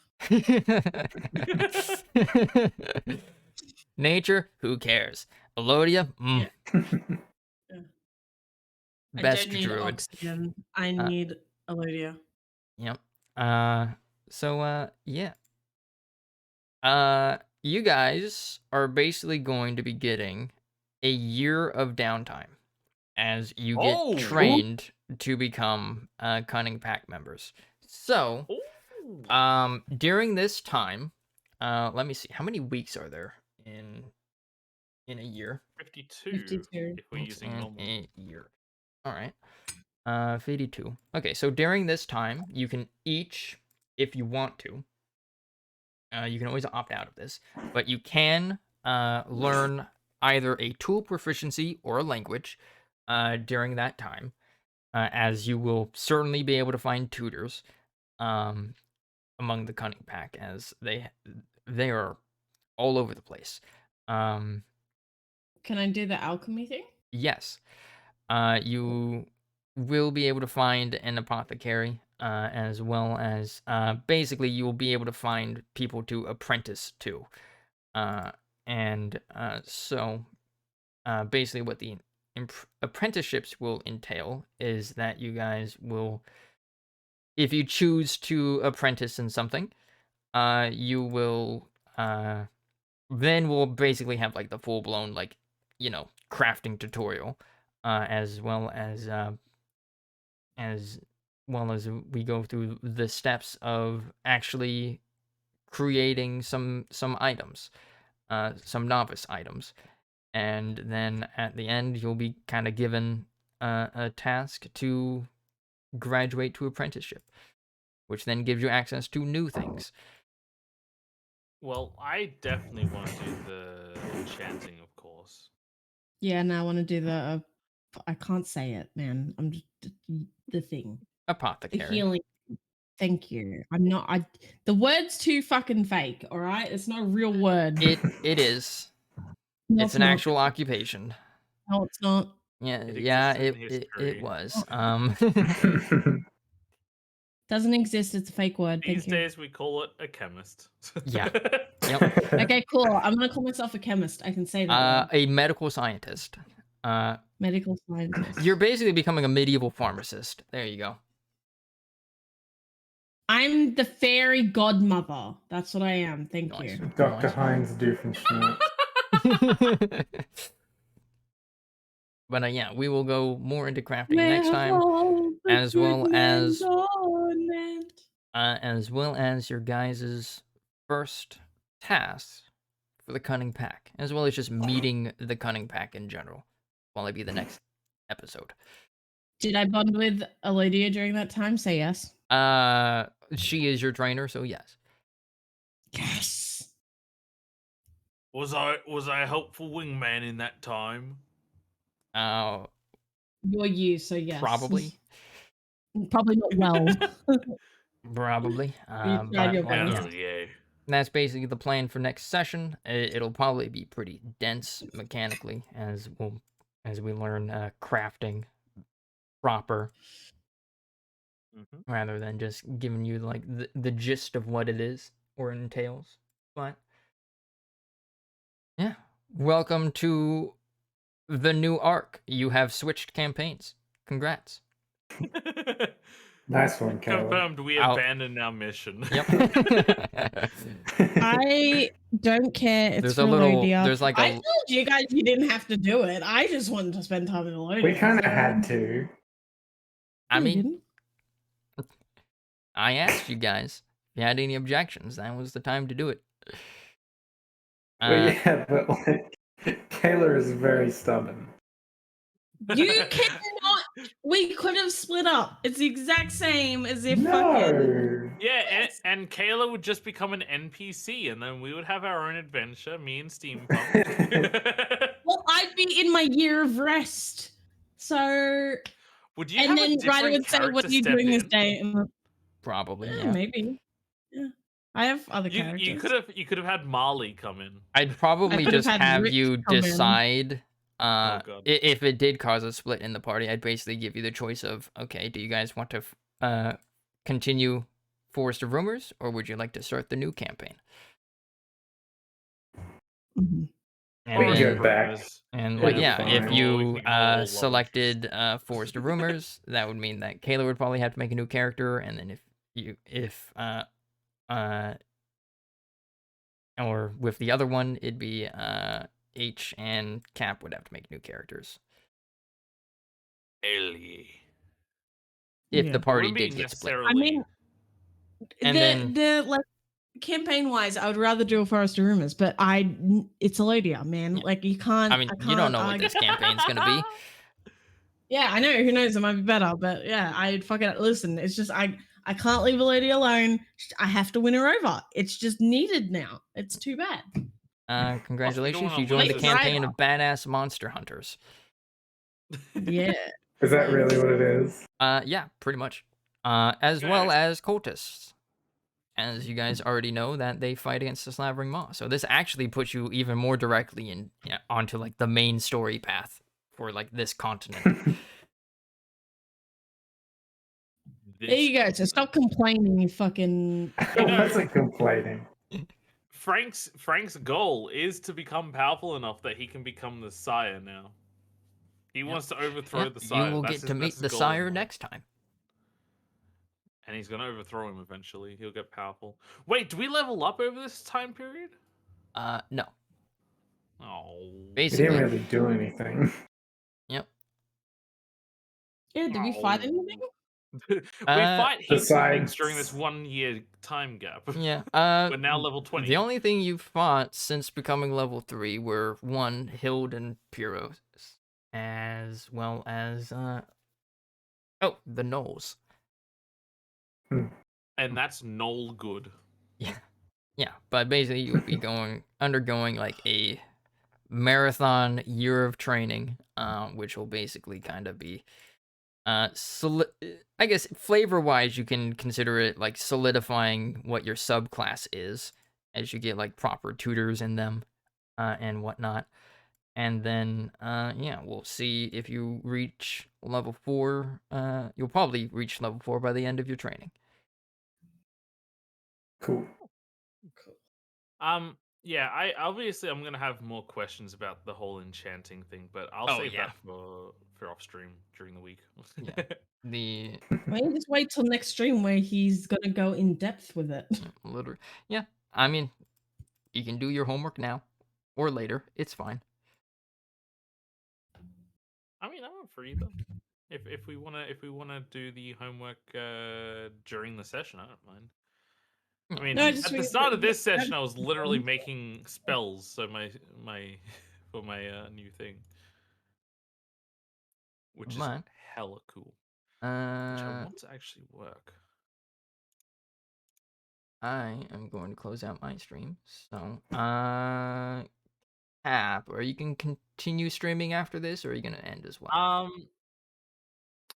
Nature, who cares? Elodia, best I don't need druid. oxygen. I need Elodia. Yep. So yeah. You guys are basically going to be getting a year of downtime as you get Oh. trained to become cunning pack members. So, Ooh. during this time, let me see, how many weeks are there in a year? 52. 52. If we're Weeks using in normal. a year. All right. 52. Okay, so during this time, you can each, if you want to, you can always opt out of this, but you can learn either a tool proficiency or a language during that time, as you will certainly be able to find tutors among the cunning pack, as they are all over the place. Can I do the alchemy thing? Yes, you will be able to find an apothecary, as well as basically you will be able to find people to apprentice to. So basically what the apprenticeships will entail is that you guys will, if you choose to apprentice in something, you will then we'll basically have like the full-blown, like, crafting tutorial, as well as we go through the steps of actually creating some items, some novice items. And then at the end, you'll be kind of given a task to graduate to apprenticeship, which then gives you access to new things. Well, I definitely want to do the enchanting, of course. Yeah, now I want to do the. I can't say it, man. I'm just the thing. The Apothecary. healing. Thank you. I'm not. The word's too fucking fake. All right, it's not a real word. It is. No, It's an not. actual occupation. No, it's not. Yeah, It yeah, exists in it history. was. Doesn't exist. It's a fake word. These Thank you. days we call it a chemist. Yeah. Yep. Okay, cool. I'm gonna call myself a chemist. I can say that word. A medical scientist. Medical scientist. You're basically becoming a medieval pharmacist. There you go. I'm the fairy godmother. That's what I am. Thank Nice. you. Dr. Nice. Heinz Doofenshmirtz. But yeah, we will go more into crafting next time, as well as your guys' first task for the cunning pack, as well as just meeting the cunning pack in general. Will it be the next episode? Did I bond with Alodia during that time? Say yes. She is your trainer, so yes. Yes. Was I a helpful wingman in that time? You're you, so yes. Probably. Probably not well. Probably. You tried your like, best. Yeah. that's basically the plan for next session. It'll probably be pretty dense mechanically, as we learn crafting proper, rather than just giving you like the gist of what it is or entails. But yeah, welcome to the new arc. You have switched campaigns. Congrats. Nice one, Caleb. Confirmed we abandoned our mission. Yep. I don't care. It's There's for a little. Alodia. There's like I a. told you guys you didn't have to do it. I just wanted to spend time with Alodia. We kind of had to. I No, you mean, didn't. I asked you guys if you had any objections. That was the time to do it. Well, yeah, but like, Taylor is very stubborn. You cannot. We could have split up. It's the exact same as if fucking. No. Yeah, and Kayla would just become an NPC, and then we would have our own adventure, me and Steampunk. Well, I'd be in my year of rest. So. Would you And have then a Ryder different would say, "What character are you step doing this in? day?" And Probably, yeah, yeah. maybe. Yeah, I have other characters. You could have had Marley come in. I'd probably could've just had have Rick you come in. decide. Oh, God. If it did cause a split in the party, I'd basically give you the choice of, okay, do you guys want to continue Forest of Rumors, or would you like to start the new campaign? Mm-hmm. And We can then- go back. And It'll be yeah, fine. if We you can all love selected Forest of Rumors, that would mean that Kayla would probably have to make a new character, and then or with the other one, it'd be H and Cap would have to make new characters. Ellie. if Yeah. the party Wouldn't be did get split. necessarily. I mean, And then- the like campaign wise, I would rather do a Forest of Rumors, but it's Alodia, man. Yeah. Like you can't. I mean, you don't know what argue- this campaign's gonna be. Yeah, I know. Who knows? It might be better, but yeah, I'd fucking listen. It's just I can't leave a lady alone. I have to win her over. It's just needed now. It's too bad. Congratulations, wanna you joined the lose. campaign of badass monster hunters. Yeah. Is that really what it is? Yeah, pretty much. As well Nice. as cultists. As you guys already know, that they fight against the Slavering Maw. So this actually puts you even more directly onto like the main story path for like this continent. There you go. So stop complaining, you fucking. I wasn't complaining. Frank's goal is to become powerful enough that he can become the sire now. He wants to overthrow Yep, the sire. you will That's get to meet his the goal sire in life. next time. And he's gonna overthrow him eventually. He'll get powerful. Wait, do we level up over this time period? No. Oh. We Basically, didn't really do anything. yep. Yeah, did we fight anything? We fight heaps of things besides- during this 1 year time gap. Yeah. We're now level 20. The only thing you've fought since becoming level 3 were one Hild and Pyros, as well as the Knolls. And that's null good. Yeah, but basically you'll be undergoing like a marathon year of training, which will basically kind of be I guess flavor-wise you can consider it like solidifying what your subclass is as you get like proper tutors in them and whatnot. And then yeah, we'll see if you reach level 4. You'll probably reach level 4 by the end of your training. Cool. Yeah, I'm gonna have more questions about the whole enchanting thing, but I'll Oh, save yeah. that for off stream during the week. Yeah. The Why don't you just wait till next stream where he's gonna go in depth with it? literally, yeah. I mean, you can do your homework now or later. It's fine. I mean, I'm up for either. If we wanna do the homework during the session, I don't mind. I mean, No, just at the read- start of this read- session, I was literally making spells, so my for my new thing, which is But hella cool. Which I I want to actually work. am going to close out my stream. So Cap, or you can continue streaming after this, or are you gonna end as well?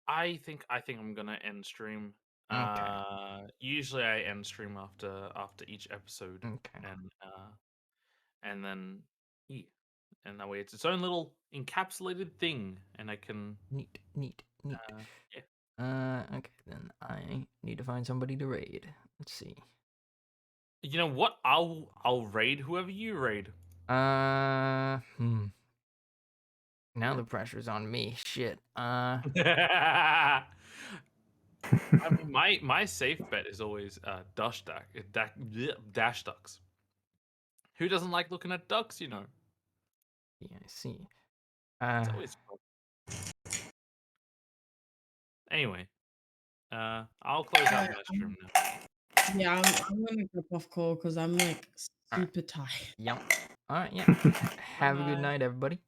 I think I'm gonna end stream. Okay. Usually I end stream after each episode, Okay. and then yeah, and that way it's its own little encapsulated thing, and I can Neat. yeah. Okay, then I need to find somebody to raid. Let's see. You know what? I'll raid whoever you raid. Now the pressure's on me. Shit. I mean, my safe bet is always dash ducks. Who doesn't like looking at ducks? You know, Yeah, I see. it's always fun. Anyway, I'll close out my stream now. Yeah, I'm gonna drop off call because I'm like Alright. super tired. Yep. All right. Yeah. Have a good Bye. night, everybody.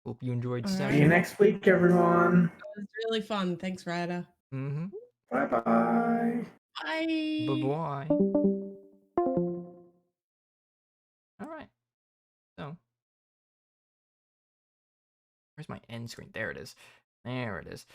Hope you enjoyed All right. See you session. next week, everyone. It was really fun. Thanks, Ryder. Mm-hmm. Bye-bye. Bye. Bye-bye. All right. So, where's my end screen? There it is. There it is.